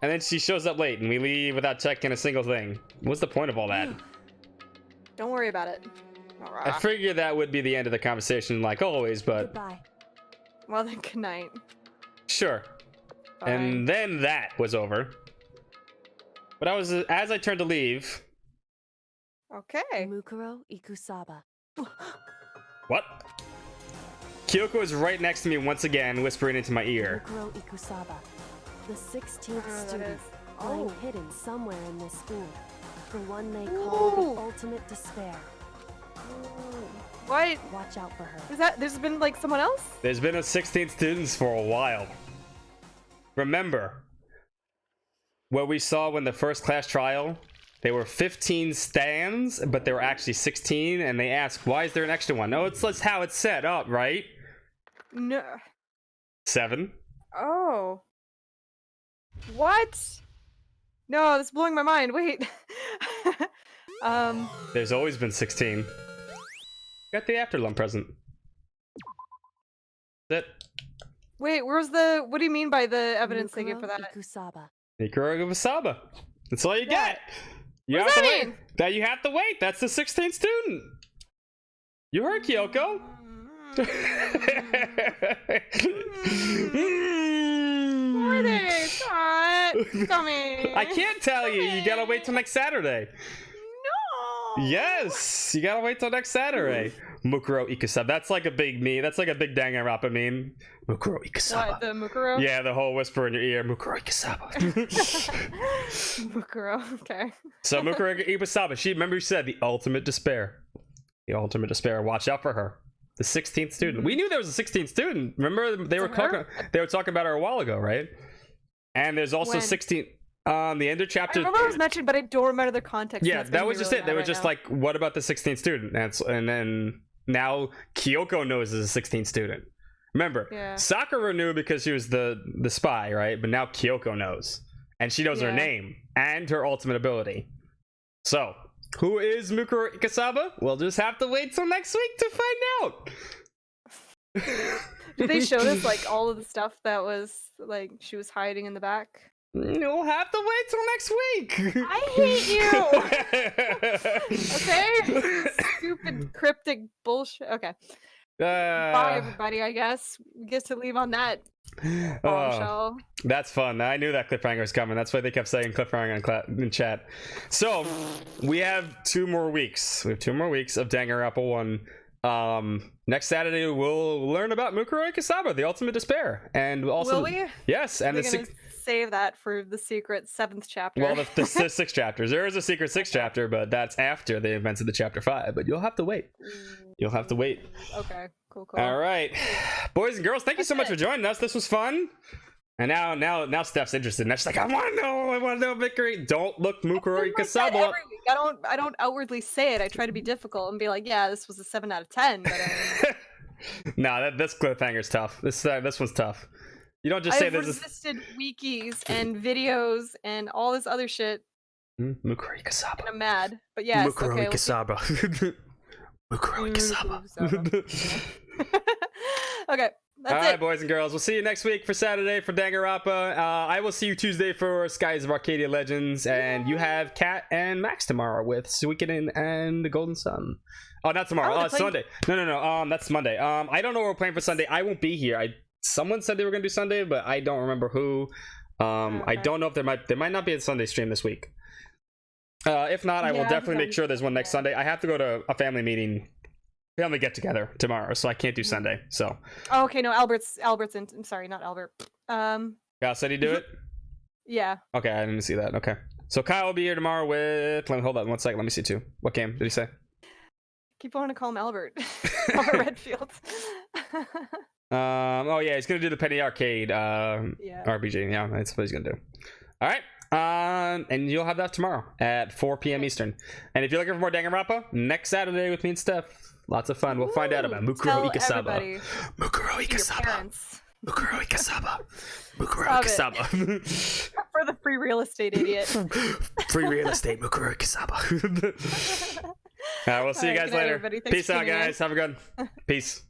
And then she shows up late, and we leave without checking a single thing. What's the point of all that? Don't worry about it. I figured that would be the end of the conversation, like always, but... Goodbye. Well then, good night. Sure. Fine. And then that was over. But as I turned to leave... Okay. Mukuro Ikusaba. What? Kyoko is right next to me once again, whispering into my ear. Mukuro Ikusaba. The 16th that student, is. lying hidden somewhere in this school. The one they call the ultimate despair. What? Watch out for her. Is that, there's been like someone else? There's been a 16 students for a while. Remember, what we saw when the first class trial, there were 15 stands, but there were actually 16, and they asked, why is there an extra one? No, that's how it's set up, right? No. 7. Oh. What? No, that's blowing my mind. Wait. There's always been 16. Got the afterlum present. That's it. Wait, where's the, what do you mean by the evidence they give for Mukuro that? Ikusaba. Mukuro Ikusaba. That's all you get. You What have does to that wait. mean? That you have to wait. That's the 16th student. You heard Kyoko. Where are they? Stop. Tell me. I can't tell you. You gotta wait till next Saturday. No. Yes, you gotta wait till next Saturday. Mukuro Ikusaba. That's like a big meme. That's like a big Danganronpa meme. Mukuro Ikusaba. What, the Mukuro? Yeah, the whole whisper in your ear. Mukuro Ikusaba. Mukuro, okay. So Mukuro Ikusaba. Remember she said the ultimate despair. The ultimate despair. Watch out for her. The 16th student. We knew there was a 16th student. Remember they were talking about her a while ago, right? And there's also When? 16 on the end of chapter. I remember it was mentioned, but I don't remember the context. Yeah, It's that making was me just really it. They mad were right just now. like, what about the 16th student? And then now Kyoko knows is a 16th student. Remember, Yeah. Sakura knew because she was the spy, right? But now Kyoko knows. And she knows her Yeah. name and her ultimate ability. So, who is Mukuro Ikusaba? We'll just have to wait till next week to find out. Did they show us like all of the stuff that was like she was hiding in the back? You'll have to wait till next week. I hate you. Okay. Stupid cryptic bullshit. Okay. Bye, everybody. I guess we get to leave on that bombshell. That's fun. I knew that cliffhanger was coming. That's why they kept saying cliffhanger in chat. So we have 2 more weeks. We have 2 more weeks of Danganronpa 1. Next Saturday we'll learn about Mukuro Ikusaba, the ultimate despair, and also Will we? Yes, and We're the gonna save that for the secret 7th chapter. well, the 6 chapters. There is a secret 6th chapter, but that's after the events of the chapter 5. But you'll have to wait. You'll have to wait. Okay, cool. All right, boys and girls, thank you so much for joining us. This was fun. And now Steph's interested. Now she's like, I want to know victory. Don't look Mukuro Ikusaba up. Every week. I don't outwardly say it. I try to be difficult and be like, yeah, this was a 7 out of 10. But Nah, this cliffhanger's tough. This one's tough. You don't just say I've this is resisted wikis and videos and all this other shit. Mukuro Ikusaba. And I'm mad, but yes. Mukuro okay, Ikusaba. Mukuro Ikusaba. Okay. That's All it. right, boys and girls. We'll see you next week for Saturday for Danganronpa. I will see you Tuesday for Skies of Arcadia Legends, and you have Kat and Max tomorrow with Suikoden and the Golden Sun. Oh, not tomorrow. Oh, Oh, Sunday. No. That's Monday. I don't know what we're playing for Sunday. I won't be here. Someone said they were gonna do Sunday, but I don't remember who. I don't know if there might not be a Sunday stream this week. If not, I will definitely make sure there's one next Sunday. I have to go to a family get together tomorrow, so I can't do Sunday. So. Oh, okay, no, Albert's in. I'm sorry, not Albert. Kyle said he'd do it? Yeah. Okay, I didn't see that. Okay. So Kyle will be here tomorrow with... Hold on 1 second. Let me see too. What game did he say? Keep wanting to call him Albert. Albert Redfield. Oh yeah, he's gonna do the Penny Arcade RPG. Yeah, that's what he's gonna do. All right. And you'll have that tomorrow at 4 p.m. Eastern. And if you're looking for more Danganronpa, next Saturday with me and Steph, Lots of fun. We'll find out about Mukuro Tell Ikasaba. everybody. Mukuro Your Ikasaba. parents. Mukuro Ikasaba. Mukuro Stop Ikasaba. For the free real estate idiot. Free real estate, Mukuro Ikasaba. All right, we'll see you All right, guys good night, later. everybody. Thanks Peace for out, tuning in. guys. Have a good one. Peace.